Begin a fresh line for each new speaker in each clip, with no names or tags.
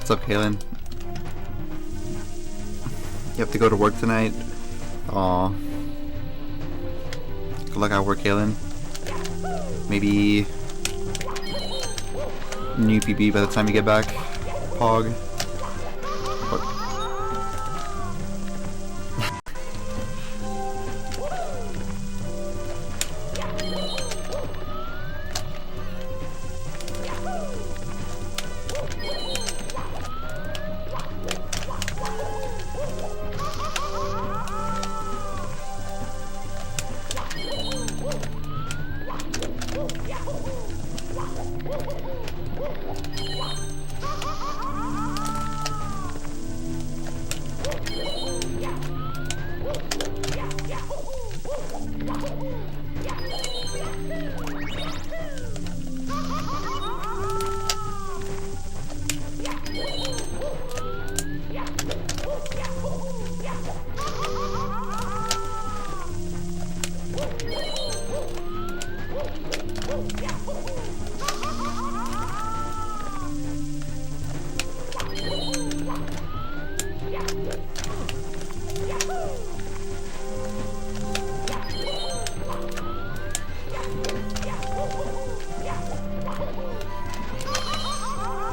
What's up, Kaylin? You have to go to work tonight? Aw. Good luck at work, Kaylin. Maybe new PB by the time you get back. Pog.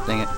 Dang it.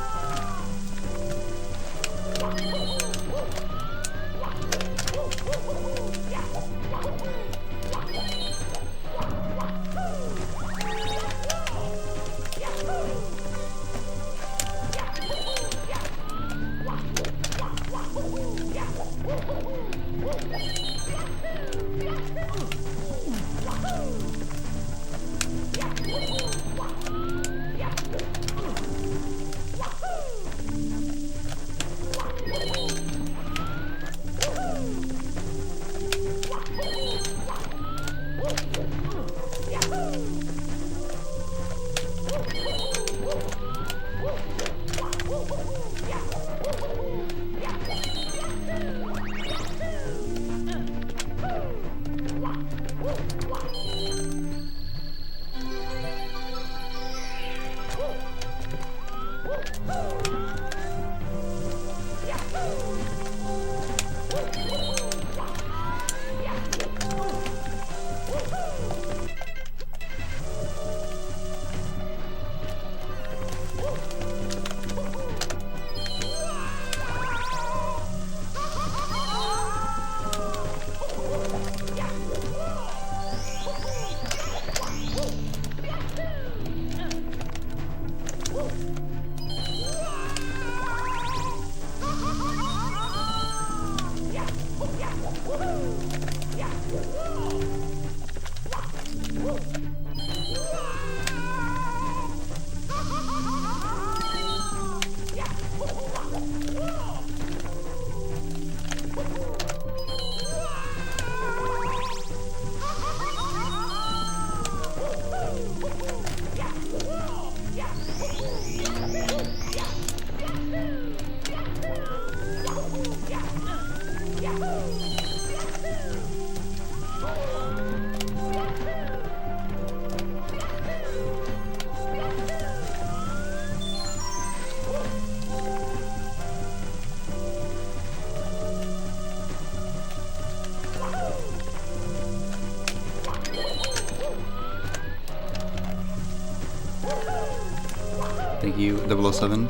Thank you, 007.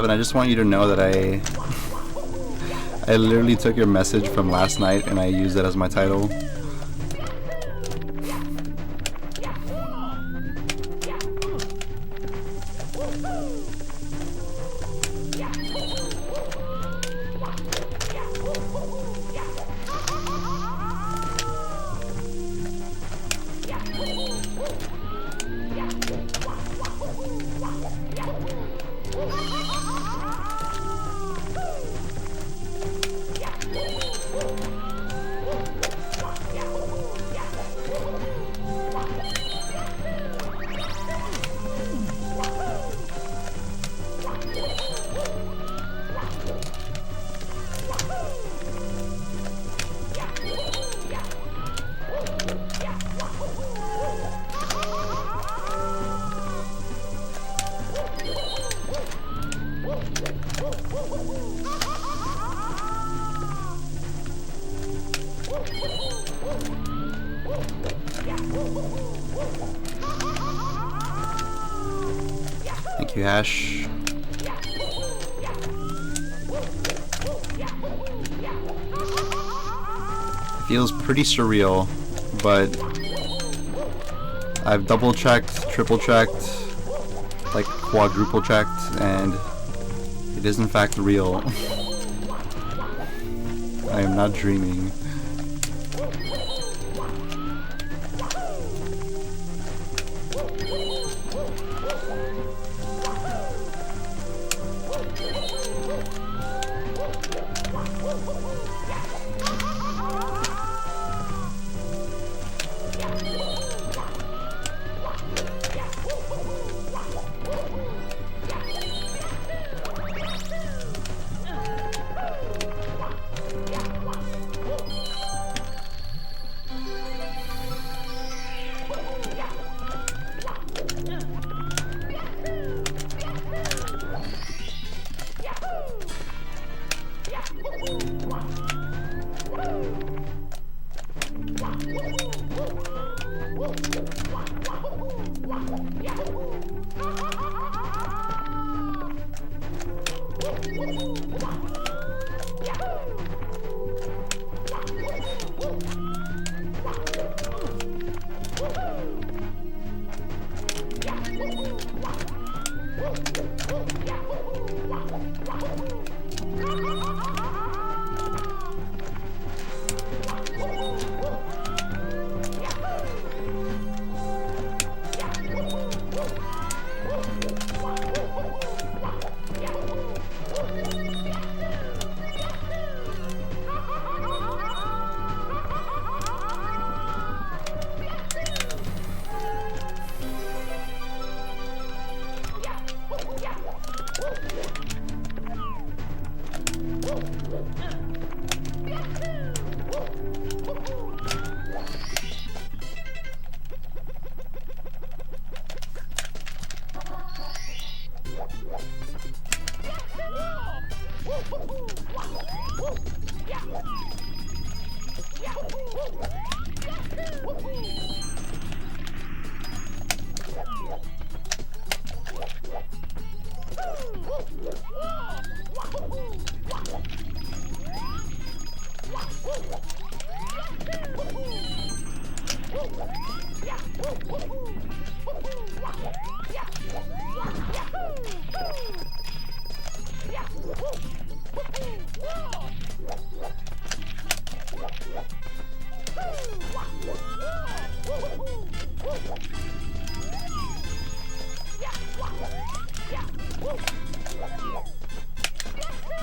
I just want you to know that I literally took your message from last night and I used it as my title. you, Hash. It feels pretty surreal, but I've double checked, triple checked, like quadruple checked, and it is in fact real. I am not dreaming.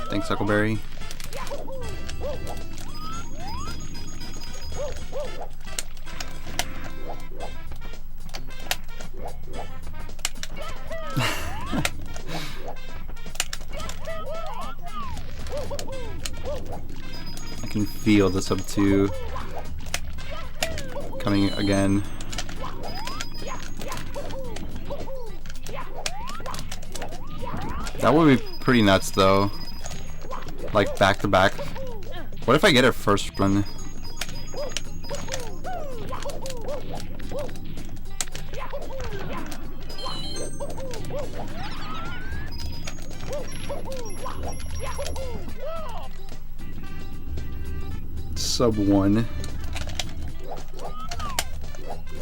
Thanks, Huckleberry. I can feel the sub 2 coming again. That would be pretty nuts though. Like back to back. What if I get it first run? Sub 1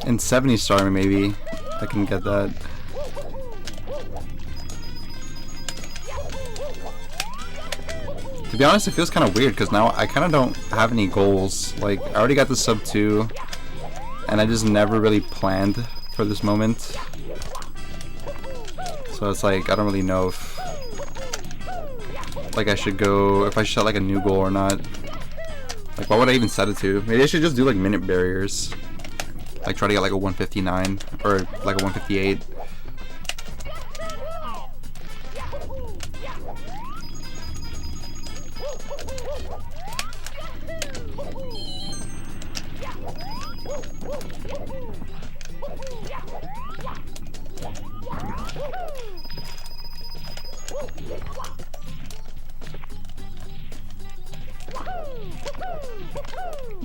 and 70 star, maybe I can get that. To be honest, it feels kind of weird because now I kind of don't have any goals. Like, I already got the sub 2 and I just never really planned for this moment. So it's like, I don't really know if like I should go, if I should set like a new goal or not. Like, what would I even set it to? Maybe I should just do like minute barriers. Like try to get like a 159 or like a 158.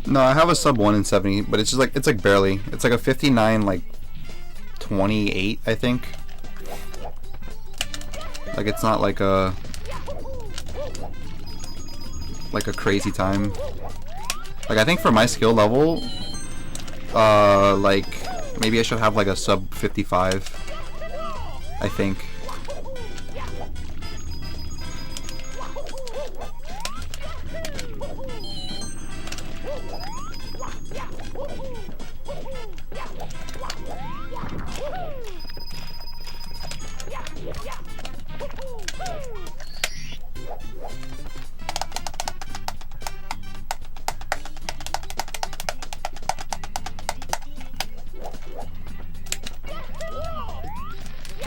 No, I have a sub 1 and 70, but it's just like, it's like barely. It's like a 59, like 28, I think. Like it's not like a crazy time. Like I think for my skill level, like maybe I should have like a sub 55. I think.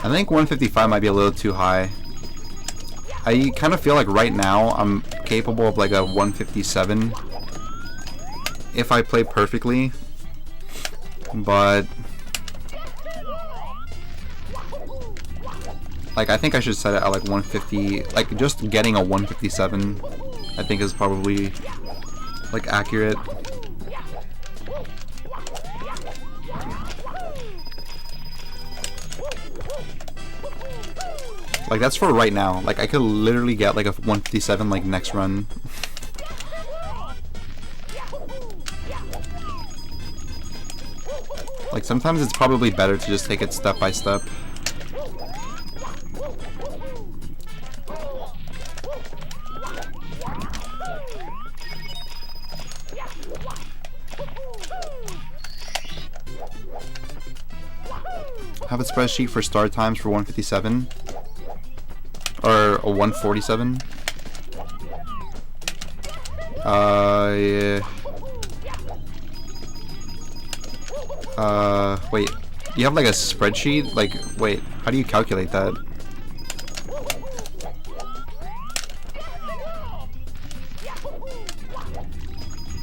I think 155 might be a little too high. I kind of feel like right now I'm capable of like a 157 if I play perfectly, but like I think I should set it at like 150. Like just getting a 157 I think is probably like accurate. Like that's for right now. Like I could literally get like a 157 like next run. Like sometimes it's probably better to just take it step by step. Have a spreadsheet for start times for 157 or a 147. Yeah. Wait. You have like a spreadsheet? Like, wait, how do you calculate that?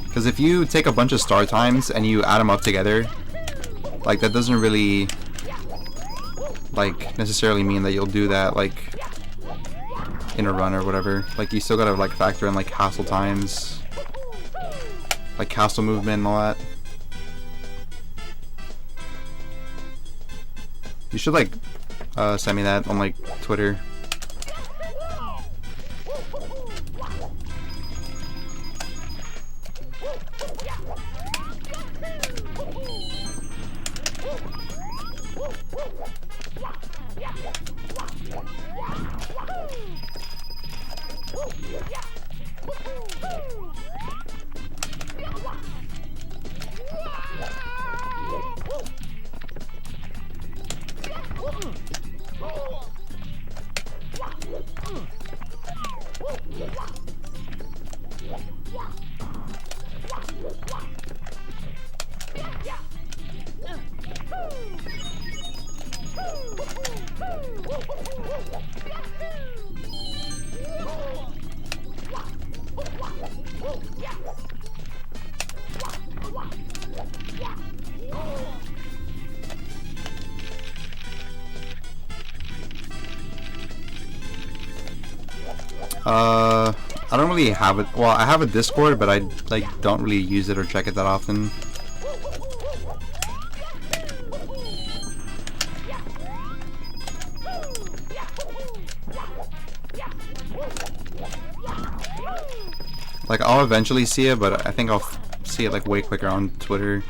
Because if you take a bunch of start times and you add them up together, like that doesn't really like necessarily mean that you'll do that like in a run or whatever. Like you still gotta like factor in like castle times, like castle movement and all that. You should like send me that on like Twitter. I don't really have it. Well, I have a Discord, but I like don't really use it or check it that often. Like I'll eventually see it, but I think I'll see it like way quicker on Twitter.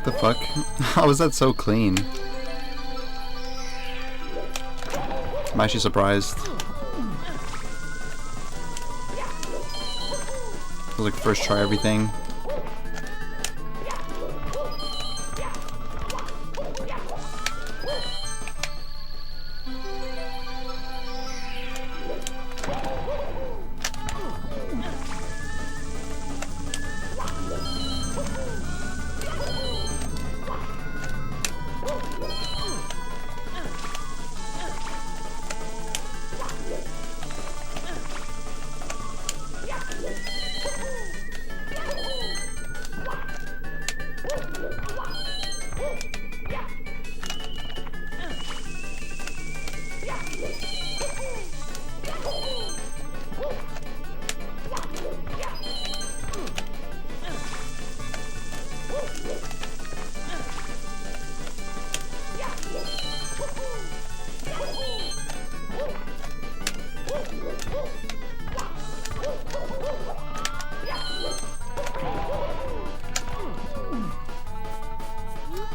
The fuck? How was that so clean? I'm actually surprised. It was like first try everything.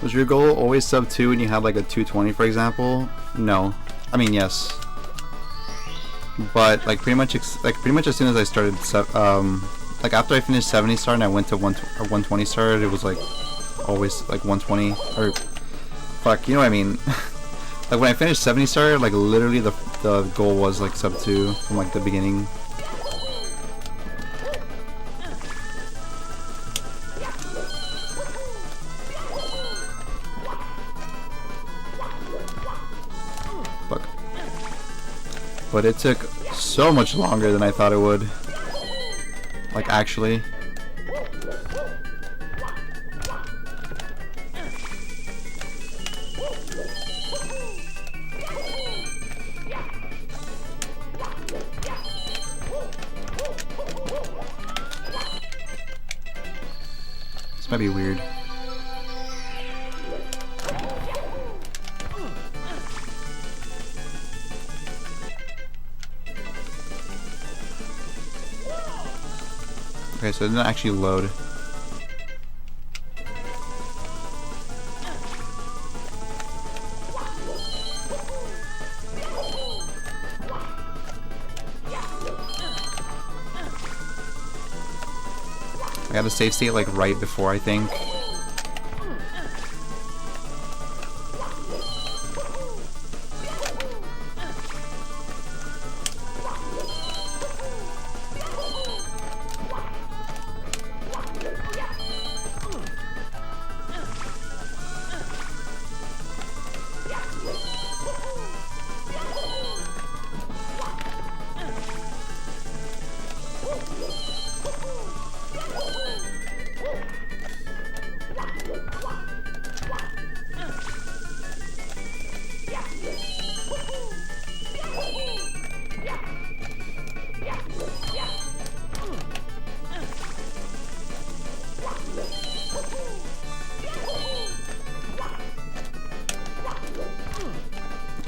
Was your goal always sub 2 and you had like a 220 for example? No. I mean yes. But like pretty much as soon as I started like after I finished 70 star and I went to 120 star, it was like always like 120 or fuck, you know what I mean? Like when I finished 70 star, like literally the goal was like sub 2 from like the beginning. Fuck. But it took so much longer than I thought it would. Like actually. This might be weird. Okay, so it didn't actually load. I got a save state like right before, I think.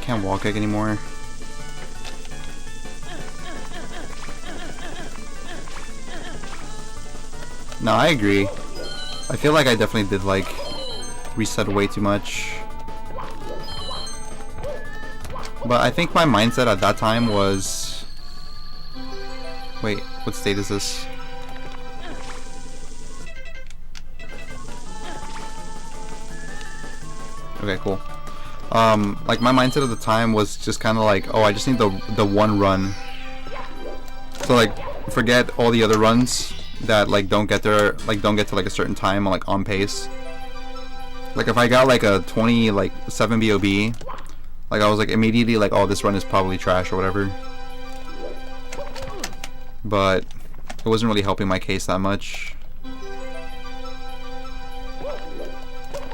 Can't wall kick anymore. No, I agree. I feel like I definitely did like reset way too much. But I think my mindset at that time was... Wait, what state is this? Okay, cool. Like my mindset at the time was just kind of like, oh, I just need the one run. So like, forget all the other runs that like don't get there, like don't get to like a certain time, like on pace. Like if I got like a 7 BOB, like I was like immediately like, oh, this run is probably trash or whatever. But it wasn't really helping my case that much.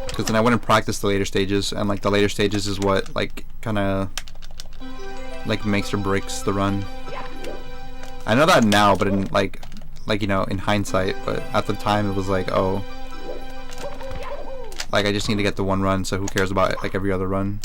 Because then I wouldn't practice the later stages, and like the later stages is what like kind of like makes or breaks the run. I know that now, but in like you know, in hindsight, but at the time it was like, oh, like I just need to get the one run, so who cares about like every other run.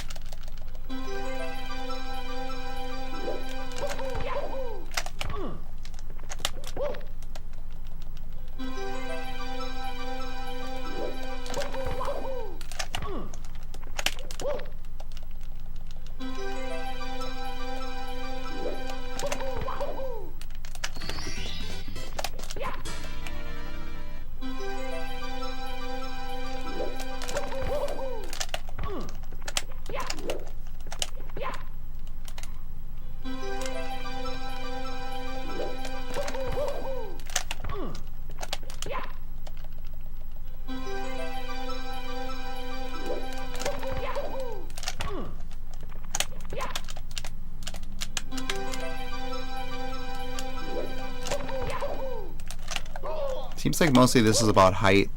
Seems like mostly this is about height.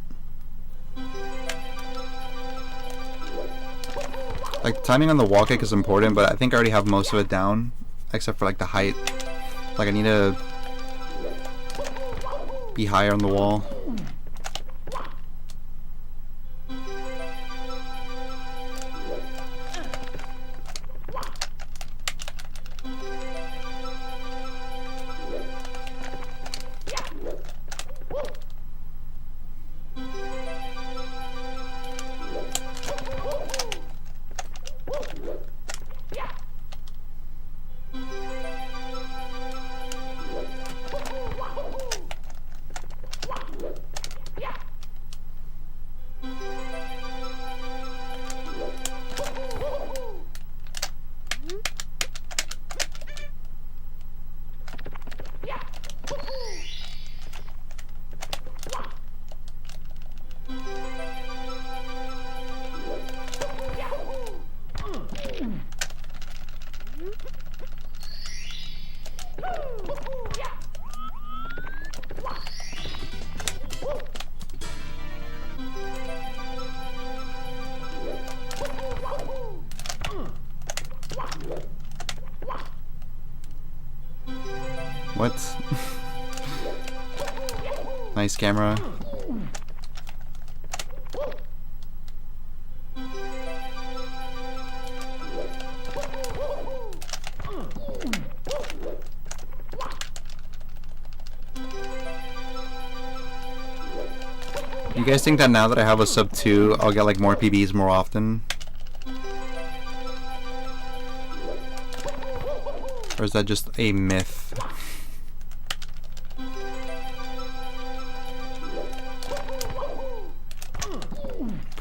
Like, timing on the wall kick is important, but I think I already have most of it down, except for like the height. Like, I need to be higher on the wall. What? Nice camera. You guys think that now that I have a sub 2, I'll get like more PBs more often? Or is that just a myth?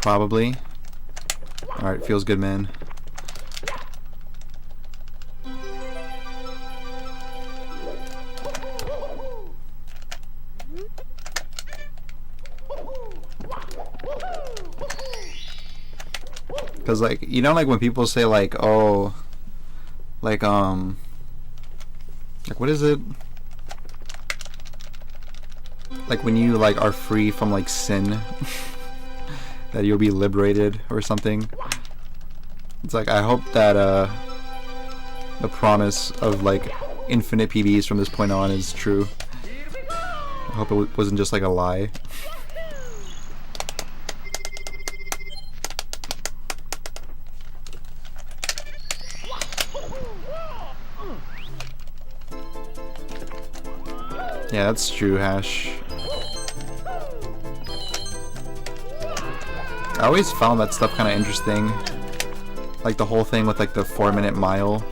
Probably. Alright, feels good, man. Cause like, you know, like when people say like, oh, like what is it? Like when you like are free from like sin, that you'll be liberated or something. It's like, I hope that the promise of like infinite PBs from this point on is true. I hope it wasn't just like a lie. Yeah, that's true, Hash. I always found that stuff kind of interesting. Like the whole thing with like the 4-minute mile.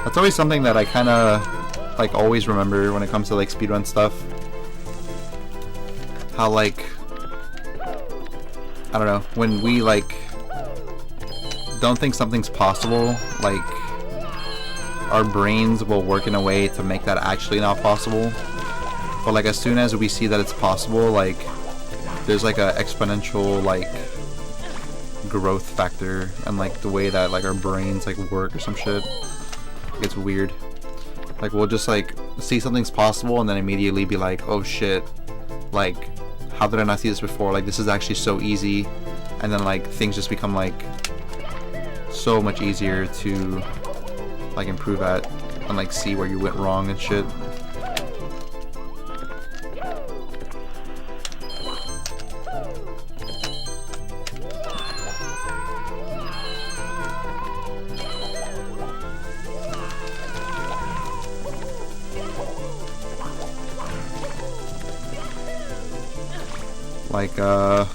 That's always something that I kind of like always remember when it comes to like speedrun stuff. How like, I don't know, when we like don't think something's possible, like our brains will work in a way to make that actually not possible. But like as soon as we see that it's possible, like there's like a exponential like growth factor and like the way that like our brains like work or some shit. It's weird. Like we'll just like see something's possible and then immediately be like, oh shit, like how did I not see this before? Like this is actually so easy. And then like things just become like so much easier to like improve at and like see where you went wrong and shit. Like can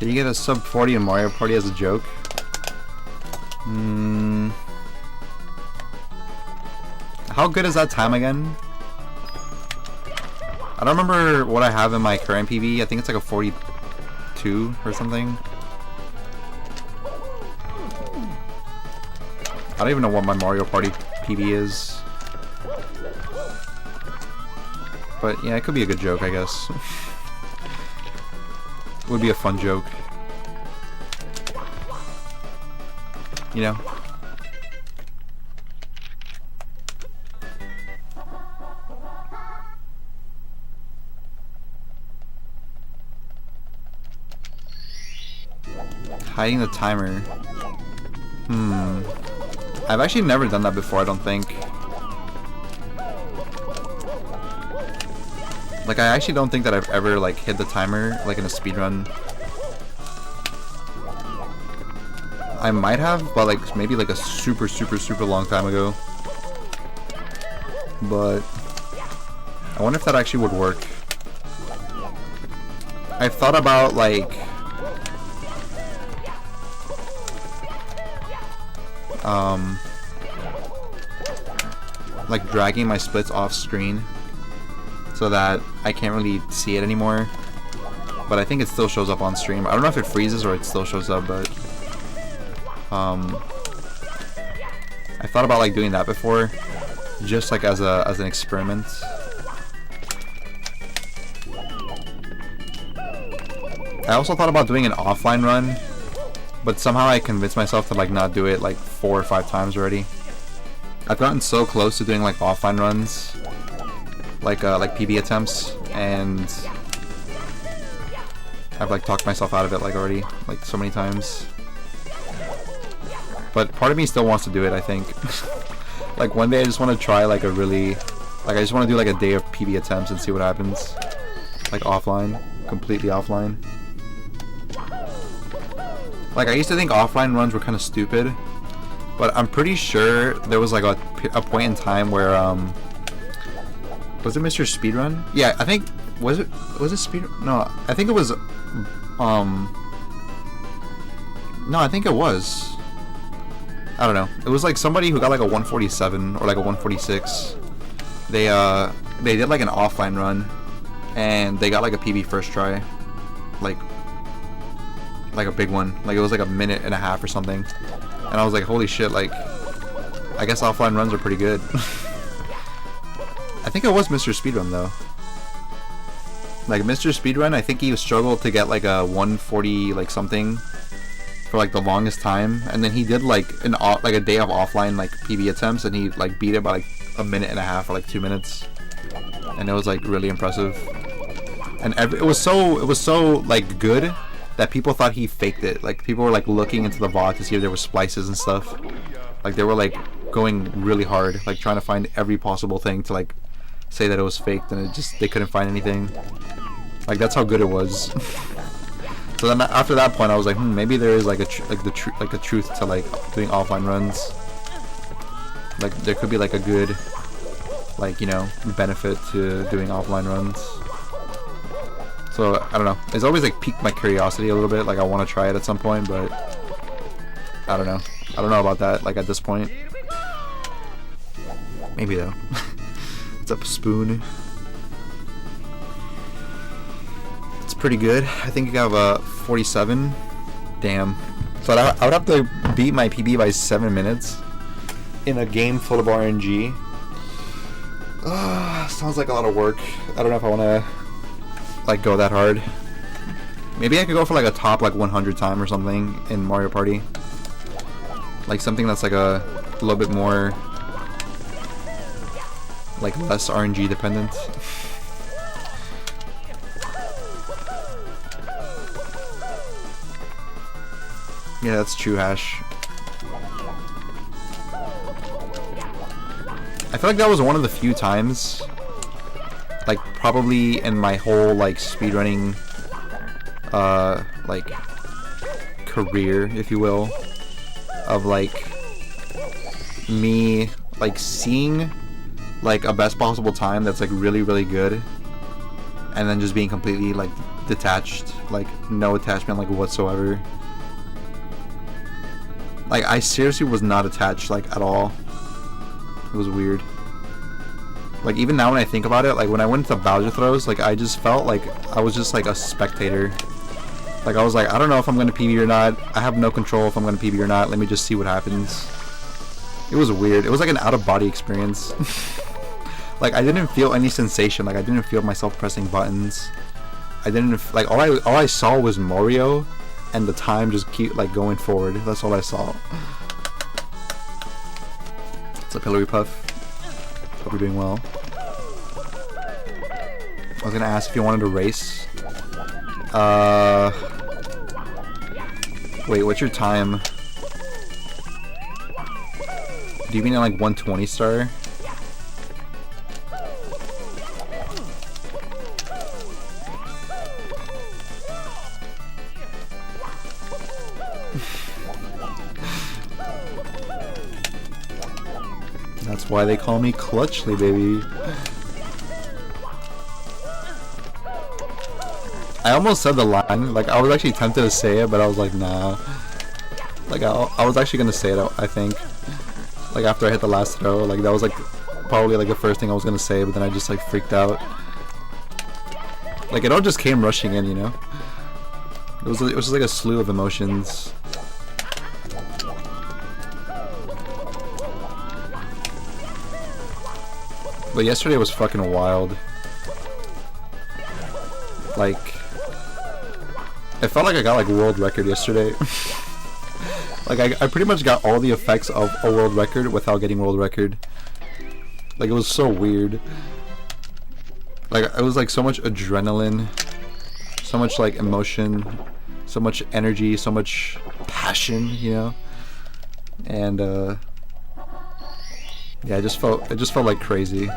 you get a sub 40 in Mario Party as a joke? How good is that time again? I don't remember what I have in my current PB. I think it's like a 42 or something. I don't even know what my Mario Party PB is. But yeah, it could be a good joke, I guess. Would be a fun joke. You know? Hiding the timer. I've actually never done that before, I don't think. Like, I actually don't think that I've ever, like, hid the timer, like, in a speedrun. I might have, but, like, maybe, like, a super long time ago. But I wonder if that actually would work. I've thought about, like, dragging my splits off screen so that I can't really see it anymore, but I think it still shows up on stream. I don't know if it freezes or it still shows up, but I thought about like doing that before, just like as an experiment. I also thought about doing an offline run, but somehow I convinced myself to like not do it like 4 or 5 times already. I've gotten so close to doing like offline runs, like PB attempts, and I've like talked myself out of it like already, like so many times. But part of me still wants to do it, I think. Like one day I just want to try like a really, like I just want to do like a day of PB attempts and see what happens. Like offline, completely offline. Like I used to think offline runs were kind of stupid, but I'm pretty sure there was like a point in time where was it Mr. Speedrun? Yeah, I think was it Speedrun? No, I think it was no, I think it was. I don't know. It was like somebody who got like a 147 or like a 146. They did like an offline run and they got like a PB first try. Like a big one. Like it was like a minute and a half or something. And I was like, holy shit, like I guess offline runs are pretty good. I think it was Mr. Speedrun though. Like Mr. Speedrun, I think he struggled to get like a 140 like something for like the longest time, and then he did like a day of offline like PB attempts, and he like beat it by like a minute and a half or like 2 minutes, and it was like really impressive. And it was so like good that people thought he faked it. Like people were like looking into the VOD to see if there were splices and stuff. Like they were like going really hard, like trying to find every possible thing to like say that it was faked, and they couldn't find anything. Like that's how good it was. So then after that point, I was like, maybe there is like a truth to like doing offline runs. Like there could be like a good, like, you know, benefit to doing offline runs. So I don't know. It's always like piqued my curiosity a little bit. Like I want to try it at some point, but I don't know. I don't know about that. Like at this point, maybe though. What's up, Spoon? It's pretty good. I think I have a 47. Damn. So I would have to beat my PB by 7 minutes in a game full of RNG. Sounds like a lot of work. I don't know if I want to like go that hard. Maybe I could go for like a top like 100 time or something in Mario Party. Like something that's like a little bit more like less RNG dependent. Yeah, that's true, Hash. I feel like that was one of the few times, like probably in my whole like speedrunning like career, if you will, of like me like seeing like a best possible time that's like really good, and then just being completely like detached, like no attachment like whatsoever. Like I seriously was not attached like at all. It was weird. Like even now when I think about it, like when I went to Bowser throws, like I just felt like I was just like a spectator. Like I was like, I don't know if I'm gonna PB or not. I have no control if I'm gonna PB or not. Let me just see what happens. It was weird. It was like an out of body experience. Like I didn't feel any sensation. Like I didn't feel myself pressing buttons. I didn't like all I saw was Mario, and the time just keep like going forward. That's all I saw. What's up, Hillary Puff? Hope you're doing well. I was gonna ask if you wanted to race. Wait, what's your time? Do you mean at like 120 star? That's why they call me husTlie, baby. I almost said the line, like I was actually tempted to say it, but I was like, nah. Like I was actually gonna say it, I think. Like after I hit the last throw, like that was like probably like the first thing I was gonna say, but then I just like freaked out. Like it all just came rushing in, you know. It was just like a slew of emotions. But yesterday was fucking wild. Like, it felt like I got like world record yesterday. Like I pretty much got all the effects of a world record without getting world record. Like it was so weird. Like it was like so much adrenaline, so much like emotion, so much energy, so much passion, you know. And yeah, it just felt like crazy.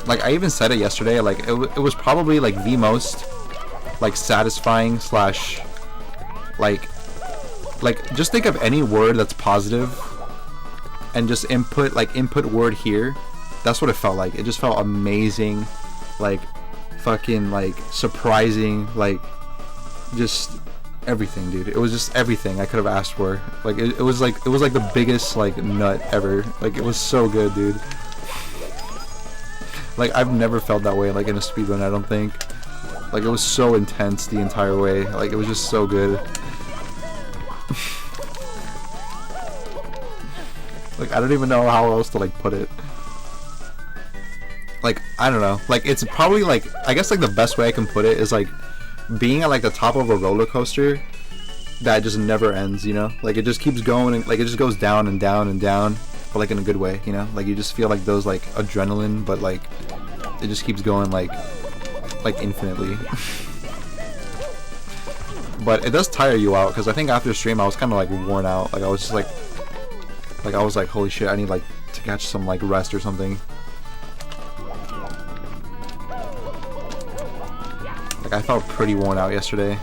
Like I even said it yesterday. Like it was probably like the most like satisfying slash like just think of any word that's positive and just input word here. That's what it felt like. It just felt amazing, like fucking like surprising, like just everything, dude. It was just everything I could have asked for. Like it was like the biggest like nut ever. Like it was so good, dude. Like I've never felt that way like in a speedrun, I don't think. Like it was so intense the entire way. Like it was just so good. Like I don't even know how else to like put it. Like I don't know. Like it's probably like I guess like the best way I can put it is like being at like the top of a roller coaster that just never ends, you know? Like it just keeps going and like it just goes down and down and down, but like in a good way, you know? Like you just feel like those like adrenaline, but like it just keeps going like infinitely. But it does tire you out because I think after stream I was kind of like worn out. Like I was just like I was like, holy shit, I need like to catch some like rest or something. Like I felt pretty worn out yesterday.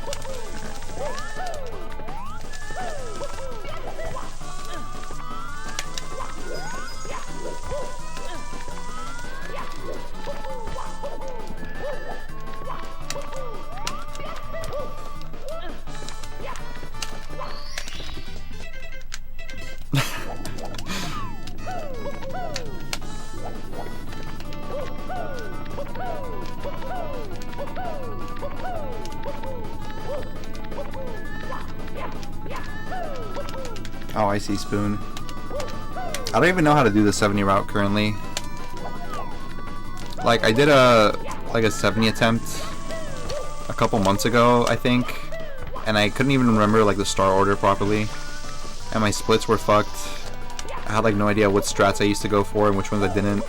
Oh, I see, Spoon. I don't even know how to do the 70 route currently. Like, I did a 70 attempt a couple months ago, I think, and I couldn't even remember like the star order properly, and my splits were fucked. I had like no idea what strats I used to go for and which ones I didn't.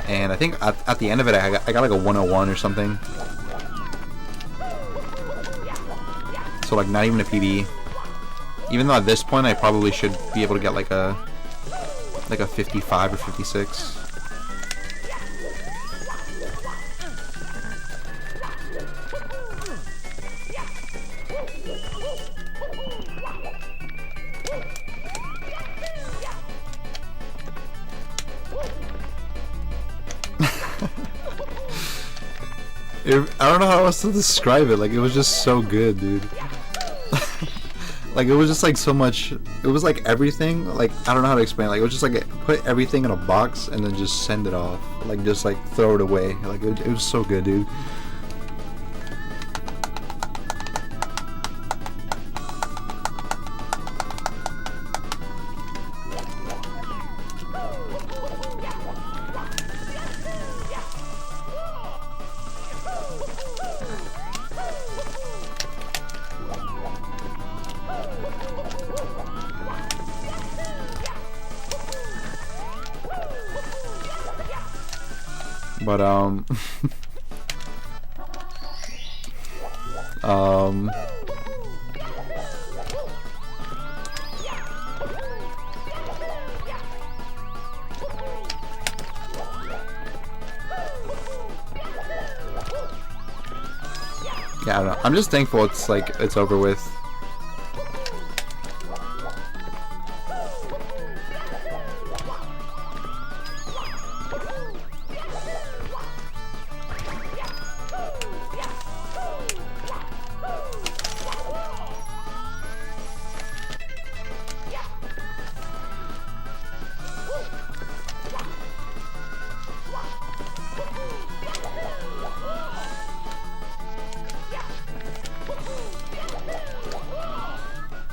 And I think at the end of it, I got like a 101 or something. So like not even a PB. Even though at this point I probably should be able to get like a 55 or 56. I don't know how else to describe it. Like it was just so good, dude. Like it was just like so much. It was like everything. Like I don't know how to explain it. Like it was just like put everything in a box and then just send it off. Like just like throw it away. Like it was so good, dude. But yeah, I don't know. I'm just thankful it's like it's over with.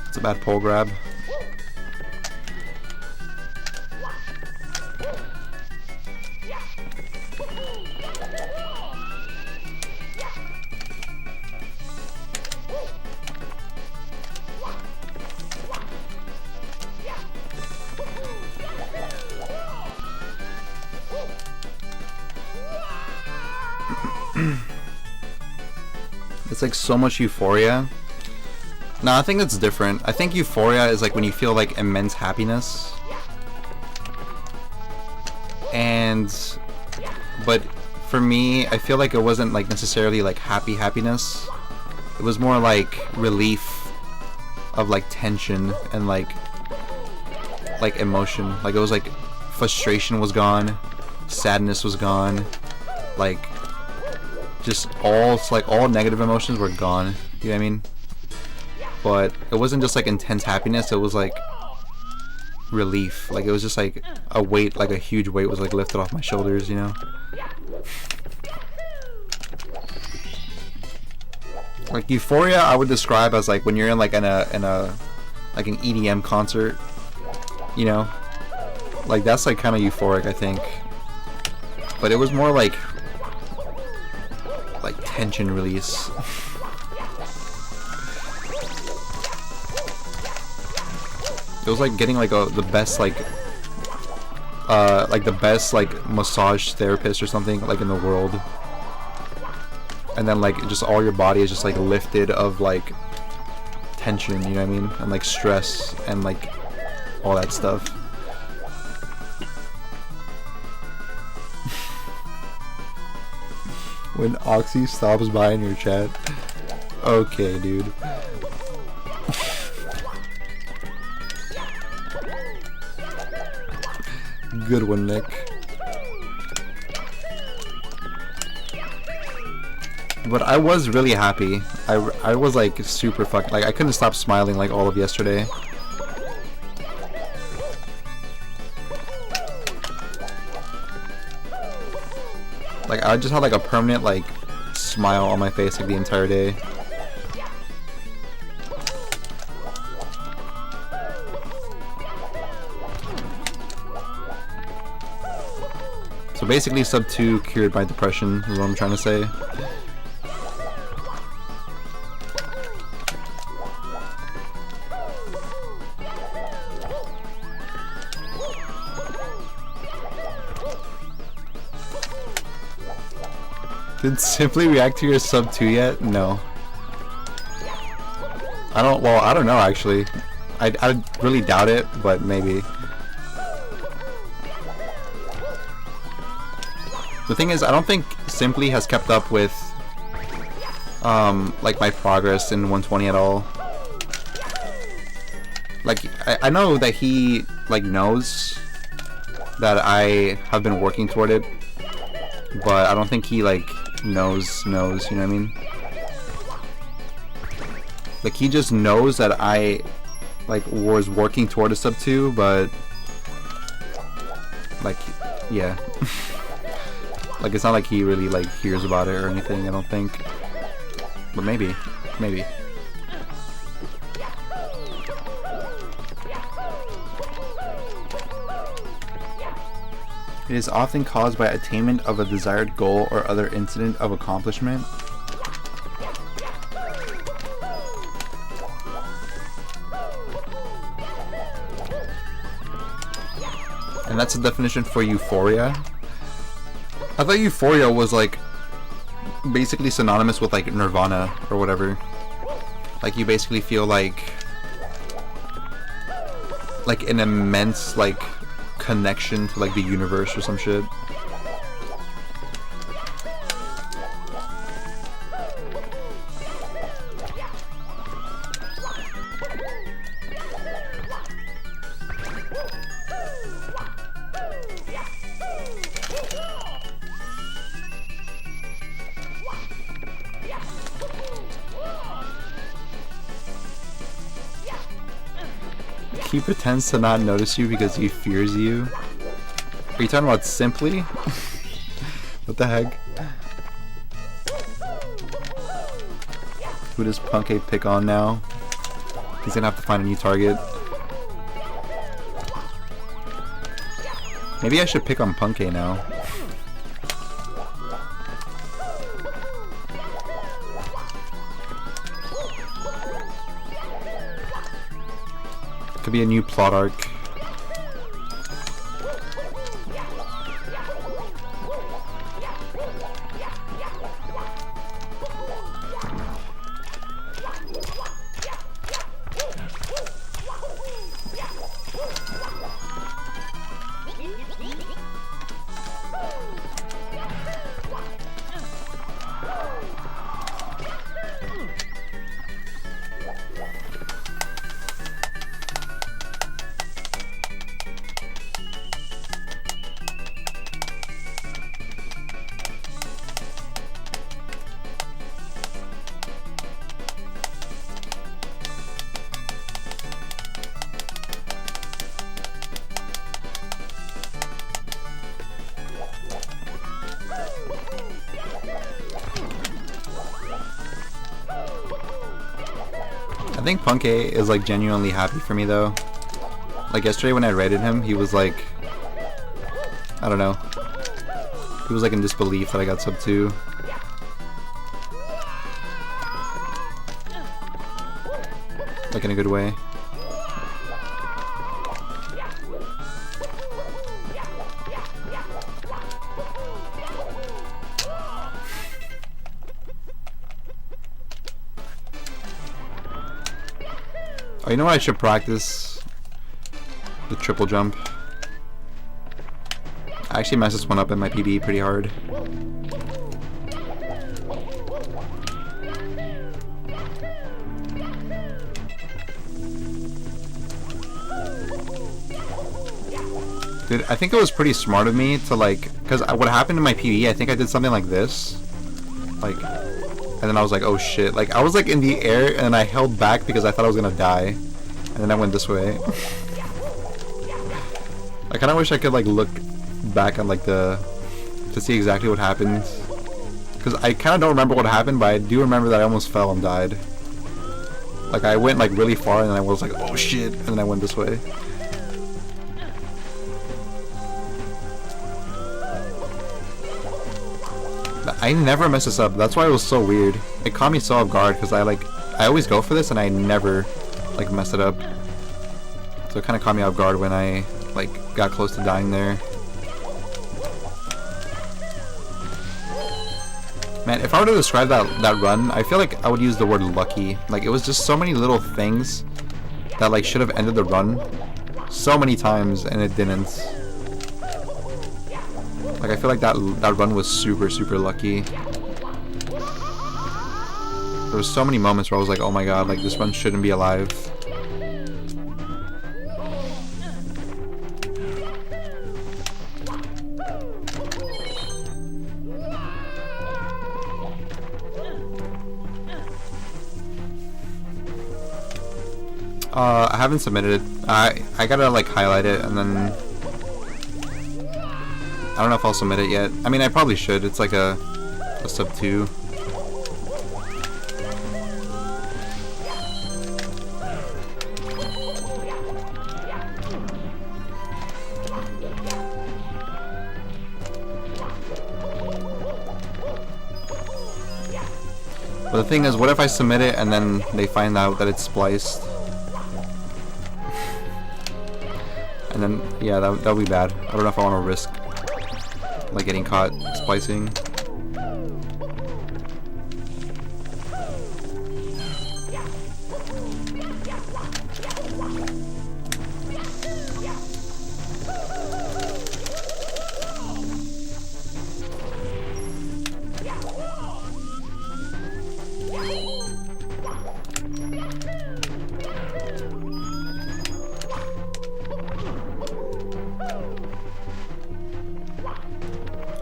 It's a bad pole grab. It's like so much euphoria. No, I think that's different. I think euphoria is like when you feel like immense happiness. But for me, I feel like it wasn't like necessarily like happy happiness. It was more like relief of like tension and like emotion. Like it was like frustration was gone, sadness was gone, like just all negative emotions were gone. You know what I mean? But it wasn't just like intense happiness, it was like relief. Like it was just like a weight, like a huge weight was like lifted off my shoulders, you know? Like euphoria I would describe as like when you're in like in a like an EDM concert, you know? Like that's like kind of euphoric, I think. But it was more like tension release. It was like getting like the best massage therapist or something like in the world, and then like just all your body is just like lifted of like tension, you know what I mean, and like stress and like all that stuff. When Oxy stops by in your chat. Okay, dude. Good one, Nick. But I was really happy. I was like super fucking, like I couldn't stop smiling like all of yesterday. Like I just had like a permanent like smile on my face like the entire day. So basically sub 2 cured my depression is what I'm trying to say. Did Simply react to your sub 2 yet? No. I don't know actually. I really doubt it, but maybe. The thing is, I don't think Simply has kept up with like my progress in 120 at all. Like I know that he like knows that I have been working toward it, but I don't think he like knows, you know what I mean? Like he just knows that I like was working toward a sub 2, but like yeah. Like it's not like he really like hears about it or anything, I don't think. But maybe. It is often caused by attainment of a desired goal or other incident of accomplishment. And that's the definition for euphoria. I thought Euphoria was like basically synonymous with like Nirvana or whatever. Like you basically feel like an immense like connection to like the universe or some shit. He pretends to not notice you because he fears you. Are you talking about Simply? What the heck? Who does Punkay pick on now? He's gonna have to find a new target. Maybe I should pick on Punkay now. Could be a new plot arc. I think Punkay is like genuinely happy for me though. Like yesterday when I rated him, he was like, I don't know. He was like in disbelief that I got sub 2. Like in a good way. Oh, you know what I should practice? The triple jump. I actually messed this one up in my PB pretty hard. Dude, I think it was pretty smart of me to like, because what happened in my PB, I think I did something like this. Like, and then I was like, oh shit. Like, I was like in the air and then I held back because I thought I was gonna die. And then I went this way. I kinda wish I could like look back on like to see exactly what happened. Because I kinda don't remember what happened, but I do remember that I almost fell and died. Like, I went like really far and then I was like, oh shit. And then I went this way. I never mess this up. That's why it was so weird. It caught me so off guard because I always go for this and I never like mess it up. So it kind of caught me off guard when I like got close to dying there. Man, if I were to describe that run, I feel like I would use the word lucky. Like, it was just so many little things that like should have ended the run so many times and it didn't. Like, I feel like that run was super, super lucky. There was so many moments where I was like, oh my god, like, this run shouldn't be alive. I haven't submitted it. I gotta, like, highlight it and then... I don't know if I'll submit it yet. I mean, I probably should. It's like a sub 2. But the thing is, what if I submit it and then they find out that it's spliced? And then, yeah, that would be bad. I don't know if I want to risk like getting caught splicing.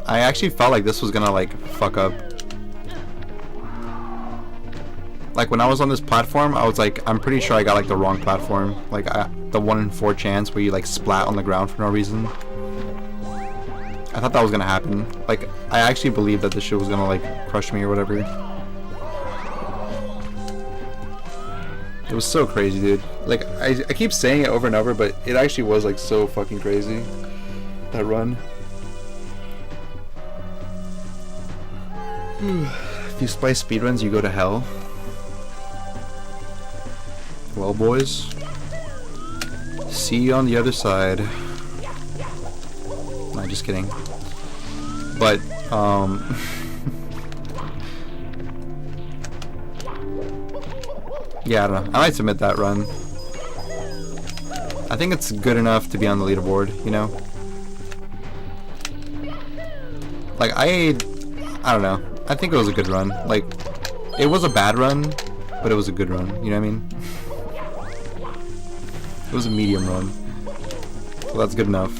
I actually felt like this was gonna like fuck up. Like when I was on this platform, I was like, I'm pretty sure I got like the wrong platform. Like the 1 in 4 chance where you like splat on the ground for no reason. I thought that was gonna happen. Like I actually believed that this shit was gonna like crush me or whatever. It was so crazy, dude. Like I keep saying it over and over, but it actually was like so fucking crazy. That run. If you splice speedruns, you go to hell. Well, boys, see you on the other side. Nah, just kidding. But, yeah, I don't know. I might submit that run. I think it's good enough to be on the leaderboard, you know? Like, I don't know. I think it was a good run. Like, it was a bad run, but it was a good run. You know what I mean? It was a medium run. So that's good enough.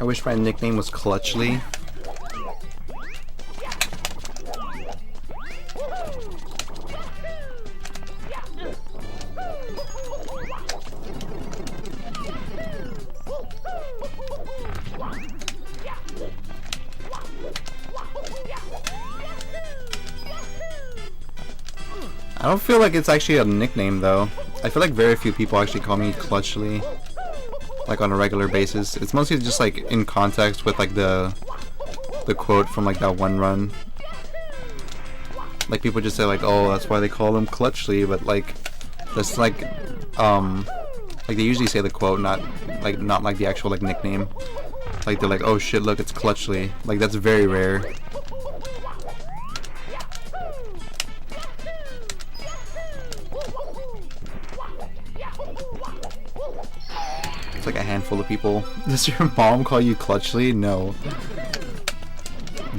wish my nickname was husTlie. I don't feel like it's actually a nickname though. I feel like very few people actually call me husTlie, like on a regular basis. It's mostly just like in context with like the quote from like that one run. Like people just say like, oh, that's why they call him husTlie, but like that's like they usually say the quote, not like the actual like nickname. Like they're like, oh shit, look, it's husTlie. Like that's very rare. It's like a handful of people. Does your mom call you husTlie? No.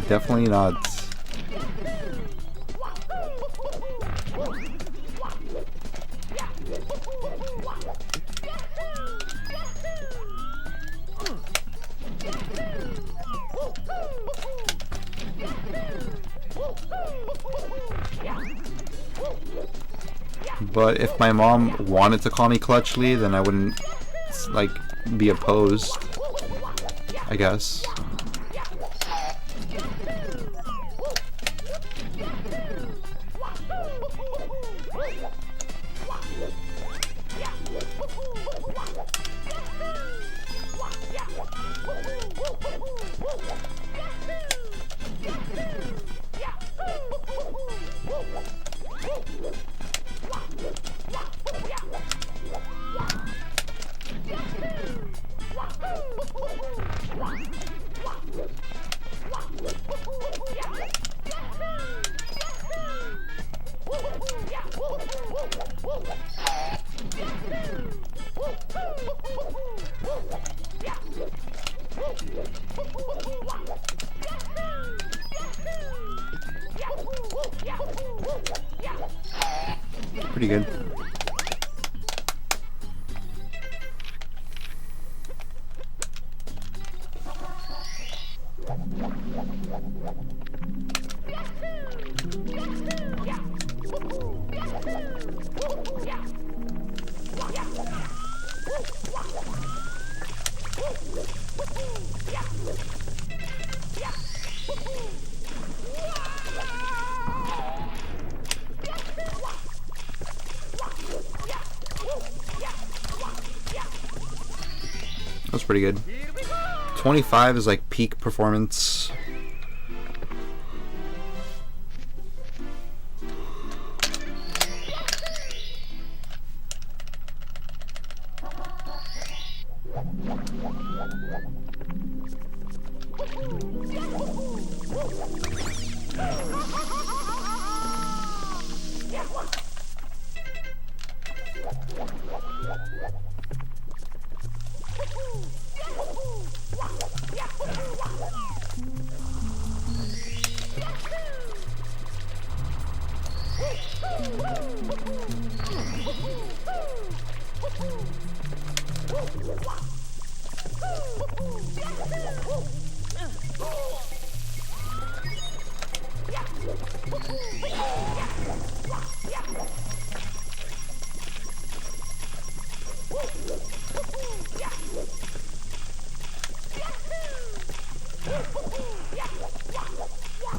Definitely not. But if my mom wanted to call me husTlie, then I wouldn't like be opposed, I guess. Pretty good. That's pretty good. 25 is like peak performance.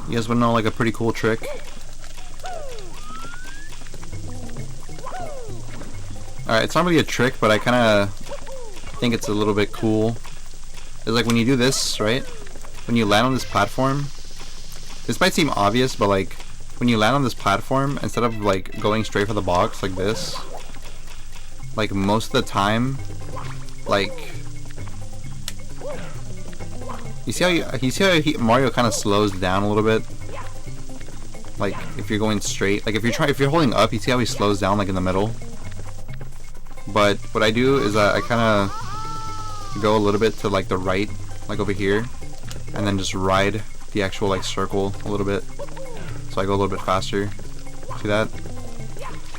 You guys wanna know like a pretty cool trick? Alright, it's not really a trick, but I kinda think it's a little bit cool. It's like when you do this, right? When you land on this platform, this might seem obvious, but like when you land on this platform, instead of like going straight for the box like this, like most of the time, like you see how Mario kind of slows down a little bit. Like if you're going straight, like if you're holding up, you see how he slows down like in the middle. But what I do is I kind of go a little bit to like the right, like over here, and then just ride the actual like circle a little bit. So I go a little bit faster. See that?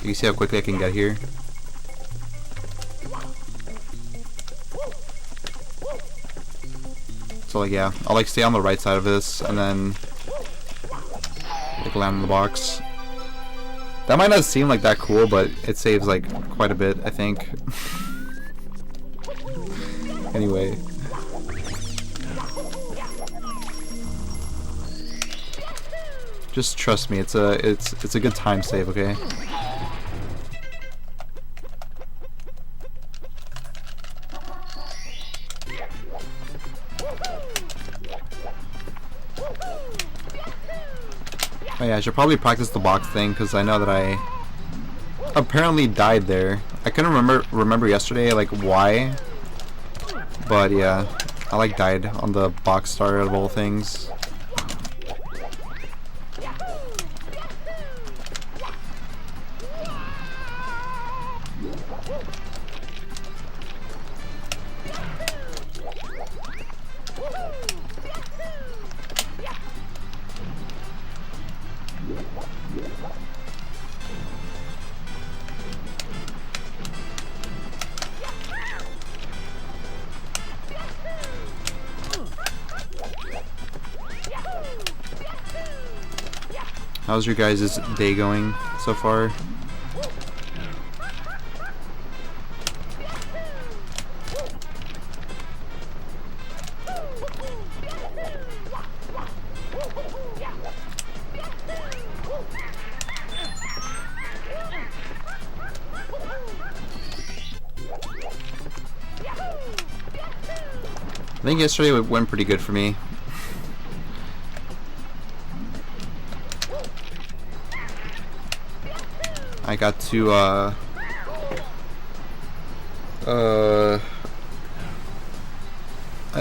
You see how quickly I can get here? So like yeah, I'll like stay on the right side of this and then like land in the box. That might not seem like that cool, but it saves like quite a bit, I think. Anyway. Just trust me, it's a good time save, okay? Oh yeah, I should probably practice the box thing because I know that I apparently died there. I couldn't remember yesterday like why, but yeah, I like died on the box star out of all things. How's your guys' day going so far? I think yesterday it went pretty good for me. I got to I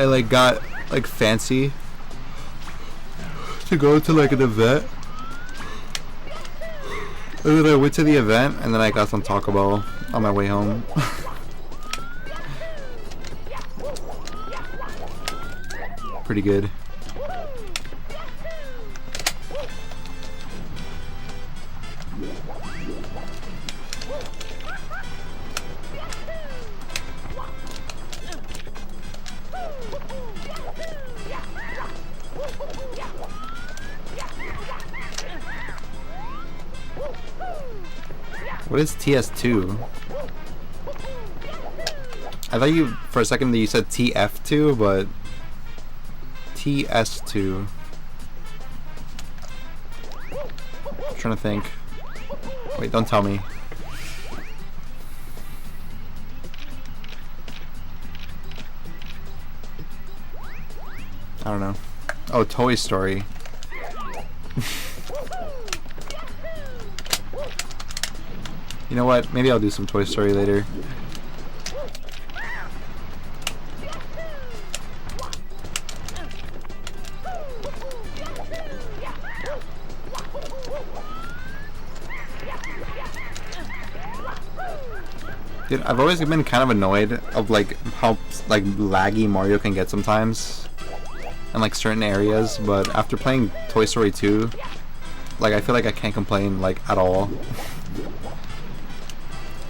like got like fancy to go to like an event, and then I went to the event and then I got some Taco Bell on my way home. Pretty good. What is TS2? I thought you, for a second, that you said TF2, but TS2. I'm trying to think. Wait, don't tell me. I don't know. Oh, Toy Story. You know what? Maybe I'll do some Toy Story later. Dude, I've always been kind of annoyed of like how like laggy Mario can get sometimes in like certain areas, but after playing Toy Story 2, like I feel like I can't complain like at all.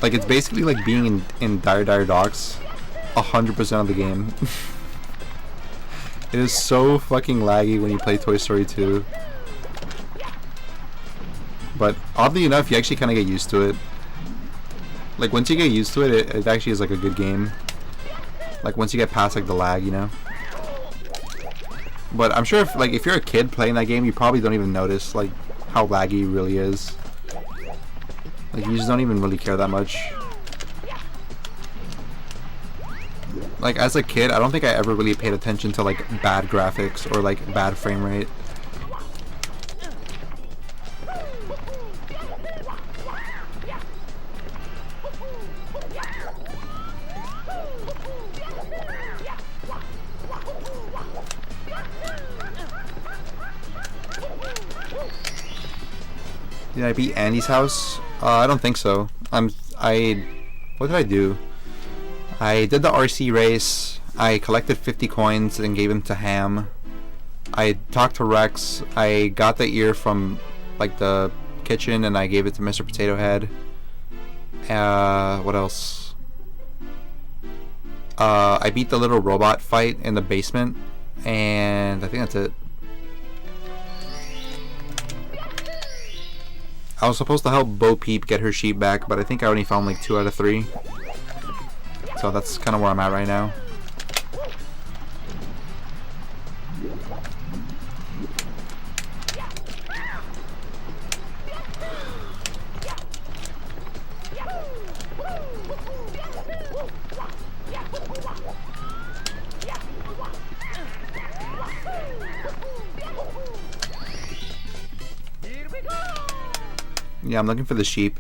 Like it's basically like being in Dire Dire Docks 100% of the game. It is so fucking laggy when you play Toy Story 2. But oddly enough, you actually kind of get used to it. Like once you get used to it, it actually is like a good game. Like once you get past like the lag, you know. But I'm sure if you're a kid playing that game, you probably don't even notice like how laggy it really is. Like you just don't even really care that much. Like as a kid, I don't think I ever really paid attention to like bad graphics or like bad frame rate. Did I beat Andy's house? I don't think so. What did I do? I did the RC race. I collected 50 coins and gave them to Ham. I talked to Rex. I got the ear from like the kitchen and I gave it to Mr. Potato Head. What else? I beat the little robot fight in the basement And I think that's it. I was supposed to help Bo Peep get her sheep back, but I think I only found like 2 out of 3. So that's kind of where I'm at right now. Yeah, I'm looking for the sheep.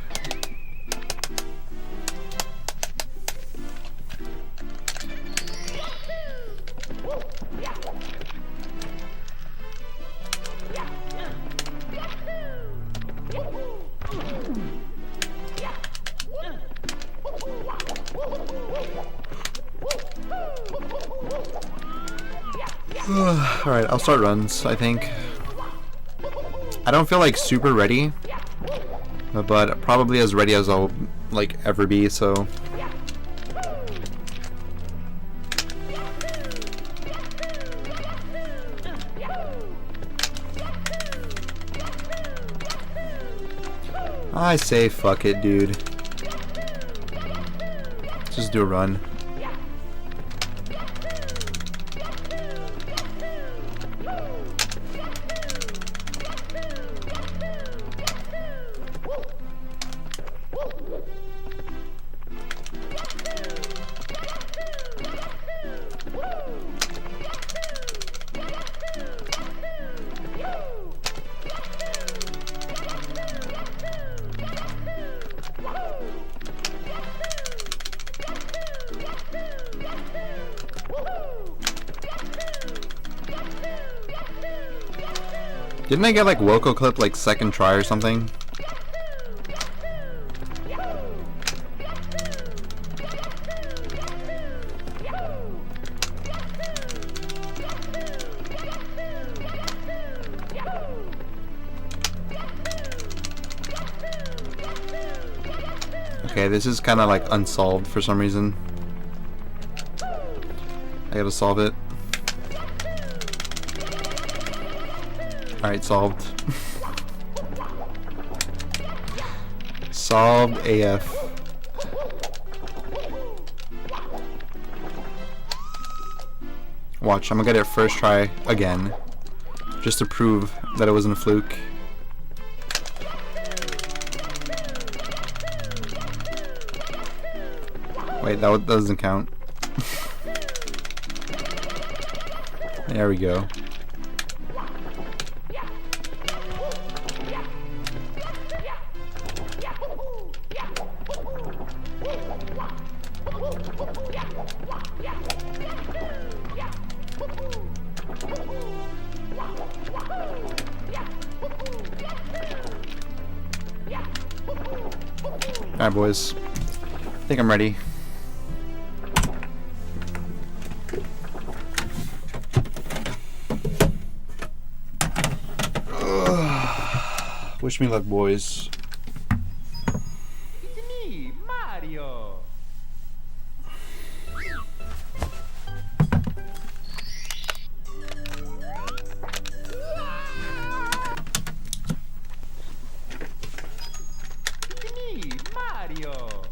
Alright, I'll start runs, I think. I don't feel like super ready, but probably as ready as I'll like ever be, so I say fuck it, dude. Just do a run. Didn't I get like Woco clip like second try or something? Okay, this is kind of like unsolved for some reason. I gotta solve it. Alright, solved. Solved AF. Watch, I'm gonna get it first try again. Just to prove that it wasn't a fluke. Wait, that doesn't count. There we go. Alright, boys. I think I'm ready. Wish me luck, boys.
It's me, Mario. It's me, Mario.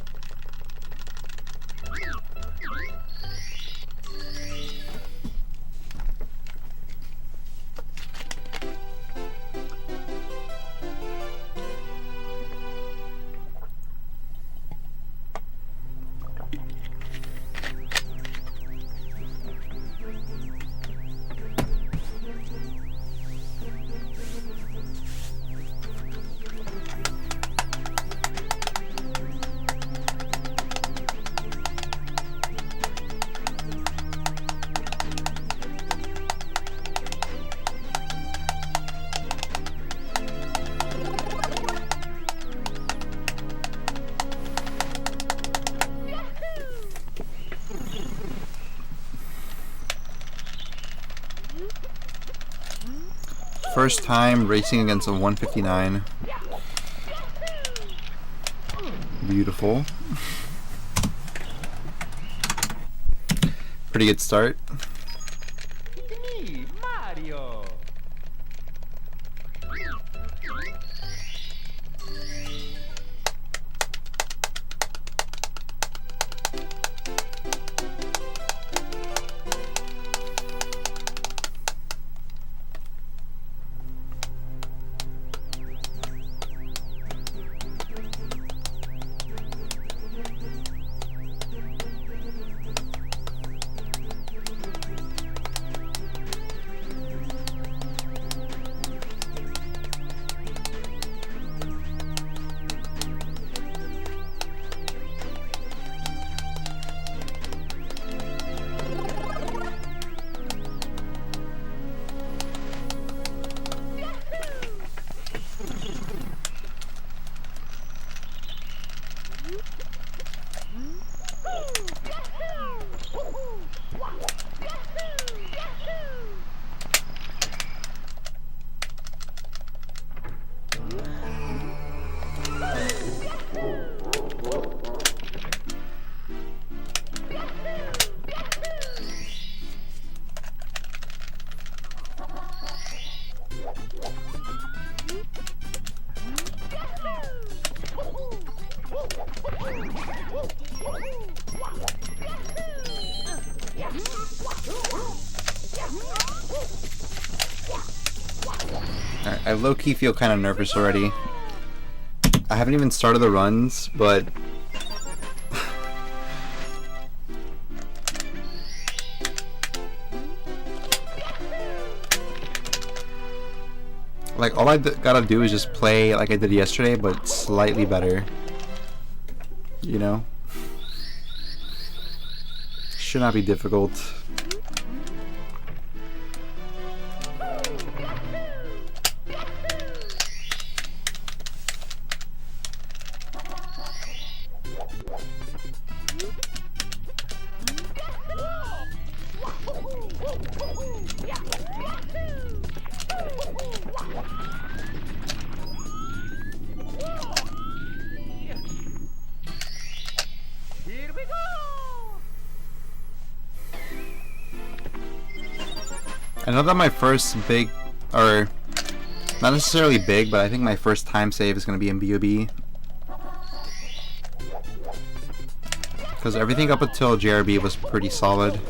First time racing against a 159. Beautiful. Pretty good start.
It's
I low-key feel kind of nervous already. I haven't even started the runs, but like all I gotta do is just play like I did yesterday, but slightly better. You know? Should not be difficult.
Here we go!
I know that my first big, or not necessarily big, but I think my first time save is going to be in BOB. Because everything up until JRB was pretty solid.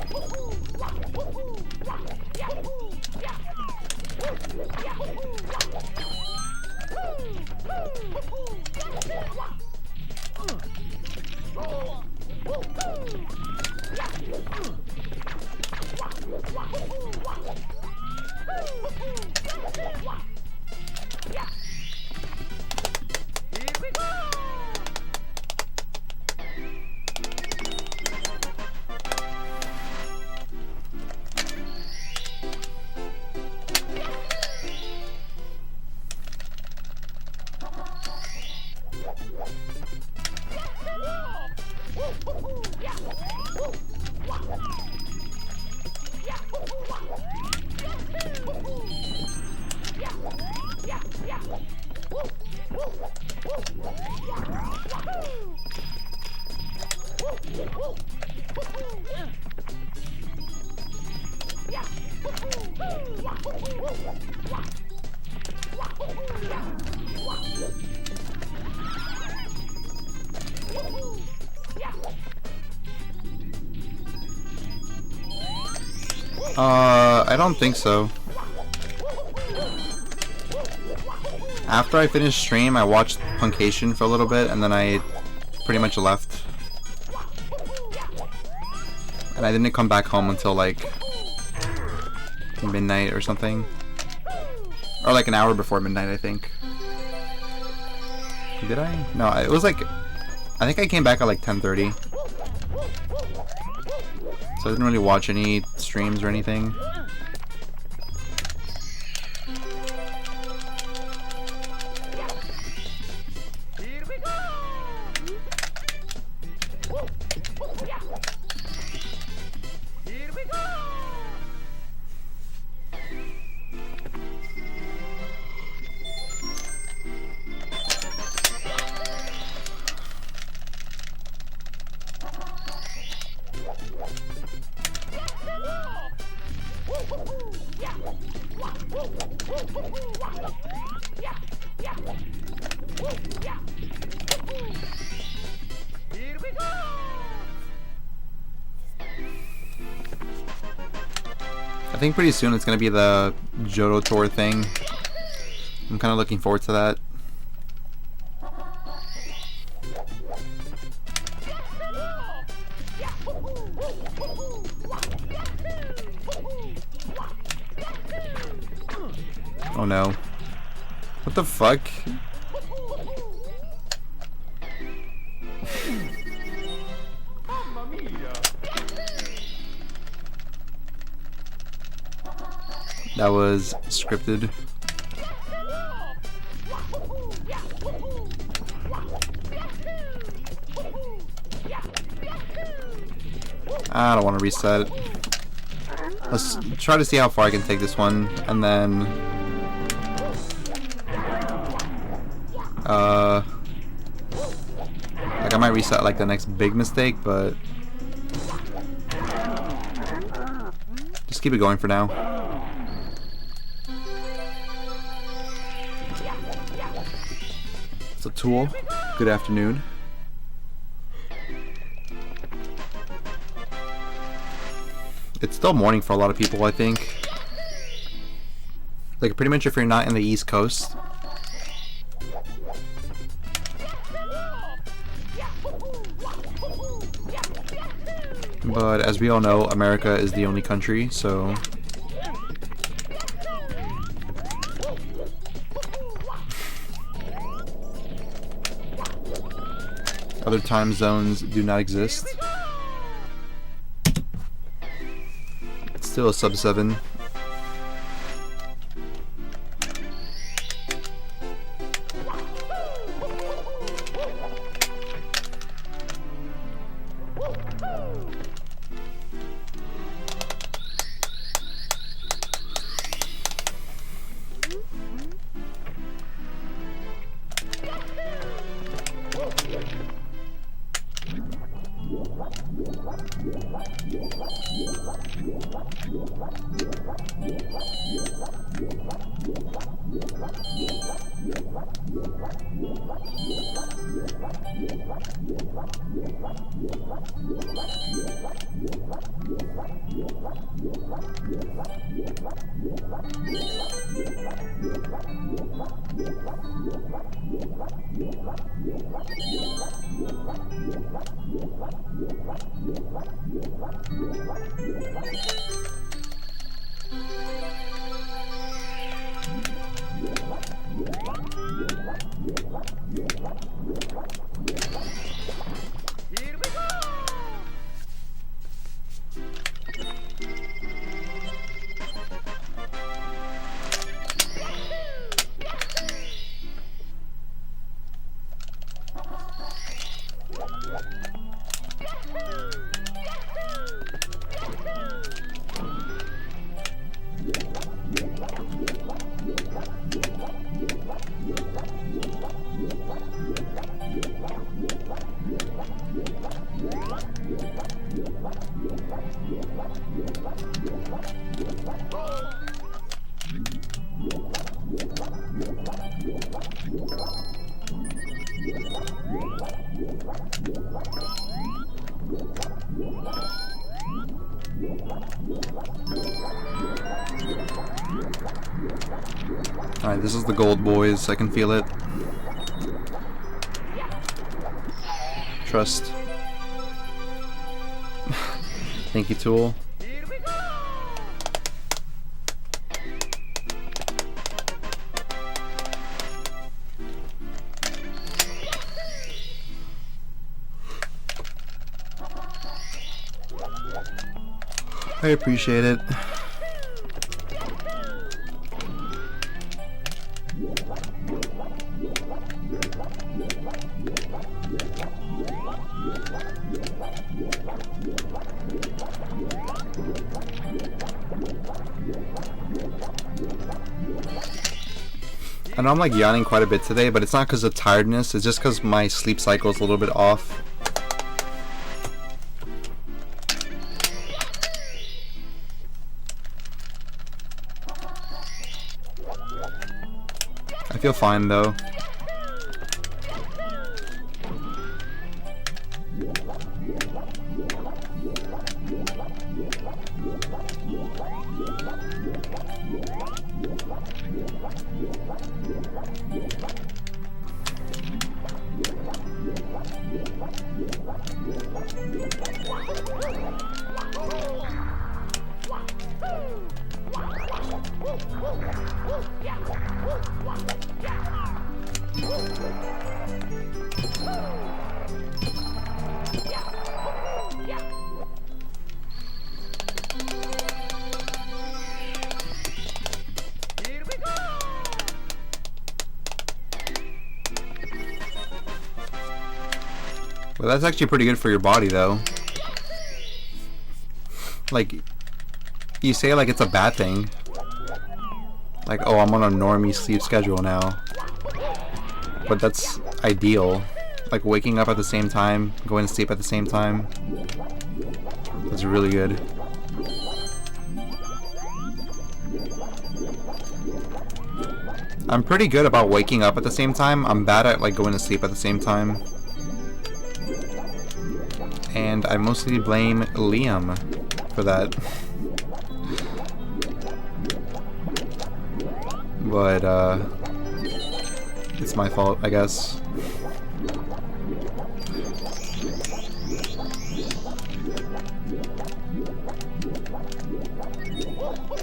I don't think so. After I finished stream, I watched Puncation for a little bit, and then I pretty much left. And I didn't come back home until like midnight or something. Or like an hour before midnight, I think. Did I? No, it was like, I think I came back at like 10:30. So I didn't really watch any streams or anything. I think pretty soon it's gonna be the Johto Tour thing. I'm kind of looking forward to that. Oh no. What the fuck? That was scripted. I don't want to reset. Let's try to see how far I can take this one, and then like I might reset like the next big mistake, but just keep it going for now. It's a tool. Good afternoon. It's still morning for a lot of people, I think. Like pretty much if you're not in the East Coast. But as we all know, America is the only country, so other time zones do not exist. It's still a sub 7. Alright, this is the gold, boys. I can feel it. Trust. Thank you, Tool. I appreciate it. I know I'm like yawning quite a bit today, but it's not because of tiredness, it's just because my sleep cycle is a little bit off. I feel fine though. Well, that's actually pretty good for your body, though. Like, you say like it's a bad thing. Like, oh, I'm on a normie sleep schedule now. But that's ideal. Like, waking up at the same time, going to sleep at the same time. That's really good. I'm pretty good about waking up at the same time. I'm bad at, like, going to sleep at the same time. And I mostly blame Liam for that. but it's my fault, I guess.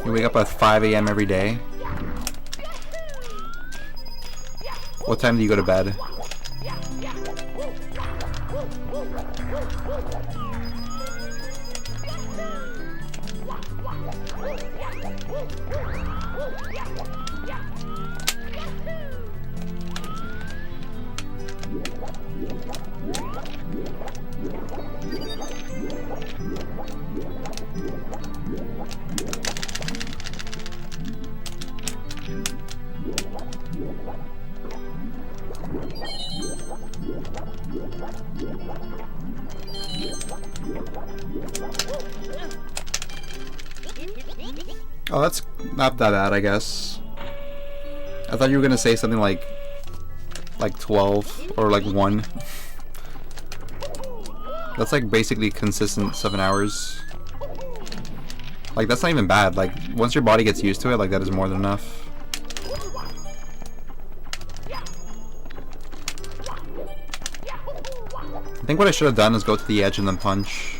You wake up at 5 a.m. every day. What time do you go to bed? Oh, that's not that bad, I guess. I thought you were gonna say something like 12 or like 1. That's like basically consistent 7 hours. Like that's not even bad. Like once your body gets used to it, like that is more than enough. I think what I should have done is go to the edge and then punch.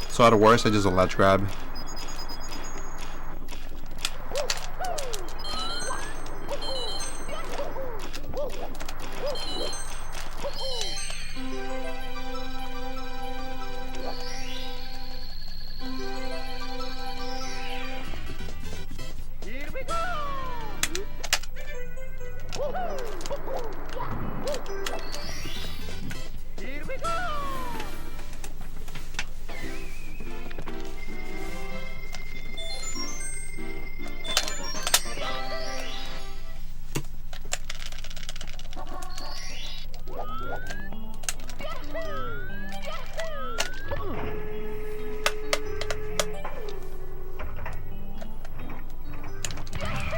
So at worst, I just a ledge grab.
Here we go! Here we go!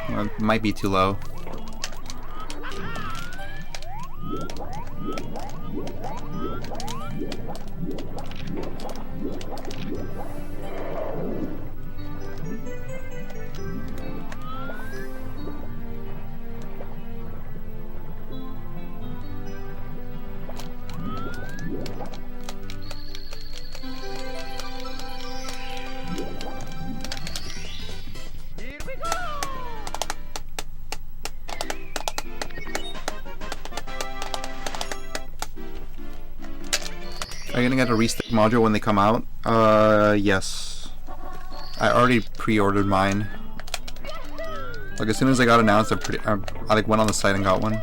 Well, it might be too low.
Here we go!
Are you gonna get a restick module when they come out? Yes. I already pre-ordered mine. Like as soon as they got announced, I like went on the site and got one.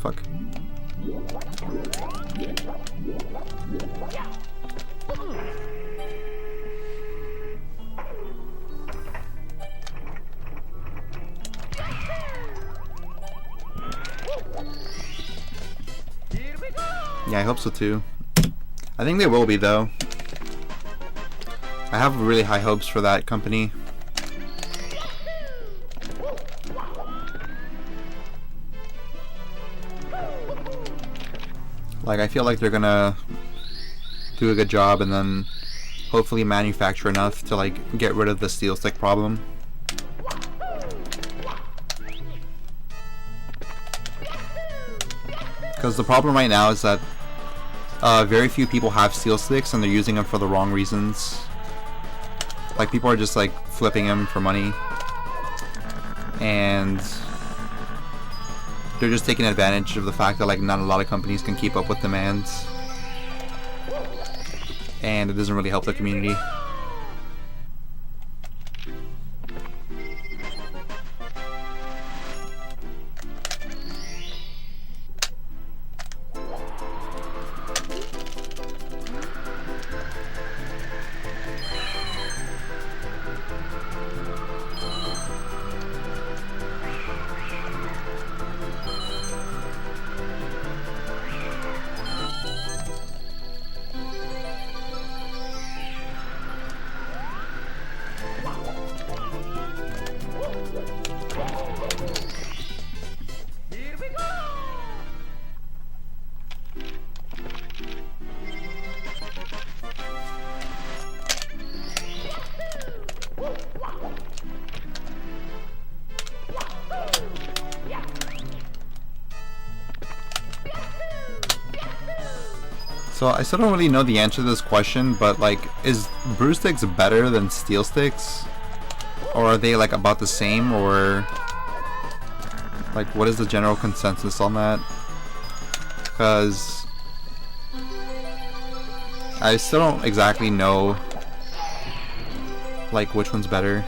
Fuck.
Here we go!
Yeah, I hope so too. I think they will be though. I have really high hopes for that company. Like I feel like they're gonna do a good job and then hopefully manufacture enough to like get rid of the steel stick problem. Because the problem right now is that very few people have steel sticks and they're using them for the wrong reasons. Like people are just like flipping them for money. And they're just taking advantage of the fact that like not a lot of companies can keep up with demands. And it doesn't really help the community. So I still don't really know the answer to this question, but like, is brew sticks better than steel sticks? Or are they like about the same, or like what is the general consensus on that? Because I still don't exactly know like which one's better.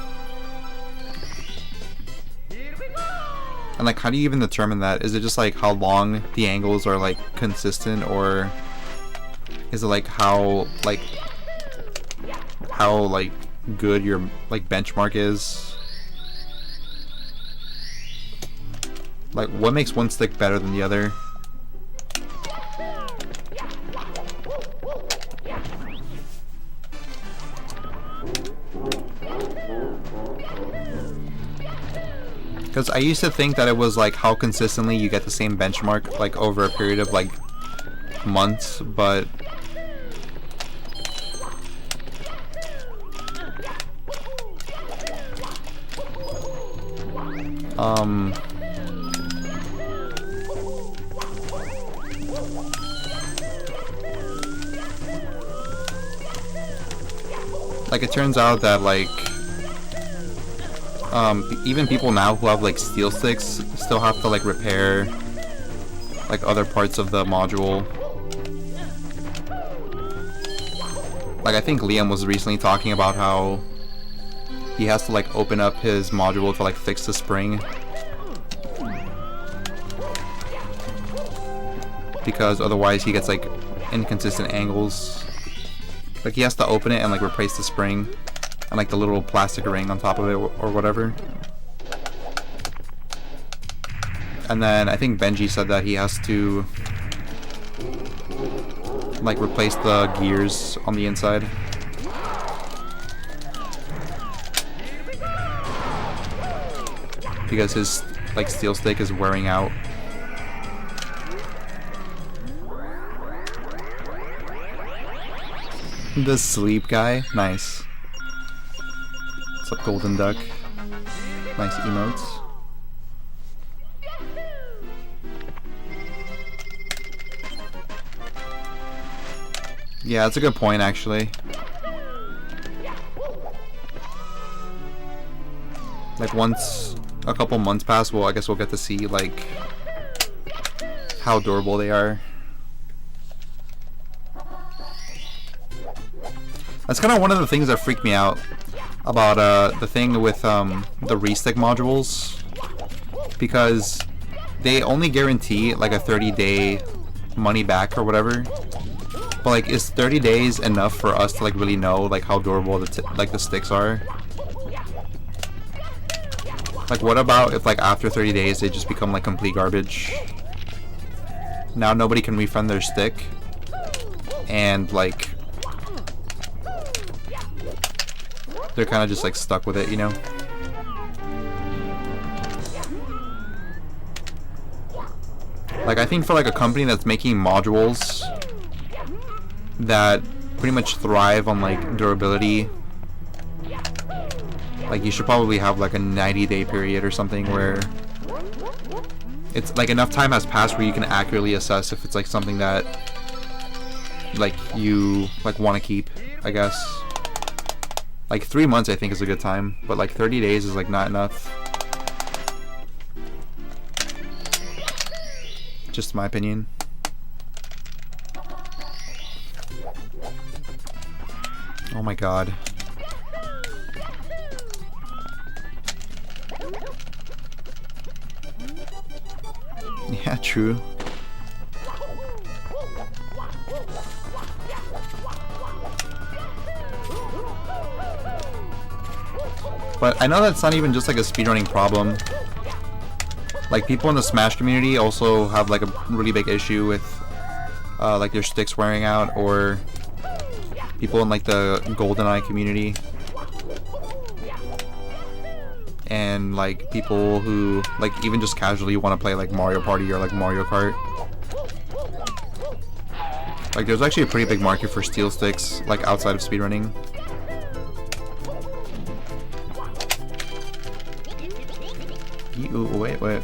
And like, how do you even determine that? Is it just like how long the angles are like consistent, or is it like how good your like benchmark is? Like, what makes one stick better than the other? Because I used to think that it was like how consistently you get the same benchmark like over a period of like months, but like, it turns out that like even people now who have like steel sticks still have to like repair like other parts of the module. Like, I think Liam was recently talking about how he has to like open up his module to like fix the spring, because otherwise he gets like inconsistent angles. Like, he has to open it and like replace the spring and like the little plastic ring on top of it or whatever. And then I think Benji said that he has to like replace the gears on the inside. Because his like steel stick is wearing out. The sleep guy, nice. What's up, Golden Duck? Nice emotes. Yeah, that's a good point, actually. Like, once a couple months pass, well, I guess we'll get to see, like, how durable they are. That's kind of one of the things that freaked me out about the thing with the restick modules, because they only guarantee like a 30-day money back or whatever. But like, is 30 days enough for us to like really know like how durable the sticks are? Like, what about if like after 30 days they just become like complete garbage? Now nobody can refund their stick, and like they're kind of just like stuck with it, you know? Like, I think for like a company that's making modules that pretty much thrive on like durability, like, you should probably have like a 90-day period or something where it's like enough time has passed where you can accurately assess if it's like something that like you like want to keep, I guess. Like 3 months I think is a good time, but like 30 days is like not enough. Just my opinion. Oh my god. Yeah, true. But I know that's not even just like a speedrunning problem. Like, people in the Smash community also have like a really big issue with like their sticks wearing out, or people in like the GoldenEye community, and like people who like even just casually want to play like Mario Party or like Mario Kart. Like, there's actually a pretty big market for steel sticks like outside of speedrunning. Wait.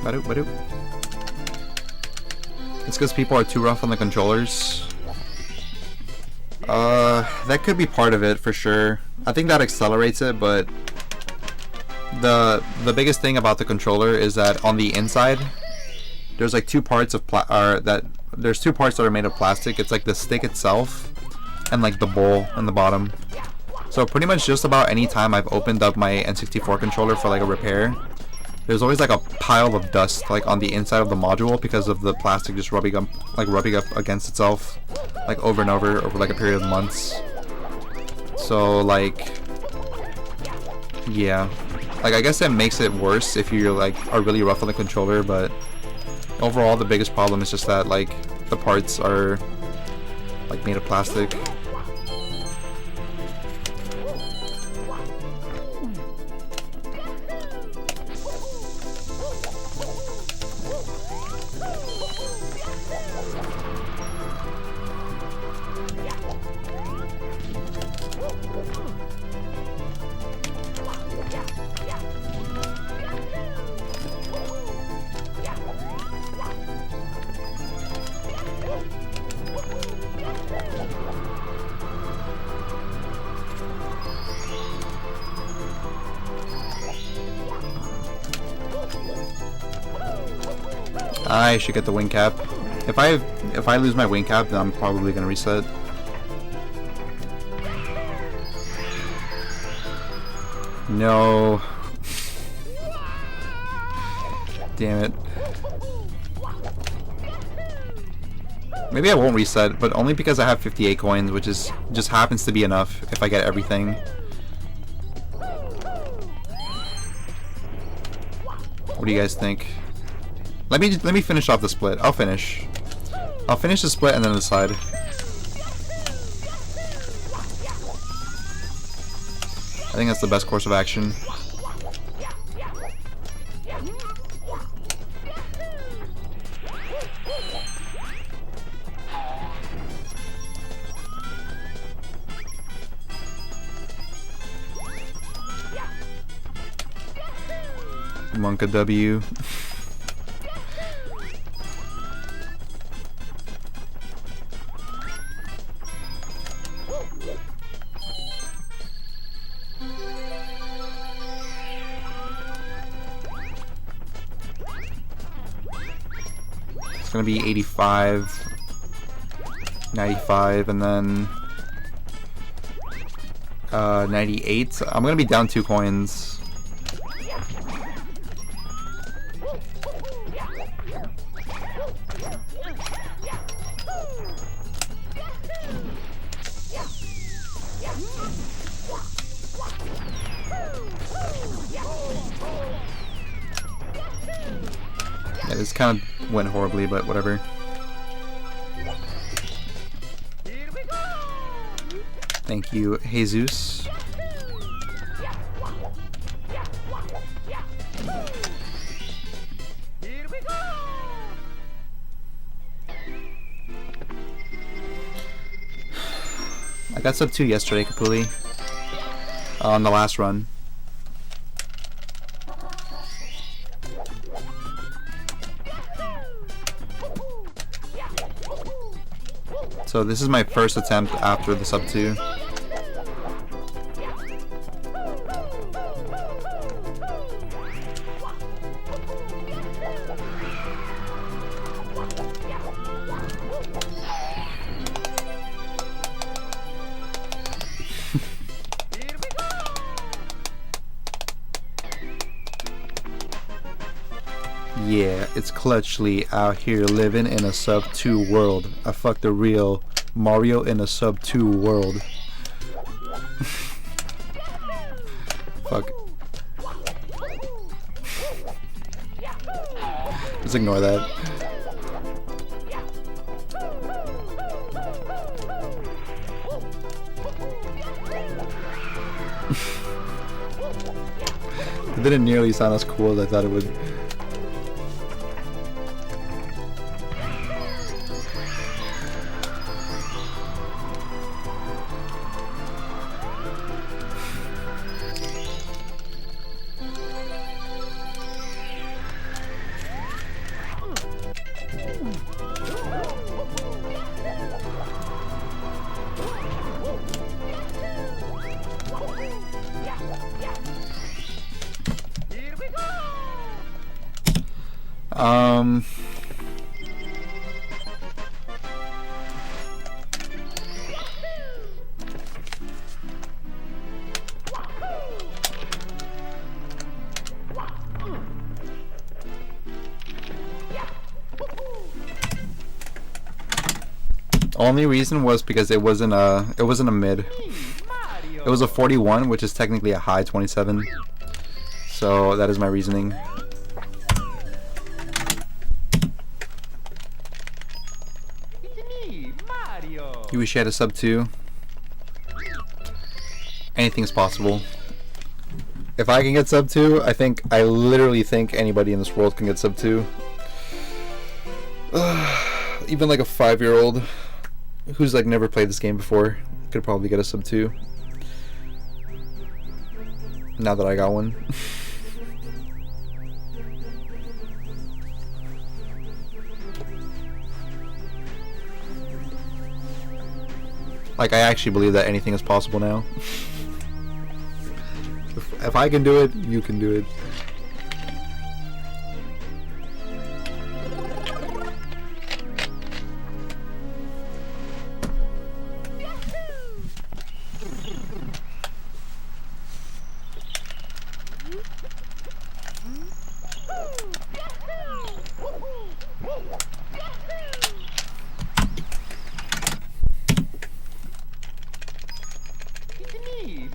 Badoop, badoop. It's because people are too rough on the controllers. That could be part of it for sure. I think that accelerates it, but the biggest thing about the controller is that on the inside, there's like two parts of there's two parts that are made of plastic. It's like the stick itself and like the bowl in the bottom. So pretty much just about any time I've opened up my N64 controller for like a repair, there's always like a pile of dust like on the inside of the module because of the plastic just rubbing up against itself like over and over like a period of months. So like, yeah, like I guess that makes it worse if you like are really rough on the controller, but overall the biggest problem is just that like the parts are like made of plastic. I should get the wing cap. If I lose my wing cap, then I'm probably gonna reset. No. Damn it. Maybe I won't reset, but only because I have 58 coins, which is just happens to be enough if I get everything. What do you guys think? Let me finish off the split. I'll finish the split and then decide. I think that's the best course of action. Monka W. It's gonna be 85, 95, and then 98. I'm gonna be down 2 coins. Yeah, this kind of went horribly, but whatever. Thank you, Jesus. I got sub 2 yesterday, Kapuli. On the last run. So this is my first attempt after the sub 2. Yeah, it's husTlie out here living in a sub 2 world. I fucked a real Mario in a sub 2 world. Fuck. Just ignore that. It didn't nearly sound as cool as I thought it would. Um. Only reason was because it wasn't a mid. It was a 41, which is technically a high 27. So that is my reasoning. You wish you had a sub 2? Anything's possible. If I can get sub 2, I literally think anybody in this world can get sub 2. Even like a 5-year-old who's like never played this game before could probably get a sub 2. Now that I got one. Like, I actually believe that anything is possible now. If I can do it, you can do it.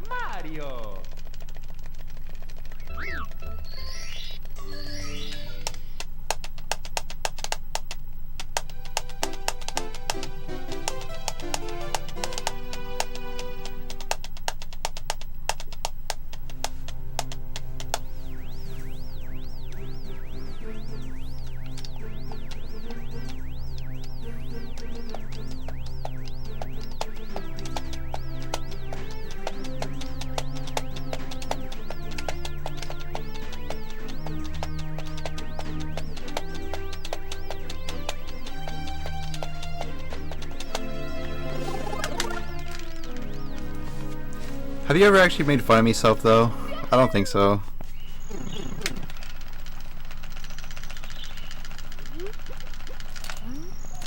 Mario.
Have you ever actually made fun of myself though? I don't think so.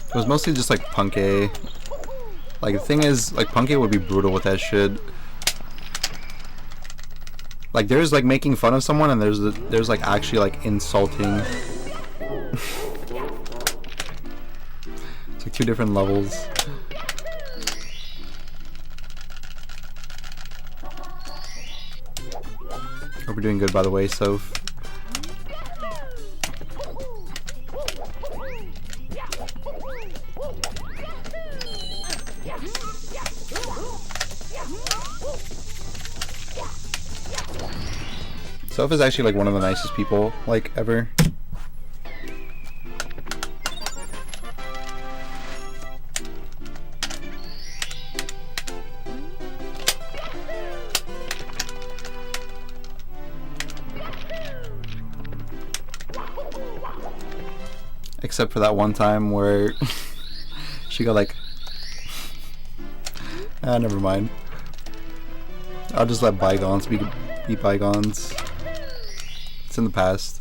It was mostly just like Punkay. Like the thing is, like Punkay would be brutal with that shit. Like there's like making fun of someone and there's like actually like insulting. It's like two different levels. Hope you're doing good, by the way, Soph. Soph is actually like one of the nicest people like ever. Except for that one time where she got like... never mind. I'll just let bygones be bygones. It's in the past.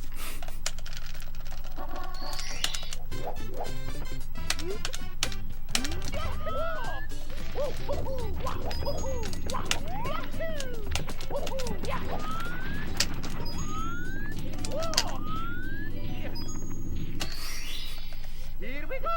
Here we go!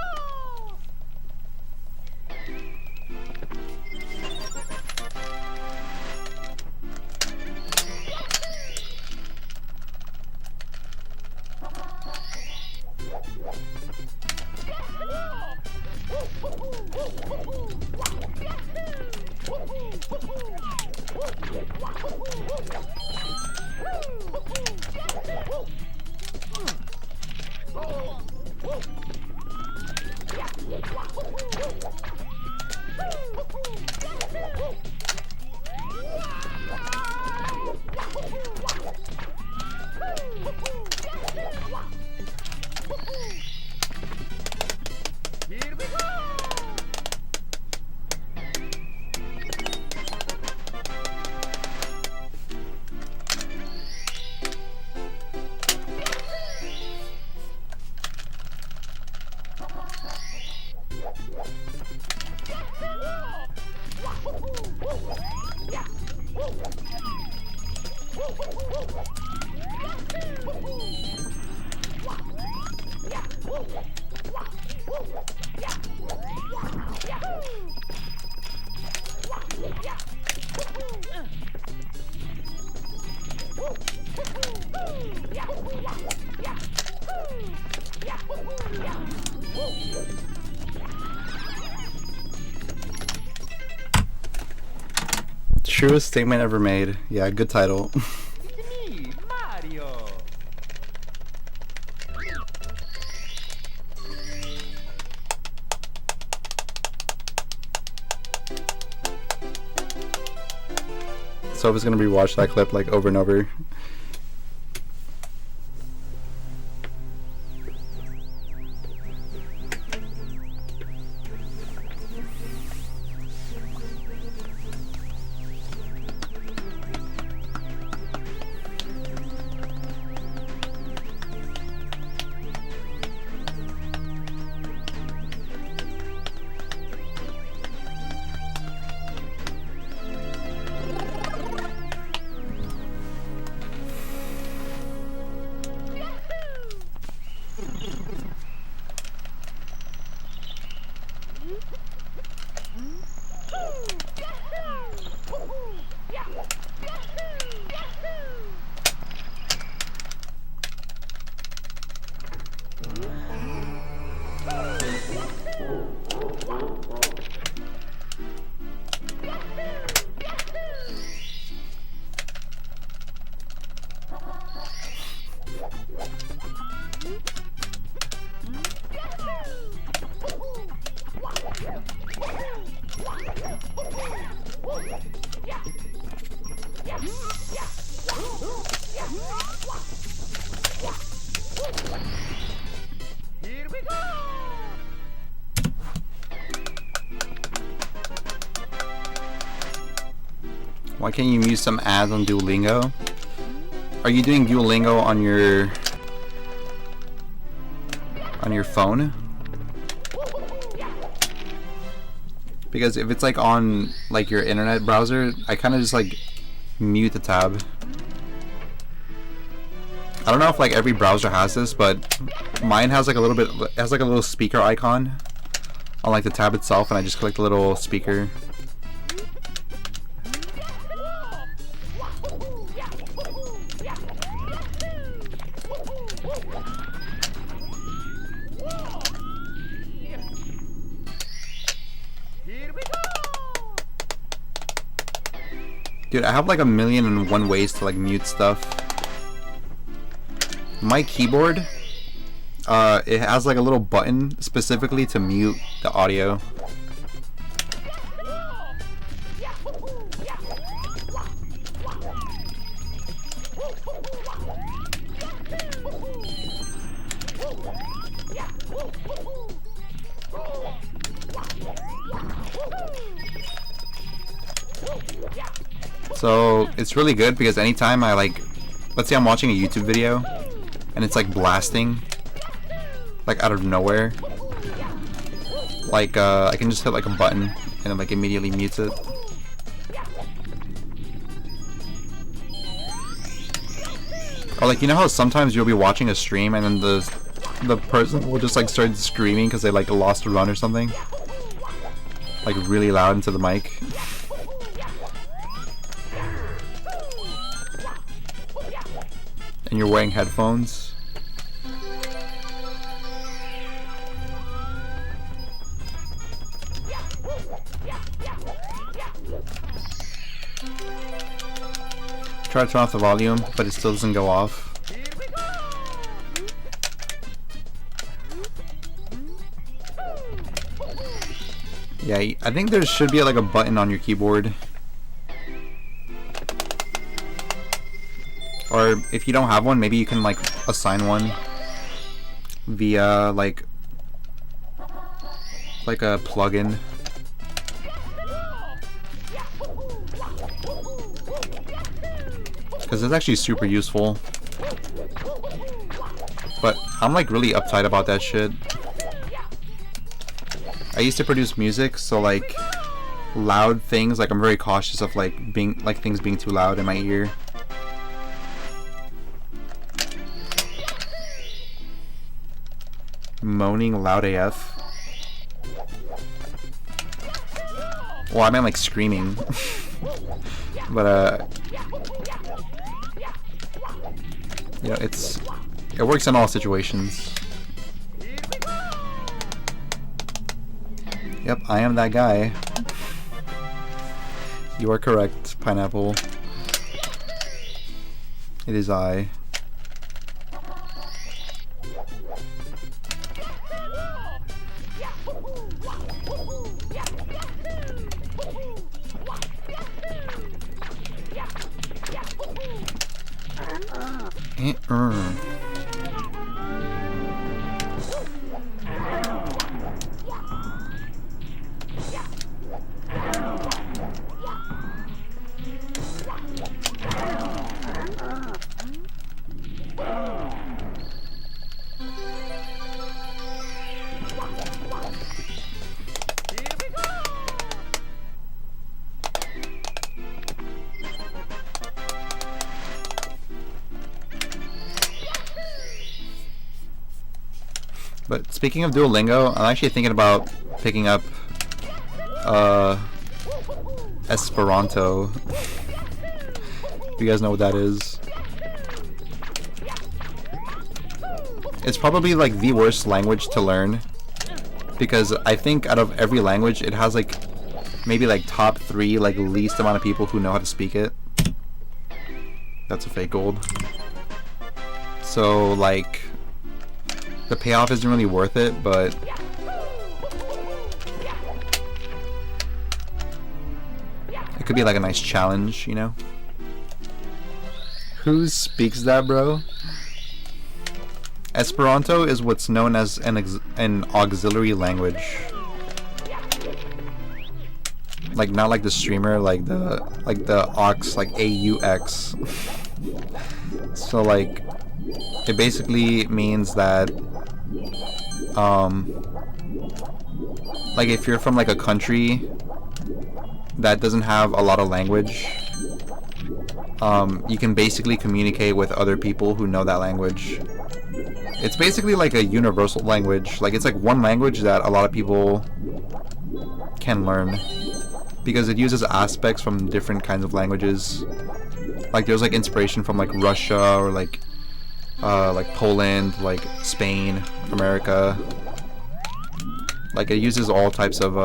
truest statement ever made. Yeah, good title.
It's me, Mario.
So I was gonna rewatch that clip like over and over.
Here we go.
Why can't you mute some ads on Duolingo? Are you doing Duolingo on your phone? Because if it's like on like your internet browser, I kind of just like mute the tab. I don't know if like every browser has this, but mine has like a little bit, has like a little speaker icon on like the tab itself, and I just click the little speaker.
Here we go.
Dude, I have like 1,000,001 ways to like mute stuff. My keyboard, it has like a little button specifically to mute the audio. So it's really good because anytime I like, let's say I'm watching a YouTube video and it's like blasting like out of nowhere, like I can just hit like a button and it like immediately mutes it. Or like, you know how sometimes you'll be watching a stream and then the person will just like start screaming because they like lost a run or something, like really loud into the mic. And you're wearing headphones. Try to turn off the volume, but it still doesn't go off. Yeah, I think there should be like a button on your keyboard. Or if you don't have one, maybe you can like assign one via like a plugin. Because it's actually super useful. But I'm like really uptight about that shit. I used to produce music, so like loud things, like I'm very cautious of like things being too loud in my ear. Moaning loud AF. Well, I meant like screaming. But you know, it works in all situations. Yep, I am that guy. You are correct, Pineapple. It is I. But speaking of Duolingo, I'm actually thinking about picking up Esperanto. If you guys know what that is. It's probably like the worst language to learn, because I think out of every language it has like maybe like top 3 like least amount of people who know how to speak it. That's a fake gold. So like the payoff isn't really worth it, but it could be like a nice challenge, you know? Who speaks that, bro? Esperanto is what's known as an auxiliary language. Like not like the streamer, like the aux, like AUX. So like it basically means that like if you're from like a country that doesn't have a lot of language, you can basically communicate with other people who know that language. It's basically like a universal language. Like it's like one language that a lot of people can learn because it uses aspects from different kinds of languages. Like there's like inspiration from like Russia or like Poland, like Spain, America. Like it uses all types of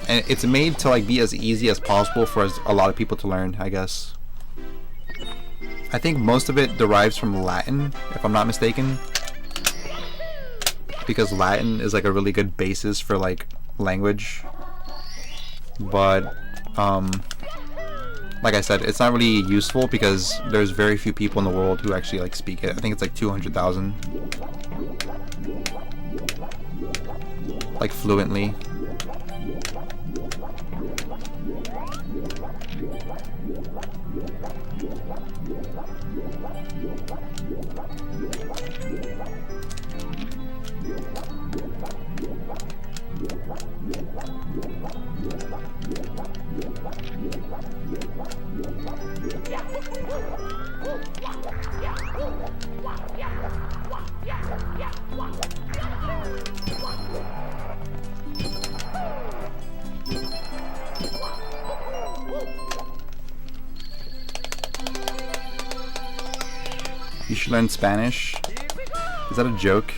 and it's made to like be as easy as possible for a lot of people to learn, I guess. I think most of it derives from Latin, if I'm not mistaken, because Latin is like a really good basis for like language. But like I said, it's not really useful because there's very few people in the world who actually like speak it. I think it's like 200,000, like fluently. You should learn Spanish. Is that a joke?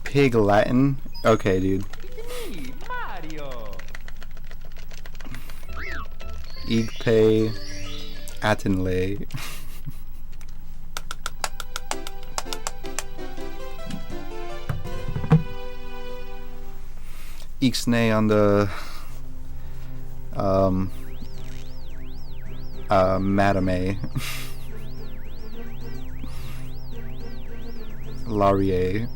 Pig Latin? Okay, dude.
It's me, Mario.
Igpe Atenle. Ixnay on the Madame. Laurier.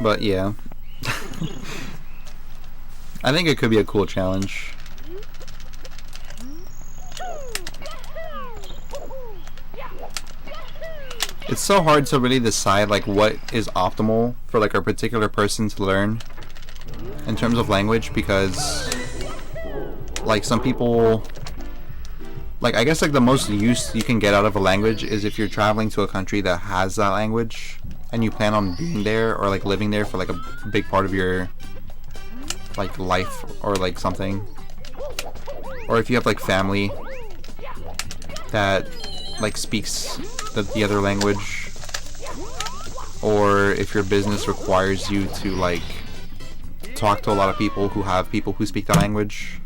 But yeah. I think it could be a cool challenge. It's so hard to really decide like what is optimal for like a particular person to learn in terms of language, because like some people, like I guess like the most use you can get out of a language is if you're traveling to a country that has that language and you plan on being there or like living there for like a big part of your like life or like something, or if you have like family that like speaks the other language, or if your business requires you to like talk to a lot of people who speak that language.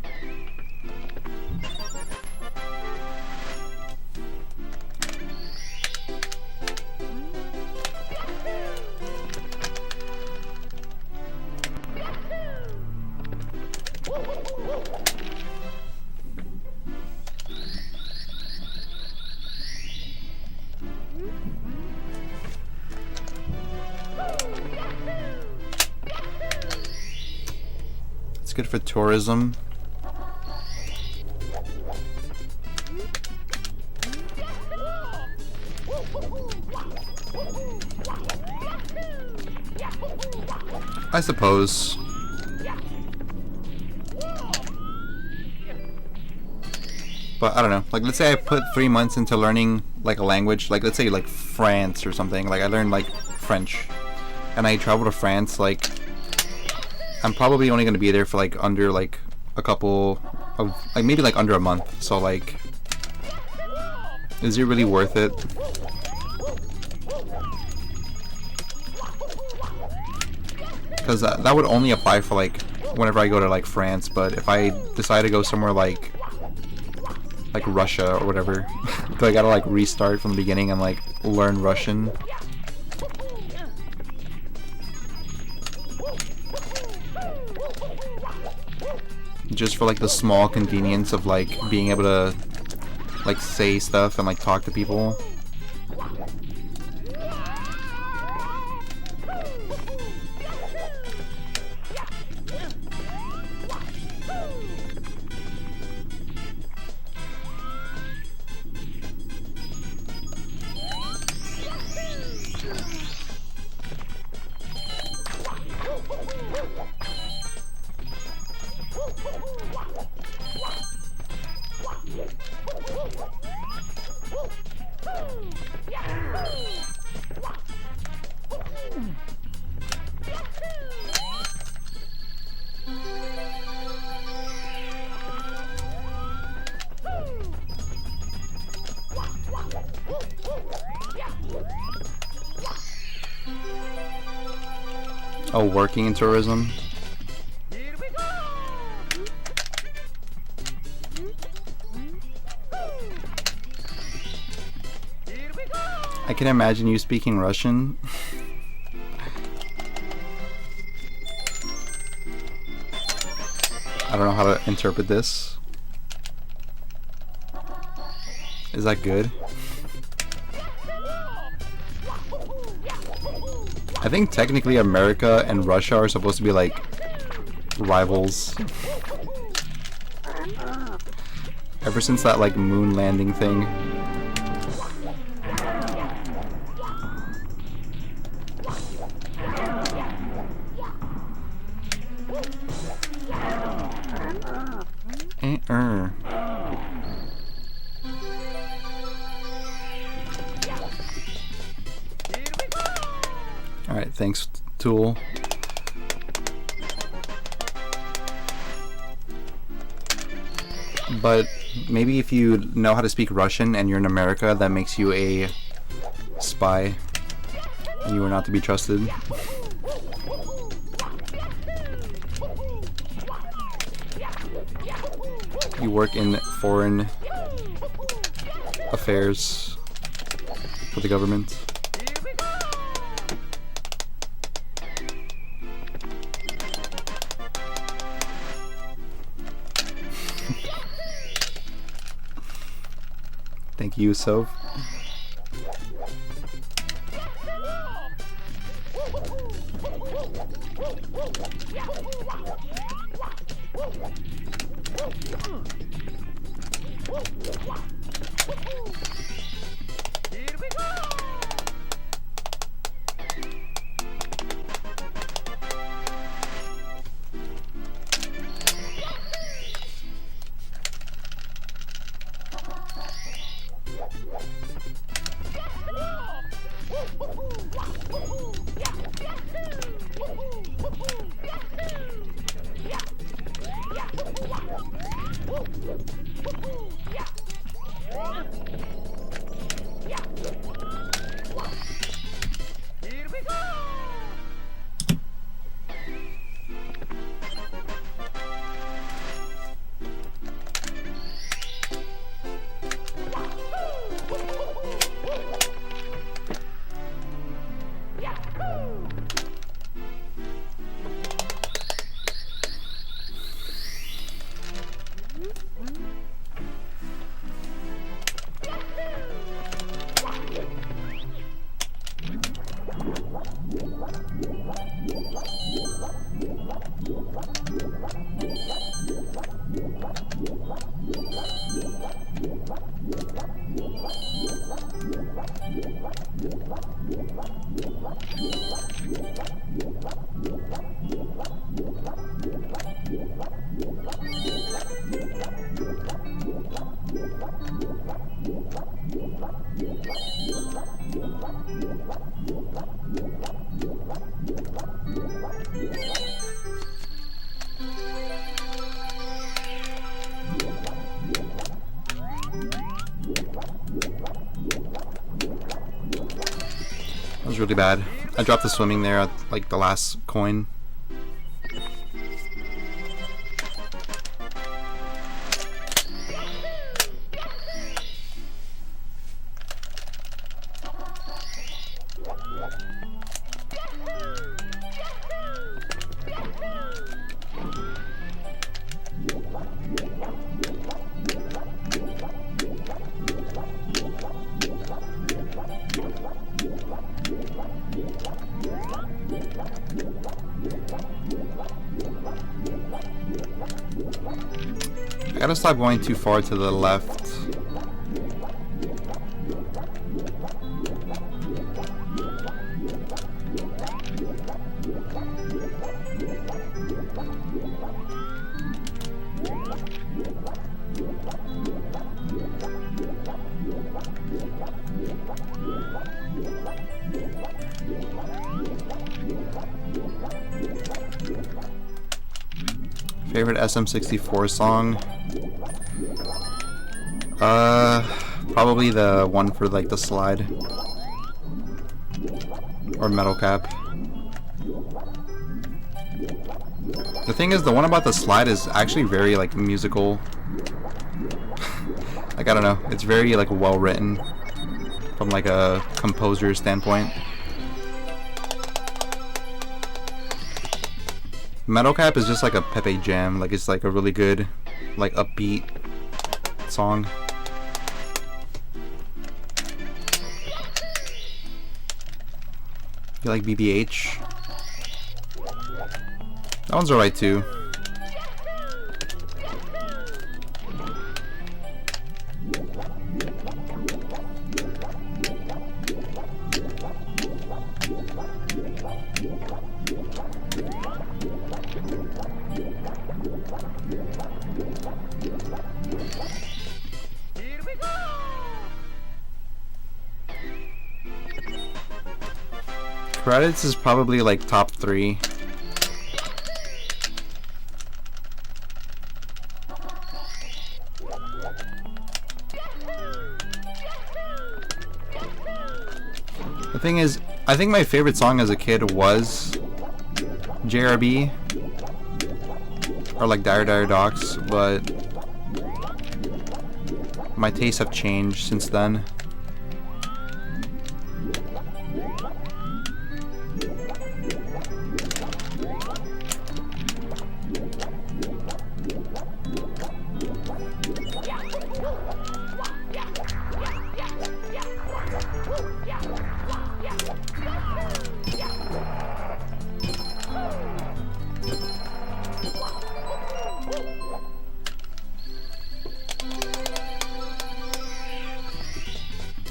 It's good for tourism. I suppose. But I don't know. Like, let's say I put 3 months into learning like a language. Like, let's say like France or something. Like, I learned like French, and I travel to France. Like, I'm probably only gonna be there for like under like a couple of like maybe like under a month. So like, is it really worth it? Because that would only apply for like whenever I go to like France. But if I decide to go somewhere like Russia or whatever, do I gotta like restart from the beginning and like learn Russian? Just for like the small convenience of like being able to like say stuff and like talk to people. Oh, working in tourism? I can imagine you speaking Russian. I don't know how to interpret this. Is that good? I think technically America and Russia are supposed to be like rivals. Ever since that like moon landing thing. Alright, thanks, Tool. But maybe if you know how to speak Russian and you're in America, that makes you a spy and you are not to be trusted. You work in foreign affairs for the government. Thank you, Sov. That was really bad. I dropped the swimming there at like the last coin. I gotta stop going too far to the left. Favorite SM64 song? Probably the one for like the slide or metal cap. The thing is, the one about the slide is actually very like musical. Like, I don't know, it's very like well written from like a composer standpoint. Metal Cap is just like a Pepe jam, like it's like a really good, like upbeat song. You like BBH? That one's alright too. Credits is probably like top 3. The thing is, I think my favorite song as a kid was JRB or like Dire Dire Docks, but my tastes have changed since then.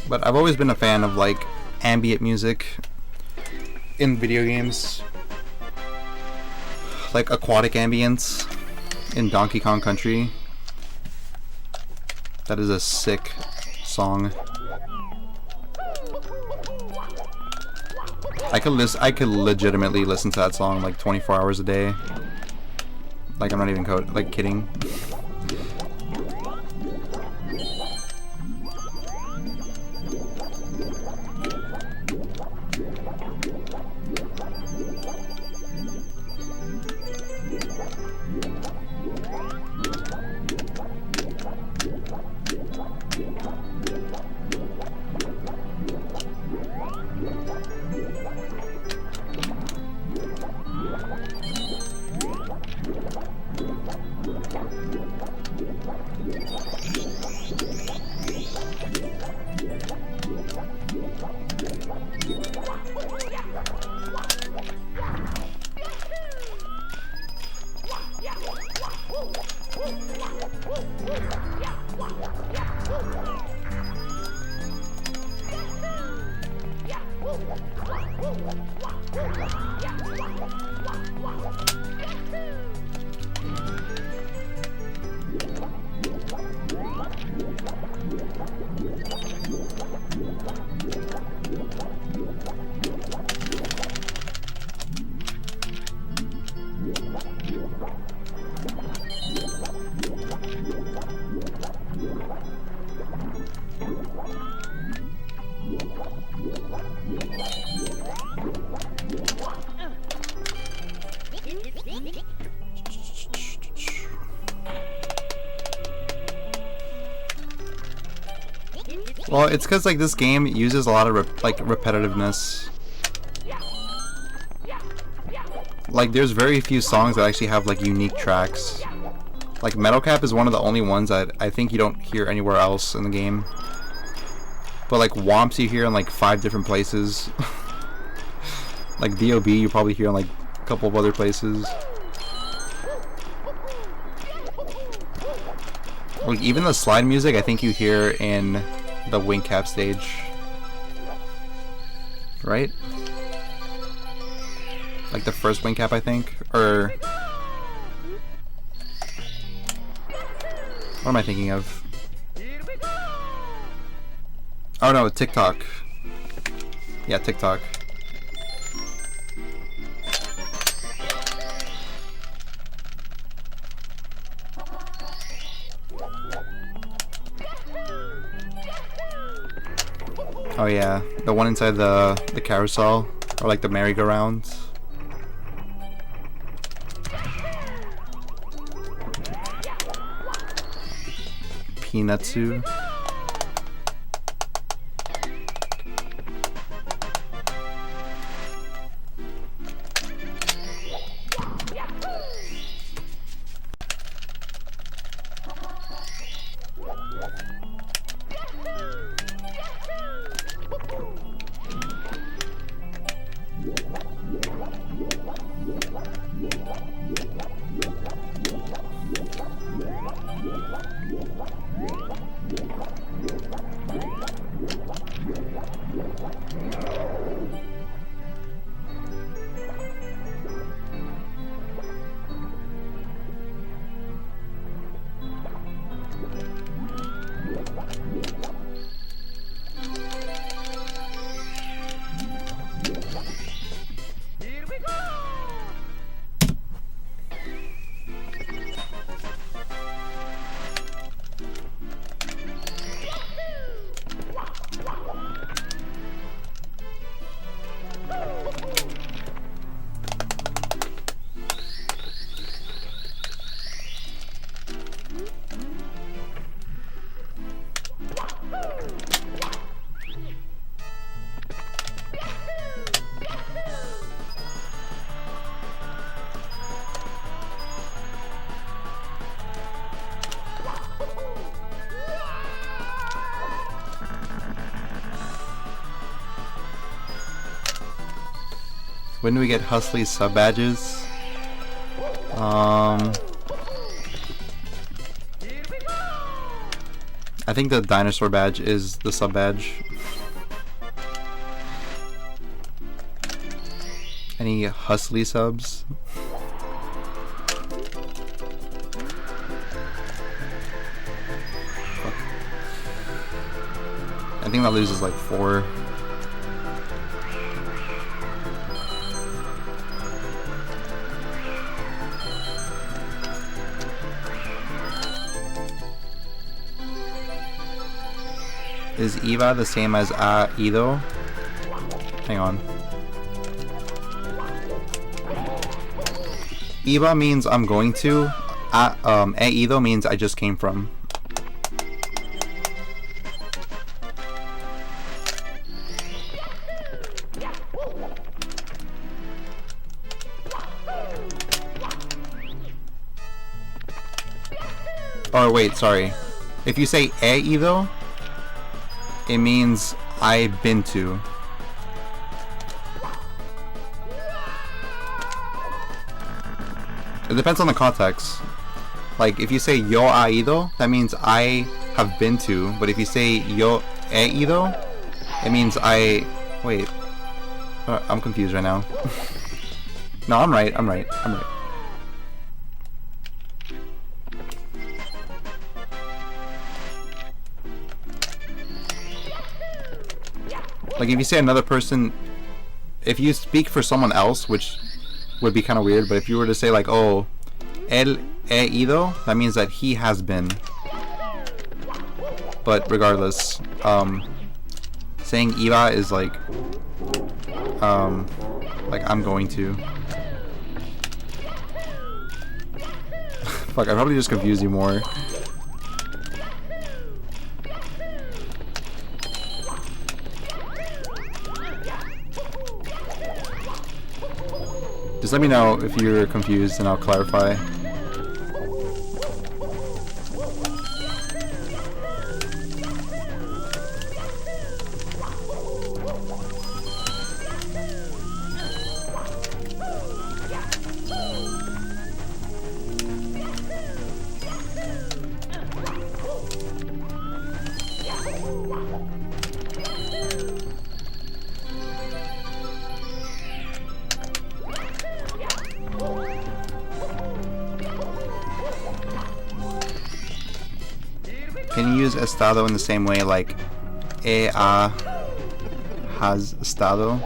But I've always been a fan of like ambient music in video games, like aquatic ambience in Donkey Kong Country. That is a sick song. I could legitimately listen to that song like 24 hours a day. Like, I'm not even kidding. Well, it's because like this game uses a lot of repetitiveness. Like, there's very few songs that actually have like unique tracks. Like Metal Cap is one of the only ones that I think you don't hear anywhere else in the game. But like Womps you hear in like 5 different places. Like D.O.B. you probably hear in like a couple of other places. Like even the slide music I think you hear in the Wing Cap stage. Right? Like the first Wing Cap I think? Or... what am I thinking of? Oh no, TikTok. Yeah, TikTok. Oh yeah, the one inside the carousel, or like the merry-go-round. Peanutsu. When do we get husTlie sub badges? I think the dinosaur badge is the sub badge. Any husTlie subs? Fuck. I think that loses like 4. Is Eva the same as Ido? Hang on. Eva means I'm going to. Ido means I just came from. Oh wait, sorry. If you say Ido, it means I've been to. It depends on the context. Like, if you say yo ha ido, that means I have been to. But if you say yo he ido, it means I... Wait. I'm confused right now. No, I'm right. Like, if you say another person... If you speak for someone else, which would be kind of weird, but if you were to say like, oh, él he ido, that means that he has been. But regardless, saying iba is like I'm going to. Fuck, I probably just confused you more. Just let me know if you're confused and I'll clarify. Can you use estado in the same way like has estado?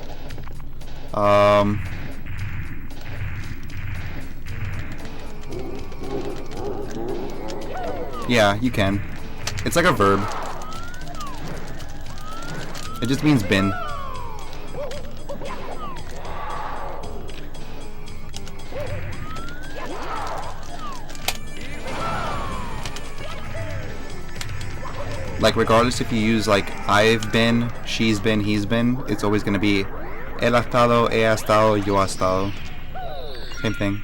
Yeah, you can. It's like a verb. It just means been. Like, regardless if you use like I've been, she's been, he's been, it's always gonna be él ha estado, ella ha estado, yo ha estado. Same thing.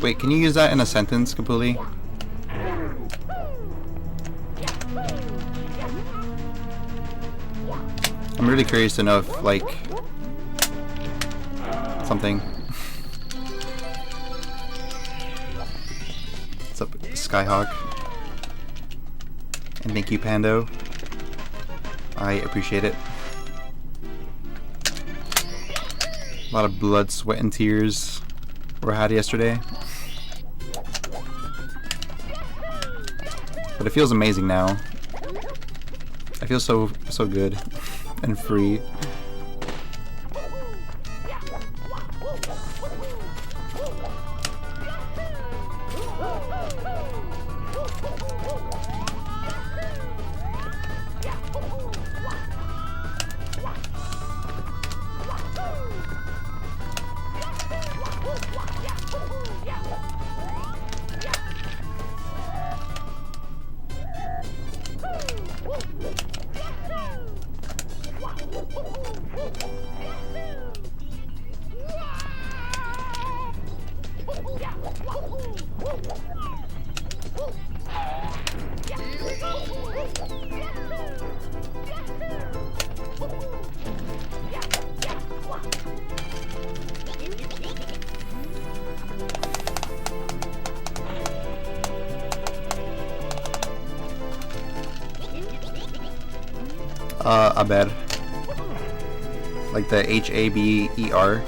Wait, can you use that in a sentence completely? I'm really curious to know if, like, something. What's up, Skyhawk? And thank you, Pando. I appreciate it. A lot of blood, sweat, and tears were had yesterday. But it feels amazing now. I feel so good and free. Aber. Like the Haber.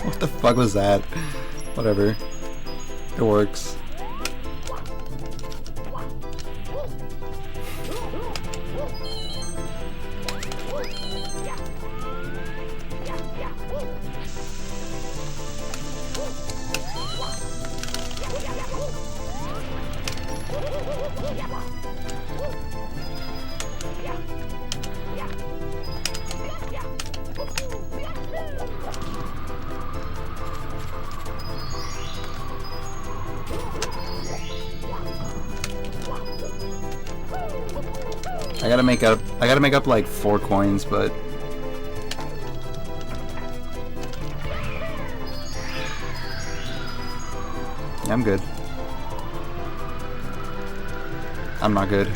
What the fuck was that? Whatever. It works. I gotta make up like 4 coins, but I'm good. I'm not good.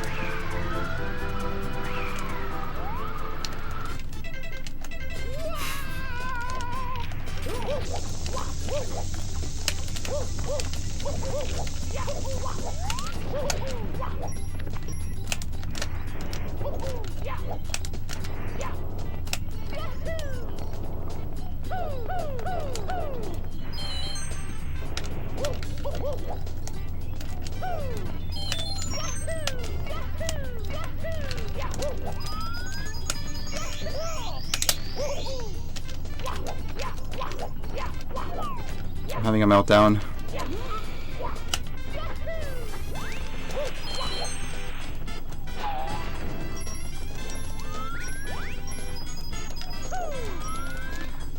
I'm having a meltdown.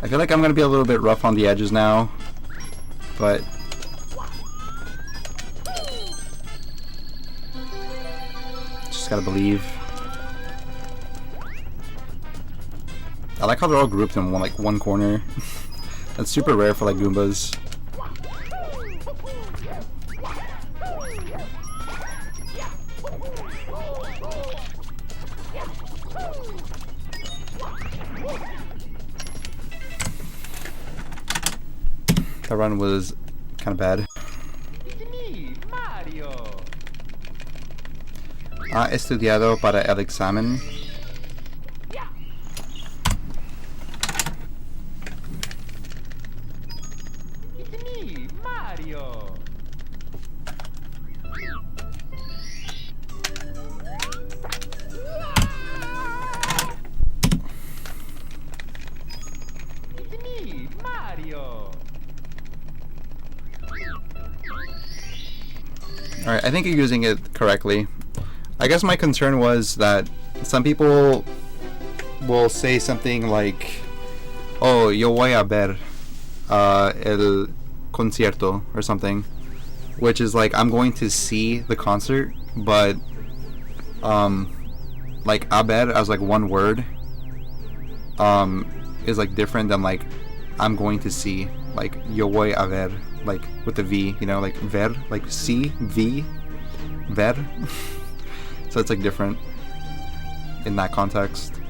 I feel like I'm gonna be a little bit rough on the edges now, but just gotta believe. I like how they're all grouped in one corner. That's super rare for like Goombas. That run was kind of bad.
It's me, Mario.
Ha estudiado para el examen.
It's me, Mario. It's me, Mario.
Alright, I think you're using it correctly. I guess my concern was that some people will say something like, oh, yo voy a ver el concierto or something, which is like, I'm going to see the concert, but like a ver as like one word is like different than like I'm going to see, like yo voy a ver, like with the V, you know, like ver, like see, V, ver. So it's like different in that context.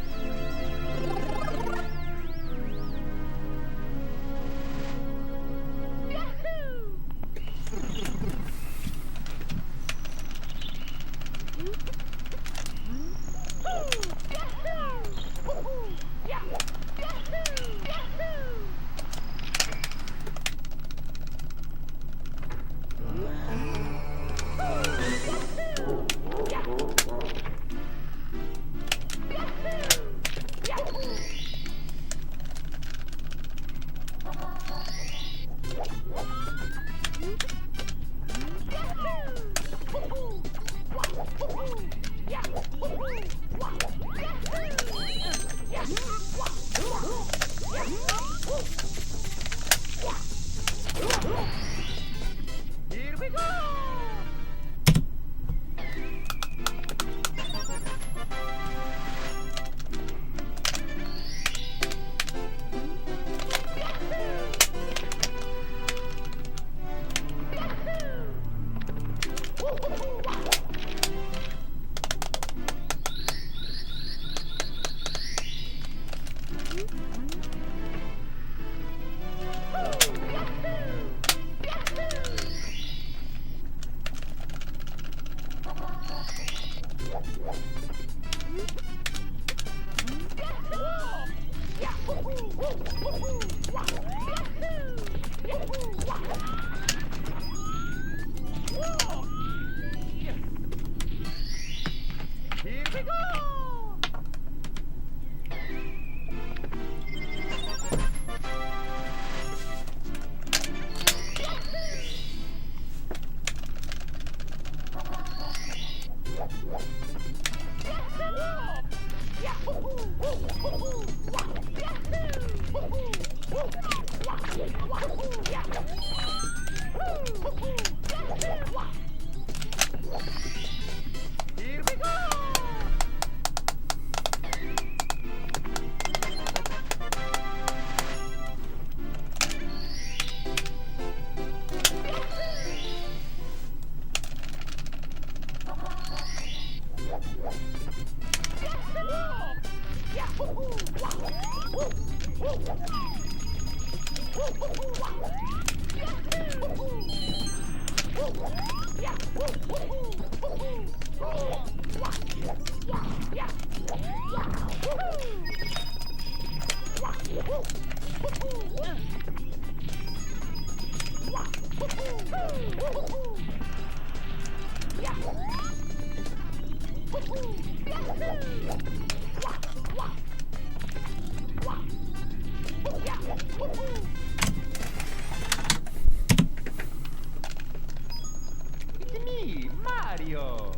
It's me, Mario.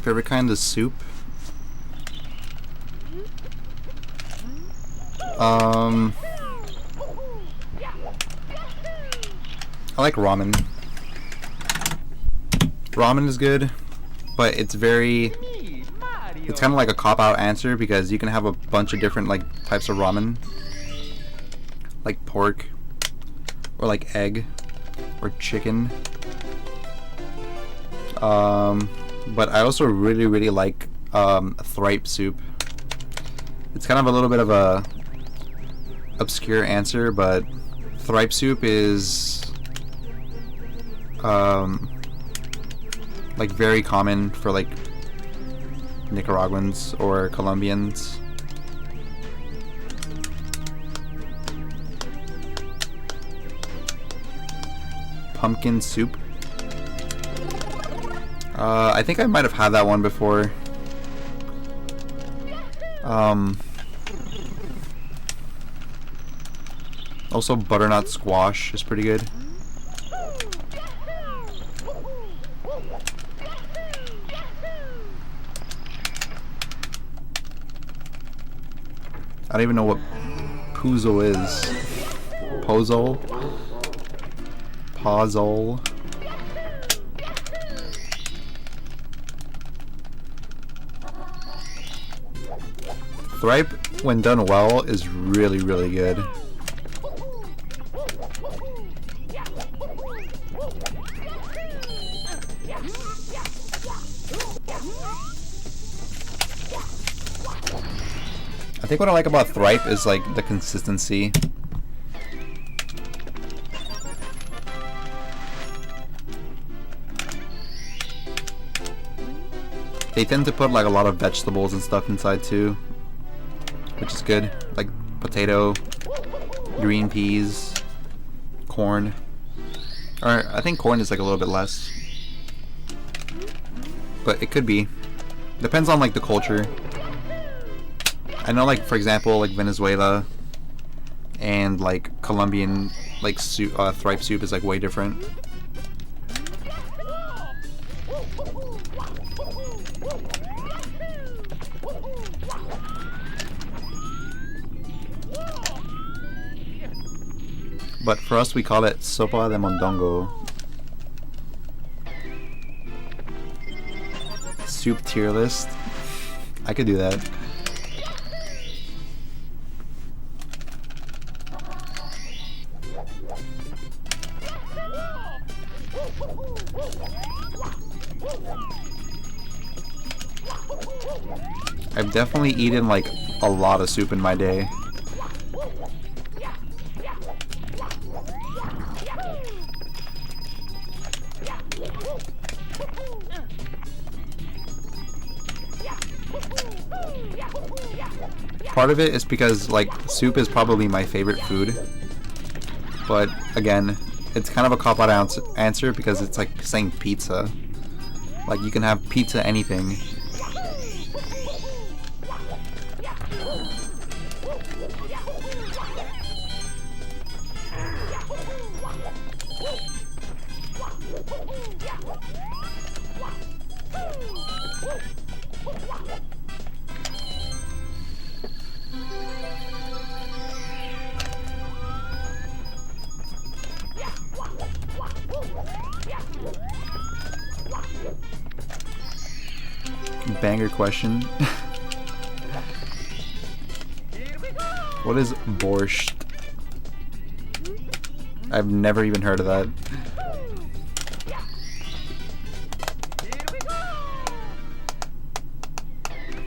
Favorite kind of soup? I like ramen. Ramen is good, but it's very...
Me, Mario.
It's kind of like a cop-out answer because you can have a bunch of different like types of ramen, like pork or like egg. or chicken. But I also really like thripe soup. It's kind of a little bit of a obscure answer, but thripe soup is like very common for like Nicaraguans or Colombians. Pumpkin soup. I think I might have had that one before. Also, butternut squash is pretty good. I don't even know what puzzle is. Puzzle? Puzzle. Thripe, when done well, is really good. I think what I like about thripe is like the consistency. They tend to put like a lot of vegetables and stuff inside too, which is good. Like potato, green peas, corn. Or I think corn is like a little bit less, but it could be. Depends on like the culture. I know, like for example, like Venezuela and like Colombian like soup, thripe soup is like way different. But for us, we call it sopa de mondongo. Soup tier list. I could do that. I've definitely eaten like a lot of soup in my day. Part of it is because like soup is probably my favorite food, but again, it's kind of a cop-out answer because it's like saying pizza. Like you can have pizza anything. Banger question. What is borscht? I've never even heard of that.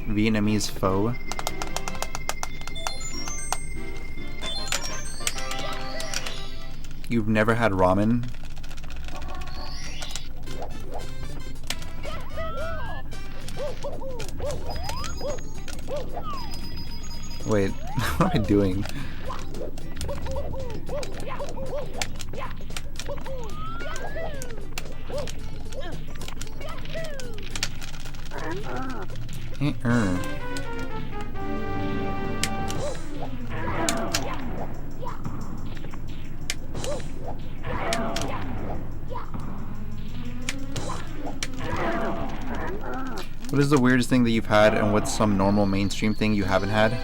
Vietnamese pho. You've never had ramen? Wait, what am I doing? What is the weirdest thing that you've had, and what's some normal mainstream thing you haven't had?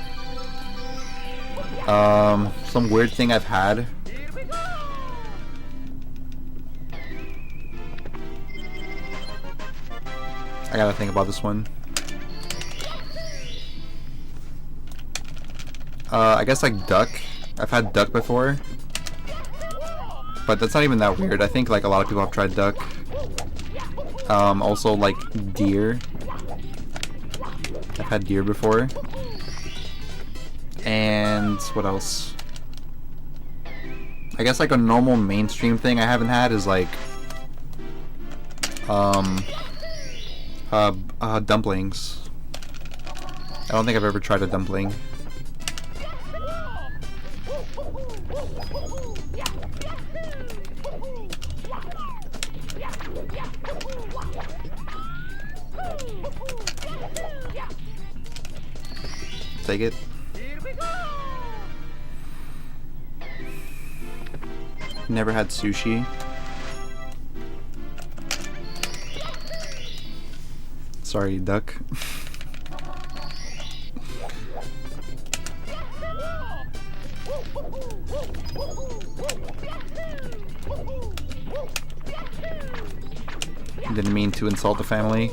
Some weird thing I've had. I gotta think about this one. I guess like duck. I've had duck before. But that's not even that weird. I think like a lot of people have tried duck. Also like deer. I've had deer before. And what else? I guess like a normal mainstream thing I haven't had is like dumplings. I don't think I've ever tried a dumpling. Take it. Never had sushi. Sorry, duck. Didn't mean to insult the family.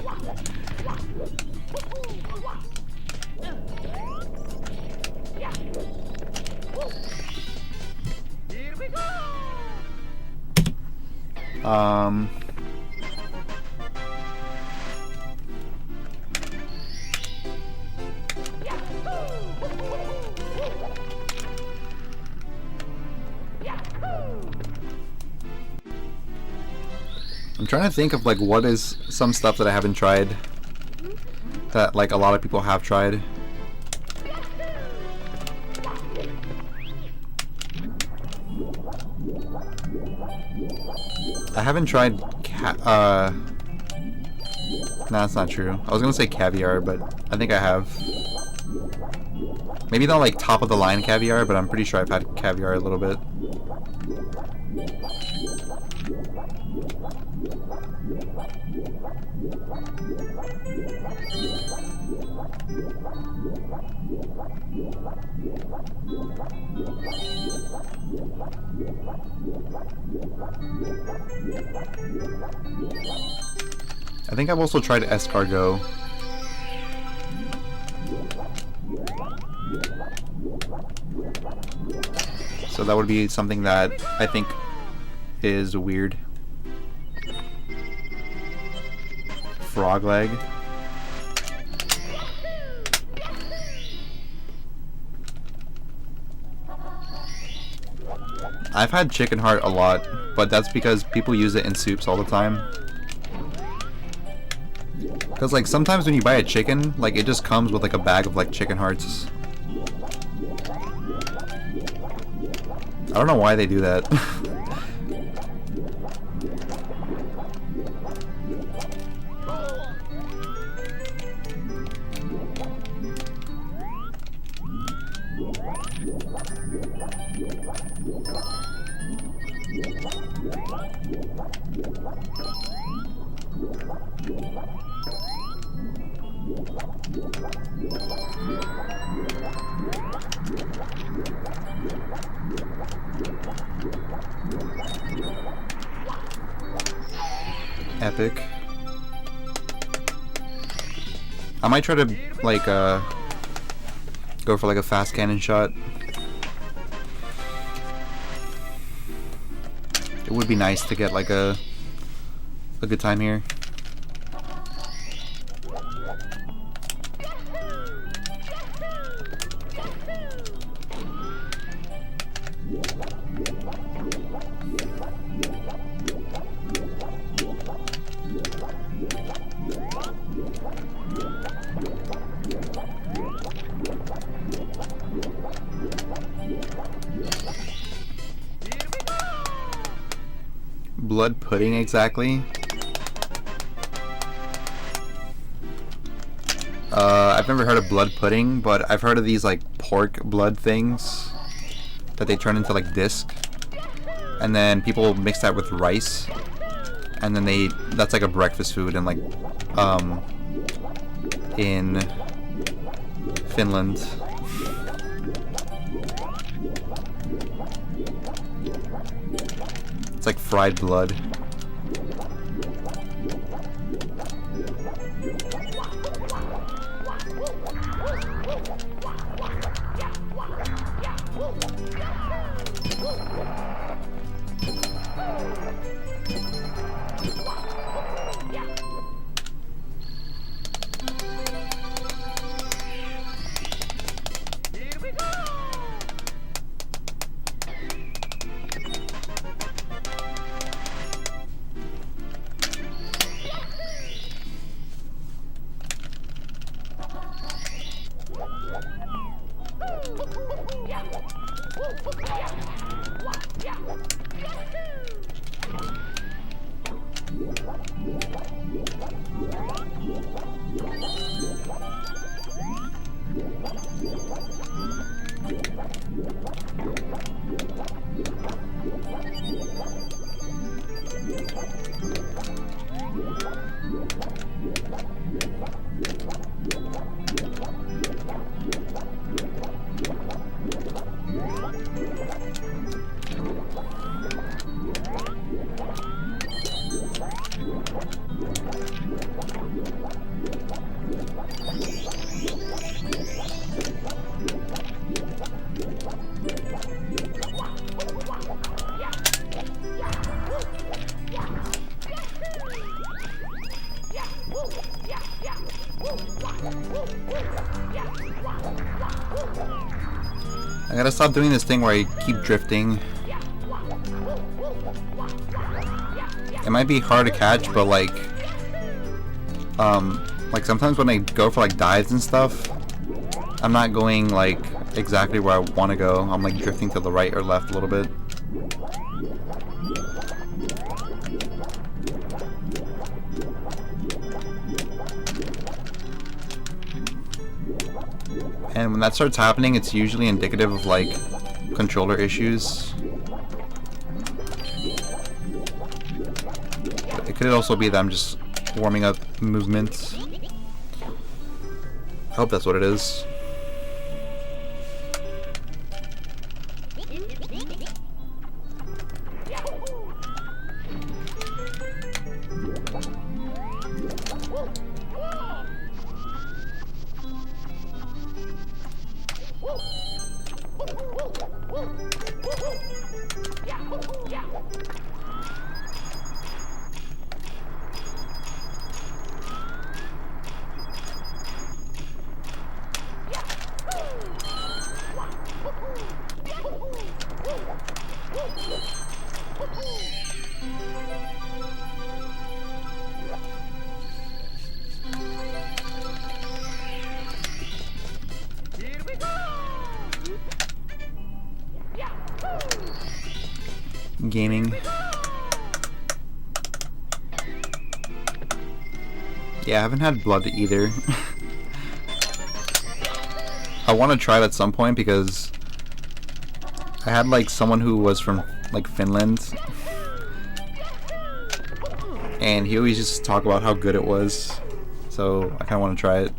I'm trying to think of like what is some stuff that I haven't tried that like a lot of people have tried. I haven't tried no, that's not true. I was gonna say caviar, but I think I have. Maybe not like top of the line caviar, but I'm pretty sure I've had caviar a little bit. I think I've also tried escargot. So that would be something that I think is weird. Frog leg. I've had chicken heart a lot, but that's because people use it in soups all the time. Because like sometimes when you buy a chicken, like it just comes with like a bag of like chicken hearts. I don't know why they do that. Epic. I might try to like go for like a fast cannon shot. It would be nice to get like a good time here. Blood pudding exactly? I've never heard of blood pudding, but I've heard of these like pork blood things that they turn into like disc, and then people mix that with rice, and then that's like a breakfast food in like in Finland. It's like fried blood. I gotta stop doing this thing where I keep drifting. It might be hard to catch, but like sometimes when I go for like dives and stuff, I'm not going like exactly where I want to go. I'm like drifting to the right or left a little bit. And when that starts happening, it's usually indicative of like controller issues. But it could also be that I'm just warming up movements. I hope that's what it is. Gaming. Yeah, I haven't had blood either. I want to try it at some point because I had like someone who was from like Finland, and he always just talk about how good it was, so I kind of want to try it.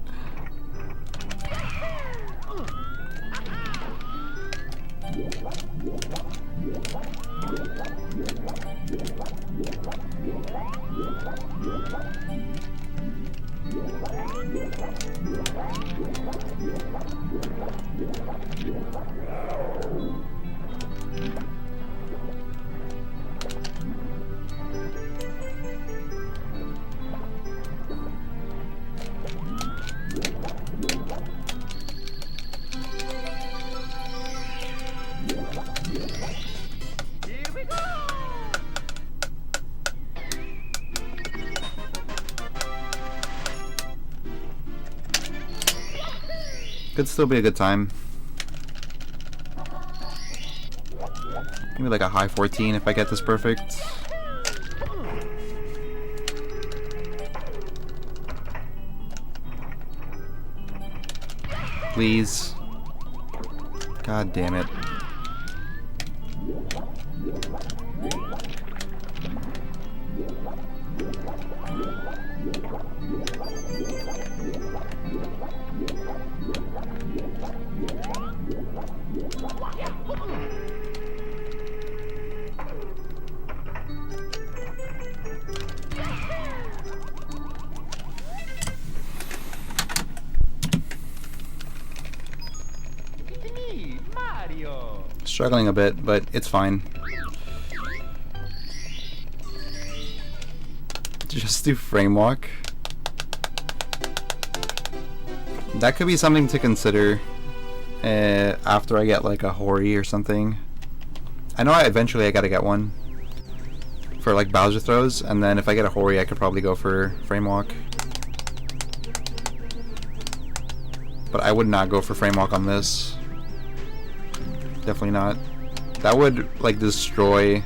Could still be a good time. Maybe like a high 14 if I get this perfect. Please. God damn it. Struggling a bit, but it's fine. Just do frame walk. That could be something to consider after I get like a Hori or something. I know eventually I gotta get one for like Bowser throws, and then if I get a Hori I could probably go for frame walk. But I would not go for frame walk on this. Definitely not. That would like destroy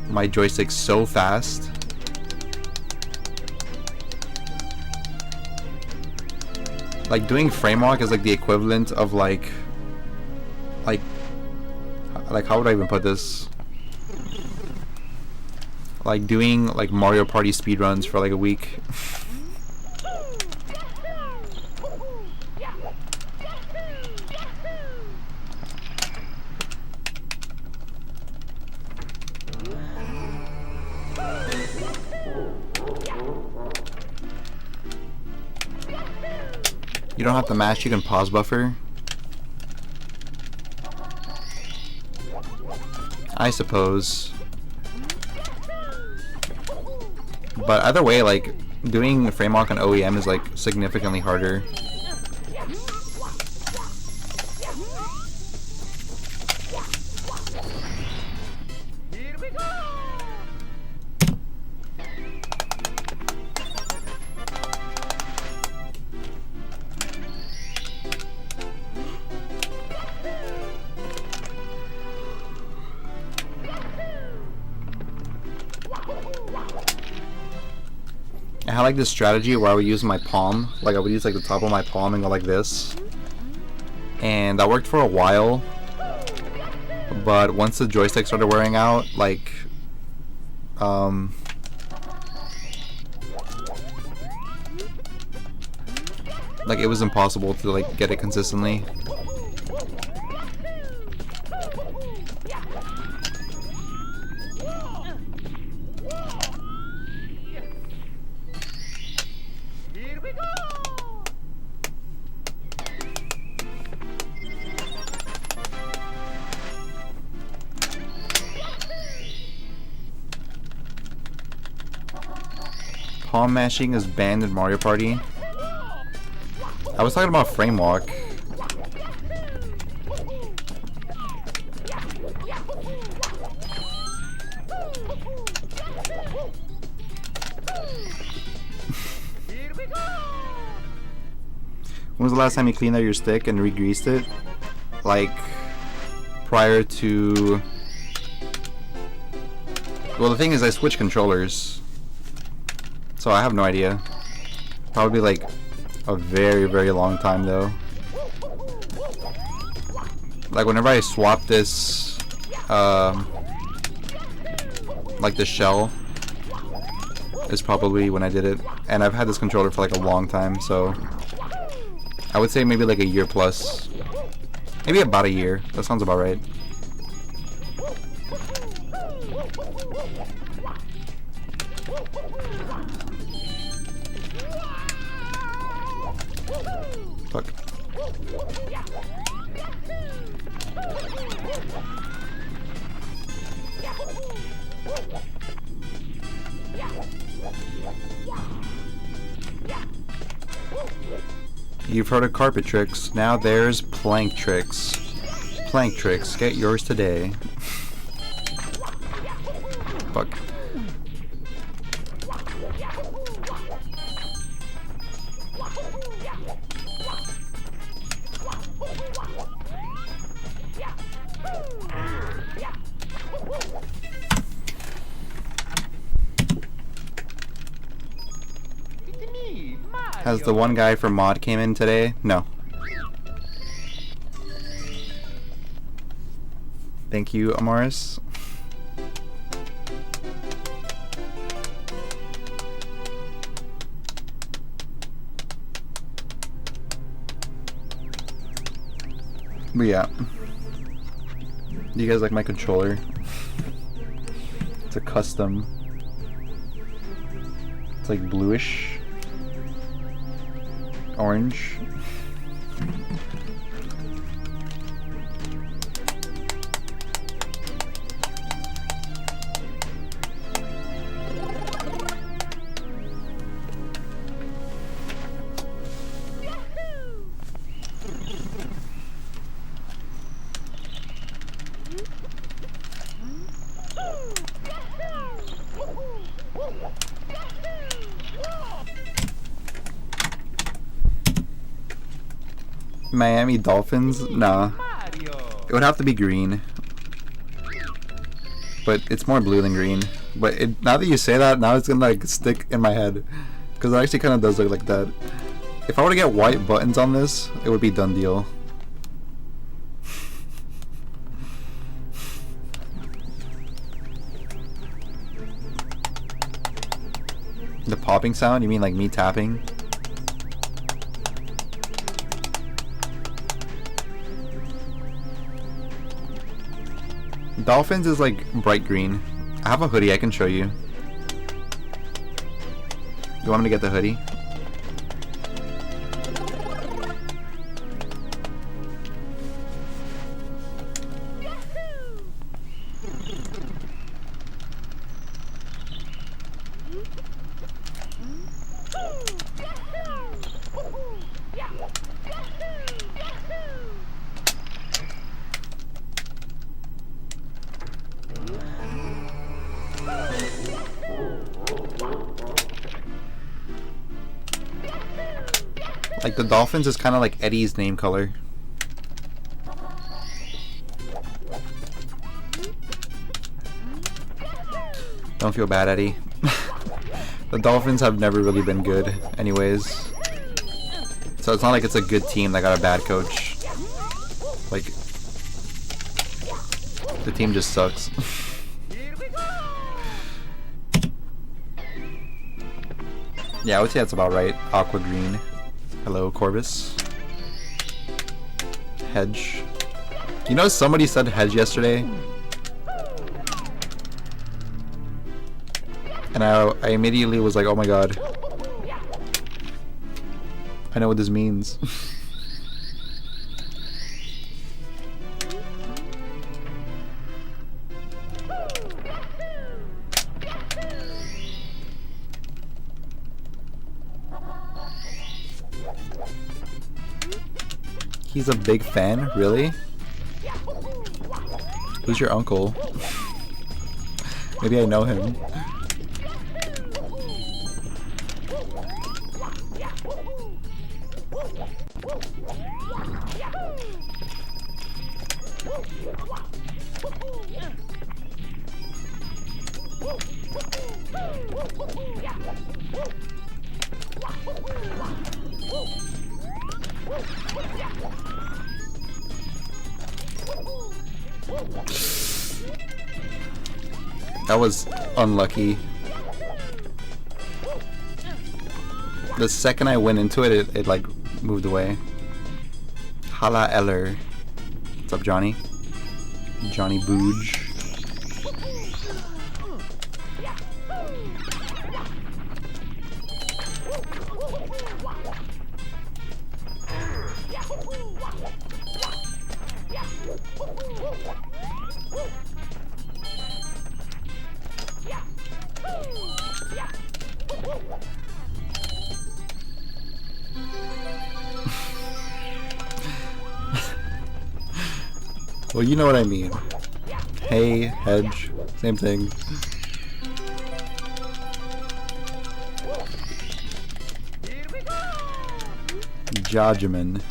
my joystick so fast. Like doing frame walk is like the equivalent of like how would I even put this? Like doing like Mario Party speedruns for like a week. You don't have to mash, you can pause buffer. I suppose. But either way, like, doing frame walk on OEM is like significantly harder. I had like this strategy where I would use my palm, like I would use like the top of my palm and go like this, and that worked for a while. But once the joystick started wearing out, like it was impossible to like get it consistently.
Here we go.
Palm mashing is banned in Mario Party. I was talking about frame walk.
Here we go.
When was the last time you cleaned out your stick and re-greased it? Like, prior to... Well, the thing is I switched controllers. So I have no idea. Probably like a very, very long time though. Like whenever I swap this, like the shell, is probably when I did it. And I've had this controller for like a long time, so I would say maybe like a year plus. Maybe about a year. That sounds about right. Fuck. You've heard of carpet tricks, now there's plank tricks. Plank tricks, get yours today. Fuck.
It's me, Mario.
Has the one guy from Mod came in today? No. Thank you, Amaris. But yeah. Do you guys like my controller? It's a custom. It's like bluish. Orange. Miami Dolphins? Nah.
Mario.
It would have to be green. But it's more blue than green. But now that you say that, now it's gonna like stick in my head. Because it actually kind of does look like that. If I were to get white buttons on this, it would be done deal. The popping sound? You mean like me tapping? Dolphins is like bright green. I have a hoodie I can show you. You want me to get the hoodie? Like the Dolphins is kind of like Eddie's name color. Don't feel bad, Eddie. The Dolphins have never really been good, anyways. So it's not like it's a good team that got a bad coach. Like, the team just sucks. Yeah, I would say that's about right. Aqua green. Hello, Corvus. Hedge. You know, somebody said hedge yesterday. And I immediately was like, oh my god. I know what this means. He's a big fan? Really? Who's your uncle? Maybe I know him. That was unlucky. The second I went into it, it like moved away. Hala Eller. What's up, Johnny? Johnny Booge. Well, you know what I mean. Hey, hedge, same thing. Judgment.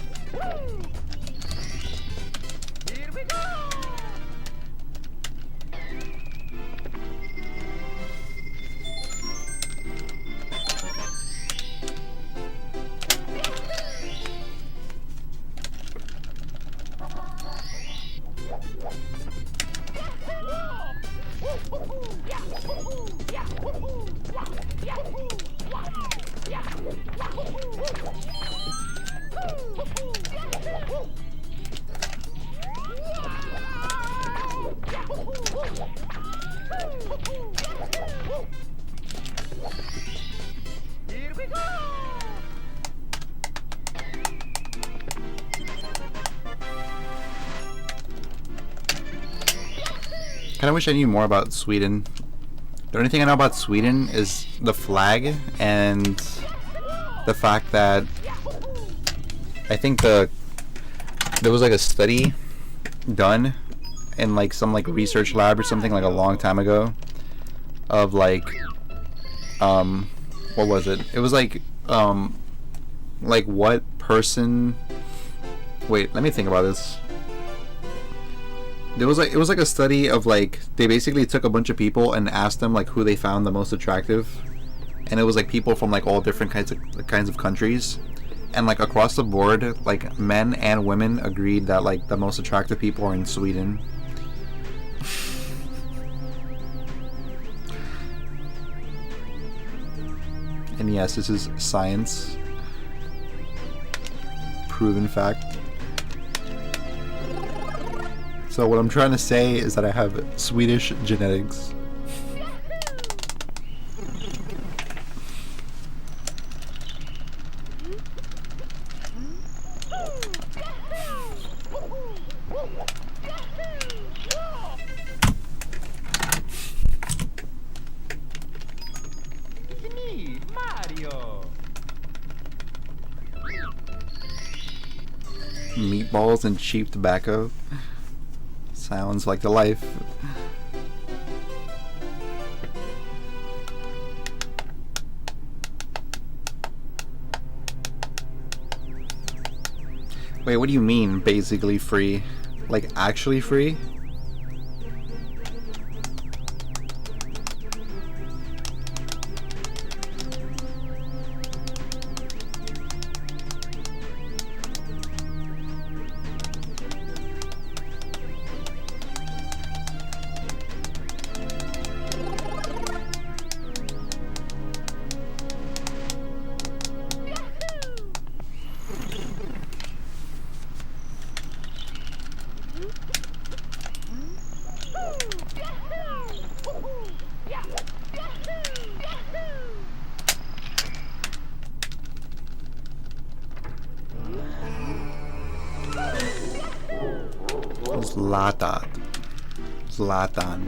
Kinda wish I knew more about Sweden. The only thing I know about Sweden is the flag and the fact that I think there was like a study done in like some like research lab or something like a long time ago of like what was it? It was like what person, wait, let me think about this. It was like a study of like they basically took a bunch of people and asked them like who they found the most attractive, and it was like people from like all different kinds of countries, and like across the board like men and women agreed that like the most attractive people are in Sweden. And yes, this is science, proven fact. So what I'm trying to say is that I have Swedish genetics.
It's me, Mario.
Meatballs and cheap tobacco. Sounds like the life. Wait, what do you mean basically free? Like actually free? Zlatan. Zlatan.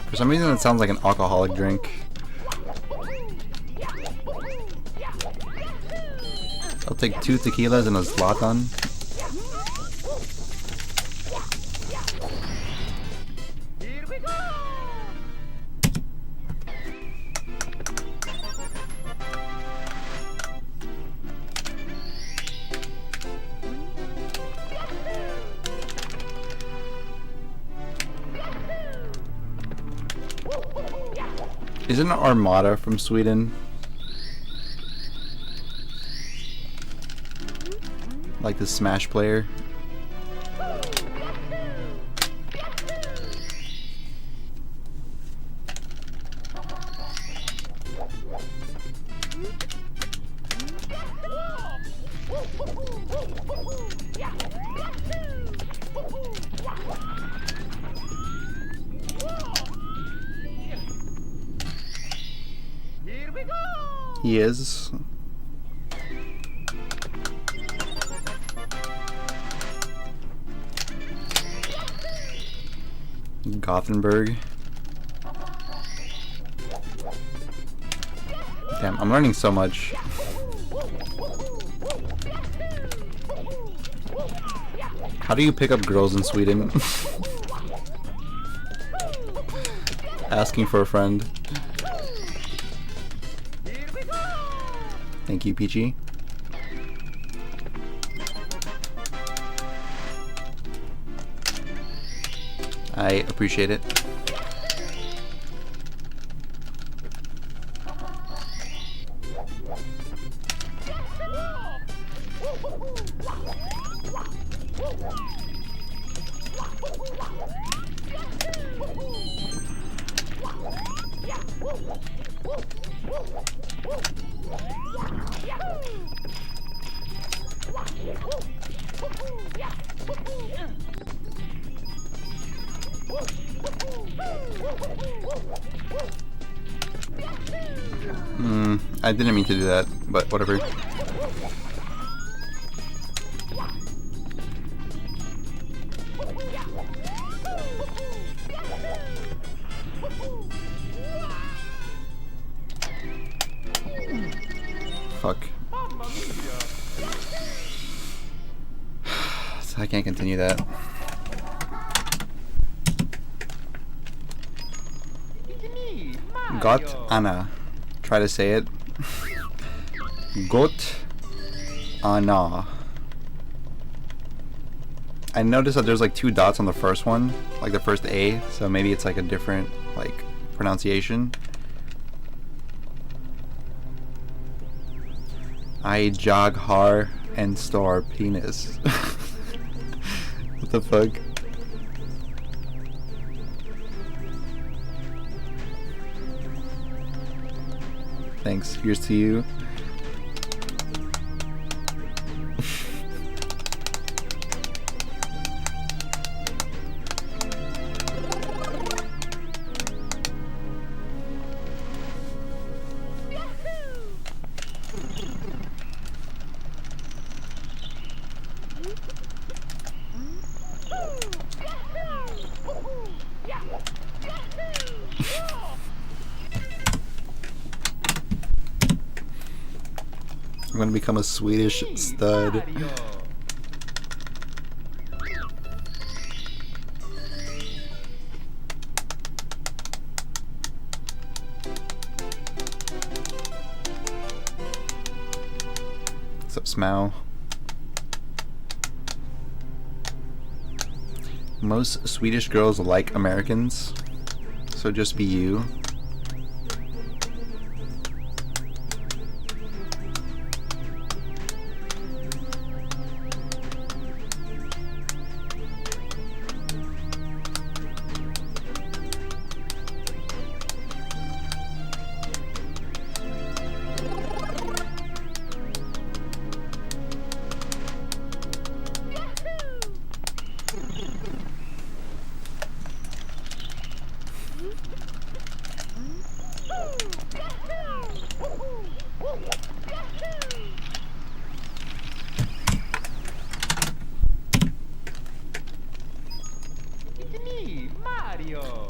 For some reason it sounds like an alcoholic drink. I'll take 2 tequilas and a Zlatan.
Here we go.
Isn't Armada from Sweden? Like the Smash player?
Here we go.
He is. Gothenburg. Damn, I'm learning so much. How do you pick up girls in Sweden? Asking for a friend. Thank you, Peachy. I appreciate it. I didn't mean to do that, but whatever. Fuck. So I can't continue that. Got Anna. Try to say it. Got Anna. I noticed that there's like 2 dots on the first one, like the first A, so maybe it's like a different like pronunciation. I jog hard and store penis. What the fuck? Thanks. Here's to you. I'm gonna become a Swedish stud. What's up, Smow? Most Swedish girls like Americans, so just be you.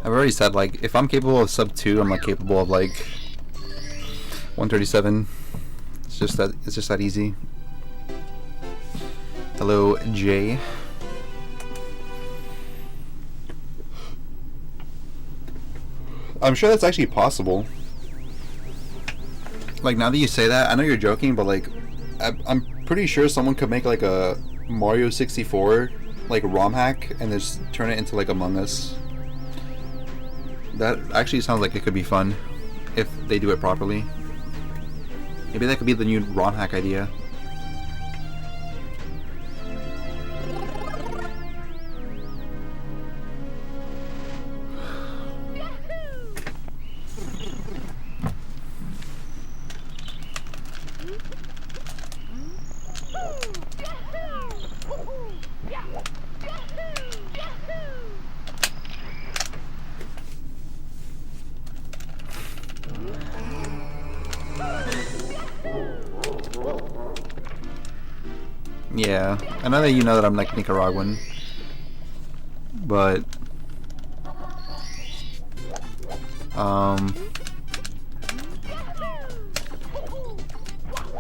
I've already said, like, if I'm capable of sub 2, I'm like capable of like 137. It's just that easy. Hello, Jay. I'm sure that's actually possible. Like, now that you say that, I know you're joking, but like, I'm pretty sure someone could make like a Mario 64 like ROM hack and just turn it into like Among Us. That actually sounds like it could be fun if they do it properly. Maybe that could be the new ROM hack idea. Yeah, I know that you know that I'm like Nicaraguan, but I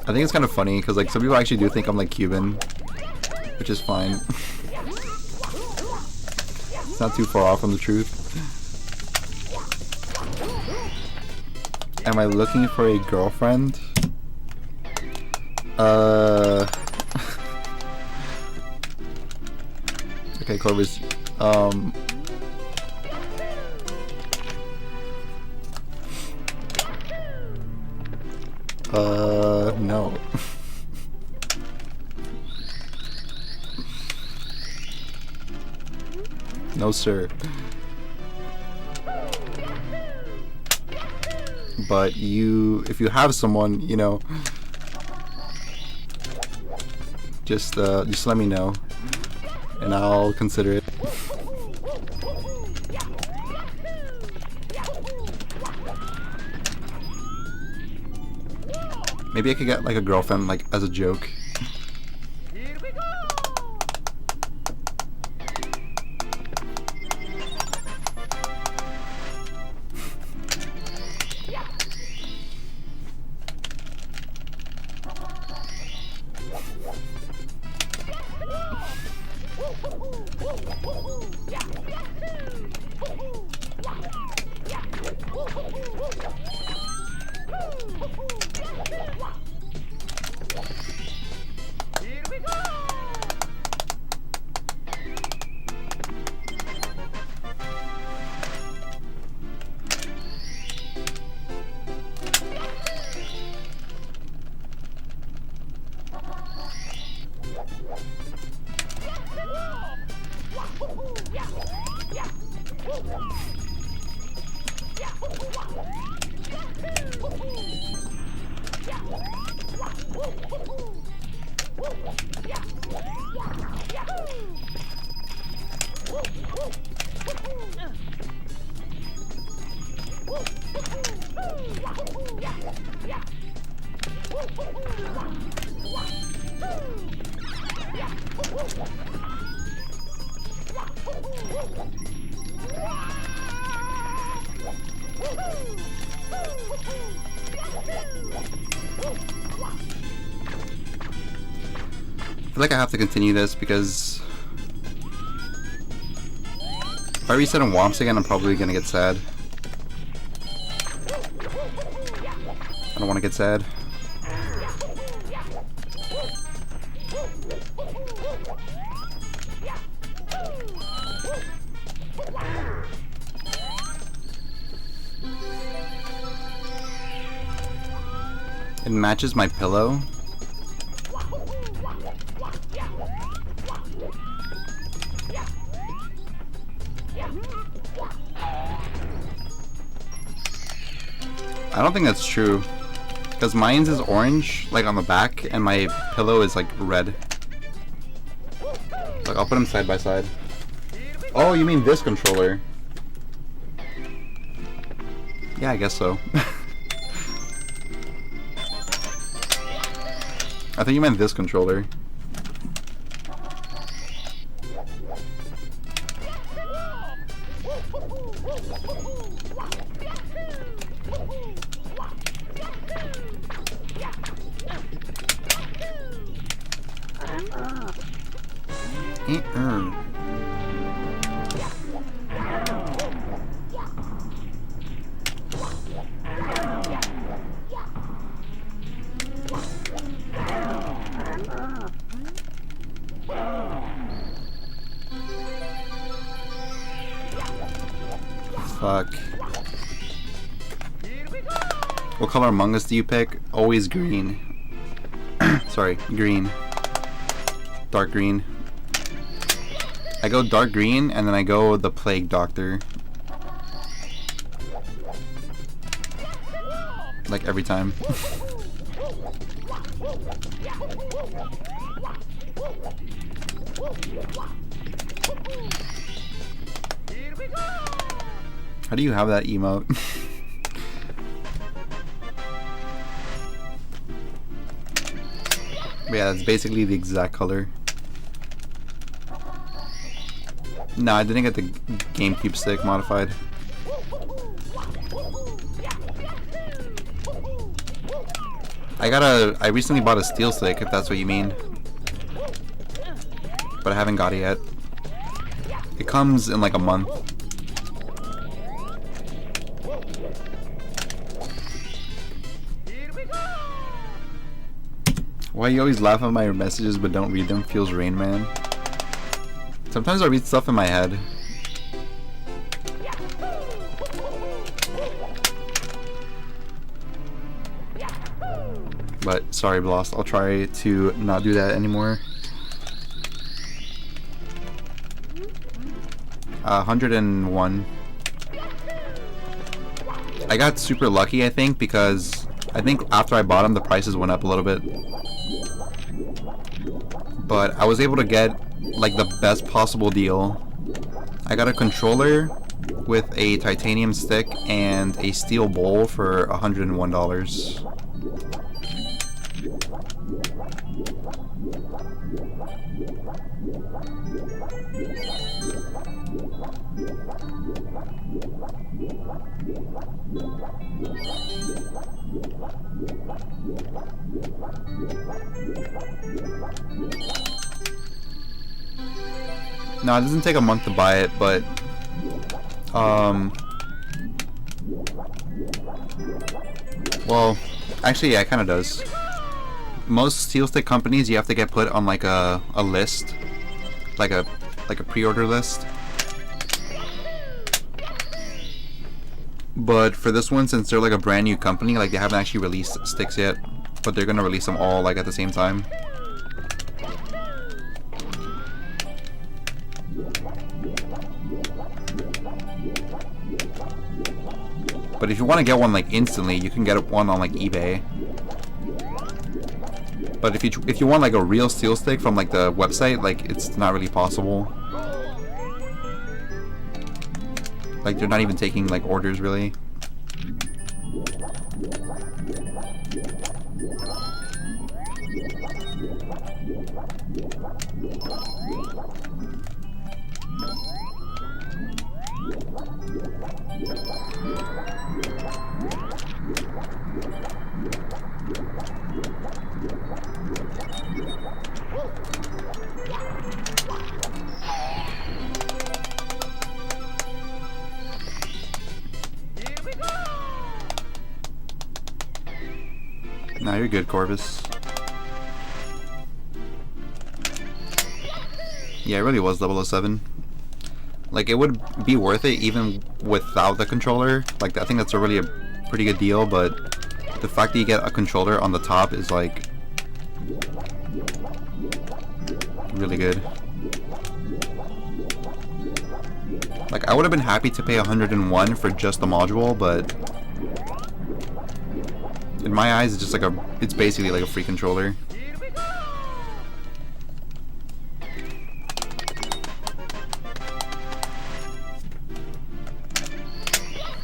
think it's kind of funny because like some people actually do think I'm like Cuban, which is fine. It's not too far off from the truth. Am I looking for a girlfriend? Okay, Corvus. No. No, sir. But if you have someone, you know, just let me know, and I'll consider it. Maybe I could get like a girlfriend, like as a joke.
Here we go! Here we go!
I feel like I have to continue this because if I reset on Womps again, I'm probably gonna get sad. I don't want to get sad. It matches my pillow. I don't think that's true, because mine's is orange, like on the back, and my pillow is like red. Like, I'll put them side by side. Oh, you mean this controller? Yeah, I guess so. I think you meant this controller. Fuck. What color Among Us do you pick? Always green. Sorry, green. Dark green. I go dark green and then I go the Plague Doctor. Like every time. How do you have that emote? Yeah, that's basically the exact color. No, I didn't get the GameCube stick modified. I recently bought a steel stick, if that's what you mean. But I haven't got it yet. It comes in like a month. Why you always laugh at my messages but don't read them? Feels Rain Man. Sometimes I read stuff in my head. But sorry, Bloss. I'll try to not do that anymore. 101. I got super lucky, I think, because I think after I bought them, the prices went up a little bit. But I was able to get like the best possible deal. I got a controller with a titanium stick and a steel bowl for $101. No, it doesn't take a month to buy it, but well, actually, yeah, it kind of does. Most steel stick companies, you have to get put on like a list, like a pre-order list. But for this one, since they're like a brand new company, like they haven't actually released sticks yet, but they're gonna release them all like at the same time. But if you want to get one like instantly, you can get one on like eBay. But if you want like a real steel stick from like the website, like it's not really possible. Like they're not even taking like orders really. Nah, you're good, Corvus. Yeah, it really was 007. Like, it would be worth it even without the controller. Like, I think that's a really pretty good deal, but the fact that you get a controller on the top is, like, really good. Like, I would have been happy to pay 101 for just the module, but in my eyes, it's just like it's basically like a free controller.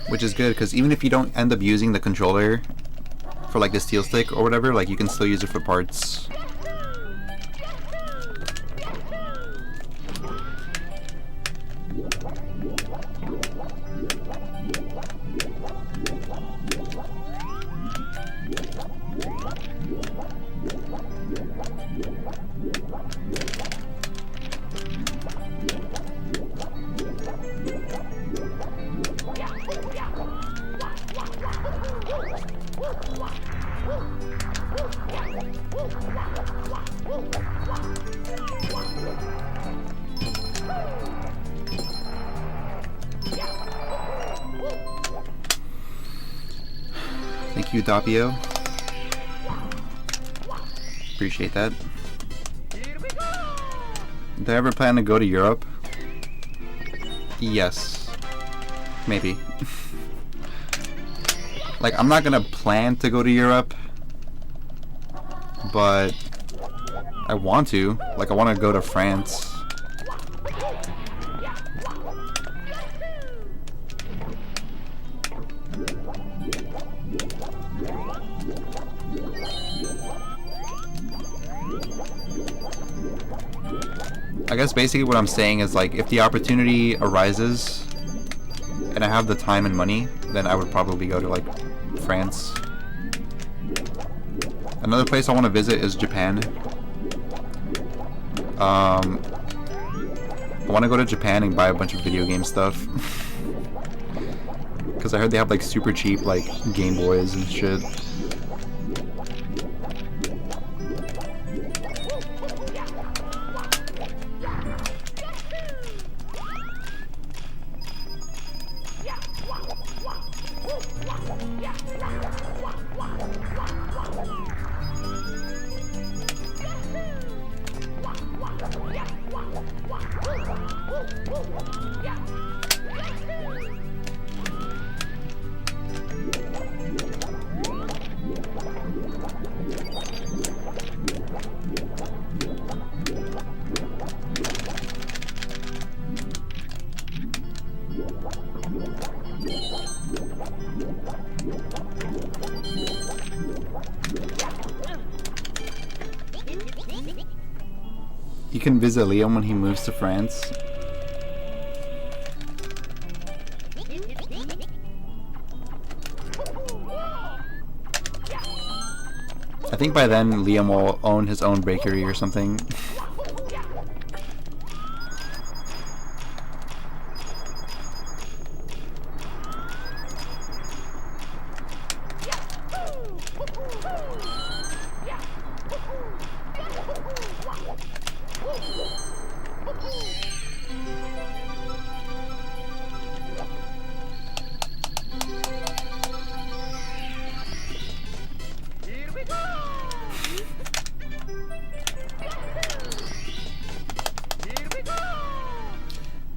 Which is good, because even if you don't end up using the controller for like the steel stick or whatever, like you can still use it for parts. you, Doppio. Appreciate that. Do I ever plan to go to Europe? Yes. Maybe. Like, I'm not gonna plan to go to Europe, but I want to. Like, I want to go to France. I guess basically what I'm saying is, like, if the opportunity arises and I have the time and money, then I would probably go to, like, France. Another place I want to visit is Japan. I want to go to Japan and buy a bunch of video game stuff. Because I heard they have, like, super cheap, like, Game Boys and shit. You can visit Liam when he moves to France. I think by then Liam will own his own bakery or something.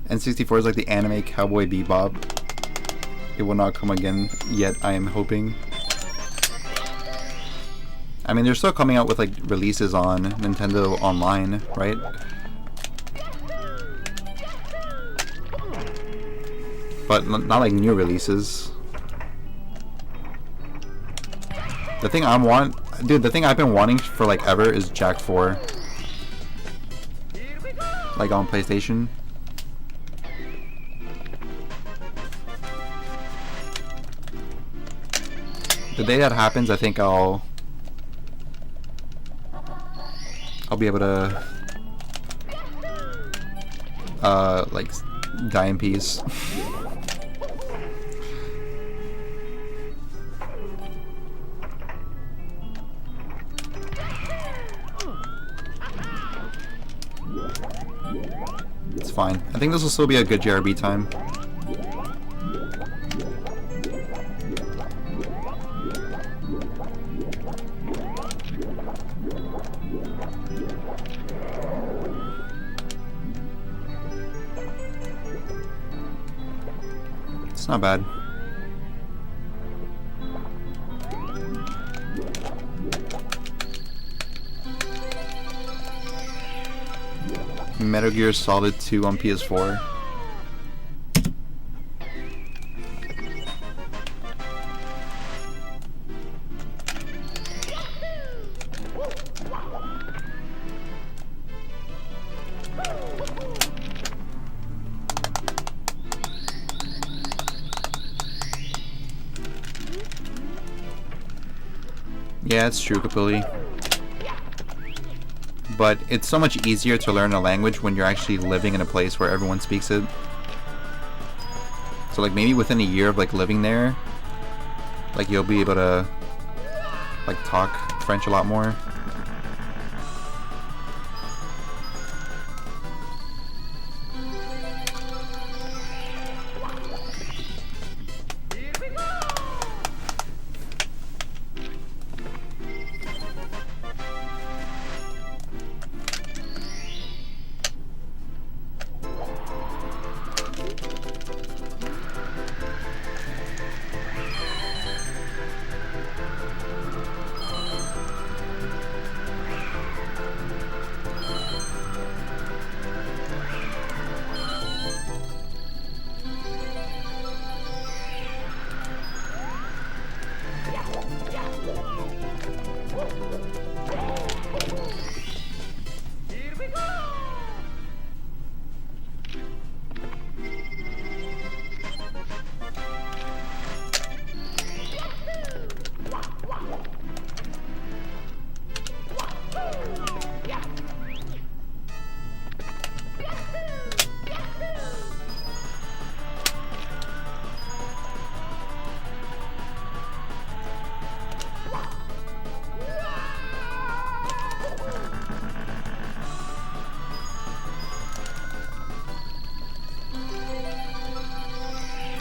N64 is like the anime Cowboy Bebop. It will not come again yet, I am hoping. I mean, they're still coming out with like releases on Nintendo Online, right? But not like new releases. The thing the thing I've been wanting for like ever is Jak 4. Like on PlayStation. The day that happens, I think I'll be able to like die in peace. It's fine. I think this will still be a good JRB time. It's not bad. Metal Gear Solid 2 on PS4. Yeah, it's true, Kapuli. But it's so much easier to learn a language when you're actually living in a place where everyone speaks it. So like maybe within a year of like living there, like you'll be able to like talk French a lot more.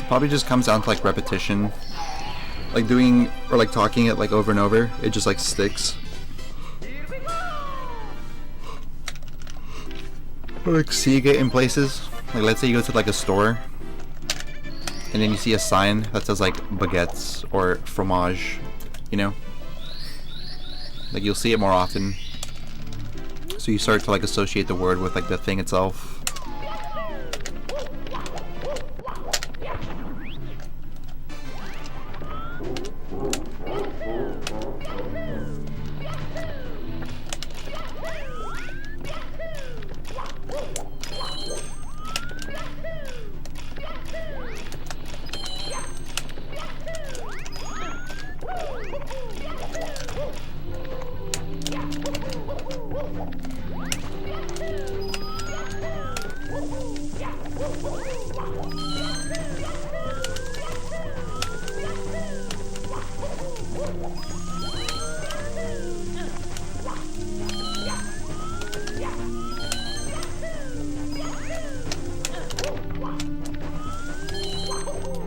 Probably just comes down to like repetition. Like doing, or like talking it like over and over, it just like sticks. Or like seeing it in places. Like let's say you go to like a store, and then you see a sign that says like baguettes or fromage, you know? Like you'll see it more often. So you start to like associate the word with like the thing itself.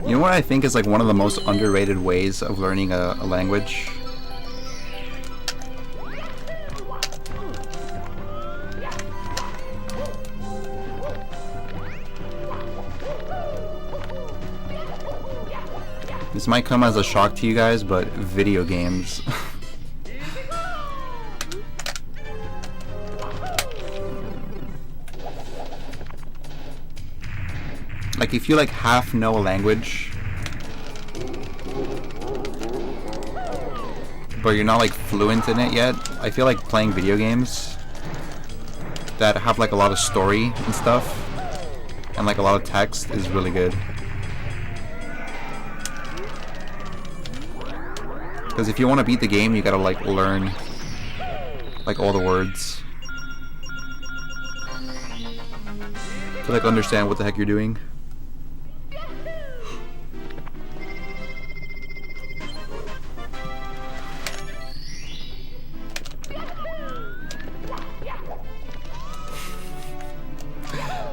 You know what I think is like one of the most underrated ways of learning a language? This might come as a shock to you guys, but video games. Like if you like half know a language, but you're not like fluent in it yet, I feel like playing video games that have like a lot of story and stuff and like a lot of text is really good. Because if you want to beat the game, you gotta like learn like all the words to like understand what the heck you're doing.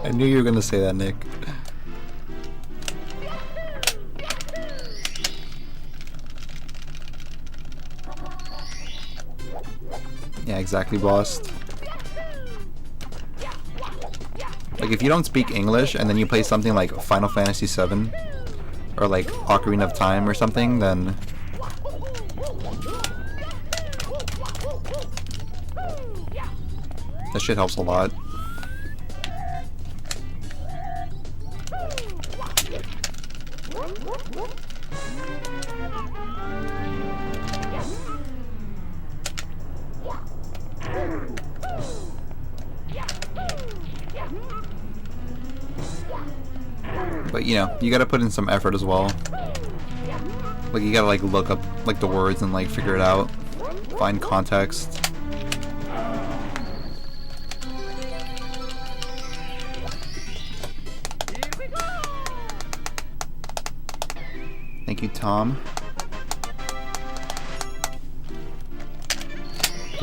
I knew you were gonna say that, Nick. Yeah, exactly, boss. Like, if you don't speak English and then you play something like Final Fantasy VII or like Ocarina of Time or something, then that shit helps a lot. But you know, you gotta put in some effort as well. Like you gotta like look up like the words and like figure it out. Find context. Thank you, Tom.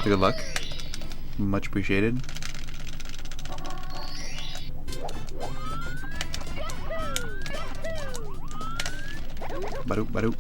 Good luck. Much appreciated. Badoop, badoop.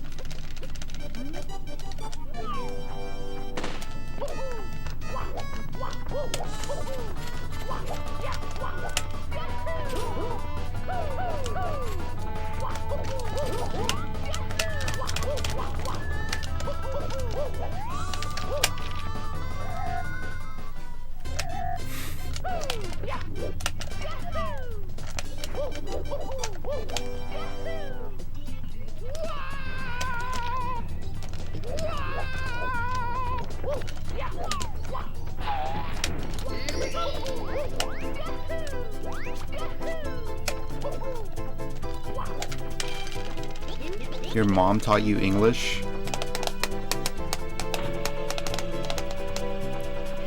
Your mom taught you English?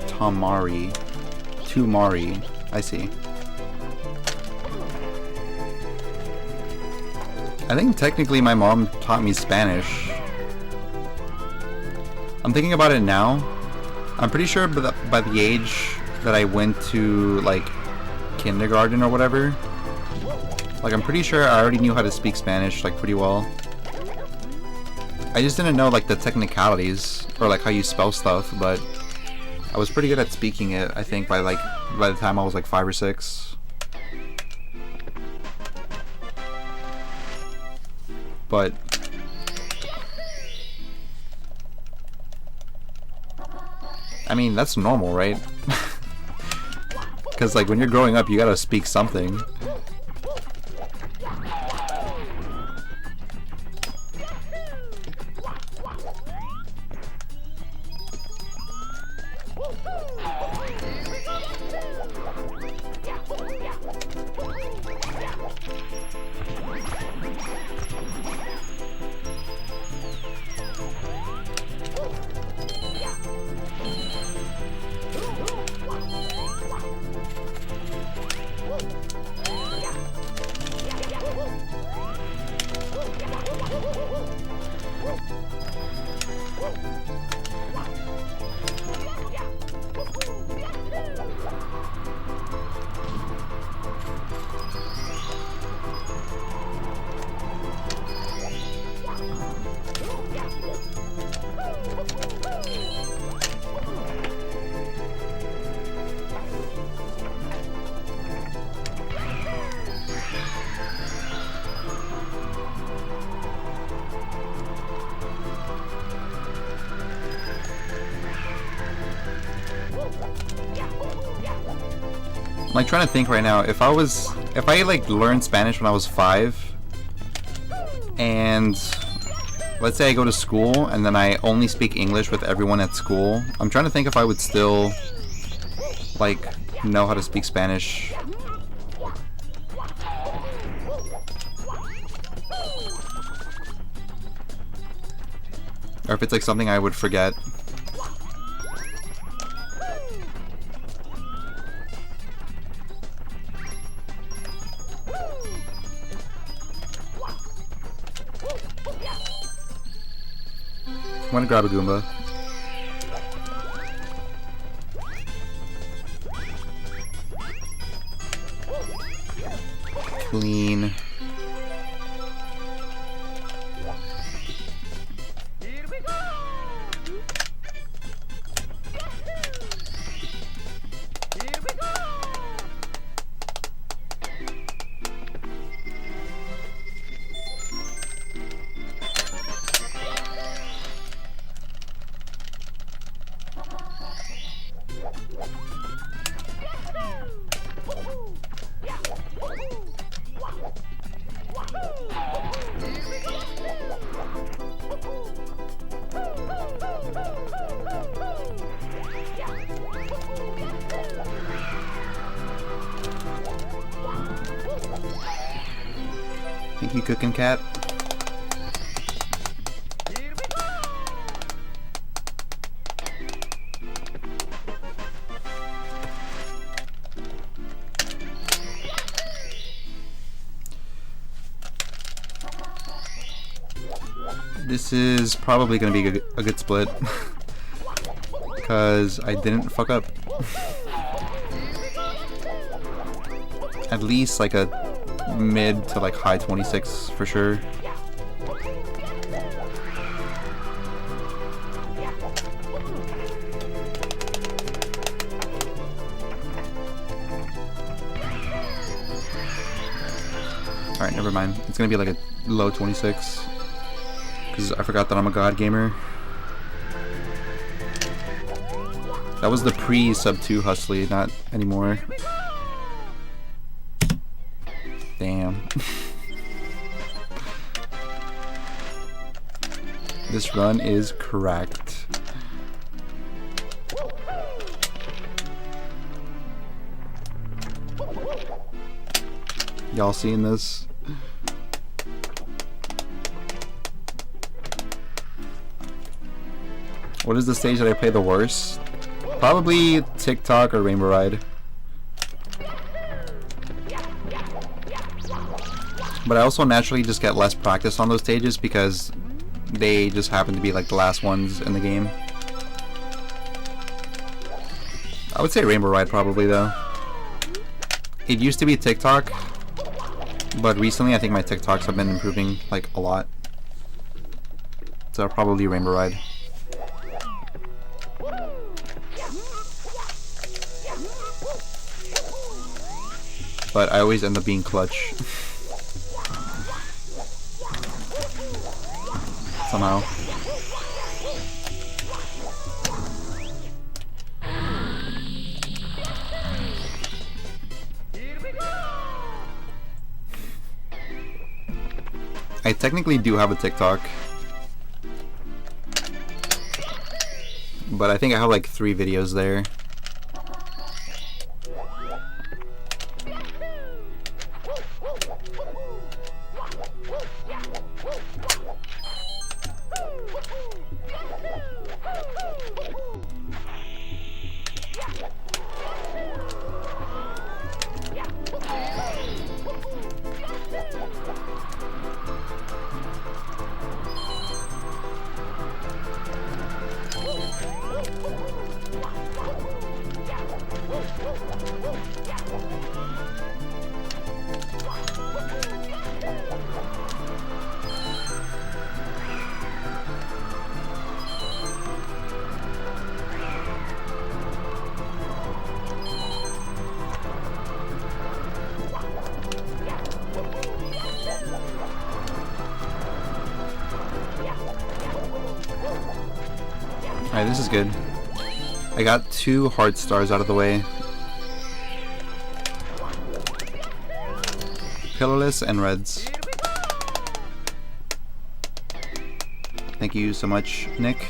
Tamari. Tumari. I see. I think technically my mom taught me Spanish. I'm thinking about it now. I'm pretty sure by the age that I went to like kindergarten or whatever, Like, I'm pretty sure I already knew how to speak Spanish, like, pretty well. I just didn't know, like, the technicalities, or, like, how you spell stuff, but I was pretty good at speaking it, I think, by the time I was, like, 5 or 6. But I mean, that's normal, right? Because, like, when you're growing up, you gotta speak something. I'm like trying to think right now, if I like learned Spanish when I was 5, and let's say I go to school and then I only speak English with everyone at school, I'm trying to think if I would still like know how to speak Spanish. Or if it's like something I would forget. I'm gonna grab a Goomba. Clean. Thank you, Cookin' Cat. This is probably going to be a good split. Because I didn't fuck up. At least like a mid to like high 26 for sure. Alright, never mind. It's gonna be like a low 26. Because I forgot that I'm a god gamer. That was the pre-sub 2 husTlie, not anymore. Damn. This run is cracked. Y'all seeing this? What is the stage that I play the worst? Probably TikTok or Rainbow Ride. But I also naturally just get less practice on those stages because they just happen to be like the last ones in the game. I would say Rainbow Ride probably though. It used to be TikTok, But recently I think my TikToks have been improving like a lot. So probably Rainbow Ride. But I always end up being clutch. Somehow. I technically do have a TikTok. But I think I have like 3 videos there. Alright, this is good. I got 2 hard stars out of the way. Pillarless and reds. Thank you so much, Nick.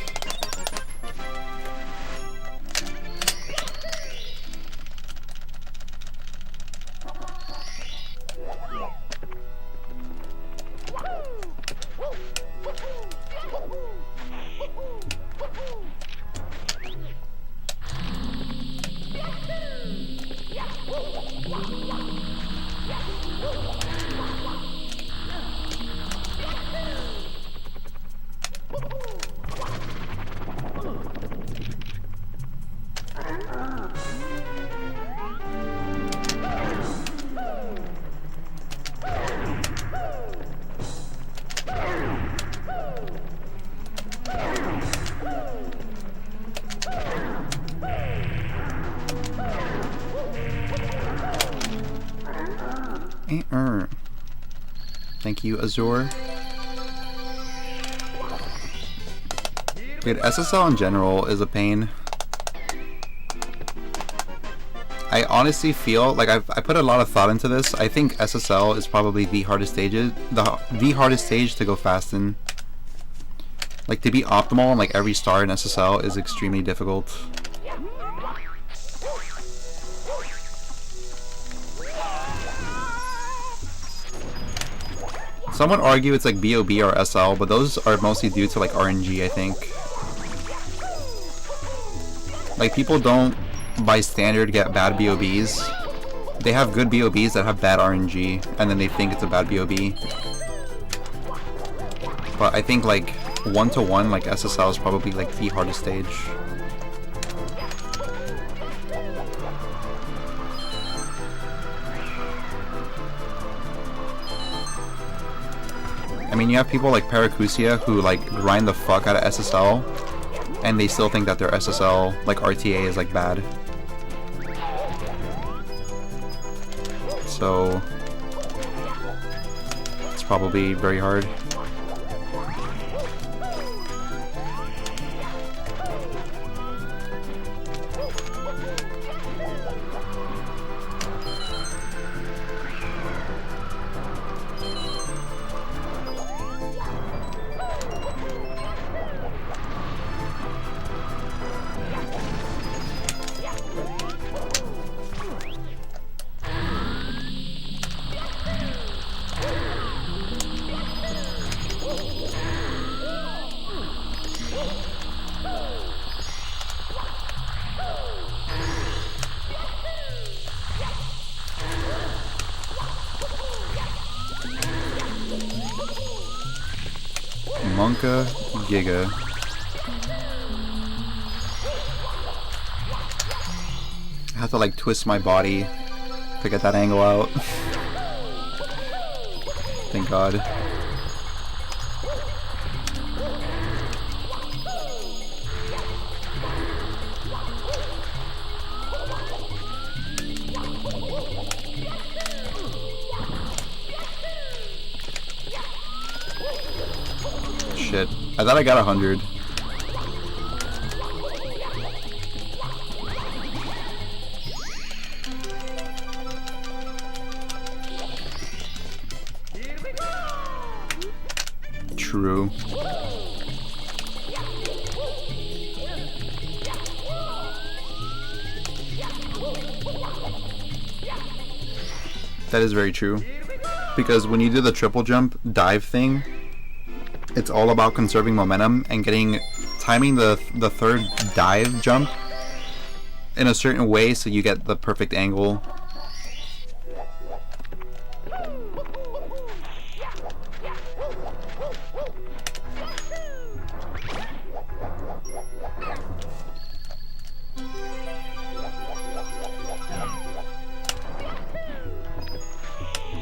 Thank you, Azure. Dude, SSL in general is a pain. I honestly feel like I put a lot of thought into this. I think SSL is probably the hardest the hardest stage to go fast in. Like, to be optimal on like every star in SSL is extremely difficult. Some would argue it's like BOB or SL, but those are mostly due to like RNG, I think. Like, people don't, by standard, get bad BOBs. They have good BOBs that have bad RNG, and then they think it's a bad BOB. But I think like 1-to-1, like SSL is probably like the hardest stage. I mean, you have people like Paracusia who like grind the fuck out of SSL, and they still think that their SSL, like RTA, is like bad. So it's probably very hard. Monka Giga. I have to like twist my body to get that angle out. Thank God. Shit. I thought I got 100. True. That is very true. Because when you do the triple jump dive thing, it's all about conserving momentum and timing the third dive jump in a certain way so you get the perfect angle.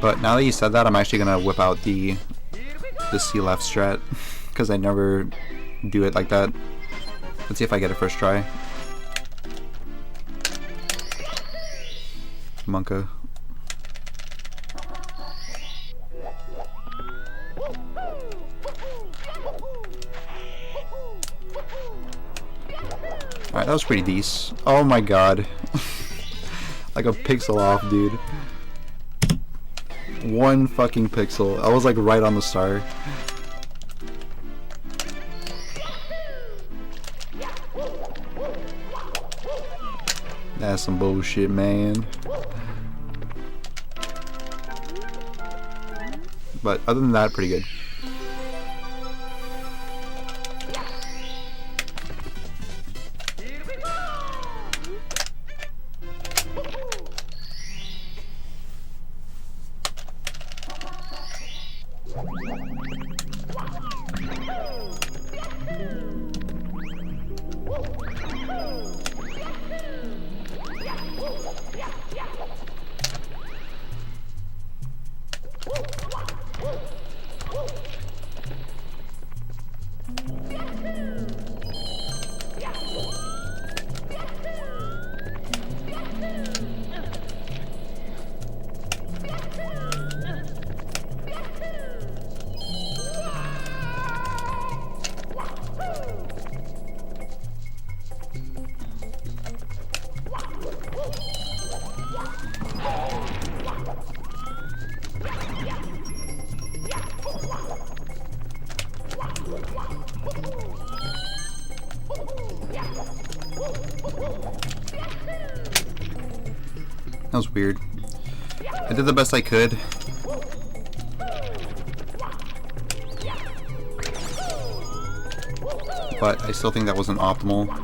But now that you said that, I'm actually gonna whip out the C left strat because I never do it like that. Let's see if I get it first try. Monka. Alright, that was pretty decent. Oh my god. Like a pixel off, dude. One fucking pixel. I was like right on the star. That's some bullshit, man. But other than that, pretty good. That was weird. I did the best I could. But I still think that wasn't optimal.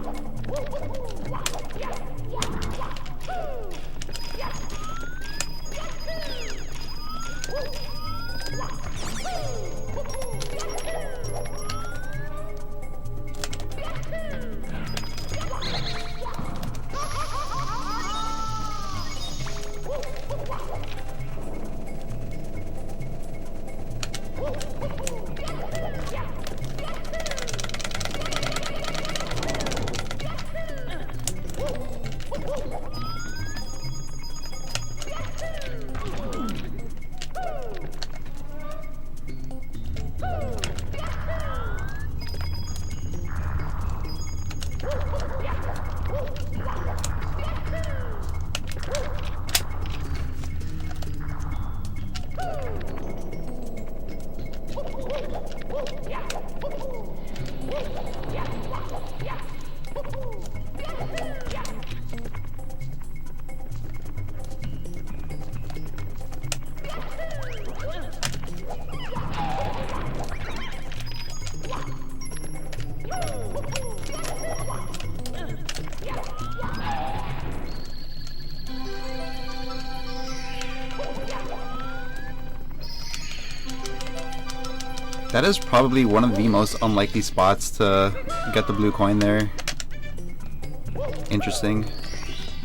That is probably one of the most unlikely spots to get the blue coin there. Interesting.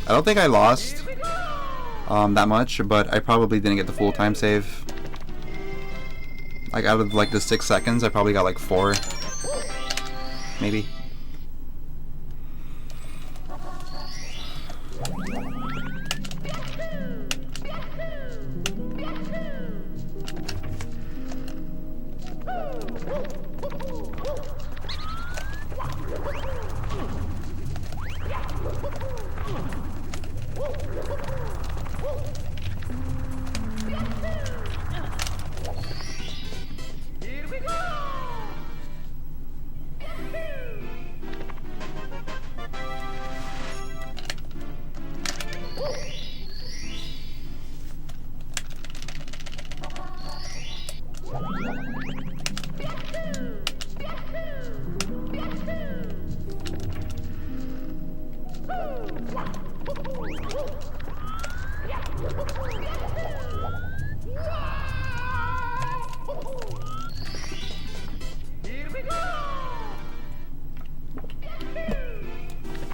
I don't think I lost that much, but I probably didn't get the full time save. Like out of like the 6 seconds, I probably got like 4, maybe.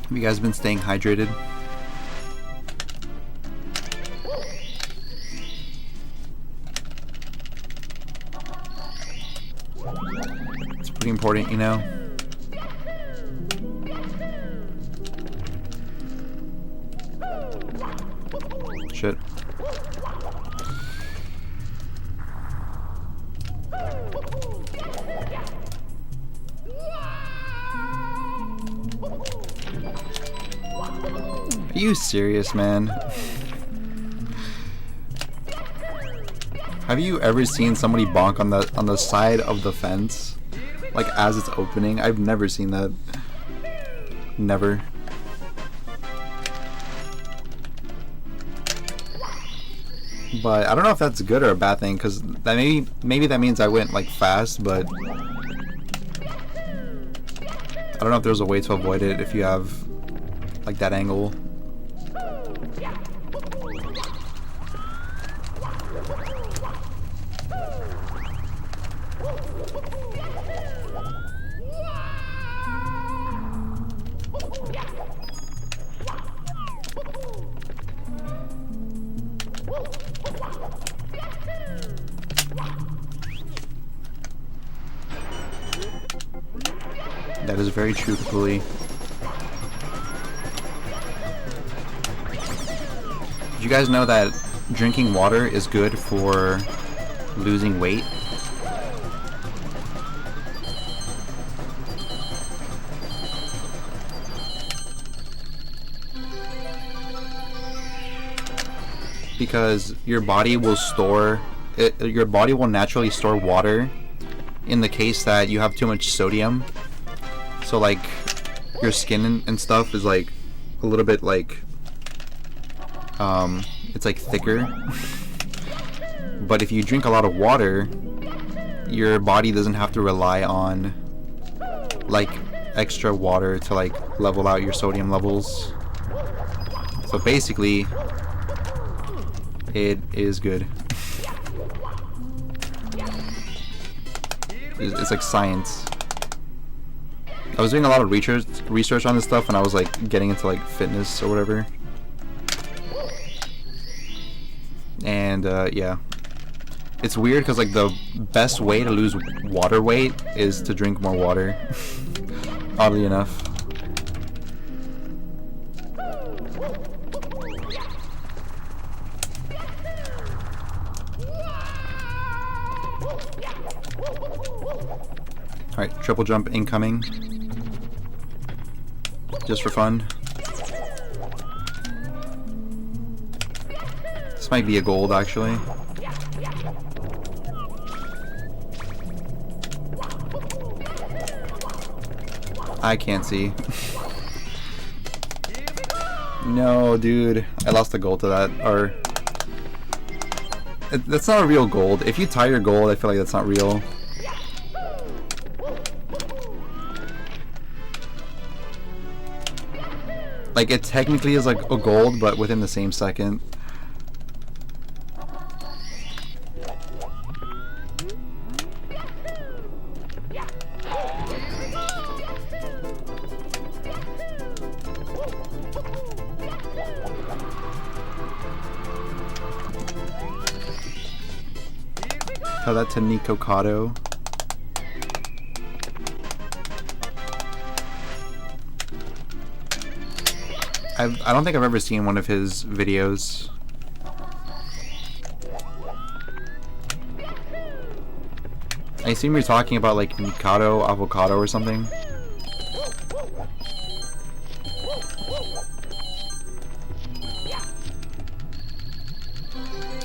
Have you guys been staying hydrated? It's pretty important, you know? Shit. Are you serious, man? Have you ever seen somebody bonk on the side of the fence, like as it's opening? I've never seen that. Never. But I don't know if that's good or a bad thing, because that maybe that means I went like fast, but I don't know if there's a way to avoid it if you have like that angle. That is very true, husTlie. Did you guys know that drinking water is good for losing weight? Because your body will store it, your body will naturally store water in the case that you have too much sodium. So like your skin and stuff is like a little bit like it's like thicker. But if you drink a lot of water, your body doesn't have to rely on like extra water to like level out your sodium levels. So basically it is good. It's like science. I was doing a lot of research on this stuff when I was like getting into like fitness or whatever. And yeah. It's weird because like the best way to lose water weight is to drink more water. Oddly enough. Alright, triple jump incoming. Just for fun. This might be a gold, actually. I can't see. No, dude. I lost a gold to that. Or that's not a real gold. If you tie your gold, I feel like that's not real. Like, it technically is like a gold, but within the same second. Tell that to Nico Cotto. I don't think I've ever seen one of his videos. I assume you're talking about like Mikado Avocado or something.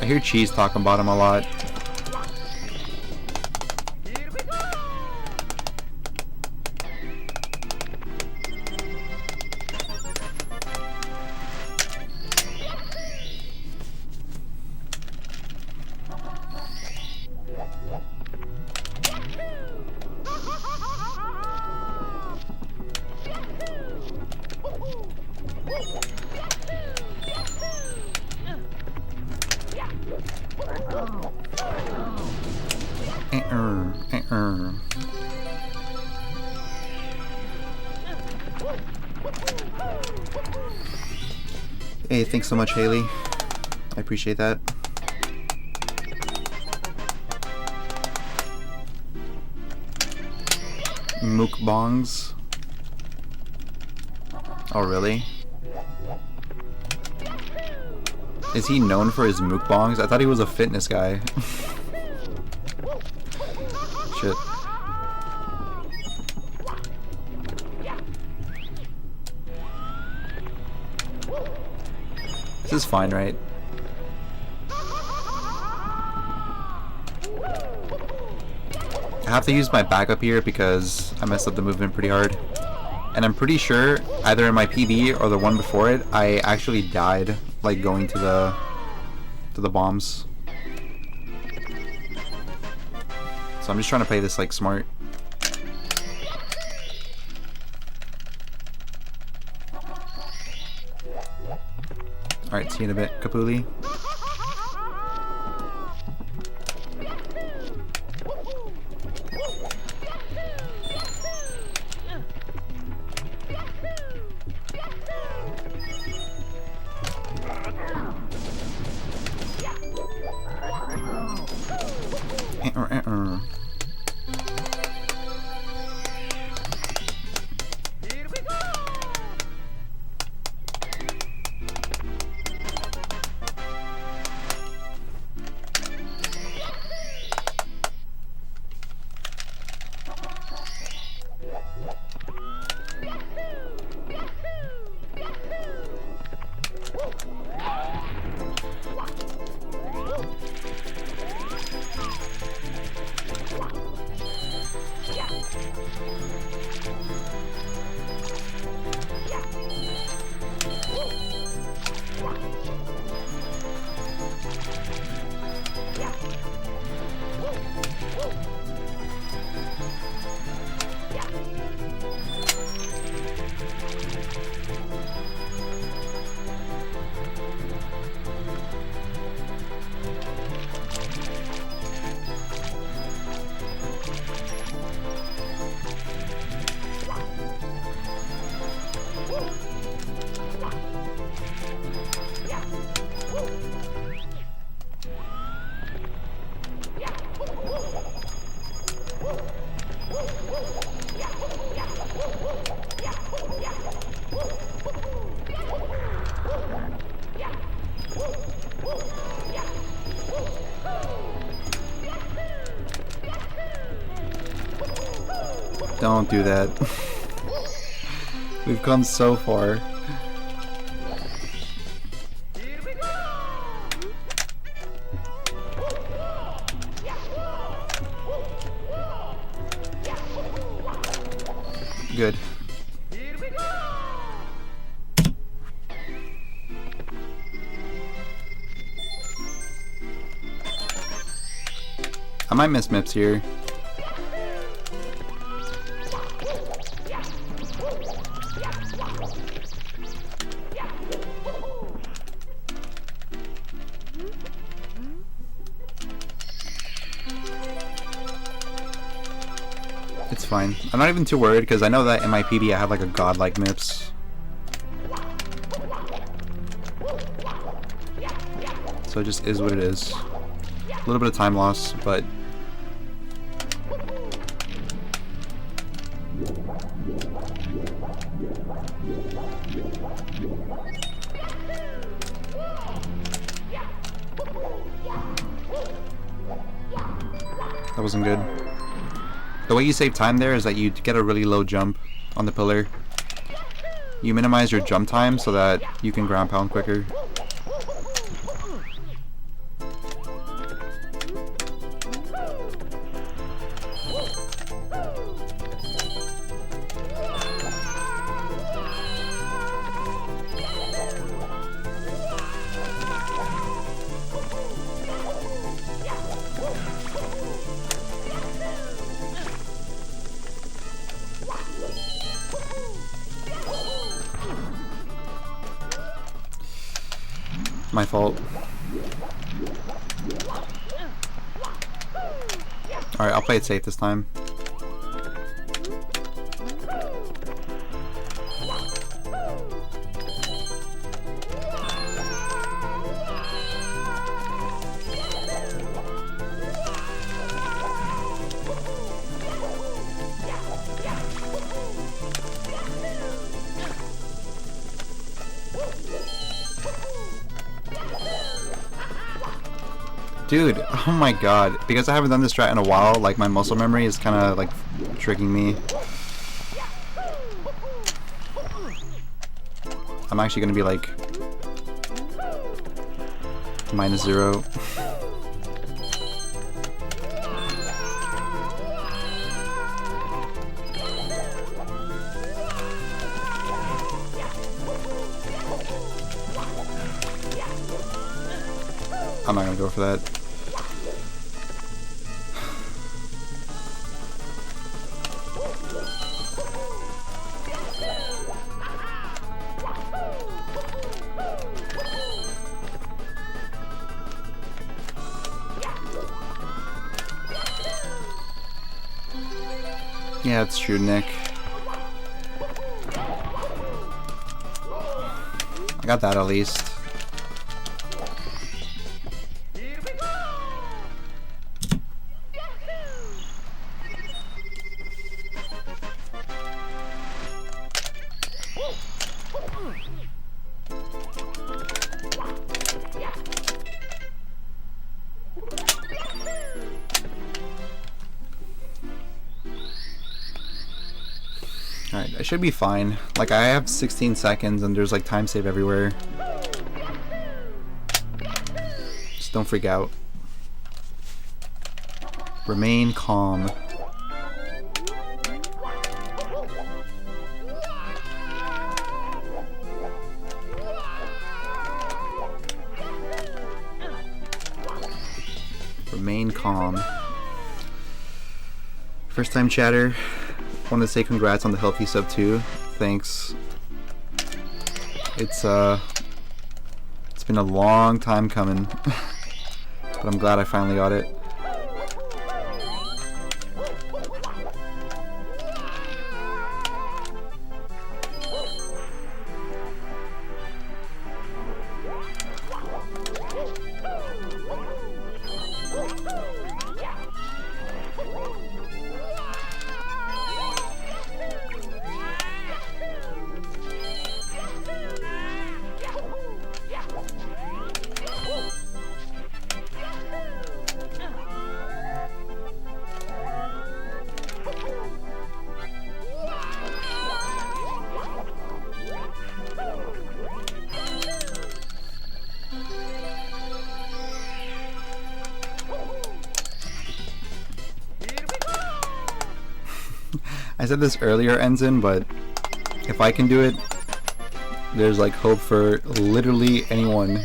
I hear Cheese talking about him a lot. Hey, thanks so much, Haley. I appreciate that. Mukbangs. Oh, really? Is he known for his mukbangs? I thought he was a fitness guy. Shit. This is fine, right? I have to use my backup here because I messed up the movement pretty hard. And I'm pretty sure, either in my PB or the one before it, I actually died, like, going to the bombs. So I'm just trying to play this, like, smart. Alright, see you in a bit, Kapuli. Don't do that. We've come so far. Good. I might miss Mips here. It's fine. I'm not even too worried because I know that in my PB I have like a godlike Mips. So it just is what it is. A little bit of time loss, but That wasn't good. The way you save time there is that you get a really low jump on the pillar. You minimize your jump time so that you can ground pound quicker. My fault. Alright, I'll play it safe this time. Dude, oh my god. Because I haven't done this strat in a while, like my muscle memory is kind of like tricking me. I'm actually gonna be like -0. I'm not gonna go for that. Yeah, it's true, Nick. I got that at least. Alright, I should be fine. Like, I have 16 seconds and there's like time save everywhere. Just don't freak out. Remain calm. Remain calm. First time chatter. Want to say congrats on the healthy sub too. Thanks. It's been a long time coming, but I'm glad I finally got it. I said this earlier, Ensign, but if I can do it, there's like hope for literally anyone.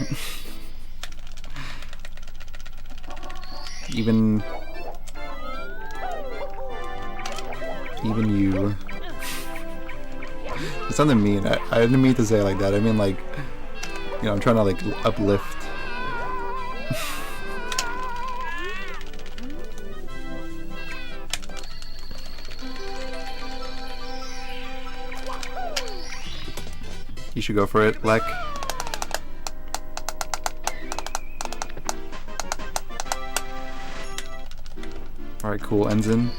Even you. It sounded mean. I didn't mean to say it like that. I mean, like, you know, I'm trying to like uplift. You should go for it, Lek. Alright, cool, Ensign.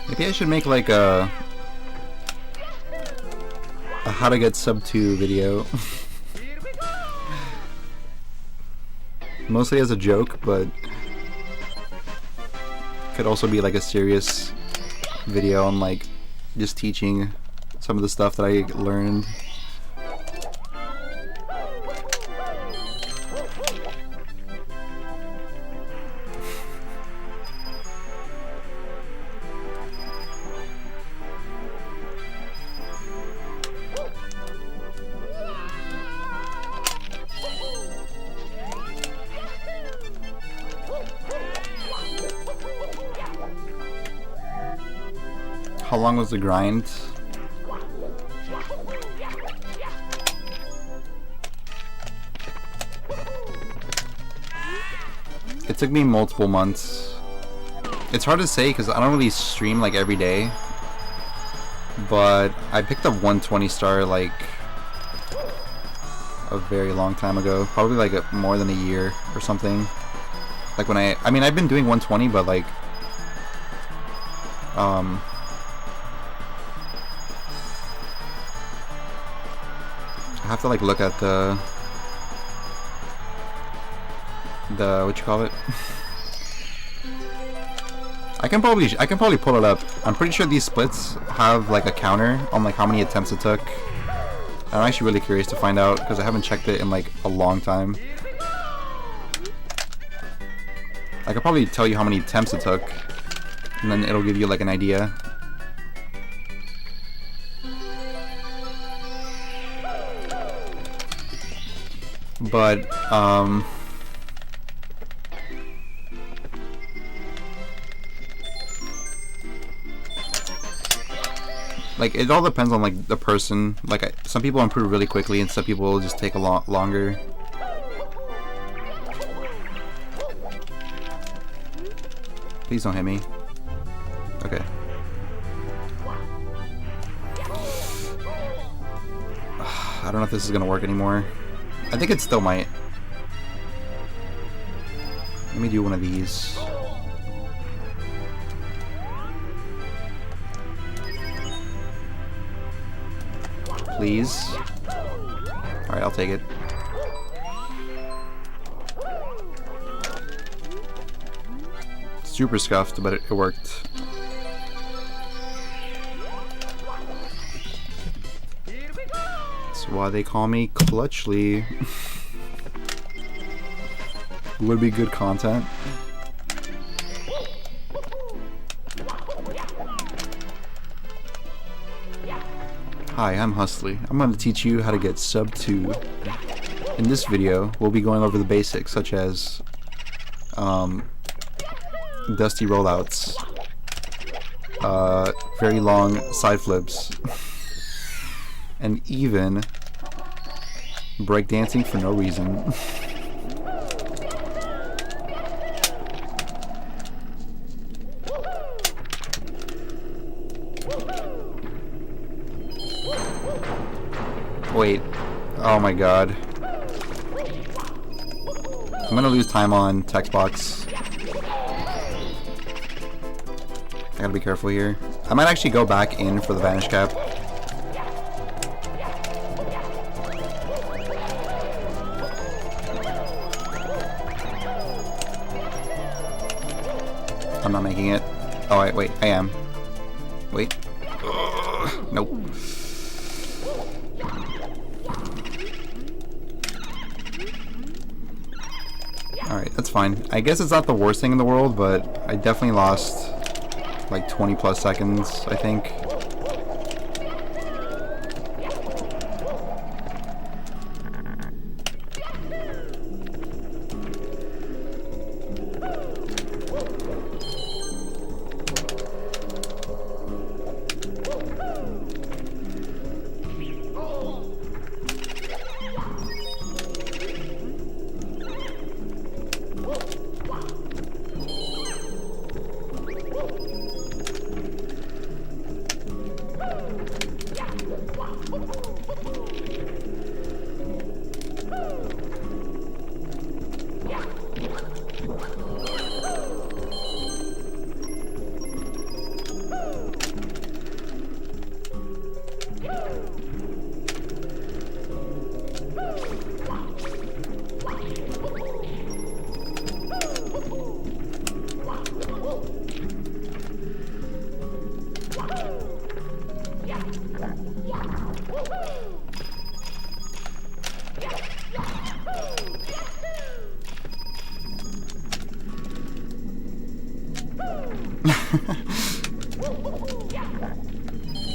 Maybe I should make like a how to get sub 2 video. Mostly as a joke, but could also be like a serious video on like just teaching some of the stuff that I learned. How long was the grind? It took me multiple months. It's hard to say because I don't really stream like every day. But I picked up 120 star like a very long time ago. Probably like more than a year or something. Like when I mean I've been doing 120 but like I have to like look at the what you call it. I can probably pull it up. I'm pretty sure these splits have like a counter on like how many attempts it took. I'm actually really curious to find out because I haven't checked it in like a long time. I could probably tell you how many attempts it took, and then it'll give you like an idea. But like it all depends on like the person. Like some people improve really quickly, and some people will just take a lot longer. Please don't hit me. Okay. I don't know if this is gonna work anymore. I think it still might. Let me do one of these. Please. Alright, I'll take it. Super scuffed, but it worked. That's why they call me husTlie. Would be good content. Hi, I'm husTlie. I'm going to teach you how to get sub 2. In this video, we'll be going over the basics such as dusty rollouts, very long side flips, and even breakdancing for no reason. Wait, oh my god. I'm gonna lose time on text box. I gotta be careful here. I might actually go back in for the vanish cap. I'm not making it. Oh, wait, I am. Wait. Nope. Alright, that's fine. I guess it's not the worst thing in the world, but I definitely lost like 20 plus seconds, I think.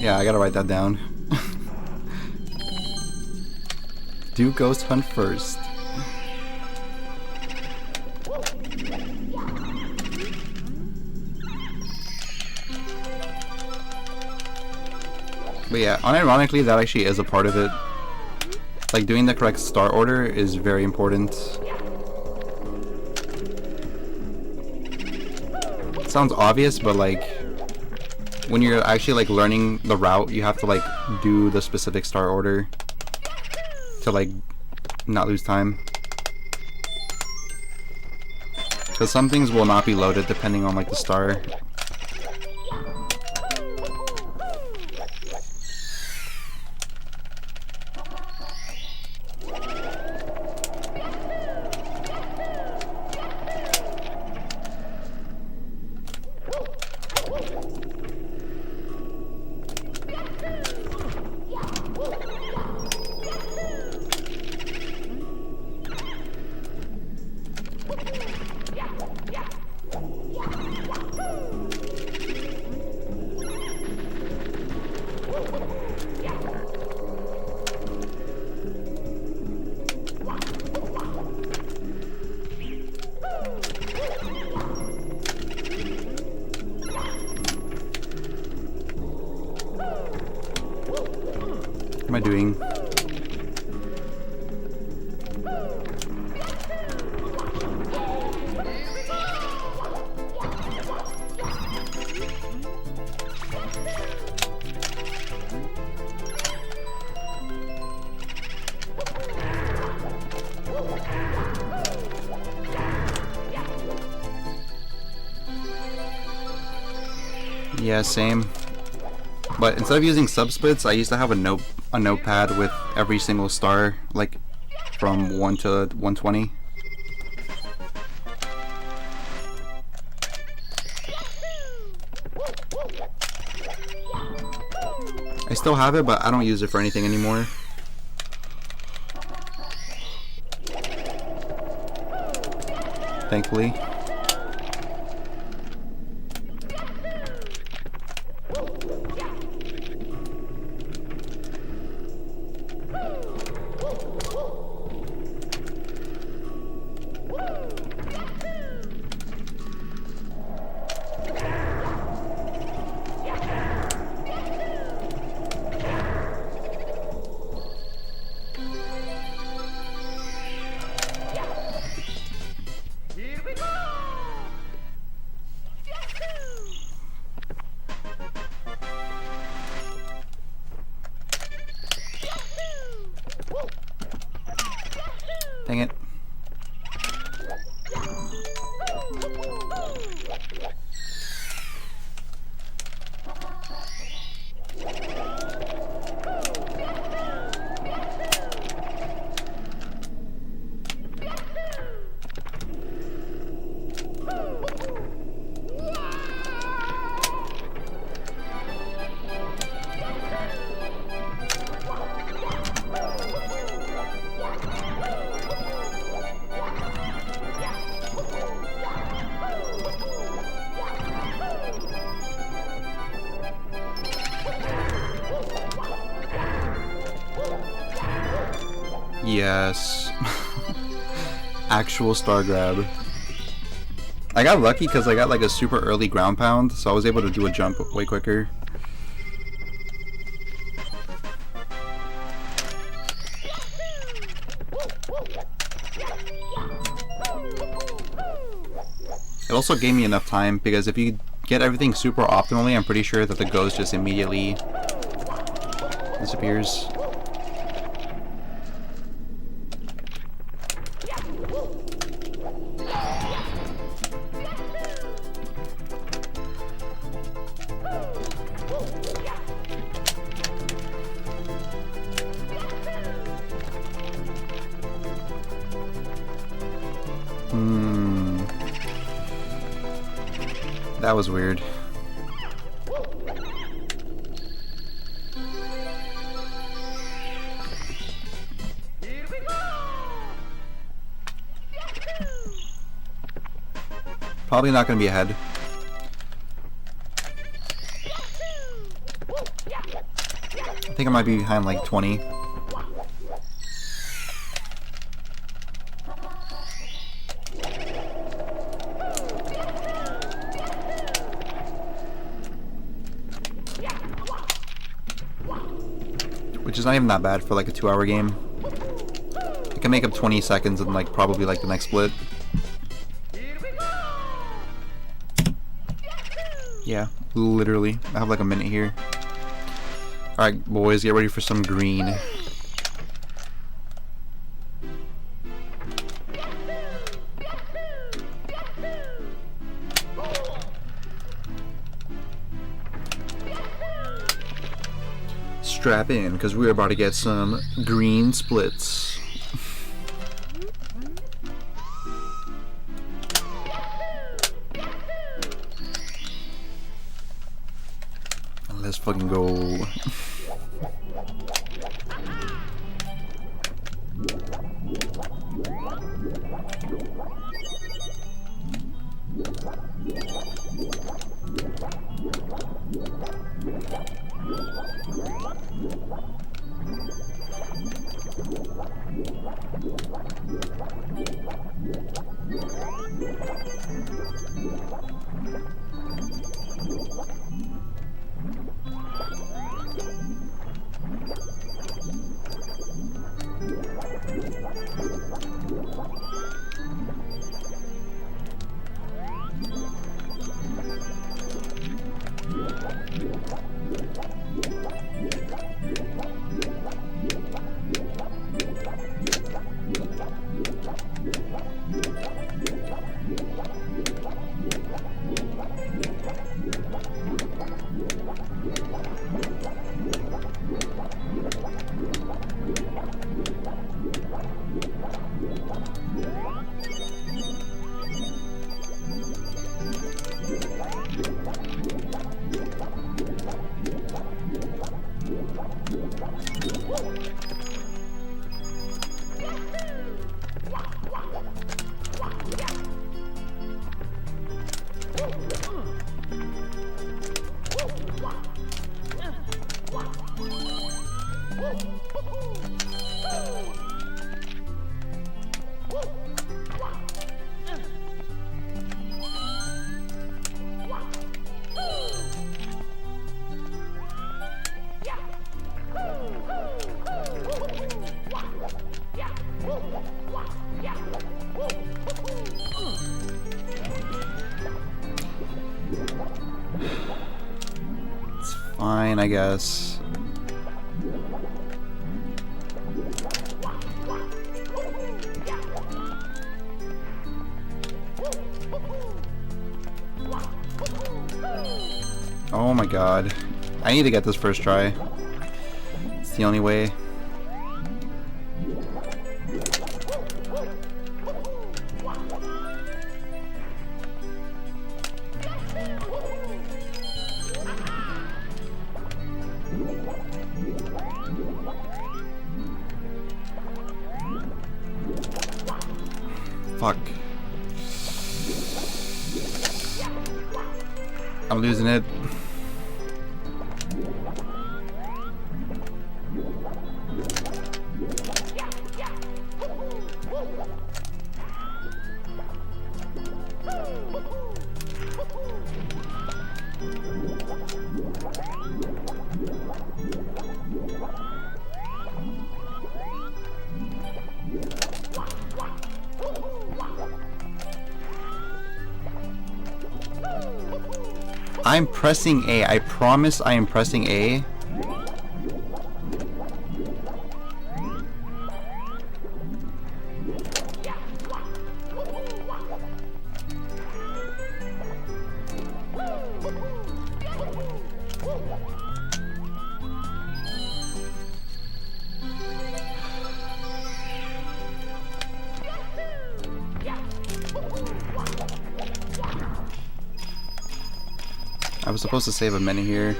Yeah, I gotta write that down. Do ghost hunt first. But yeah, unironically, that actually is a part of it. Like, doing the correct start order is very important. It sounds obvious, but like, when you're actually like learning the route, you have to like do the specific start order to like not lose time. Because some things will not be loaded depending on like the star. What am I doing? Yeah, same. But instead of using subsplits, I used to have a notepad with every single star, like from 1 to 120. I still have it, but I don't use it for anything anymore. Thankfully. Dang it. Yes. Actual star grab. I got lucky because I got like a super early ground pound, so I was able to do a jump way quicker. It also gave me enough time because if you get everything super optimally, I'm pretty sure that the ghost just immediately disappears. That was weird. Probably not going to be ahead. I think I might be behind like 20. Which is not even that bad for like a 2-hour game. I can make up 20 seconds in like probably like the next split. Yeah, literally. I have like a minute here. Alright, boys, get ready for some green. Strap in, because we're about to get some green splits. Let's fucking go. It's fine, I guess. Oh my god. I need to get this first try. It's the only way. Fuck. I'm losing it. I'm pressing A. I promise I am pressing A. I was supposed to save a minute here.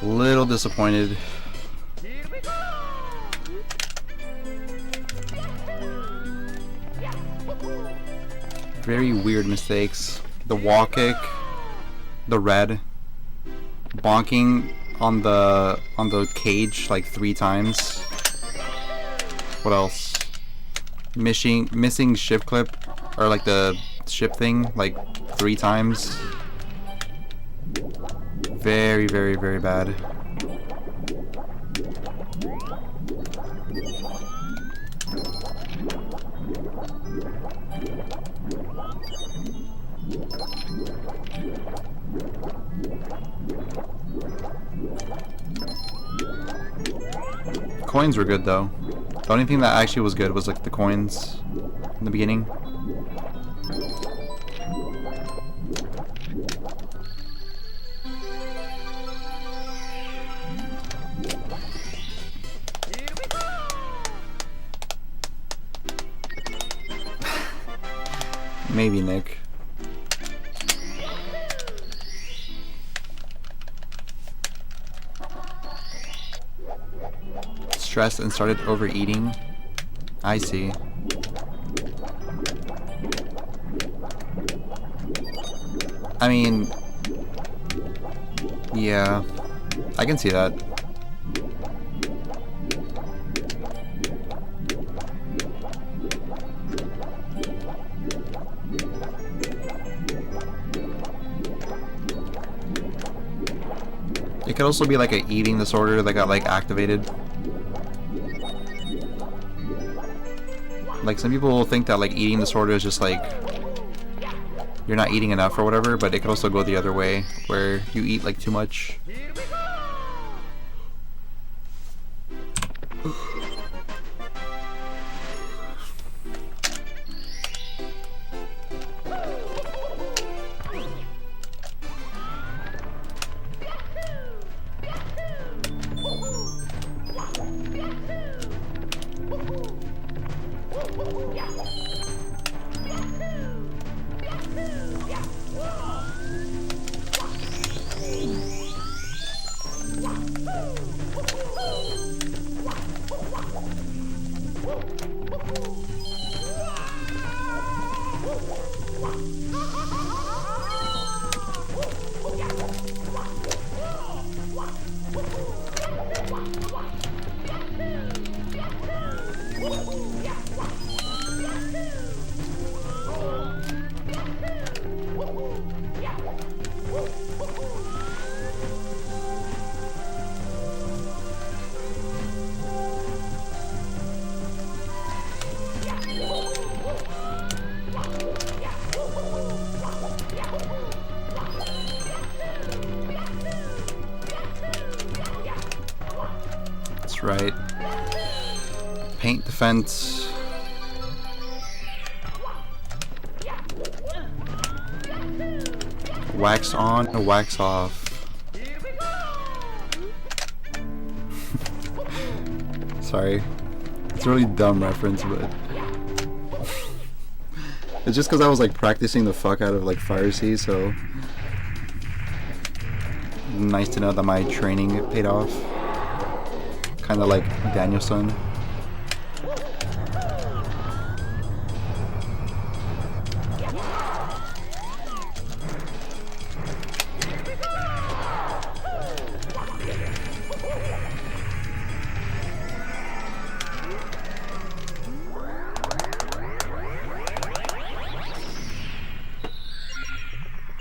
Little disappointed. Very weird mistakes. The wall kick, the red, bonking on the cage like 3 times. What else? Missing ship clip, or like the ship thing, like 3 times. Very, very, very bad. Coins were good though. The only thing that actually was good was like the coins in the beginning. Maybe Nick. Stressed and started overeating. I see. I mean, yeah, I can see that. It could also be like an eating disorder that got like activated. Like some people think that like eating disorder is just like you're not eating enough or whatever, but it could also go the other way where you eat like too much. Right. Paint defense. Wax on, wax off. Sorry. It's a really dumb reference, but it's just because I was like practicing the fuck out of like Fire Sea, so nice to know that my training paid off. Kind of like Danielson.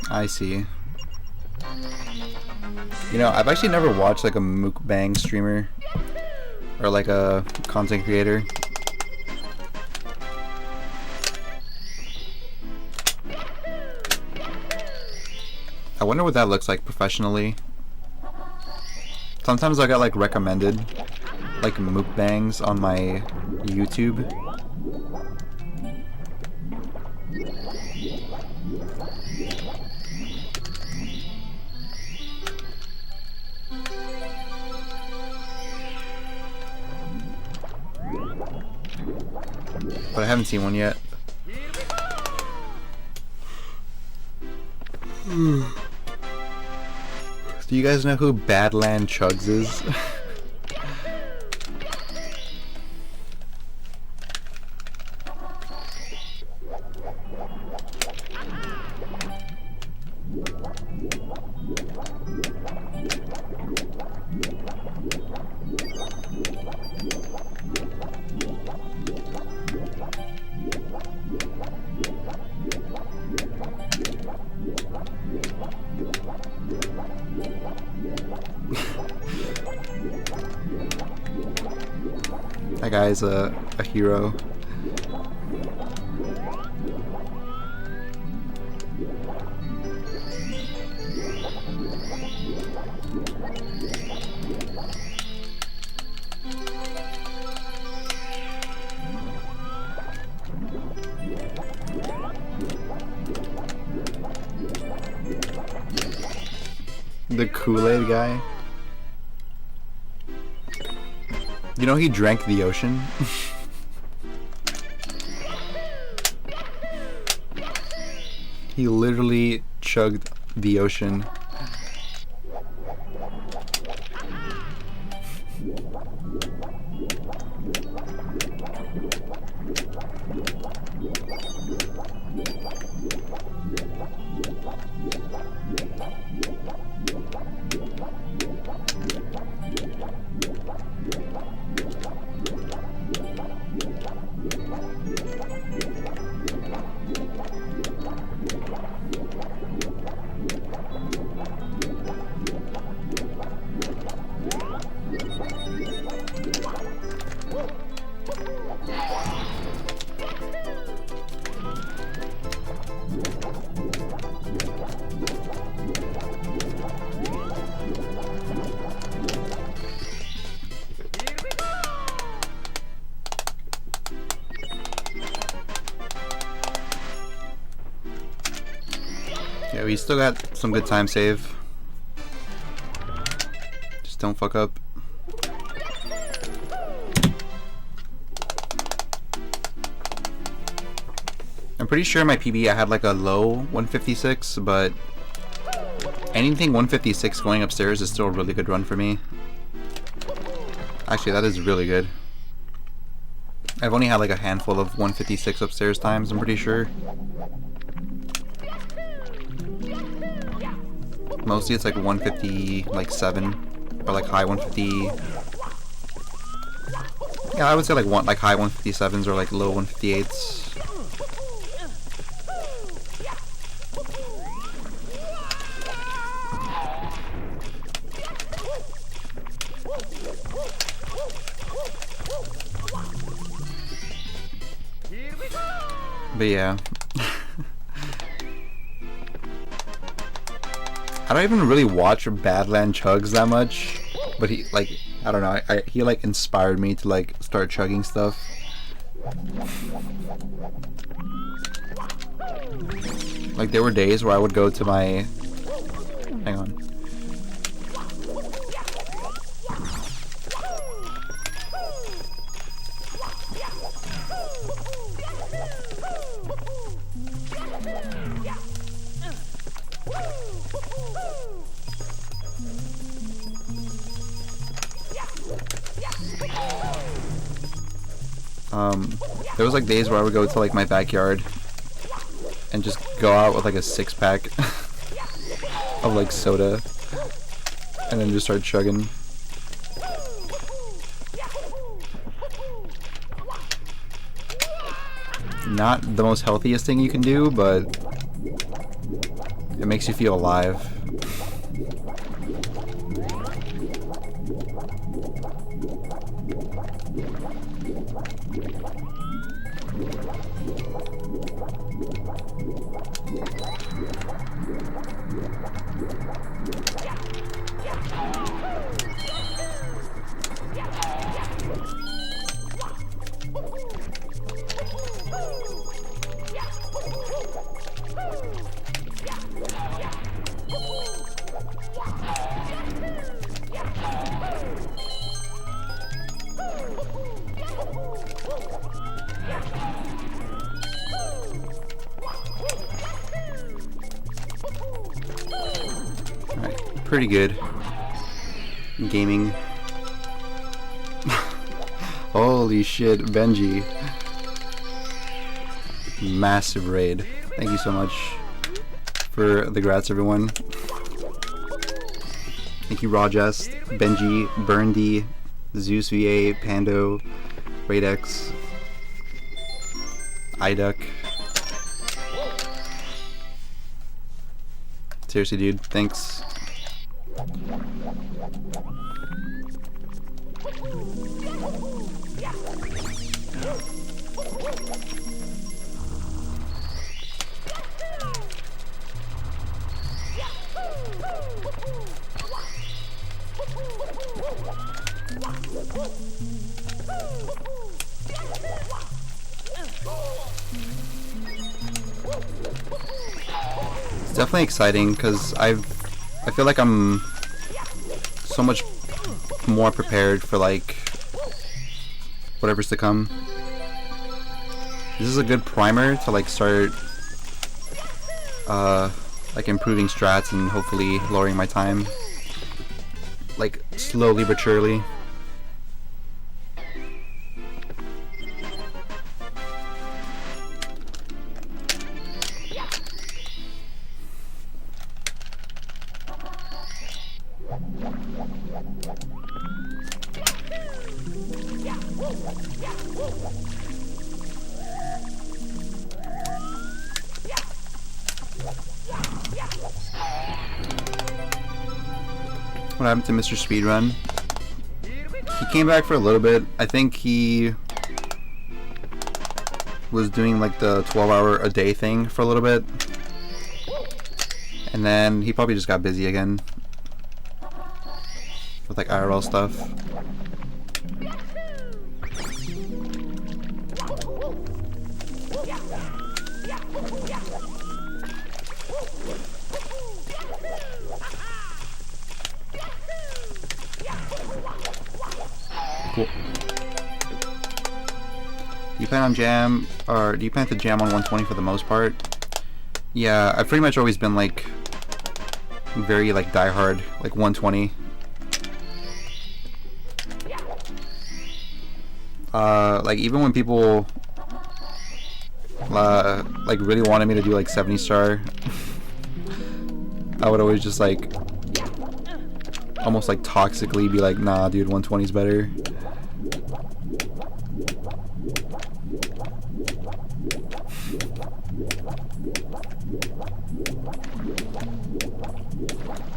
I see. You know, I've actually never watched like a mukbang streamer or like a content creator. I wonder what that looks like professionally. Sometimes I got like recommended like mukbangs on my YouTube. But I haven't seen one yet. Do you guys know who Badland Chugs is? guy's a hero. The Kool-Aid guy. You know he drank the ocean? He literally chugged the ocean. Yeah, we still got some good time save. Just don't fuck up. I'm pretty sure in my PB I had like a low 156, but anything 156 going upstairs is still a really good run for me. Actually, that is really good. I've only had like a handful of 156 upstairs times, I'm pretty sure. Mostly it's like 157 or like high 150. Yeah, I would say like high 157s or like low 158s. But yeah. I don't even really watch Badland Chugs that much, but he, like, I don't know, he like inspired me to like start chugging stuff. Like there were days where I would go to my, hang on. There was like days where I would go to like my backyard and just go out with like a 6-pack of like soda and then just start chugging. Not the most healthiest thing you can do, but it makes you feel alive. Pretty good gaming. Holy shit, Benji. Massive raid. Thank you so much for the grats, everyone. Thank you, Rajest, Benji, Burndy, Zeus VA, Pando, Raidex, iDuck. Seriously, dude, thanks. It's definitely exciting because I feel like I'm so much more prepared for like whatever's to come. This is a good primer to like start like improving strats and hopefully lowering my time, like slowly but surely. What happened to Mr. Speedrun? He came back for a little bit. I think he was doing like the 12-hour a day thing for a little bit. And then he probably just got busy again with like IRL stuff. Cool. Do you plan on jam, or do you plan to jam on 120 for the most part? Yeah, I've pretty much always been like very like diehard, like 120. Like even when people like really wanted me to do like 70 star, I would always just like almost like toxically be like, nah dude, 120 is better.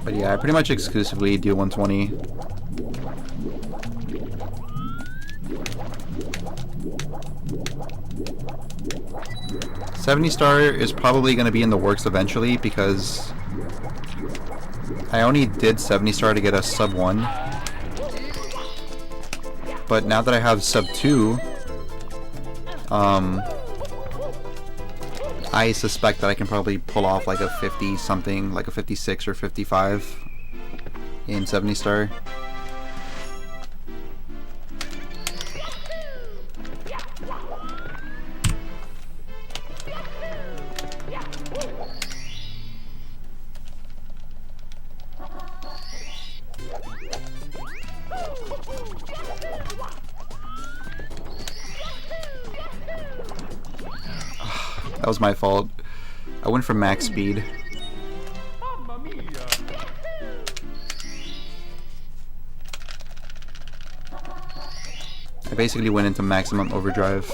But yeah, I pretty much exclusively do 120. $70 star is probably going to be in the works eventually because I only did 70 star to get a sub 1. But now that I have sub 2, I suspect that I can probably pull off like a 50 something, like a 56 or 55 in 70 star. That was my fault. I went for max speed. I basically went into maximum overdrive.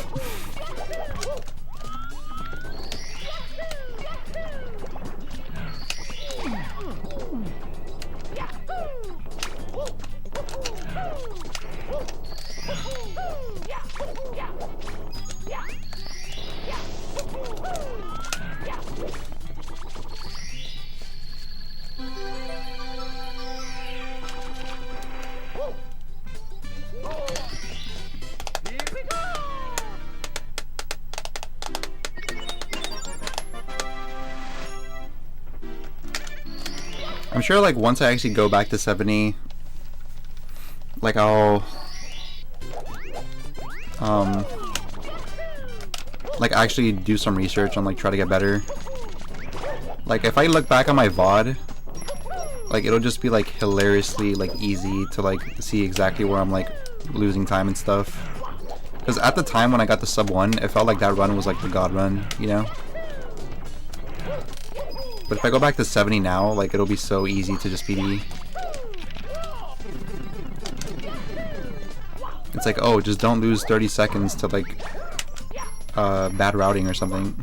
I'm sure like once I actually go back to 70, like I'll like actually do some research on like try to get better. Like if I look back on my VOD, like it'll just be like hilariously like easy to like see exactly where I'm like losing time and stuff. Because at the time when I got the sub 1, it felt like that run was like the god run, you know? But if I go back to 70 now, like it'll be so easy to just BD. It's like, oh, just don't lose 30 seconds to like bad routing or something.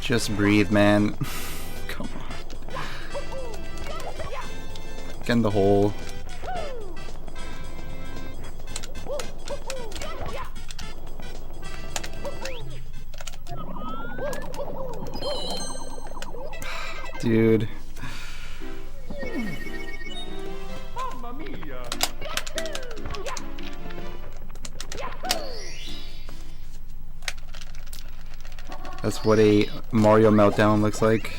Just breathe, man. Come on. Get in the hole. Dude.
Mamma mia!
That's what a Mario meltdown looks like.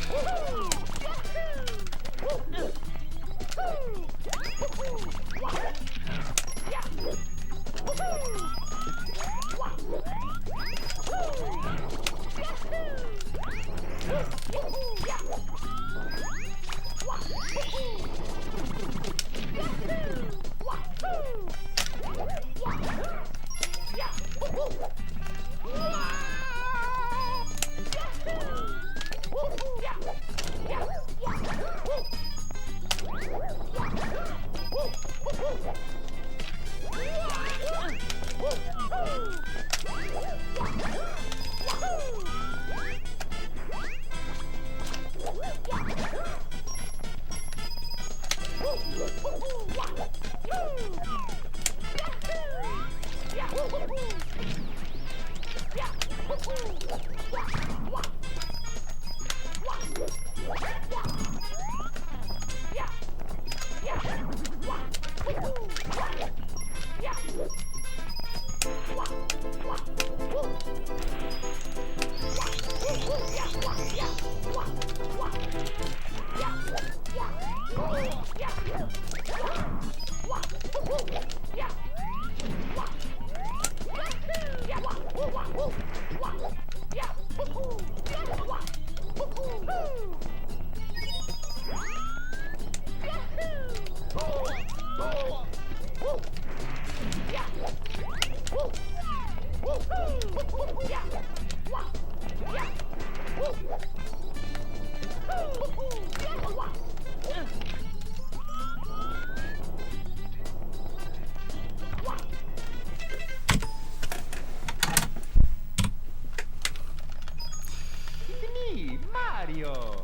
Me, Mario!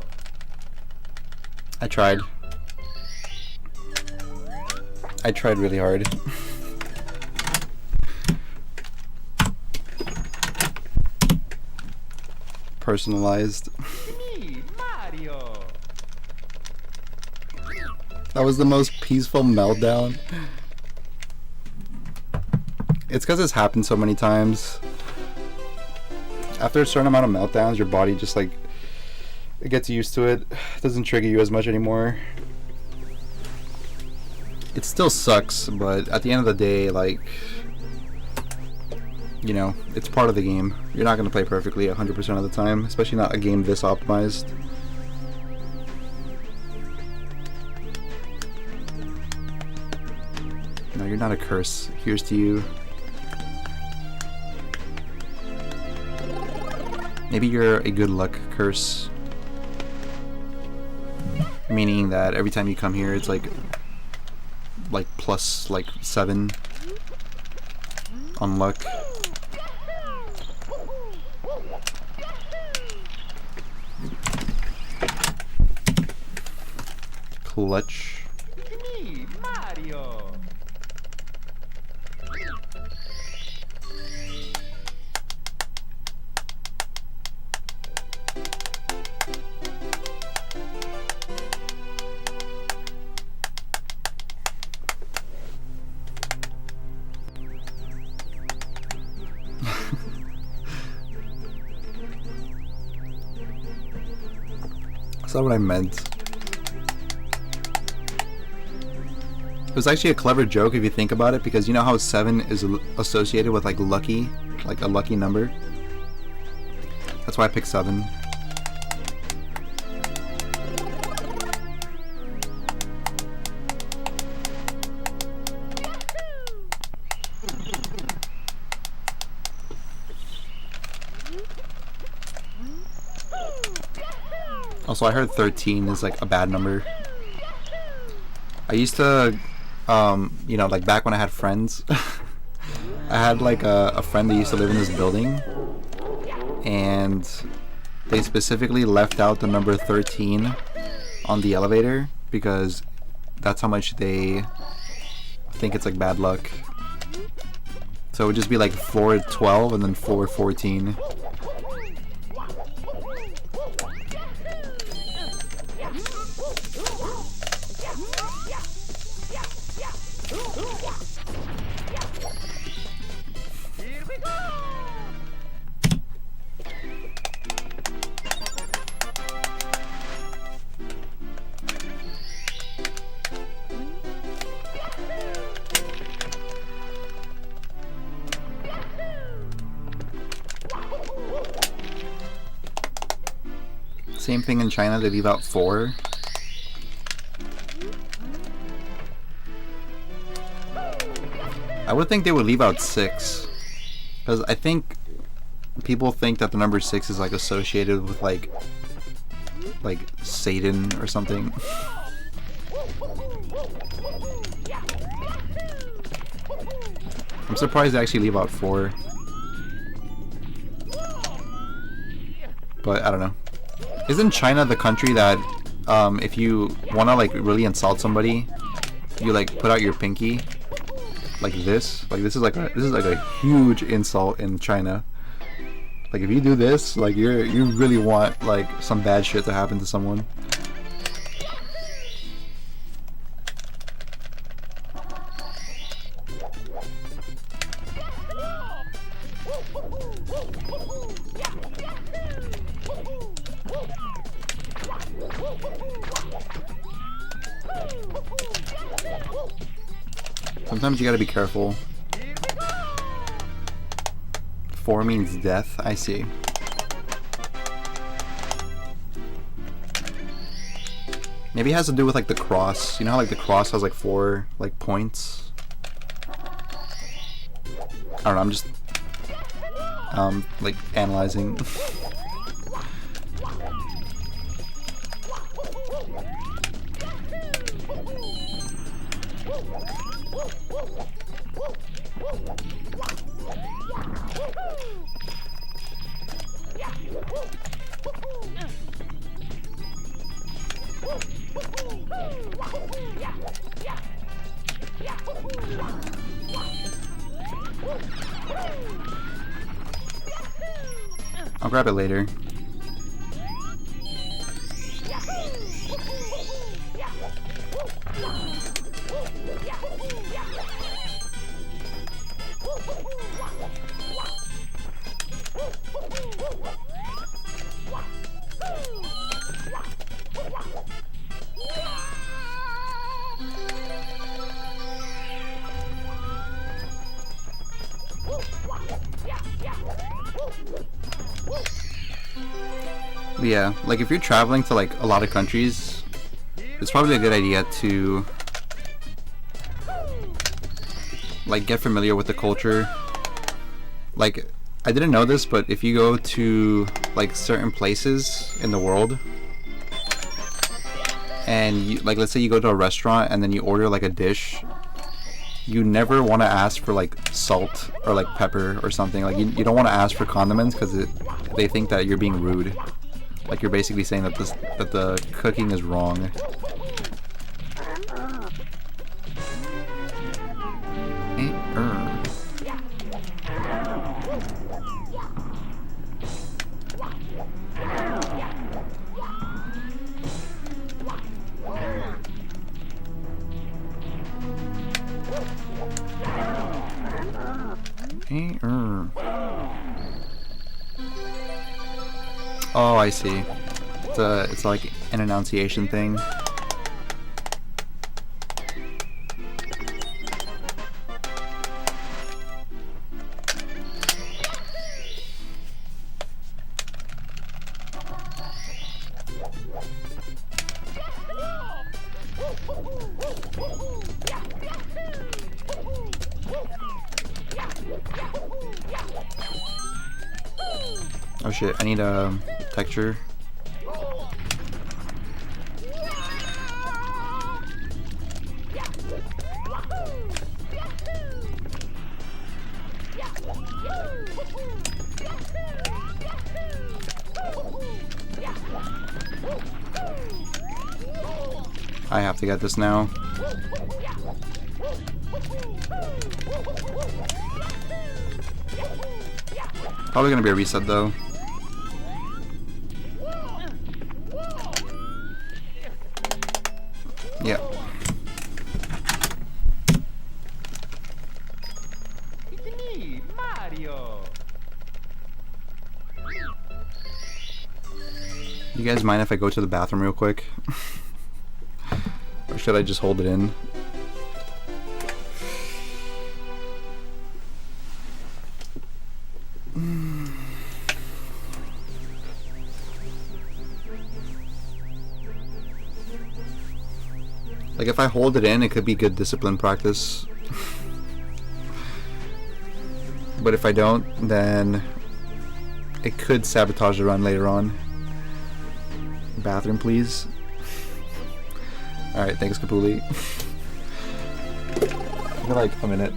I tried. I tried really hard. Personalized.
Me, Mario!
That was the most peaceful meltdown. It's because it's happened so many times. After a certain amount of meltdowns, your body just like it gets used to it. It doesn't trigger you as much anymore. It still sucks, but at the end of the day, like, you know, it's part of the game. You're not going to play perfectly 100% of the time, especially not a game this optimized. No, you're not a curse. Here's to you. Maybe you're a good luck curse. Meaning that every time you come here, it's like plus like 7 on luck. Clutch.
Me, Mario!
That's not what I meant. It was actually a clever joke if you think about it, because you know how 7 is associated with like lucky, like a lucky number? That's why I picked 7. Also, I heard 13 is like a bad number. I used to, you know, like back when I had friends, I had like a friend that used to live in this building, and they specifically left out the number 13 on the elevator because that's how much they think it's like bad luck. So it would just be like floor 12 and then floor 14. Same thing in China, they leave out 4. I would think they would leave out 6. Because I think people think that the number 6 is like associated with like Satan or something. I'm surprised they actually leave out 4. But I don't know. Isn't China the country that if you wanna like really insult somebody, you like put out your pinky like this? Like this is like a huge insult in China. Like if you do this, like you really want like some bad shit to happen to someone. Sometimes you gotta be careful. 4 means death, I see. Maybe it has to do with like the cross. You know how like the cross has like 4 like points? I don't know, I'm just like analyzing. I'll grab it later. Yeah, like if you're traveling to like a lot of countries, it's probably a good idea to like get familiar with the culture. Like I didn't know this, but if you go to like certain places in the world and you, like let's say you go to a restaurant and then you order like a dish, you never want to ask for like salt or like pepper or something. Like you don't want to ask for condiments because they think that you're being rude. Like you're basically saying that the cooking is wrong. Oh, I see. It's like an enunciation thing. Oh shit, I need a texture. I have to get this now. Probably gonna be a reset though. Yeah.
It's me, Mario.
You guys mind if I go to the bathroom real quick? Or should I just hold it in? Like if I hold it in, it could be good discipline practice. But if I don't, then it could sabotage the run later on. Bathroom, please. Alright, thanks, Kapuli. Give me like a minute.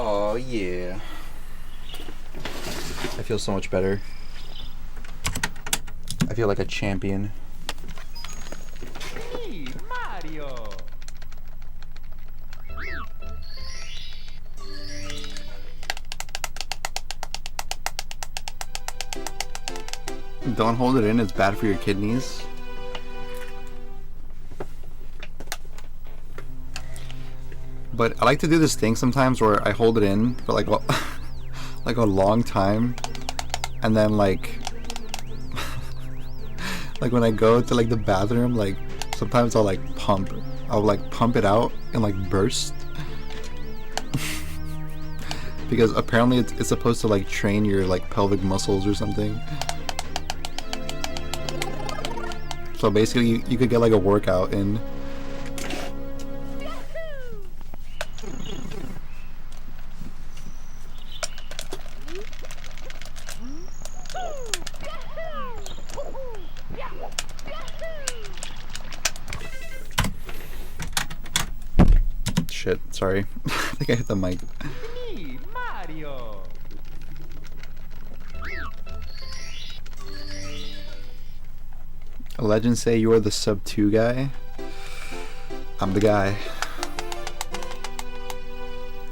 Oh yeah. I feel so much better. I feel like a champion.
Me, Mario.
Don't hold it in, it's bad for your kidneys. But I like to do this thing sometimes where I hold it in for like like a long time, and then like like when I go to like the bathroom, like sometimes I'll pump it out and like burst. Because apparently it's supposed to like train your like pelvic muscles or something. So basically you could get like a workout in. Shit, sorry. I think I hit the mic.
Me, Mario.
Legends say you are the sub 2 guy. I'm the guy.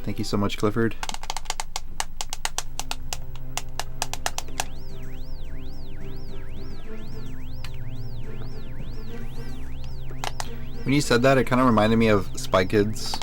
Thank you so much, Clifford. When you said that, it kind of reminded me of Spy Kids.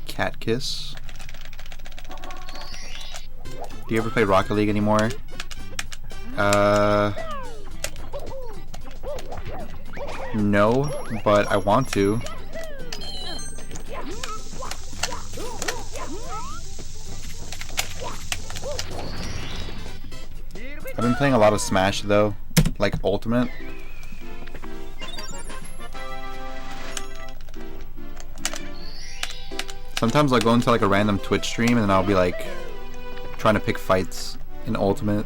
Cat Kiss. Do you ever play Rocket League anymore? No, but I want to. I've been playing a lot of Smash though, like Ultimate. Sometimes I'll go into like a random Twitch stream and then I'll be like trying to pick fights in Ultimate.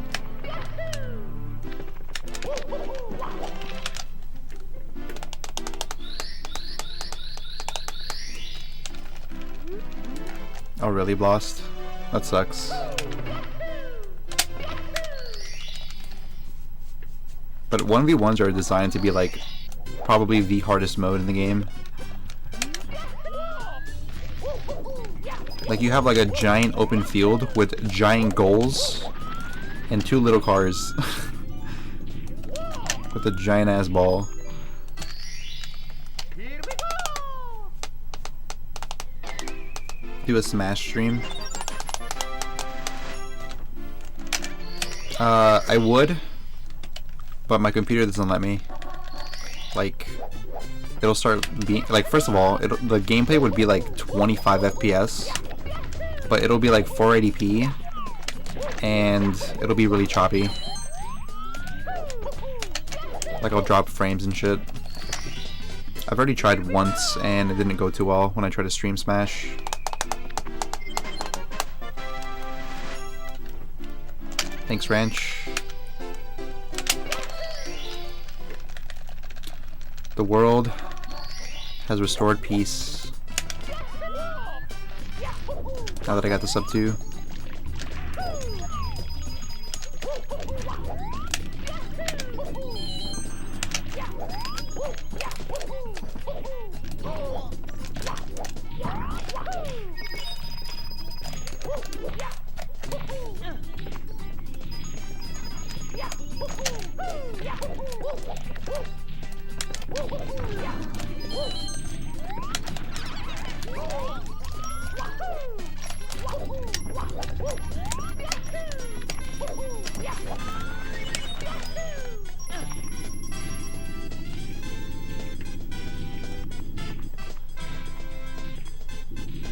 Oh really, Blast? That sucks. But 1v1s are designed to be like probably the hardest mode in the game. Like you have like a giant open field with giant goals and 2 little cars with a giant ass ball. Do a Smash stream. I would, but my computer doesn't let me. Like, it'll start being like, first of all, the gameplay would be like 25 FPS, but it'll be like 480p, and it'll be really choppy. Like I'll drop frames and shit. I've already tried once, and it didn't go too well when I tried to stream Smash. Thanks, Ranch. The world has restored peace. Now that I got this up too.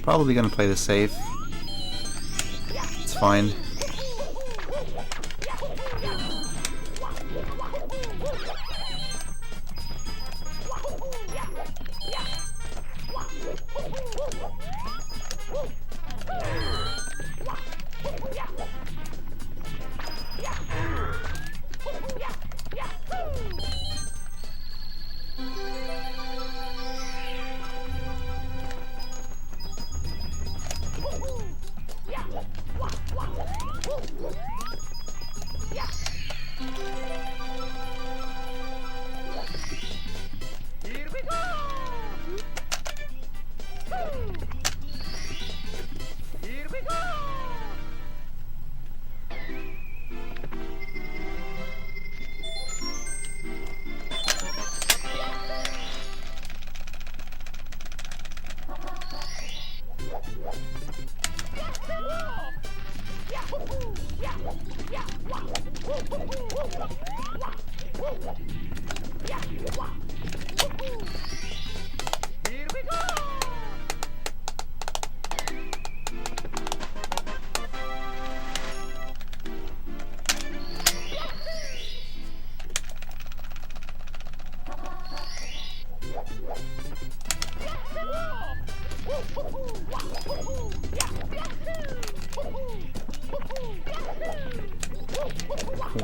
Probably gonna play this safe. It's fine.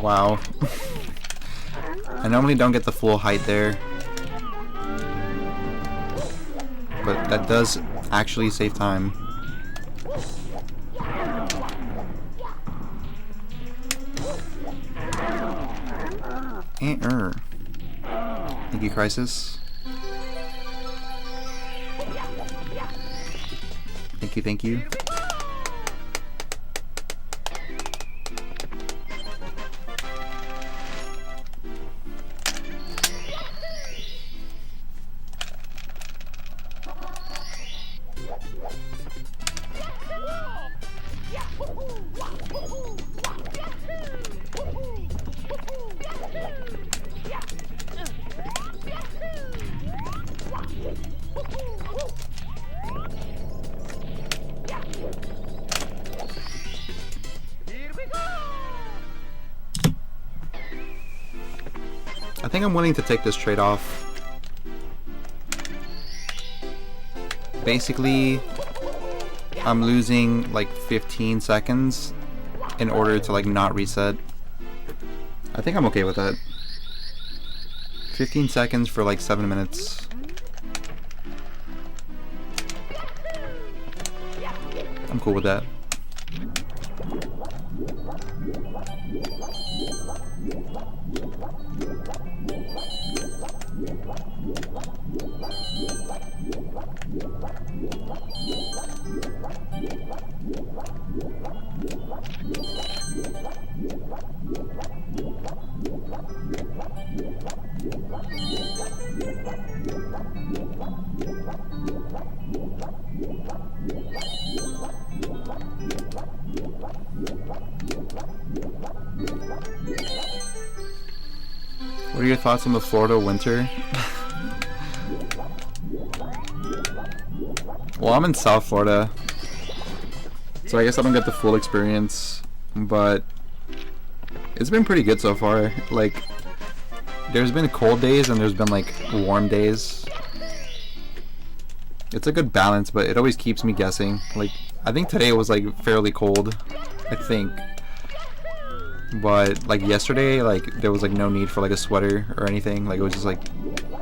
Wow. I normally don't get the full height there, but that does actually save time. Thank you, Crisis. Thank you, thank you. I think I'm willing to take this trade-off. Basically, I'm losing like 15 seconds in order to like not reset. I think I'm okay with that. 15 seconds for like 7 minutes. I'm cool with that. What are your thoughts on the Florida winter? Well, I'm in South Florida, so I guess I don't get the full experience, but it's been pretty good so far. Like, there's been cold days and there's been like warm days. It's a good balance, but it always keeps me guessing. Like, I think today was like fairly cold, I think. But like yesterday, like there was like no need for like a sweater or anything. Like it was just like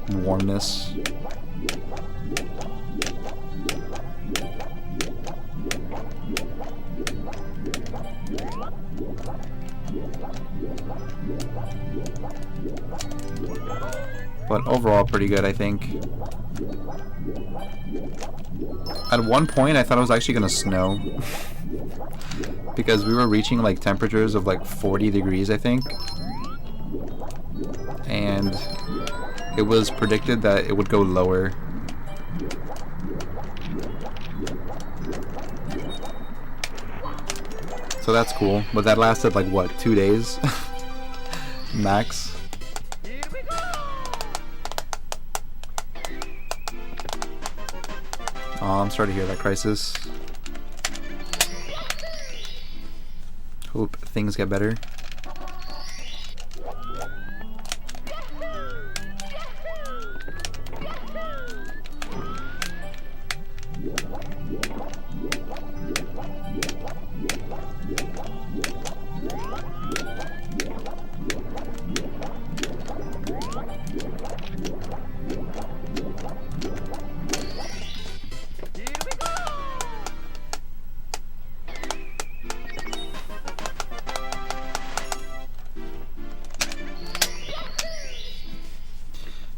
warmness. But overall pretty good, I think. At one point I thought it was actually gonna snow. Because we were reaching like temperatures of like 40 degrees, I think. And it was predicted that it would go lower. So that's cool. But that lasted like what, 2 days? Max. Oh, I'm starting to hear that crisis. Hope things get better.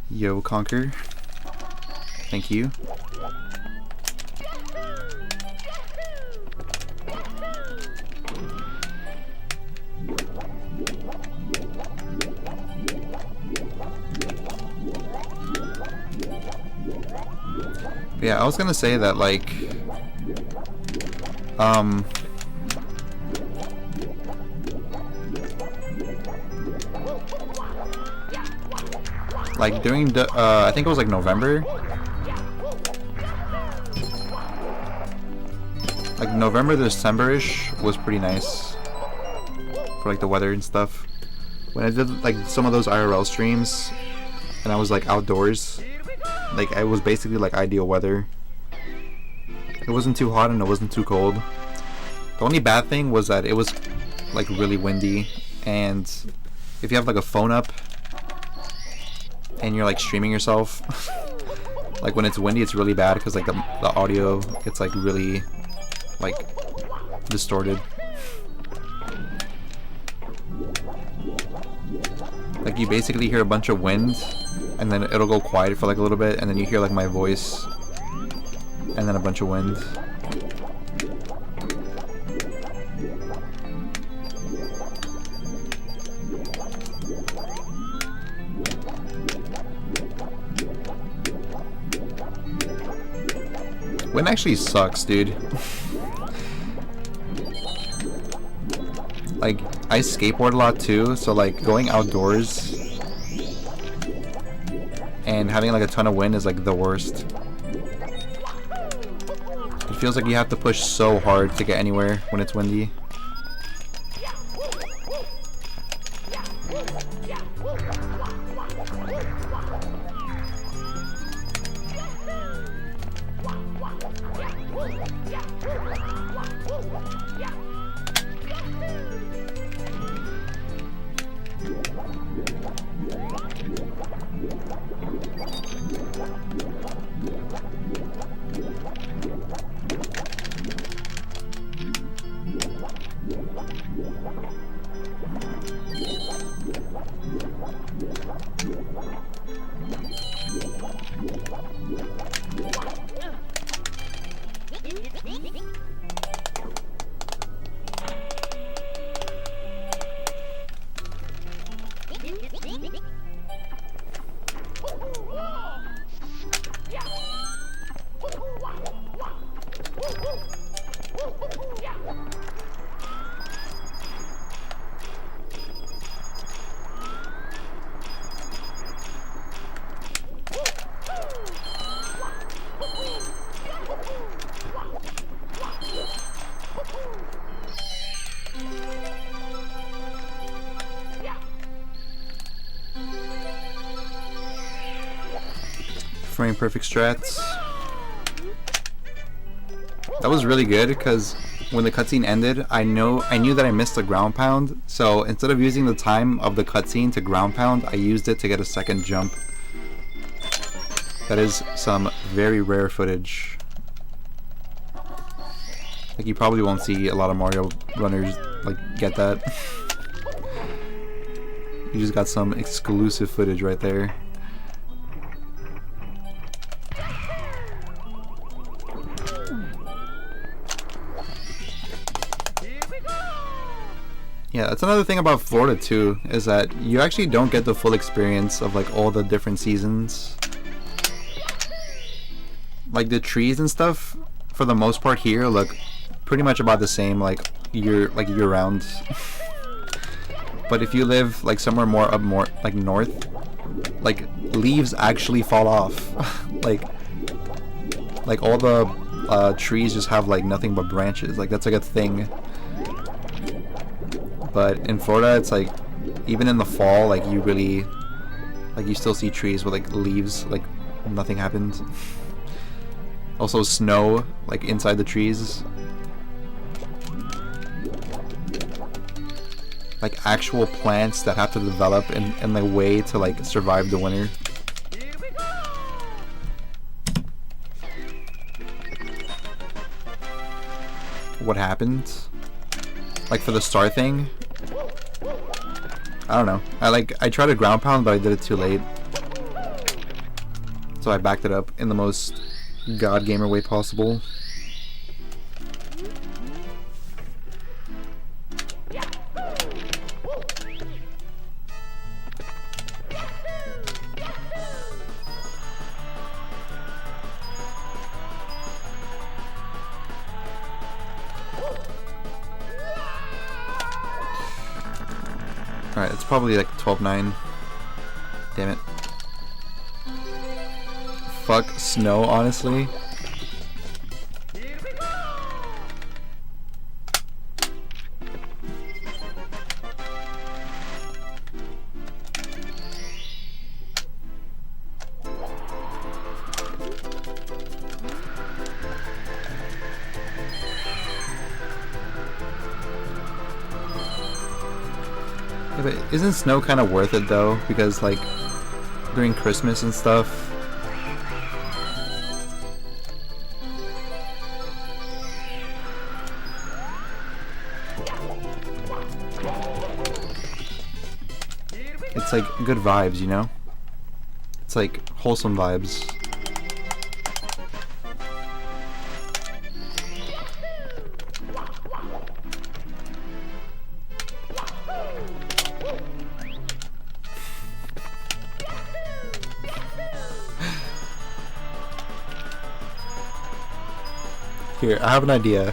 Yo, Conquer. Thank you. But yeah, I was gonna say that like like during the I think it was like November. Like November, December-ish was pretty nice for like the weather and stuff. When I did like some of those IRL streams and I was like outdoors, like it was basically like ideal weather. It wasn't too hot and it wasn't too cold. The only bad thing was that it was like really windy, and if you have like a phone up and you're like streaming yourself, like when it's windy it's really bad because like the audio gets like really like distorted. Like you basically hear a bunch of wind and then it'll go quiet for like a little bit and then you hear like my voice and then a bunch of wind. Wind actually sucks, dude. Like, I skateboard a lot too, so like going outdoors and having like a ton of wind is like the worst. It feels like you have to push so hard to get anywhere when it's windy. Frame perfect strats. That was really good because when the cutscene ended, I knew that I missed the ground pound. So instead of using the time of the cutscene to ground pound, I used it to get a second jump. That is some very rare footage. Like, you probably won't see a lot of Mario runners like get that. You just got some exclusive footage right there. Yeah, that's another thing about Florida too, is that you actually don't get the full experience of like all the different seasons. Like the trees and stuff, for the most part here, look pretty much about the same like year round. But if you live like somewhere more like north, like leaves actually fall off. like all the trees just have like nothing but branches. Like that's like a thing. But in Florida, it's like even in the fall, like you really like you still see trees with like leaves, like nothing happens. Also snow like inside the trees. Like actual plants that have to develop in the way to like survive the winter. What happened? Like for the star thing? I don't know. I tried to ground pound, but I did it too late. So I backed it up in the most god gamer way possible. Alright, it's probably like 12-9. Damn it. Fuck snow, honestly. Yeah, but isn't snow kind of worth it though? Because like during Christmas and stuff. It's like good vibes, you know? It's like wholesome vibes. Here, I have an idea.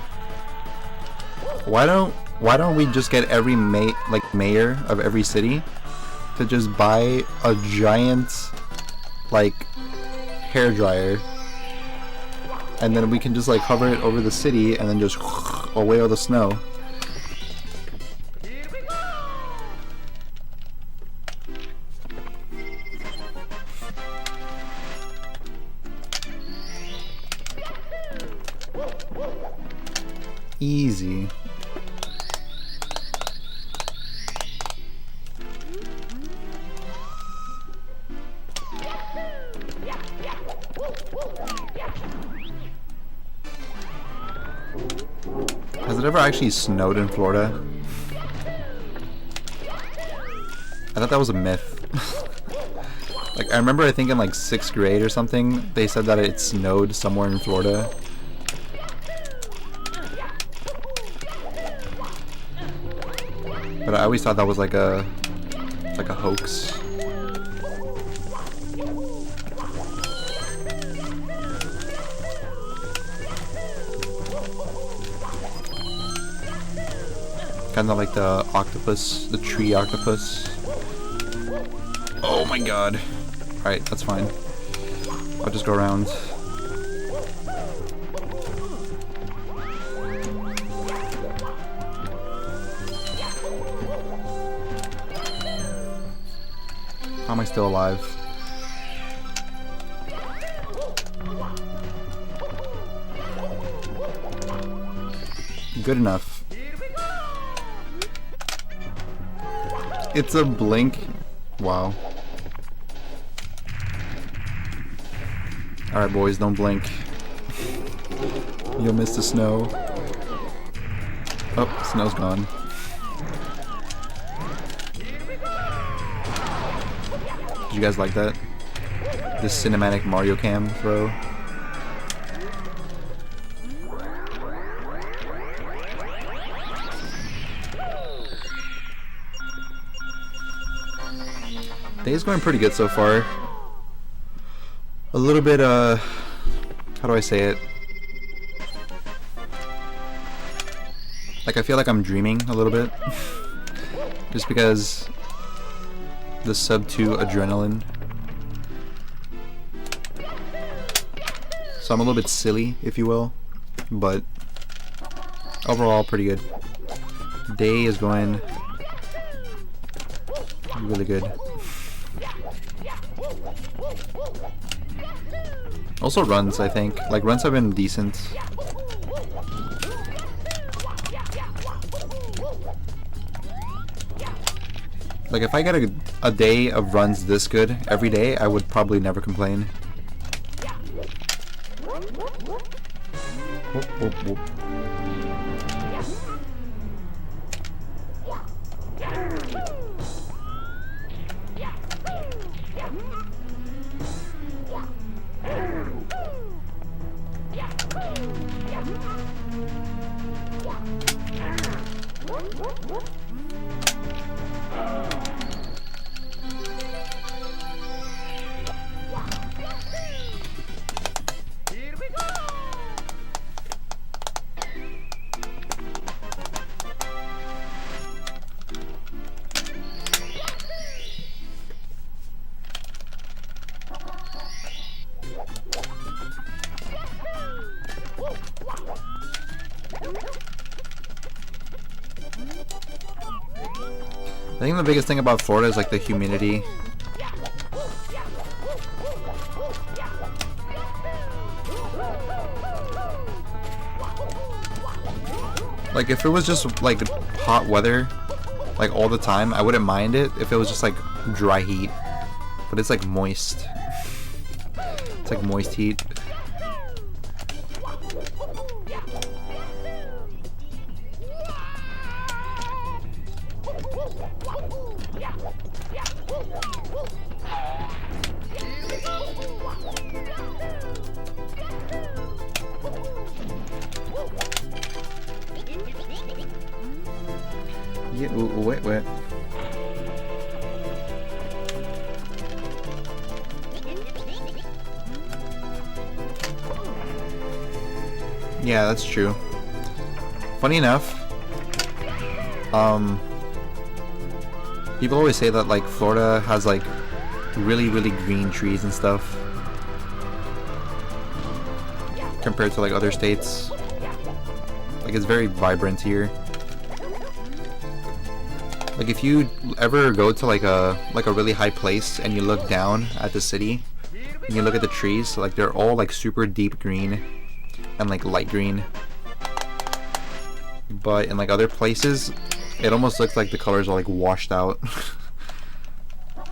Why don't we just get every mayor of every city to just buy a giant like hair dryer, and then we can just like hover it over the city and then just away all the snow. Easy. Has it ever actually snowed in Florida? I thought that was a myth. Like, I remember, I think in like 6th grade or something, they said that it snowed somewhere in Florida. But I always thought that was like a hoax. Kinda like the octopus, the tree octopus. Oh my god. Alright, that's fine. I'll just go around. How am I still alive? Good enough. It's a blink. Wow. Alright, boys, don't blink. You'll miss the snow. Oh, snow's gone. Did you guys like that? This cinematic Mario cam throw. Day's going pretty good so far. A little bit, how do I say it? Like, I feel like I'm dreaming a little bit. Just because the sub 2 adrenaline. So I'm a little bit silly, if you will. But overall, pretty good. Day is going really good. Also runs, I think. Like, runs have been decent. Like, if I get a day of runs this good every day, I would probably never complain. Whoop, whoop, whoop. I think the biggest thing about Florida is like the humidity. Like, if it was just like hot weather, like all the time, I wouldn't mind it if it was just like dry heat. But it's like moist. It's like moist heat. Yeah, wait. Yeah, that's true. Funny enough, people always say that like Florida has like really green trees and stuff compared to like other states. Like, it's very vibrant here. Like, if you ever go to like a really high place and you look down at the city and you look at the trees, like they're all like super deep green and like light green. But in like other places, it almost looks like the colors are like washed out.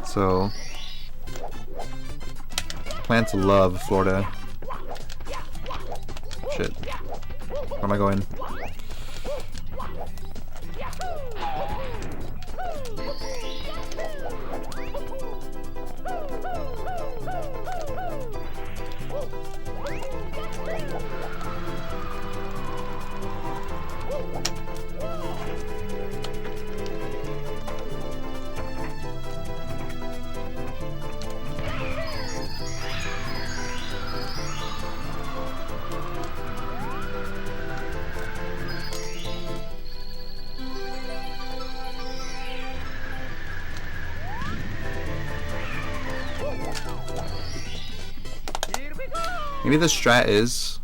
So plants love Florida. Shit. Where am I going? Maybe the strat is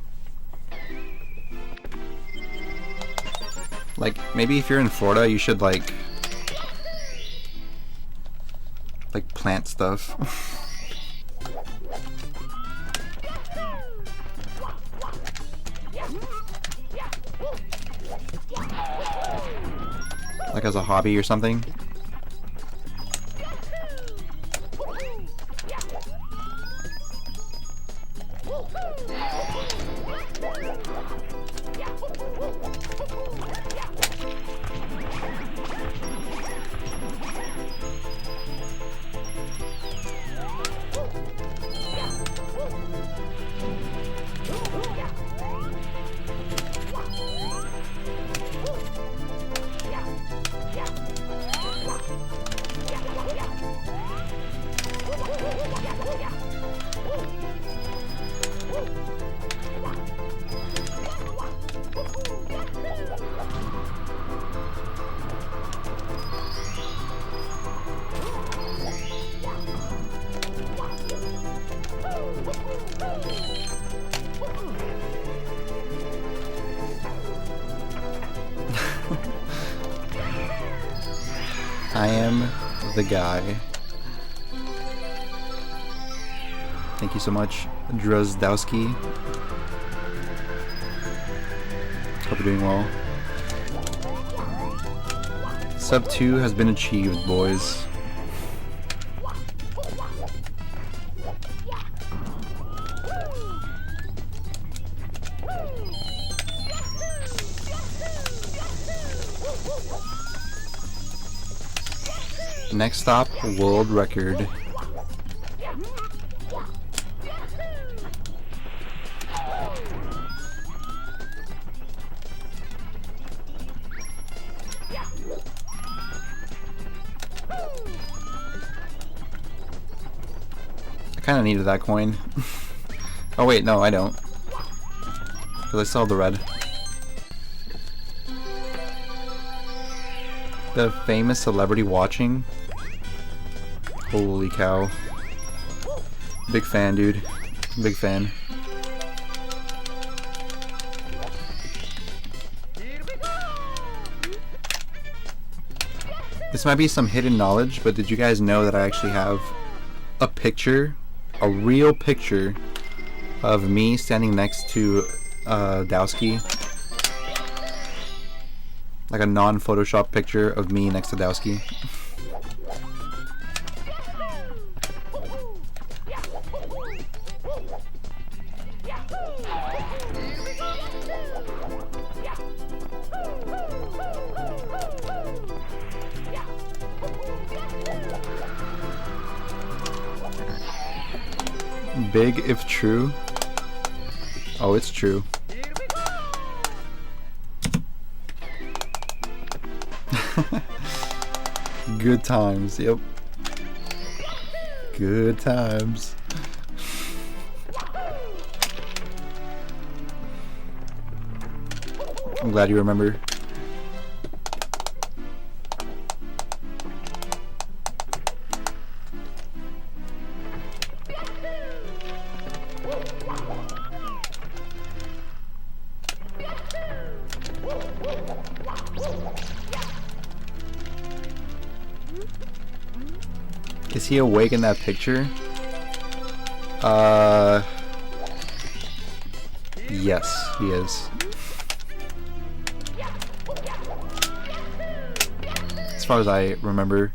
like, maybe if you're in Florida, you should like plant stuff. Like as a hobby or something. I am the guy. Thank you so much, Drozdowski. Hope you're doing well. Sub 2 has been achieved, boys. Next stop, world record. I kind of needed that coin. Oh wait, no, I don't. Because I still have the red. The famous celebrity watching. Holy cow. Big fan, dude. Big fan. This might be some hidden knowledge, but did you guys know that I actually have a picture, a real picture of me standing next to Dowski? Like a non-Photoshop picture of me next to Dowski. Big if true. Oh, it's true. Good times, yep. Good times. I'm glad you remember. Is he awake in that picture? Yes, he is. As far as I remember.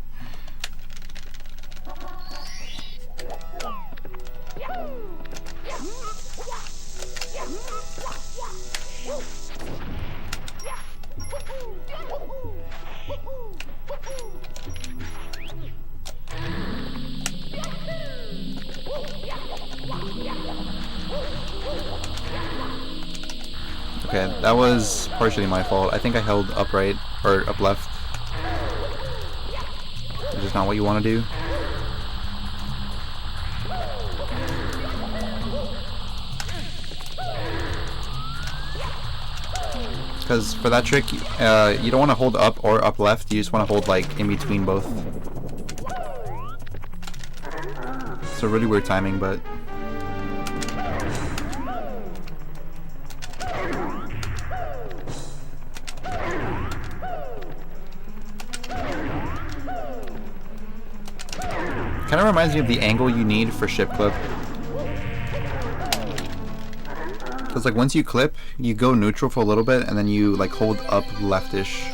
Okay, that was partially my fault. I think I held up right, or up left. Which is not what you want to do. Because for that trick, you don't want to hold up or up left, you just want to hold like in between both. It's a really weird timing, but... kind of reminds me of the angle you need for ship clip. Because like once you clip, you go neutral for a little bit and then you like hold up leftish.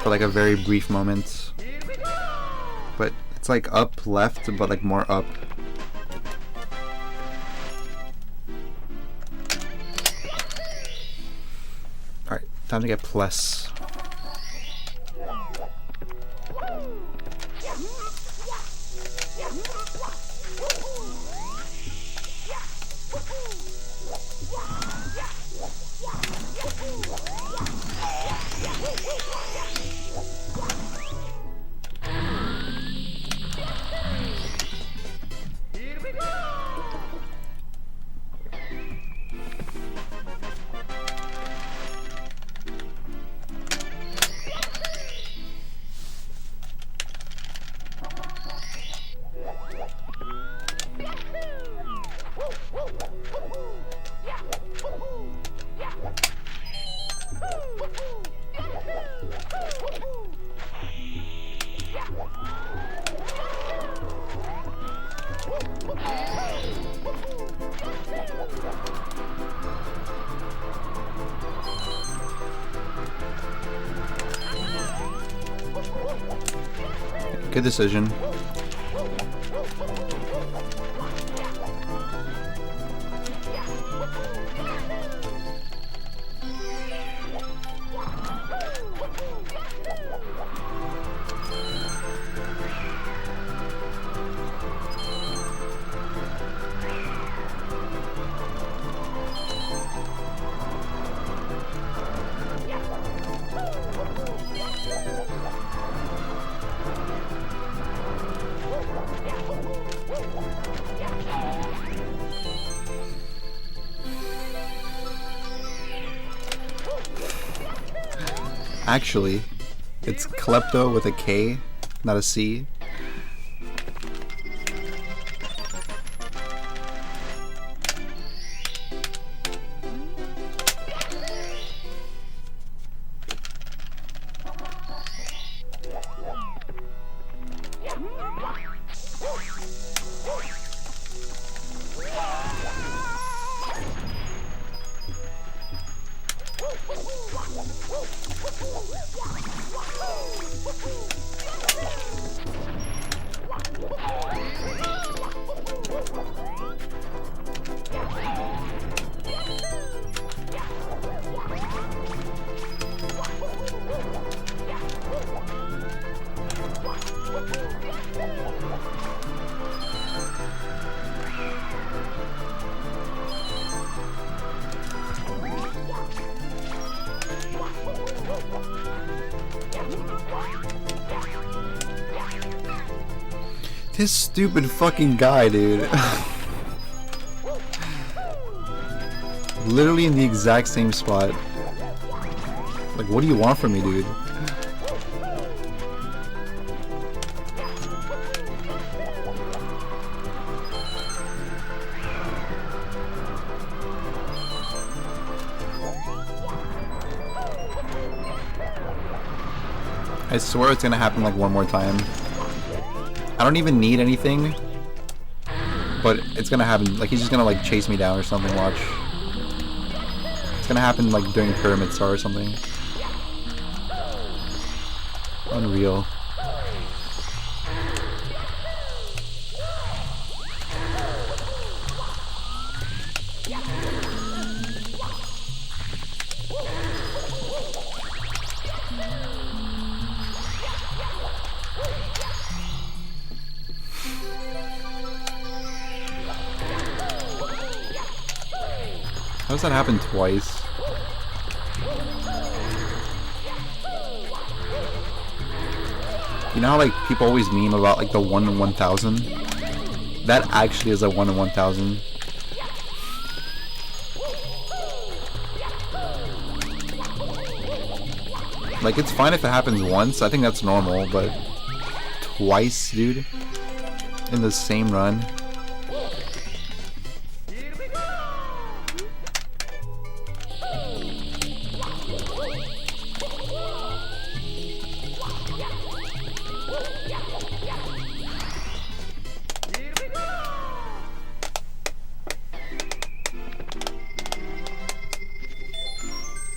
for like a very brief moment. But it's like up, left, but like more up. Alright, time to get plus. Good decision. Actually, it's klepto with a K, not a C. This stupid fucking guy, dude. Literally in the exact same spot. Like, what do you want from me, dude? I swear it's gonna happen like one more time. I don't even need anything, but it's gonna happen. Like, he's just gonna like chase me down or something, watch. It's gonna happen like during Pyramid Star or something. Unreal. How does that happen twice? You know how like people always meme about like the 1 in 1,000? That actually is a 1 in 1,000. Like, it's fine if it happens once, I think that's normal, but twice, dude? In the same run?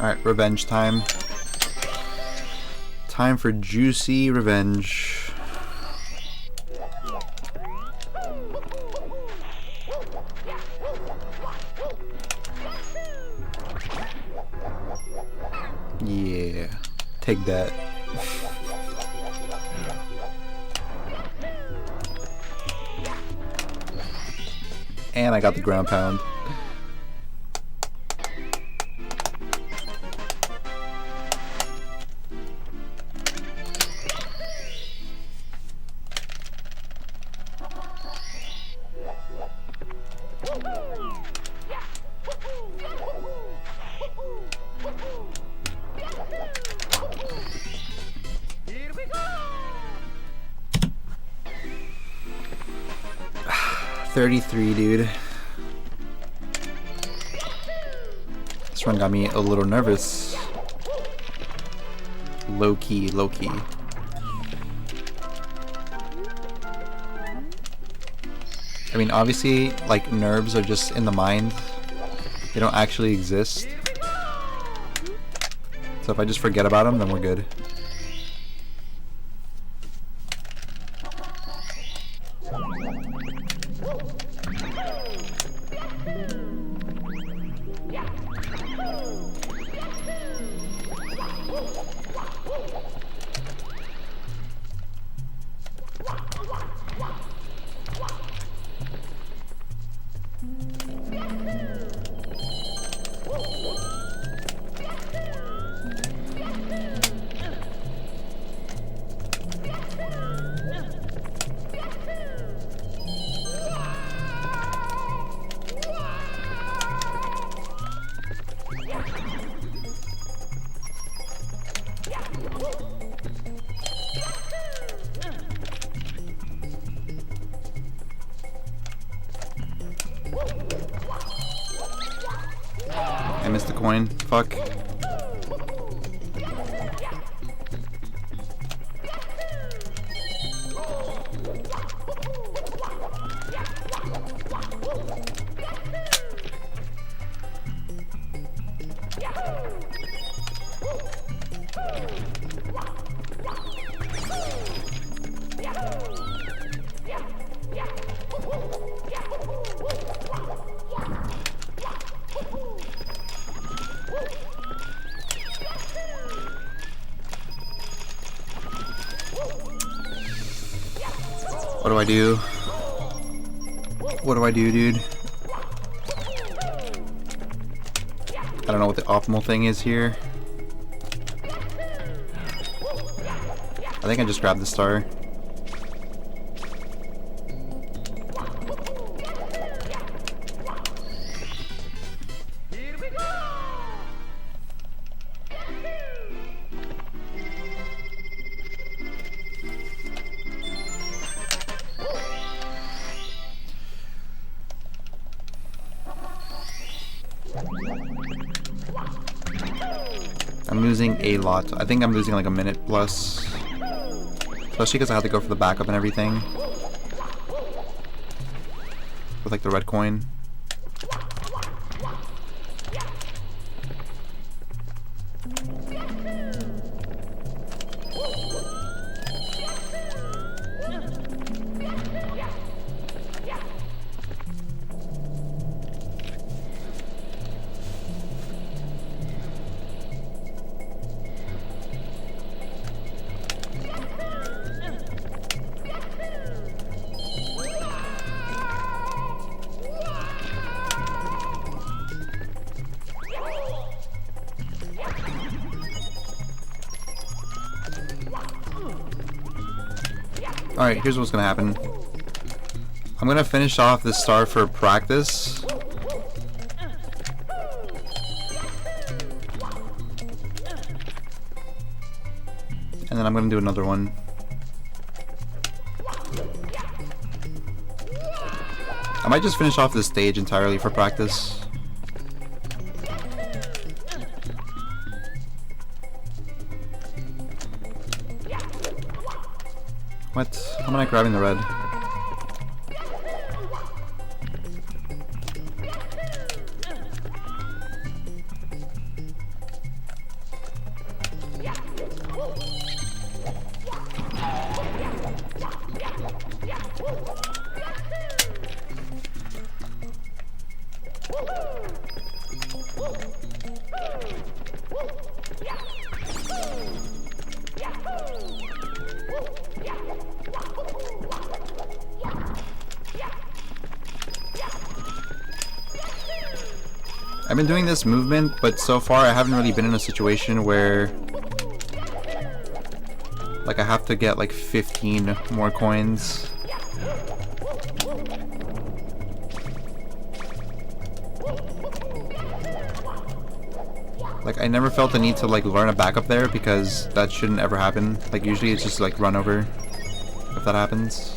Alright, revenge time. Time for juicy revenge. Yeah, take that. And I got the ground pound.
Here we go.
33, dude. This run got me a little nervous. Low key, low key. I mean, obviously, like, NURBs are just in the mind. They don't actually exist. So if I just forget about them, then we're good. I missed the coin. Fuck. What do I do? What do I do, dude? I don't know what the optimal thing is here. I think I just grabbed the star.
Here we go.
I'm losing a lot. I think I'm losing like a minute plus. Especially because I have to go for the backup and everything. With like the red coin. Alright, here's what's gonna happen. I'm gonna finish off this star for practice. And then I'm gonna do another one. I might just finish off this stage entirely for practice. What? How am I not grabbing the red? I've been doing this movement, but so far I haven't really been in a situation where like I have to get like 15 more coins. Like I never felt the need to like learn a backup there because that shouldn't ever happen. Like usually it's just like run over if that happens.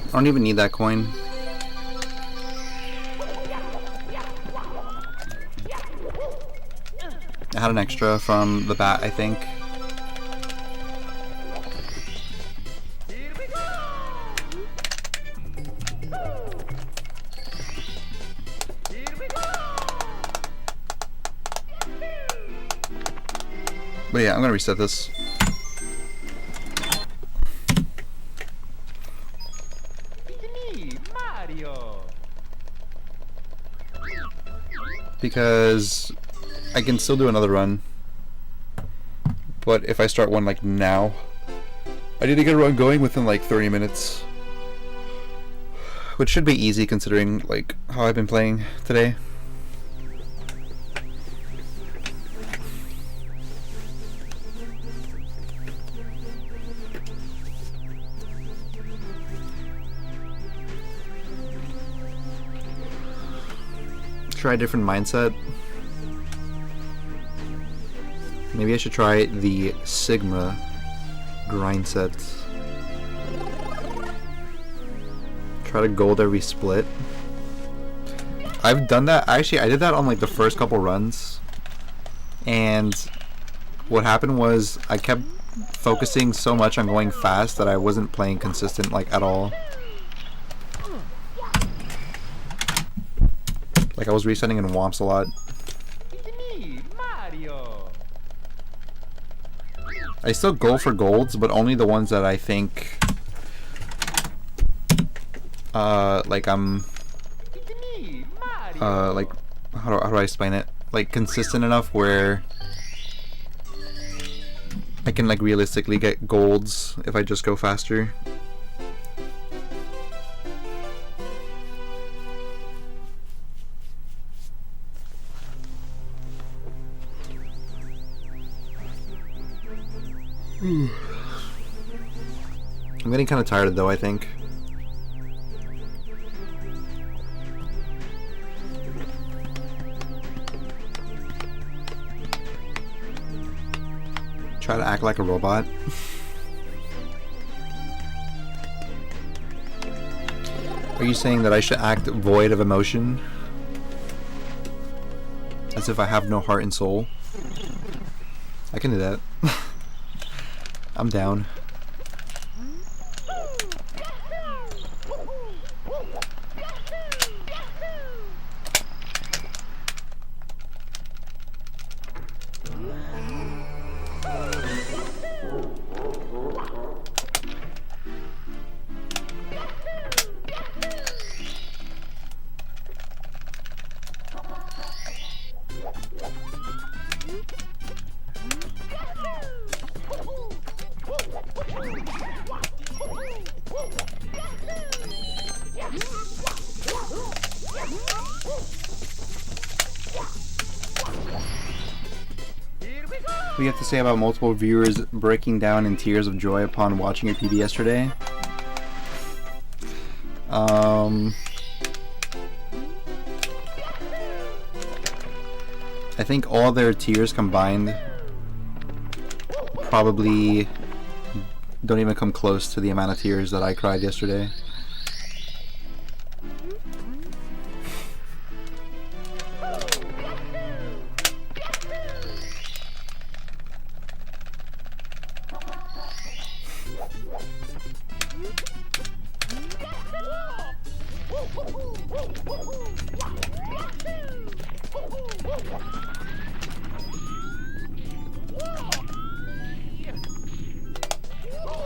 I don't even need that coin. I had an extra from the bat, I think. But yeah, I'm gonna reset this. Because I can still do another run, but if I start one like now, I need to get a run going within like 30 minutes, which should be easy considering like how I've been playing today. Try a different mindset. Maybe I should try the Sigma grind set. Try to gold every split. I've done that. Actually, I did that on like the first couple runs, and what happened was I kept focusing so much on going fast that I wasn't playing consistent like at all. Like I was resetting in Womps a lot. I still go for golds, but only the ones that I think like I'm like how do I explain it? Like consistent enough where I can like realistically get golds if I just go faster. I'm getting kind of tired though, I think. Try to act like a robot. Are you saying that I should act void of emotion? As if I have no heart and soul? I can do that. I'm down. What do you have to say about multiple viewers breaking down in tears of joy upon watching your PB yesterday? I think all their tiers combined probably don't even come close to the amount of tears that I cried yesterday.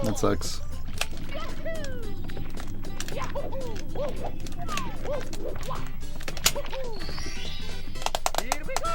That sucks.
Here we go! Here we go!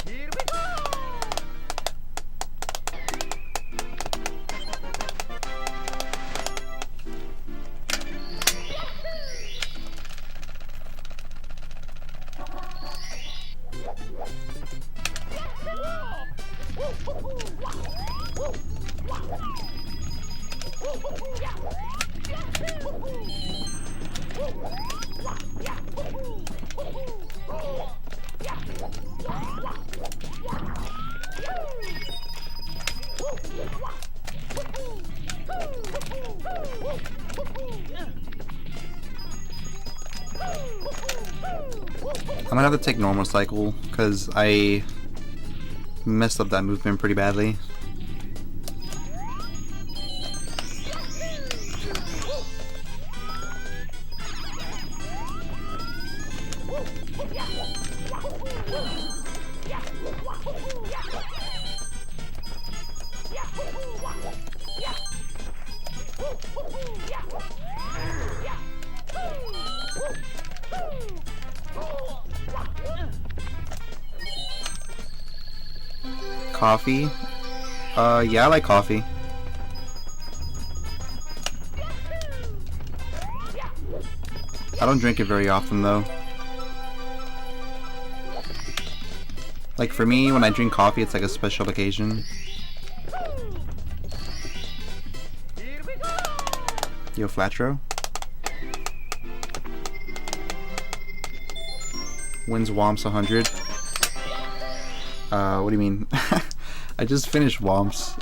Here we go!
I'm gonna have to take normal cycle because I messed up that movement pretty badly. Coffee? Yeah, I like coffee. I don't drink it very often though. Like for me, when I drink coffee, it's like a special occasion.
Here we go!
Yo, Flatro. Wins Womps 100. What do you mean? I just finished Womps.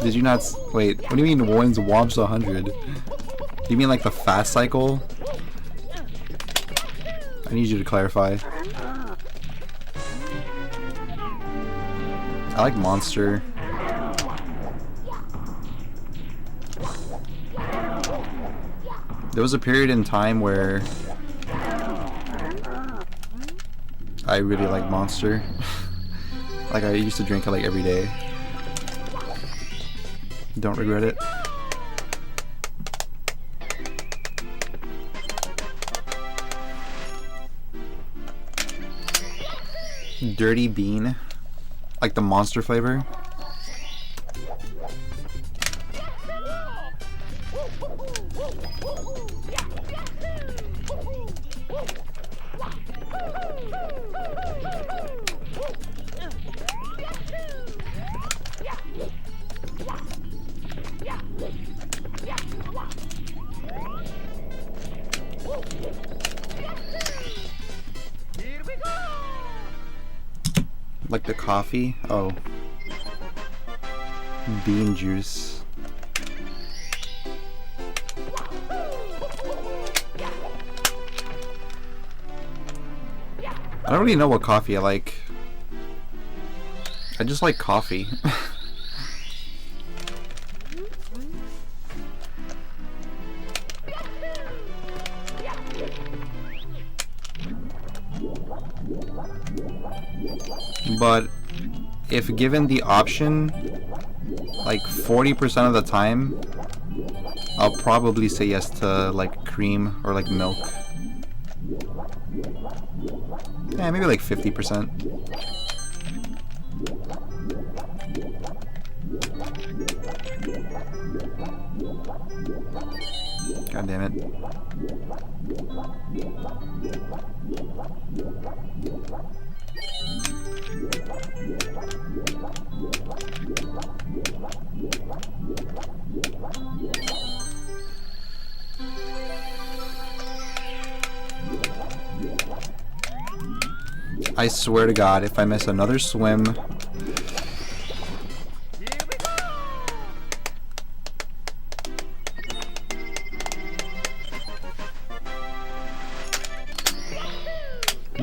Did you not wait, what do you mean wins Womps 100? Do you mean like the fast cycle? I need you to clarify. I like Monster. There was a period in time where I really like Monster. Like I used to drink it like every day. Don't regret it. Dirty bean, like the Monster flavor.
Here we go!
Like the coffee? Oh. Bean juice. I don't really know what coffee I like. I just like coffee. But if given the option, like 40% of the time, I'll probably say yes to like cream or like milk. Yeah, maybe like 50%. God damn it. I swear to God, if I miss another swim,
Here we go!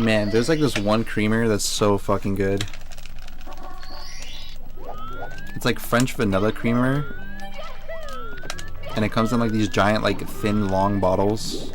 man, there's like this one creamer that's so fucking good. It's like French vanilla creamer, and it comes in like these giant, like thin, long bottles.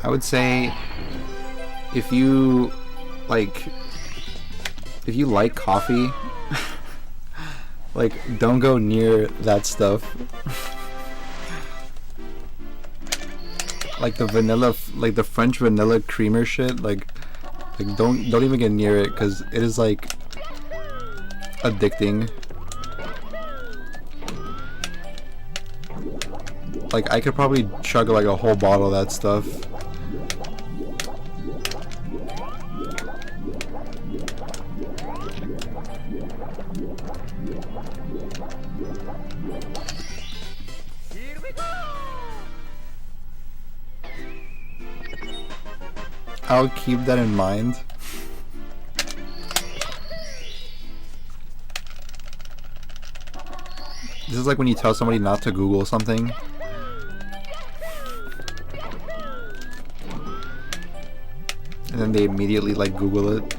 I would say if you like coffee, like don't go near that stuff. Like the vanilla, like the French vanilla creamer shit, like don't even get near it, because it is like addicting. Like I could probably chug like a whole bottle of that stuff.
Here we go!
I'll keep that in mind. This is like when you tell somebody not to Google something. And then they immediately like Google it.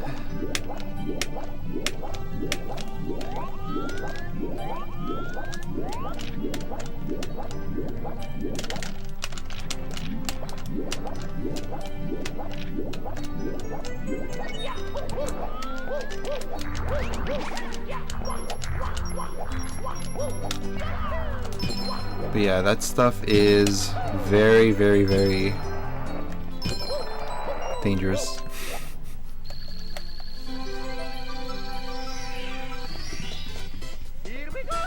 But yeah, that stuff is very, very, very dangerous.
Here we go!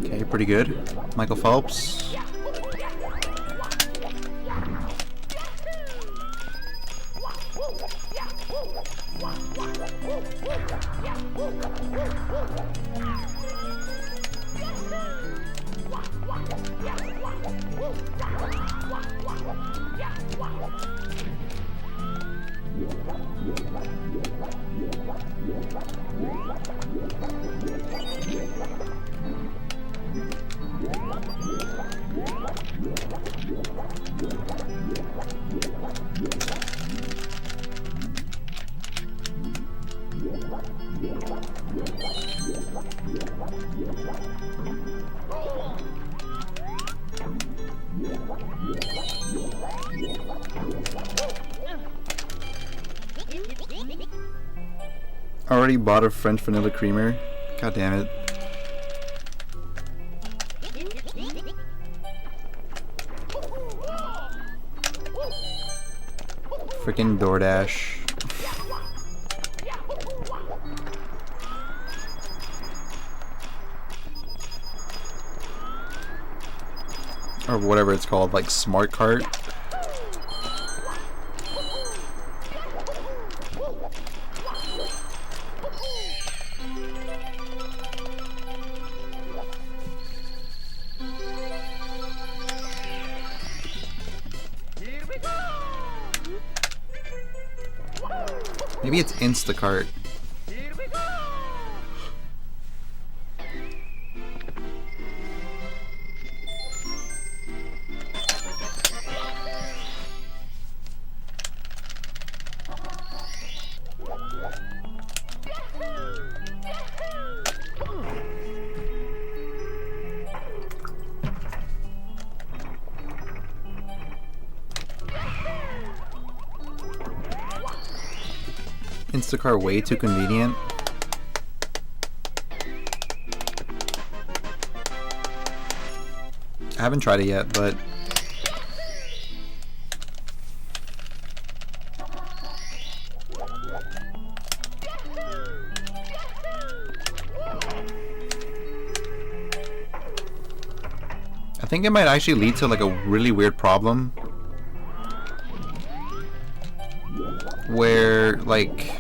Okay, pretty good. Michael Phelps. Already bought a French vanilla creamer. God damn it. Freaking DoorDash. Or whatever it's called, like Smart Cart. Maybe it's Instacart. Instacart way too convenient. I haven't tried it yet, but I think it might actually lead to like a really weird problem where like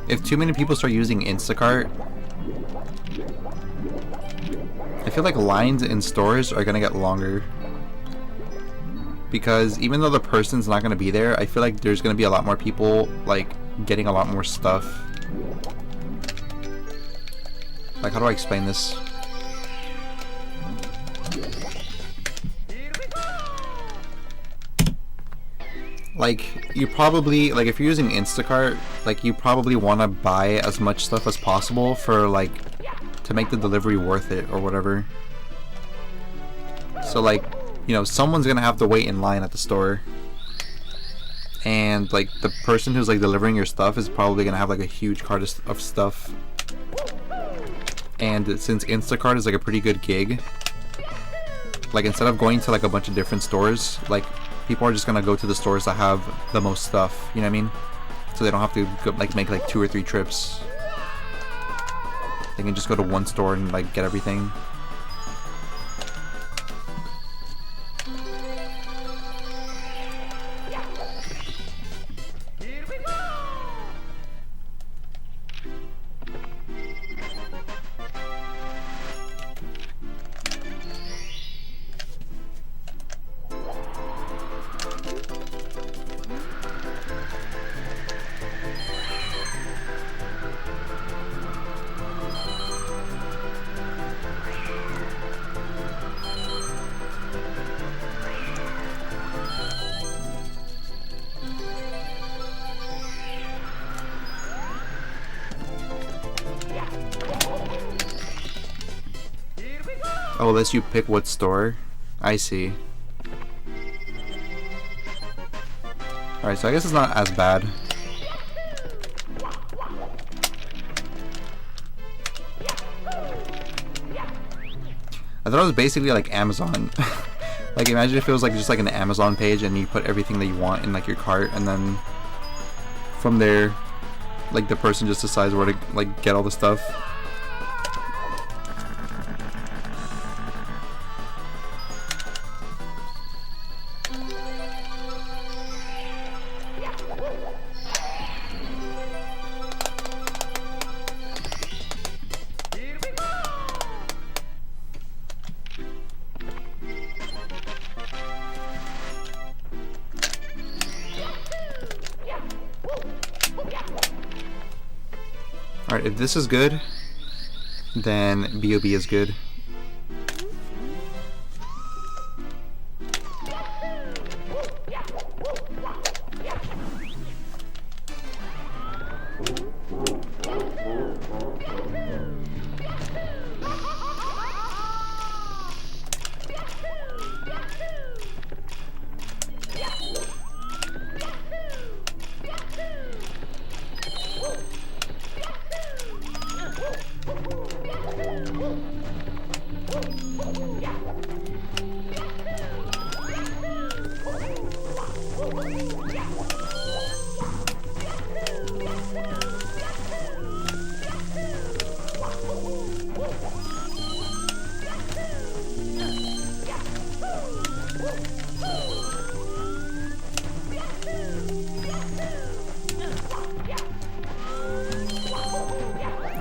if too many people start using Instacart, I feel like lines in stores are gonna get longer. Because even though the person's not gonna be there, I feel like there's gonna be a lot more people like getting a lot more stuff. Like, how do I explain this? Like, you probably, like, if you're using Instacart, like, you probably want to buy as much stuff as possible for, like, to make the delivery worth it or whatever. So, like, you know, someone's gonna have to wait in line at the store. And, like, the person who's, like, delivering your stuff is probably gonna have, like, a huge cart of stuff. And since Instacart is, like, a pretty good gig, like, instead of going to, like, a bunch of different stores, like, people are just gonna go to the stores that have the most stuff, you know what I mean? So they don't have to go, like, make like 2 or 3 trips. They can just go to one store and like get everything. Oh, lets you pick what store? I see. Alright, so I guess it's not as bad. I thought it was basically like Amazon. Like, imagine if it was like just like an Amazon page and you put everything that you want in like your cart, and then from there, like, the person just decides where to like get all the stuff. Alright, if this is good, then B.O.B. is good.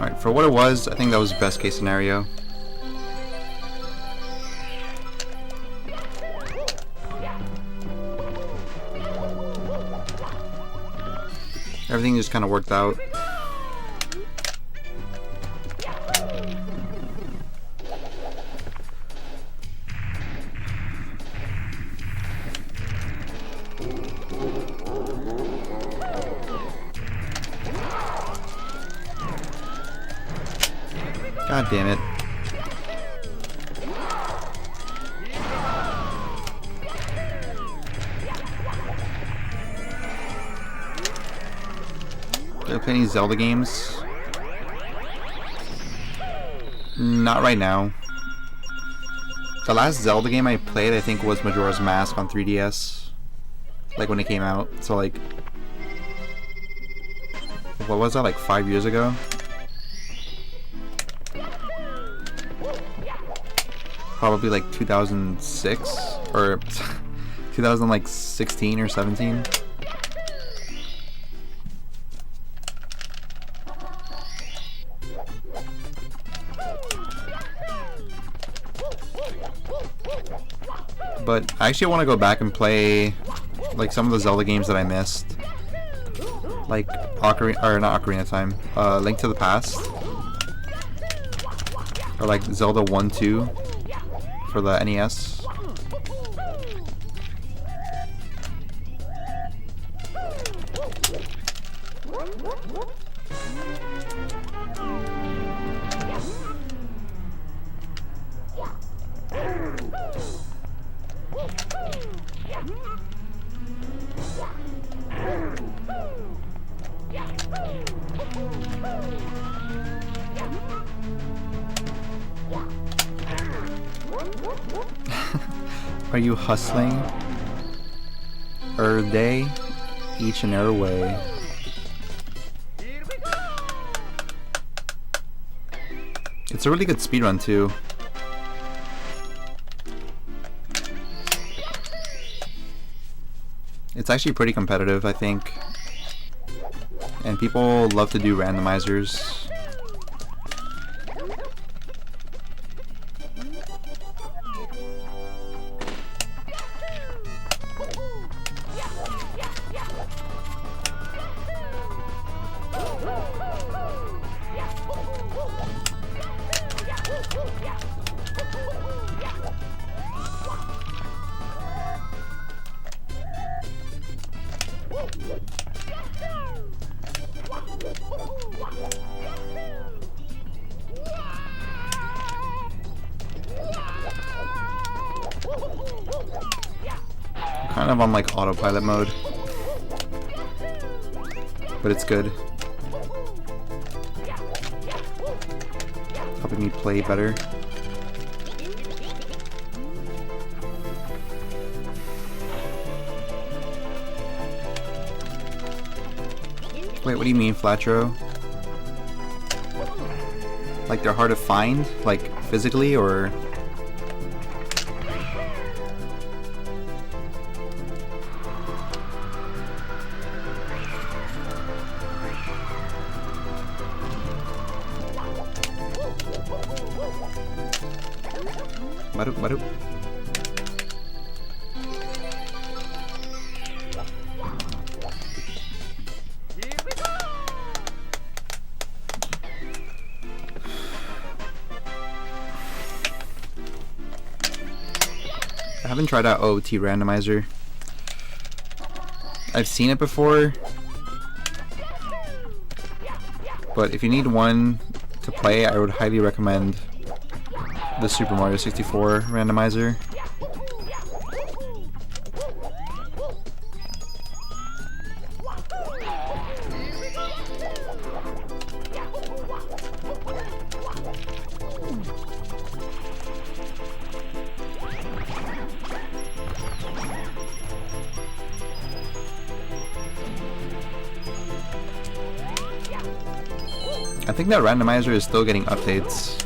Alright, for what it was, I think that was best case scenario. Everything just kind of worked out. God damn it. Do I play any Zelda games? Not right now. The last Zelda game I played, I think, was Majora's Mask on 3DS. Like when it came out. So like, what was that, like 5 years ago? Probably like 2006 or 2016 or 17. But I actually want to go back and play like some of the Zelda games that I missed, like not Ocarina of Time, Link to the Past, or like Zelda 1, 2 for the NES. Are you hustling? Day, each and every way. It's a really good speedrun too. It's actually pretty competitive, I think. And people love to do randomizers. Kind of on like autopilot mode, but it's good. Helping me play better. Wait, what do you mean, Flatro? Like they're hard to find, like physically, or? Baru. I haven't tried out OOT randomizer. I've seen it before, But if you need one to play, I would highly recommend the Super Mario 64 randomizer. I think that randomizer is still getting updates.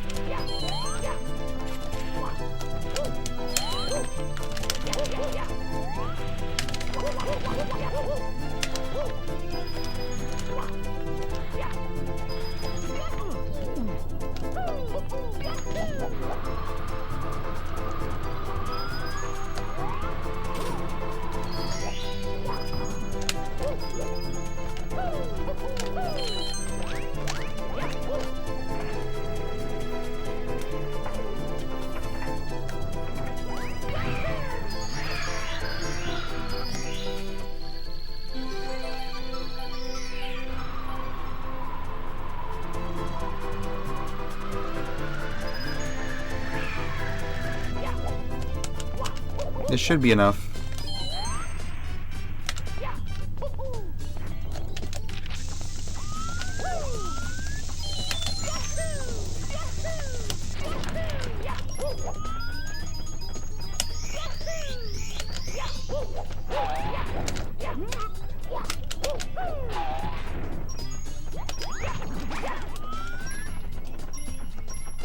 This should be enough.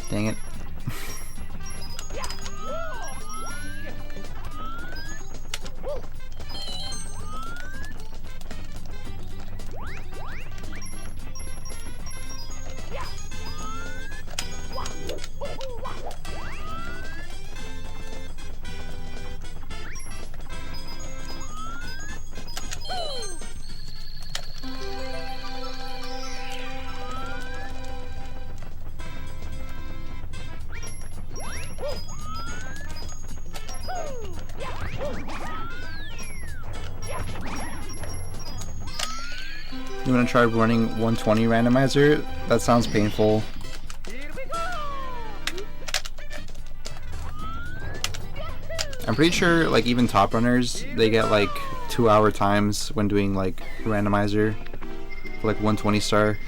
Dang it. You want to try running 120 randomizer? That sounds painful. I'm pretty sure like even top runners, they get like 2-hour times when doing like randomizer for like 120 star.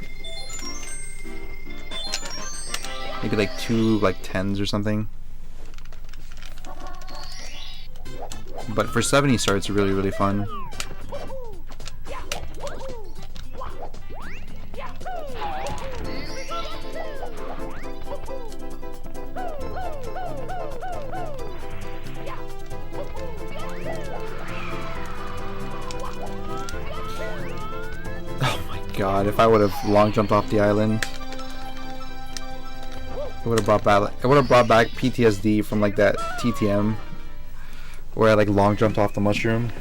Maybe like 2 like 10s or something. But for 70 star it's really fun. Oh my god, if I would have long jumped off the island, it would have brought back PTSD from like that TTM where I like long jumped off the mushroom.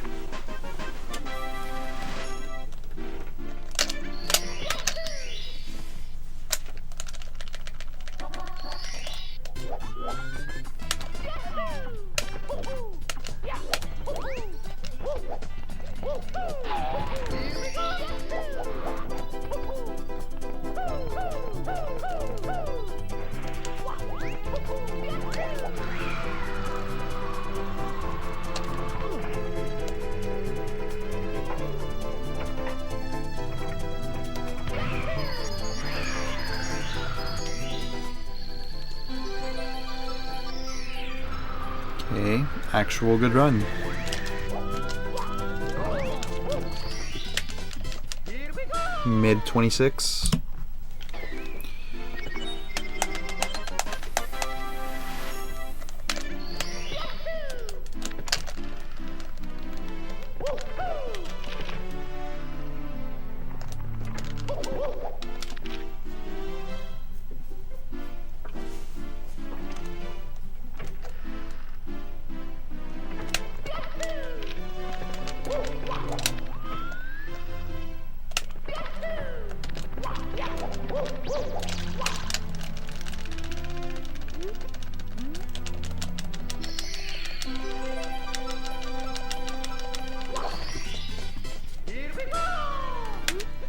Okay, actual good run. Mid 26.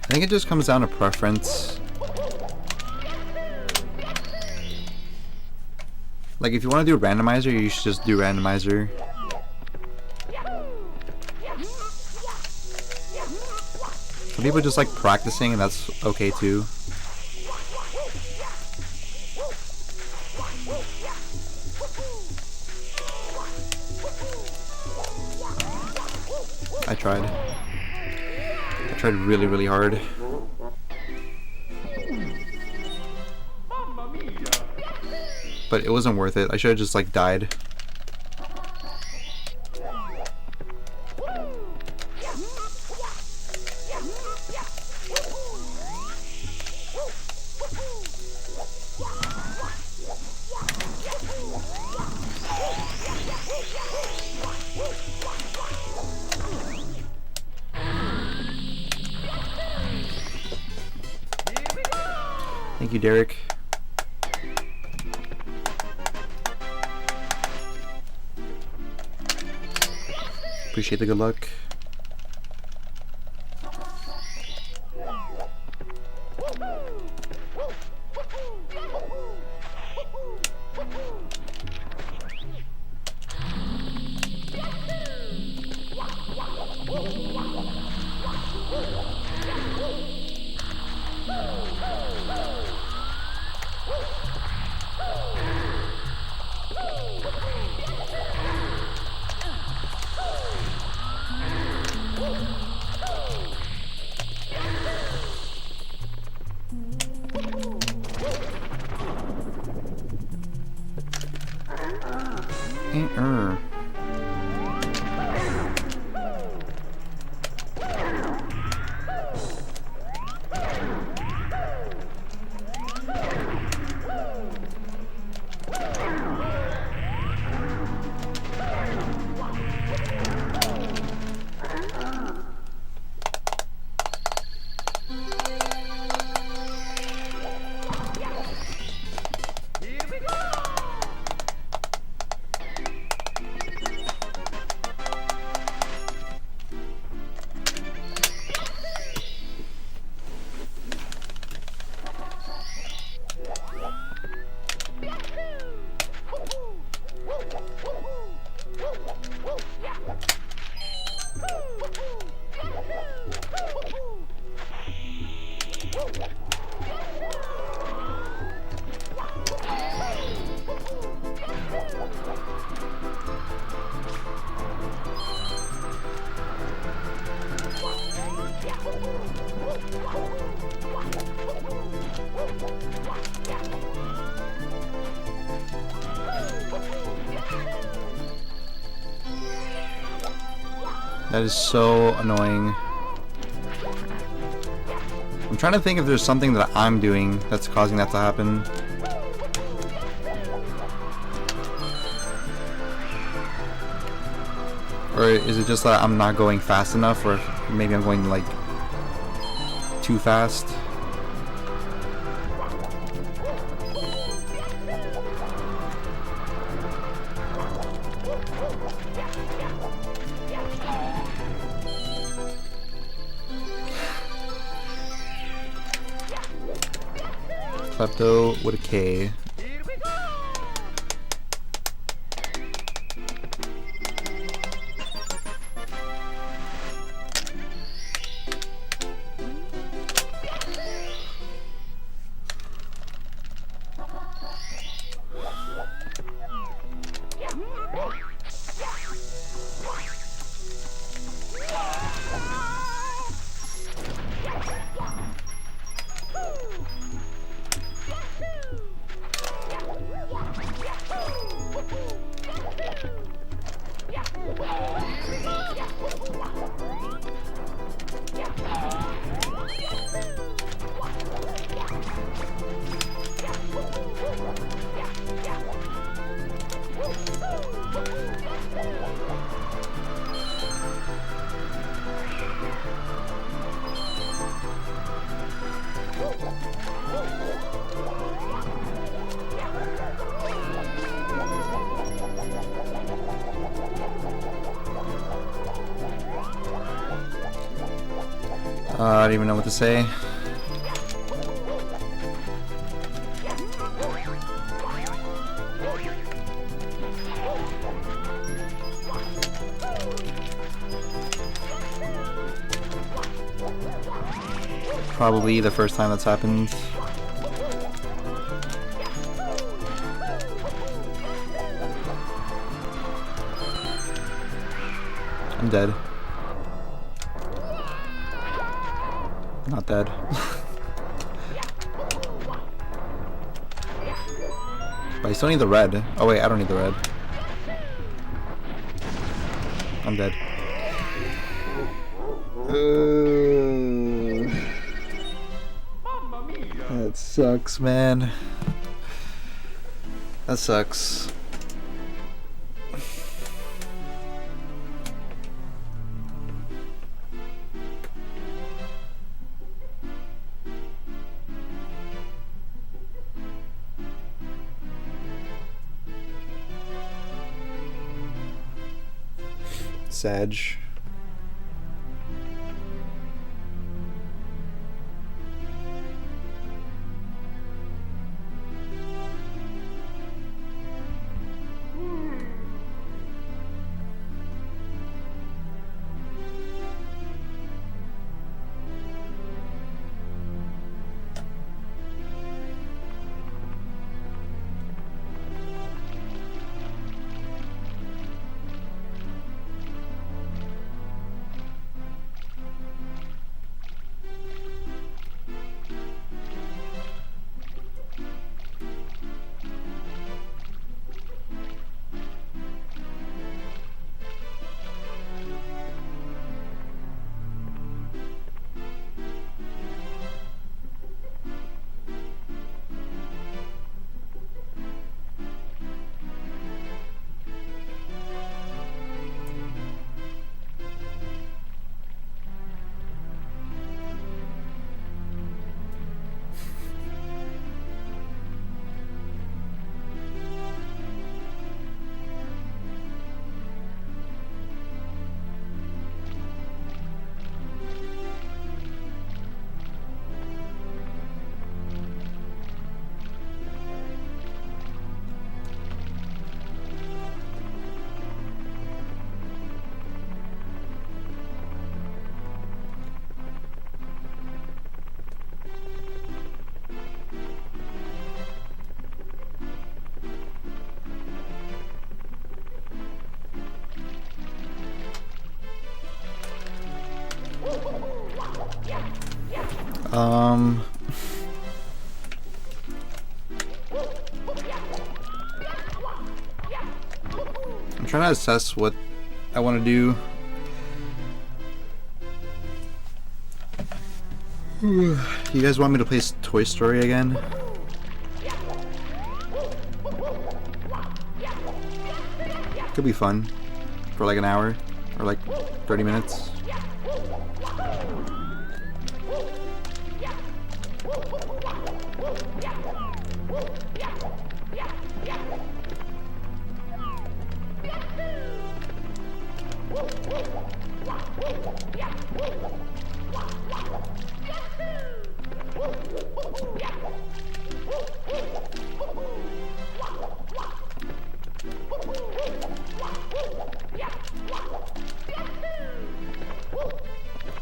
I think it just comes down to preference. Like, if you want to do randomizer, you should just do randomizer. Some people just like practicing, and that's okay too. I tried. I tried really, really hard. But it wasn't worth it. I should have just like died. Thank you, Derek. Appreciate the good luck. That is so annoying. I'm trying to think if there's something that I'm doing that's causing that to happen. Or is it just that I'm not going fast enough, or maybe I'm going like too fast? Klepto with a K. I don't even know what to say. Probably the first time that's happened. I'm dead. Not dead. But I still need the red. Oh wait, I don't need the red. I'm dead. That sucks, man. That sucks. Sag. I'm trying to assess what I want to do. You guys want me to play Toy Story again? Could be fun for like an hour or like 30 minutes.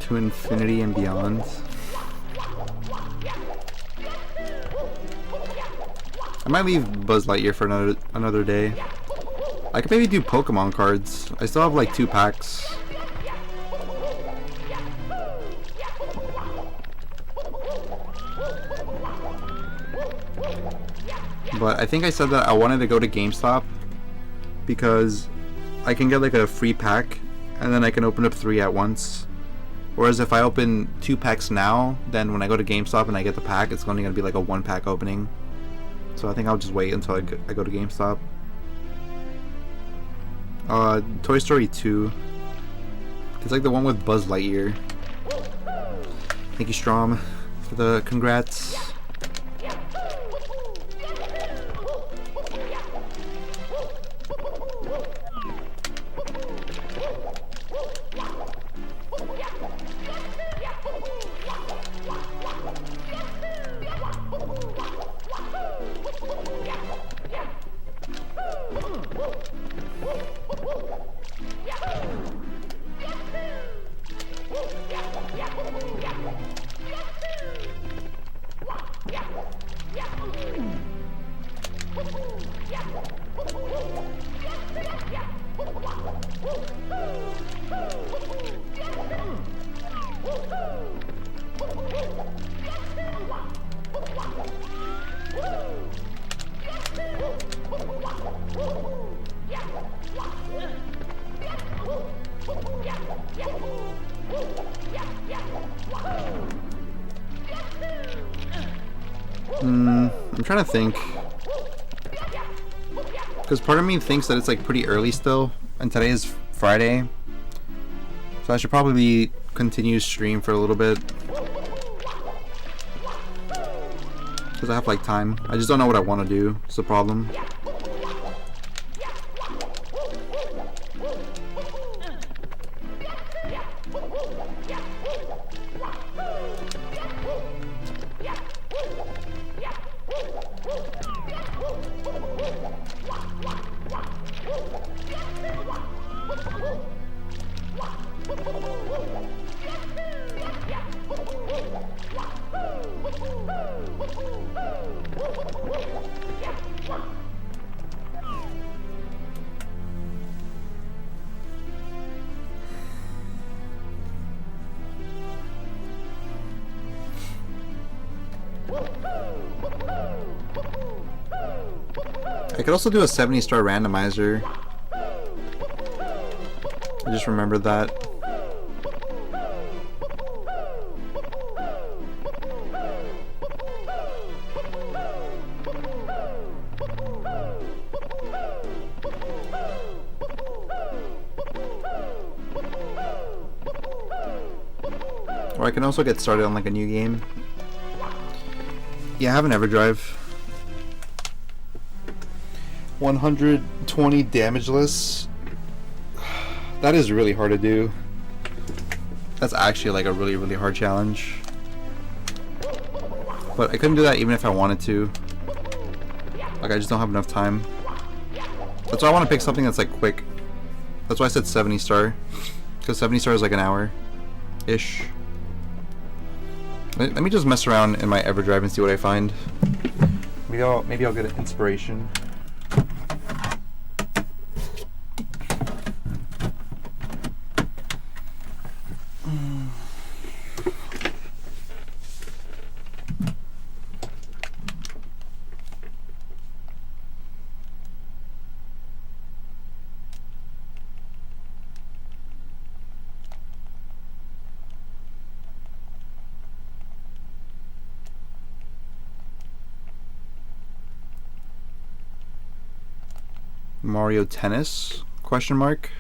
To infinity and beyond. I might leave Buzz Lightyear for another day. I could maybe do Pokemon cards. I still have like 2 packs. But I think I said that I wanted to go to GameStop because I can get like a free pack and then I can open up 3 at once. Whereas if I open 2 packs now, then when I go to GameStop and I get the pack, it's only going to be like a 1 pack opening. So I think I'll just wait until I go to GameStop. Toy Story 2. It's like the one with Buzz Lightyear. Thank you, Strom, for the congrats. I'm trying to think. Because part of me thinks that it's like pretty early still, and today is Friday. So I should probably continue stream for a little bit. Because I have like time. I just don't know what I want to do. It's the problem. I could also do a 70-star randomizer. I just remembered that. Or I can also get started on like a new game. Yeah, I have an EverDrive. 120 damageless. That is really hard to do. That's actually like a really, really hard challenge. But I couldn't do that even if I wanted to. Like, I just don't have enough time. That's why I want to pick something that's like quick. That's why I said 70 star. Because 70 star is like an hour-ish. Let me just mess around in my EverDrive and see what I find. Maybe I'll get an inspiration. Mario Tennis? Question mark.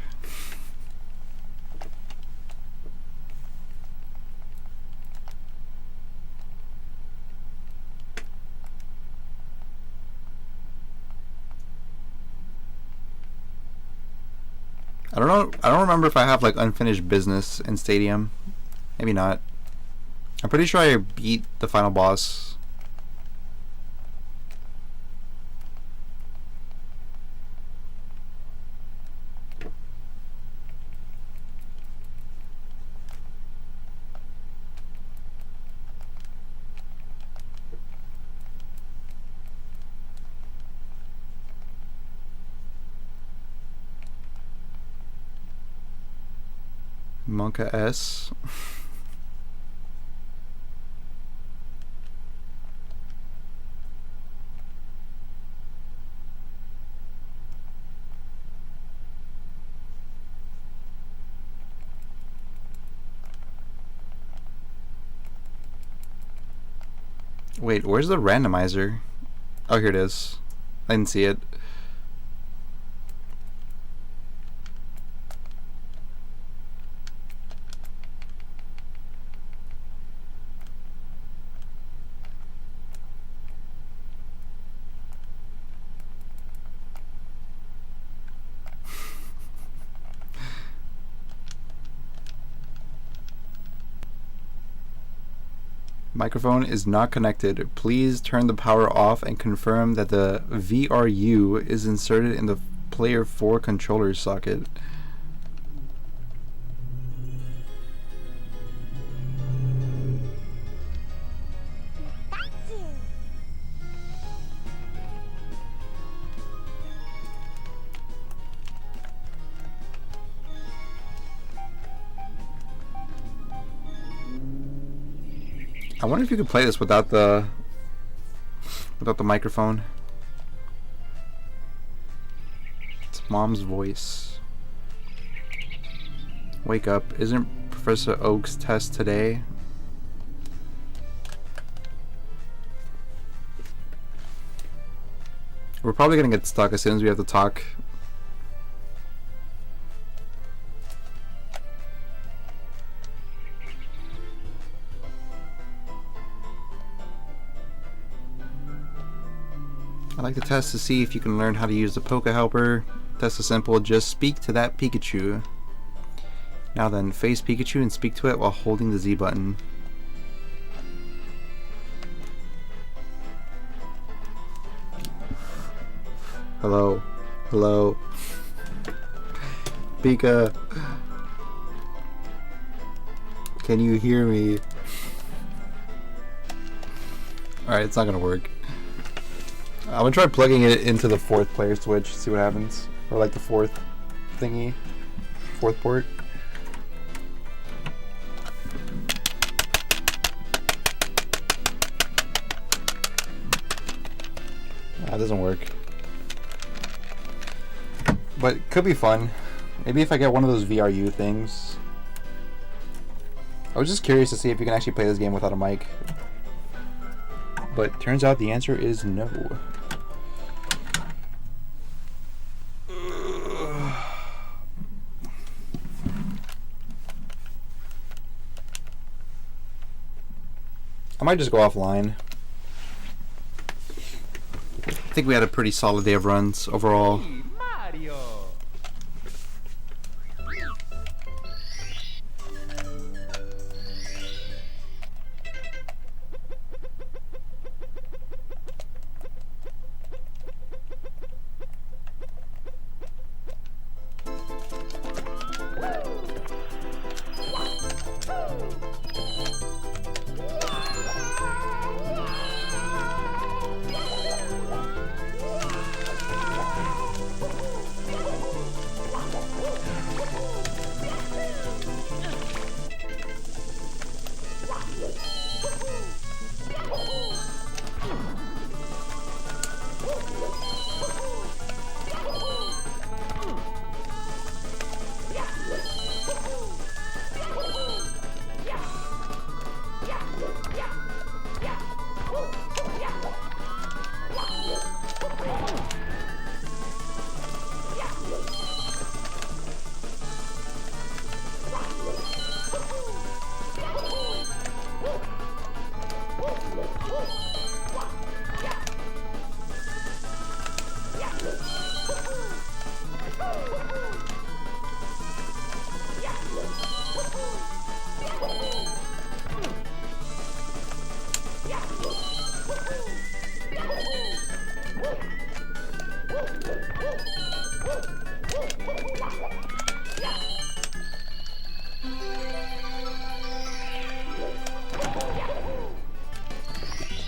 I don't know. I don't remember if I have like unfinished business in Stadium. Maybe not. I'm pretty sure I beat the final boss. Monka S. Wait, where's the randomizer? Oh, here it is. I didn't see it. Microphone is not connected. Please turn the power off and confirm that the VRU is inserted in the player 4 controller socket. I wonder if you could play this without the microphone. It's Mom's voice. Wake up. Isn't Professor Oak's test today? We're probably gonna get stuck as soon as we have to talk. I like the test to see if you can learn how to use the Poke Helper. Test is simple, just speak to that Pikachu. Now then, face Pikachu and speak to it while holding the Z button. Hello. Hello. Pika. Can you hear me? Alright, it's not gonna work. I'm gonna try plugging it into the 4th player switch, see what happens. Or like the 4th thingy. 4th port. That doesn't work. But it could be fun. Maybe if I get one of those VRU things. I was just curious to see if you can actually play this game without a mic. But turns out the answer is no. I might just go offline. I think we had a pretty solid day of runs overall.
Mario.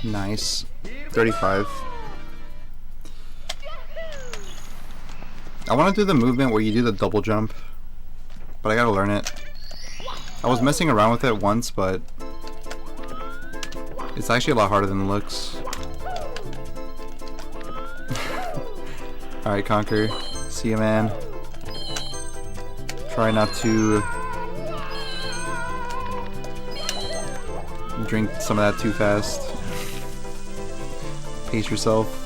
Nice. 35. I want to do the movement where you do the double jump, but I gotta learn it. I was messing around with it once, but it's actually a lot harder than it looks. Alright, Conquer. See ya, man. Try not to drink some of that too fast. Pace yourself.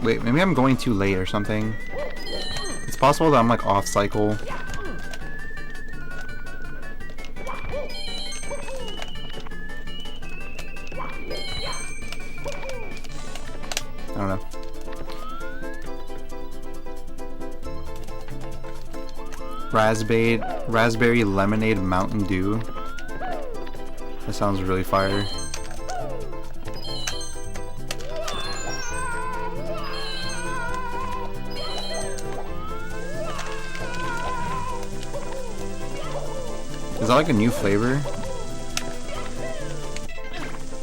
Wait, maybe I'm going too late or something. It's possible that I'm like off cycle. I don't know. Raspberry lemonade Mountain Dew. That sounds really fire. Is that like a new flavor?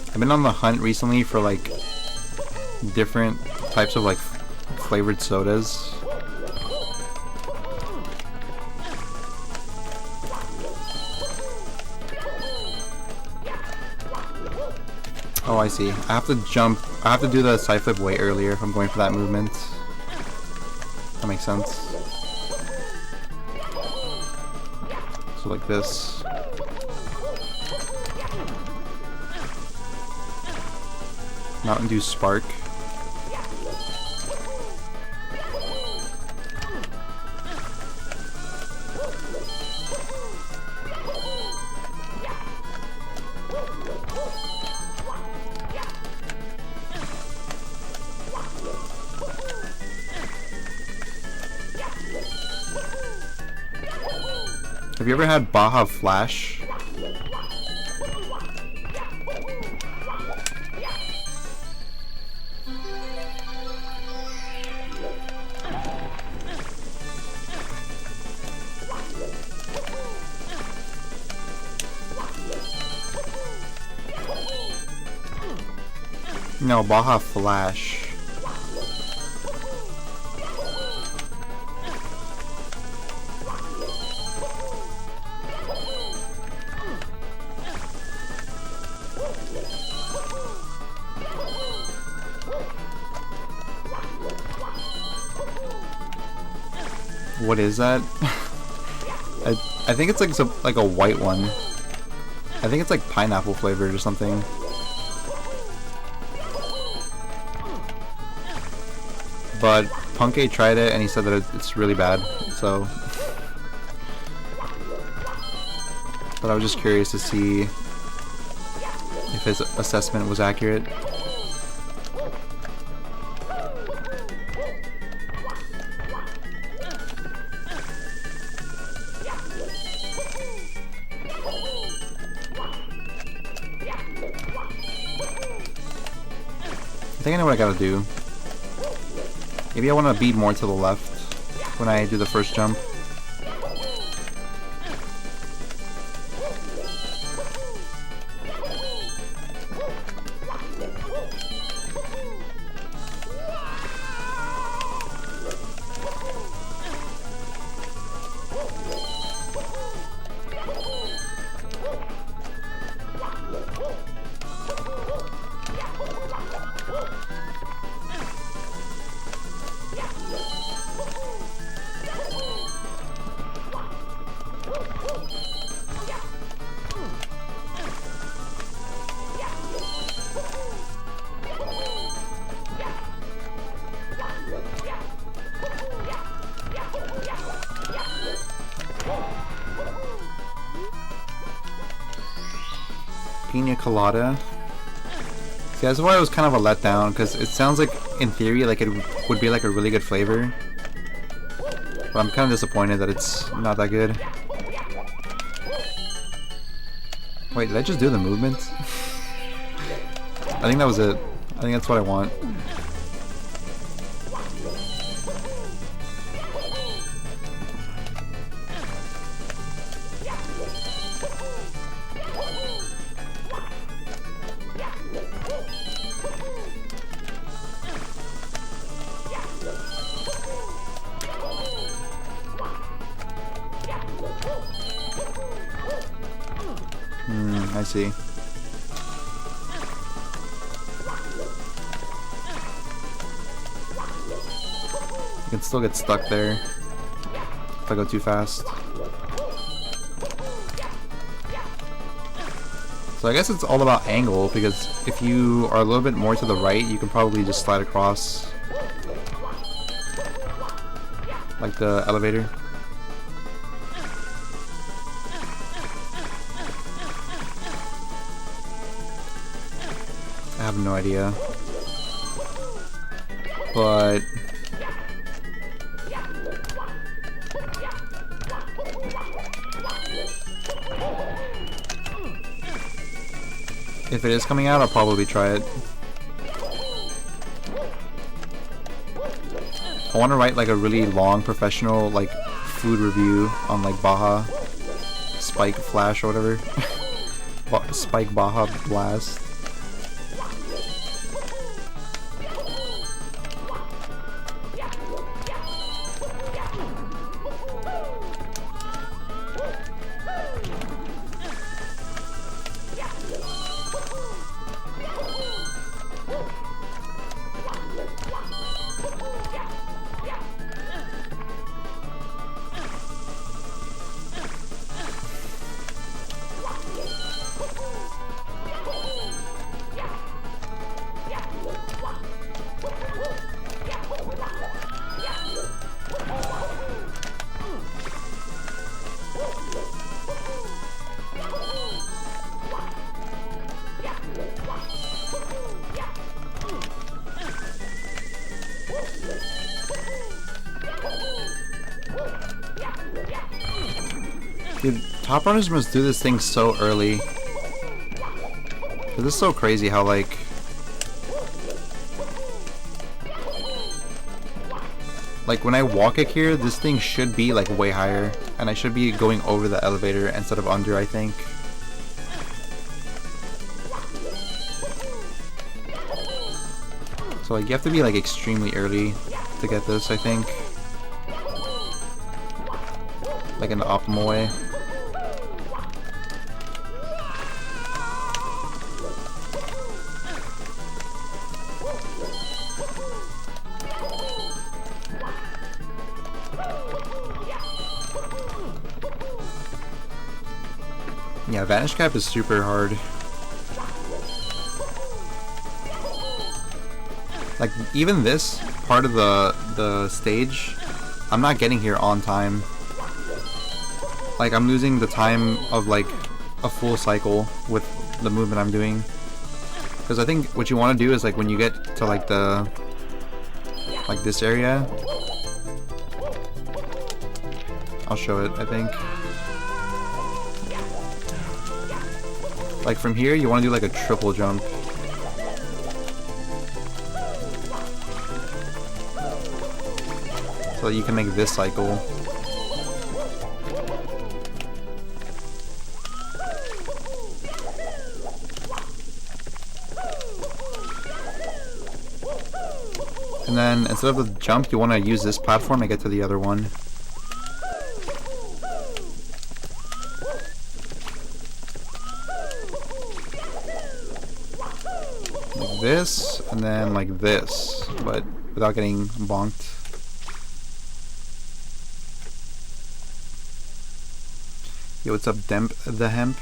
I've been on the hunt recently for like different types of like flavored sodas. Oh, I see. I have to jump. I have to do the side flip way earlier if I'm going for that movement. That makes sense. So like this. Mountain Dew Spark. Have you ever had Baja Flash? No, Baja Flash. What is that? I think it's like a white one. I think it's like pineapple flavored or something. But Punkay tried it and he said that it's really bad. So, but I was just curious to see if his assessment was accurate. I think I know what I gotta do. Maybe I want to be more to the left when I do the first jump. Pina colada. See, that's why it was kind of a letdown, because it sounds like, in theory, like it would be like a really good flavor. But I'm kind of disappointed that it's not that good. Wait, did I just do the movement? I think that was it. I think that's what I want. I see. You can still get stuck there if I go too fast. So I guess it's all about angle, because if you are a little bit more to the right, you can probably just slide across. like the elevator. I have no idea. But if it is coming out, I'll probably try it. I want to write like a really long professional like food review on like Baja Spike Flash or whatever. Spike Baja Blast. Dude, top runners must do this thing so early. This is so crazy how like when I walk it here, this thing should be like way higher, and I should be going over the elevator instead of under, I think. So like you have to be like extremely early to get this, I think. Like in the optimal way. Yeah, Vanish Cap is super hard. Like, even this part of the stage, I'm not getting here on time. Like, I'm losing the time of, like, a full cycle with the movement I'm doing. Because I think what you want to do is, like, when you get to, like, like, this area. I'll show it, I think. Like, from here, you want to do, like, a triple jump. So that you can make this cycle. And then, instead of the jump, you want to use this platform and get to the other one. Like this, and then like this, but without getting bonked. Yo, what's up, Demp the Hemp?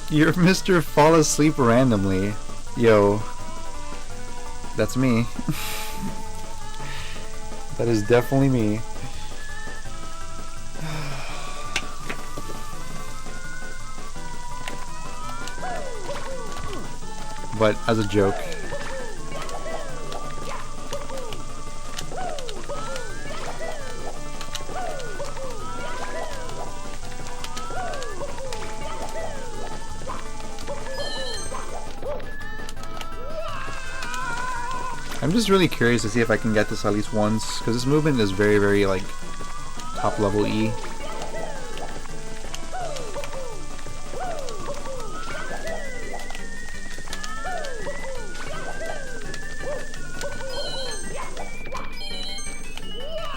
You're Mr. Fall Asleep Randomly. Yo. That's me. That is definitely me. But as a joke. I'm just really curious to see if I can get this at least once, because this movement is very, very, like, top level E.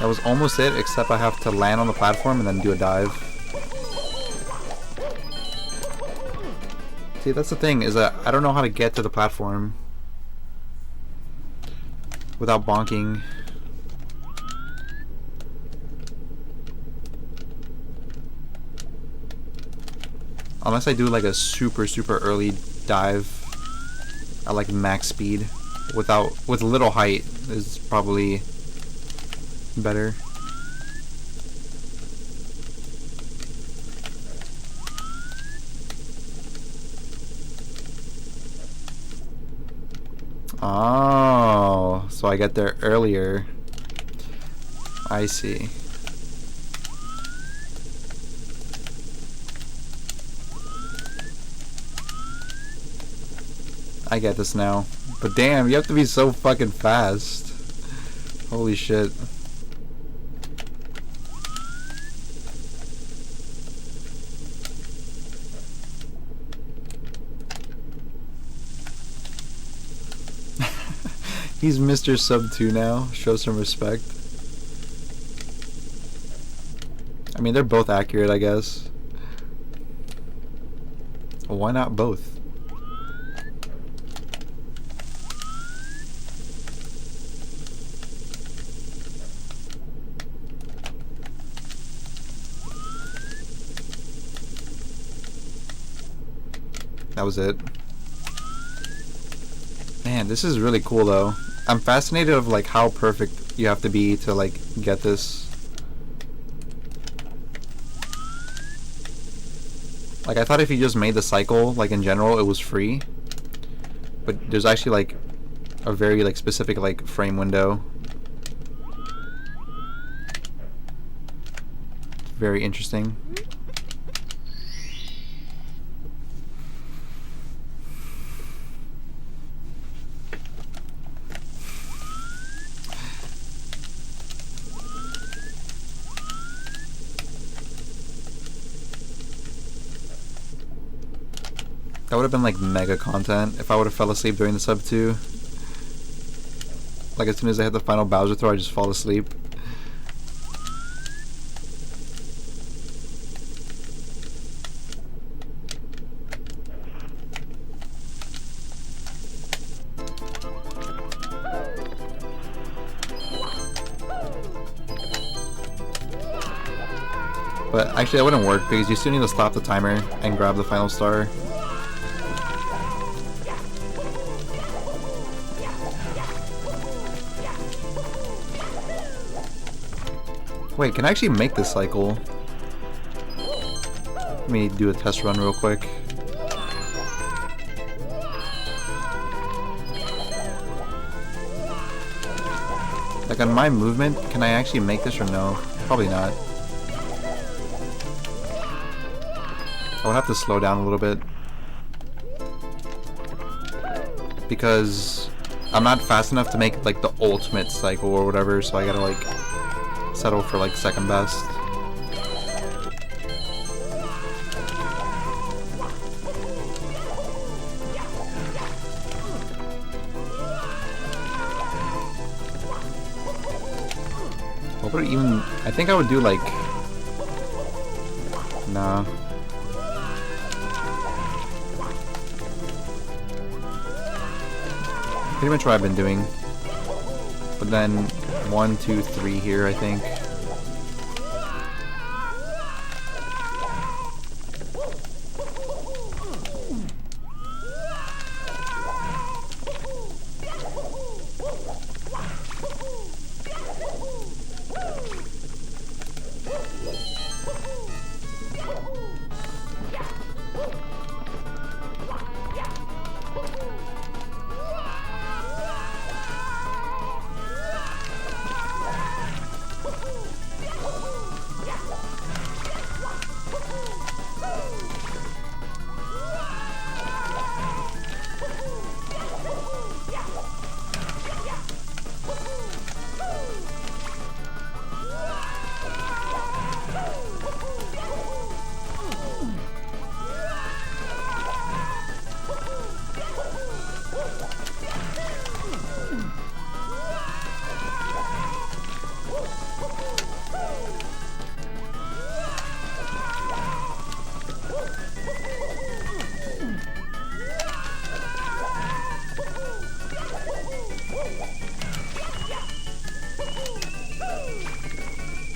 That was almost it, except I have to land on the platform and then do a dive. See, that's the thing, is that I don't know how to get to the platform without bonking. Unless I do like a super, super early dive at like max speed with little height is probably better. Oh, so I get there earlier. I see. I get this now. But damn, you have to be so fucking fast. Holy shit. He's Mr. Sub 2 now. Show some respect. I mean, they're both accurate, I guess. Why not both? That was it. Man, this is really cool though. I'm fascinated of like how perfect you have to be to like get this. Like I thought if you just made the cycle like in general it was free. But there's actually like a very like specific like frame window. Very interesting. That would have been like mega content if I would have fell asleep during the sub 2. Like as soon as I hit the final Bowser throw, I just fall asleep. But actually that wouldn't work because you still need to stop the timer and grab the final star. Wait, can I actually make this cycle? Let me do a test run real quick. Like on my movement, can I actually make this or no? Probably not. I would have to slow down a little bit. Because I'm not fast enough to make like the ultimate cycle or whatever, so I gotta like settle for like second best. What would it even... I think I would do like... Nah. Pretty much what I've been doing. But then 1, 2, 3 here, I think.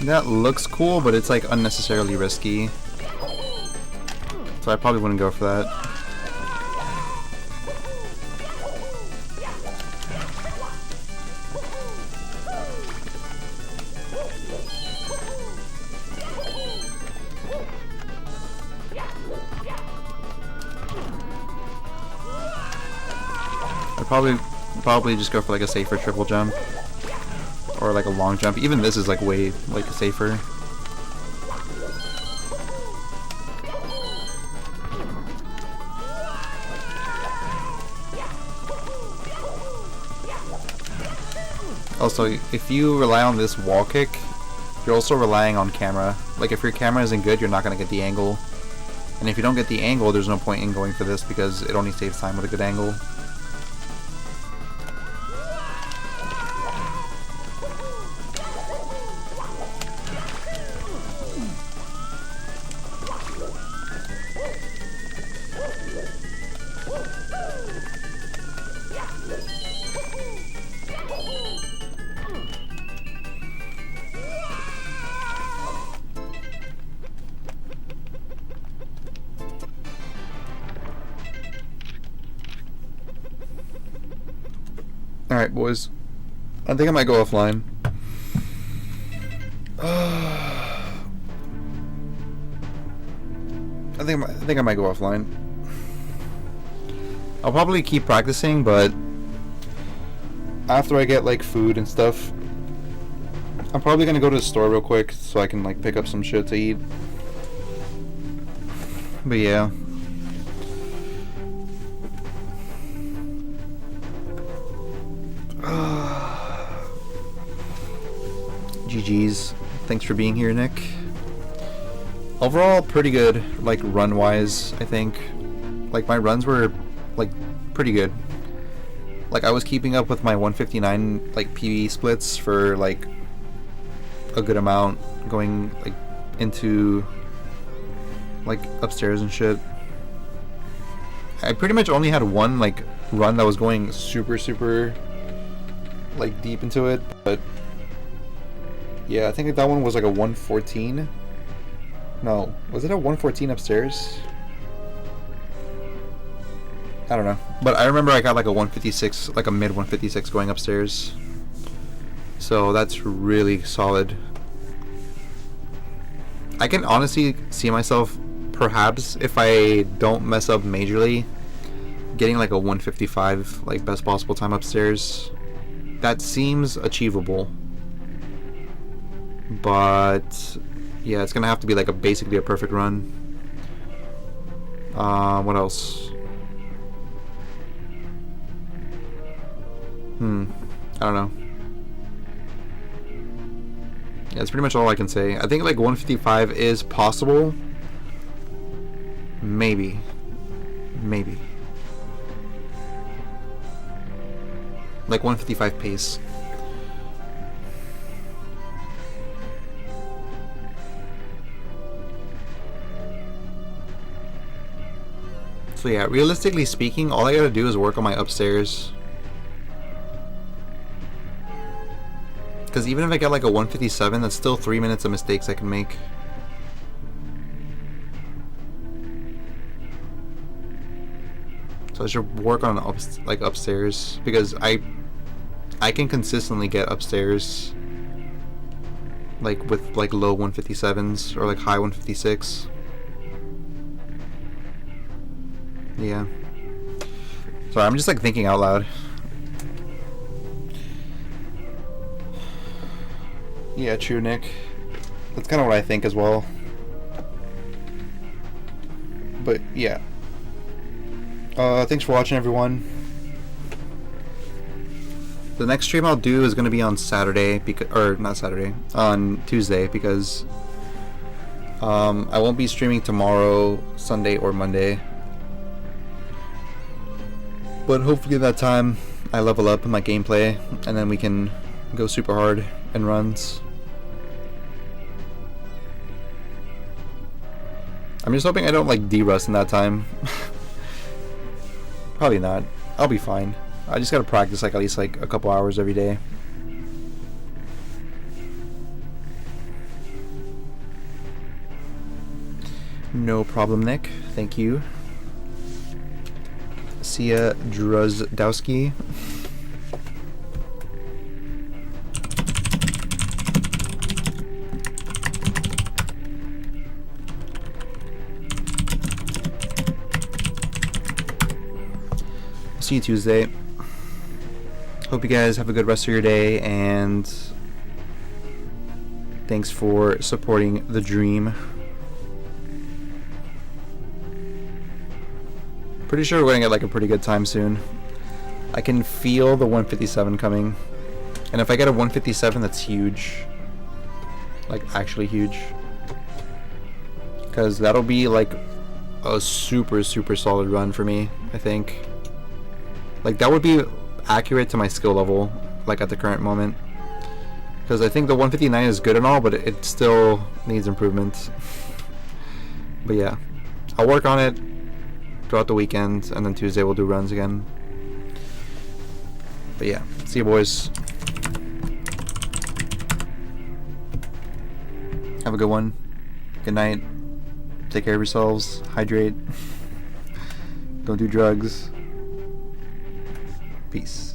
That looks cool, but it's like unnecessarily risky. So I probably wouldn't go for that. probably just go for like a safer triple jump or like a long jump. Even this is like way like safer. Also, if you rely on this wall kick, you're also relying on camera. Like if your camera isn't good, you're not gonna get the angle. And if you don't get the angle, there's no point in going for this because it only saves time with a good angle. Alright, boys. I think I might go offline. I think I might go offline. I'll probably keep practicing, but after I get like food and stuff, I'm probably gonna go to the store real quick so I can like pick up some shit to eat. But yeah. GG's. Thanks for being here, Nick. Overall, pretty good, like run-wise, I think. Like my runs were like pretty good. Like I was keeping up with my 159 like PB splits for like a good amount, going like into like upstairs and shit. I pretty much only had one like run that was going super like deep into it, but yeah, I think that one was like a 114. No, was it a 114 upstairs? I don't know, but I remember I got like a 156, like a mid 156 going upstairs, so that's really solid. I can honestly see myself, perhaps if I don't mess up majorly, getting like a 155 like best possible time upstairs. That seems achievable, but yeah, it's gonna have to be like basically a perfect run. What else? I don't know. Yeah, that's pretty much all I can say. I think like 155 is possible. Maybe. Like 155 pace. So yeah, realistically speaking, all I gotta do is work on my upstairs. Because even if I get like a 157, that's still 3 minutes of mistakes I can make. So I should work on like upstairs, because I can consistently get upstairs like with like low 157s or like high 156. Yeah. Sorry, I'm just like thinking out loud. Yeah, true, Nick. That's kind of what I think as well. But yeah. Thanks for watching, everyone. The next stream I'll do is going to be on Saturday, on Tuesday, because I won't be streaming tomorrow, Sunday, or Monday. But hopefully that time I level up in my gameplay, and then we can go super hard in runs. I'm just hoping I don't like de-rust in that time. Probably not. I'll be fine. I just gotta practice like at least like a couple hours every day. No problem, Nick. Thank you. See ya, Drozdowski. See you Tuesday. Hope you guys have a good rest of your day, and thanks for supporting the dream. Pretty sure we're gonna get like a pretty good time soon. I can feel the 157 coming, and if I get a 157, that's huge. Like actually huge, because that'll be like a super solid run for me. I think like that would be accurate to my skill level, like at the current moment, because I think the 159 is good and all, but it still needs improvement. But yeah, I'll work on it throughout the weekend, and then Tuesday we'll do runs again. But yeah, see you boys. Have a good one. Good night. Take care of yourselves. Hydrate. Don't do drugs. Peace.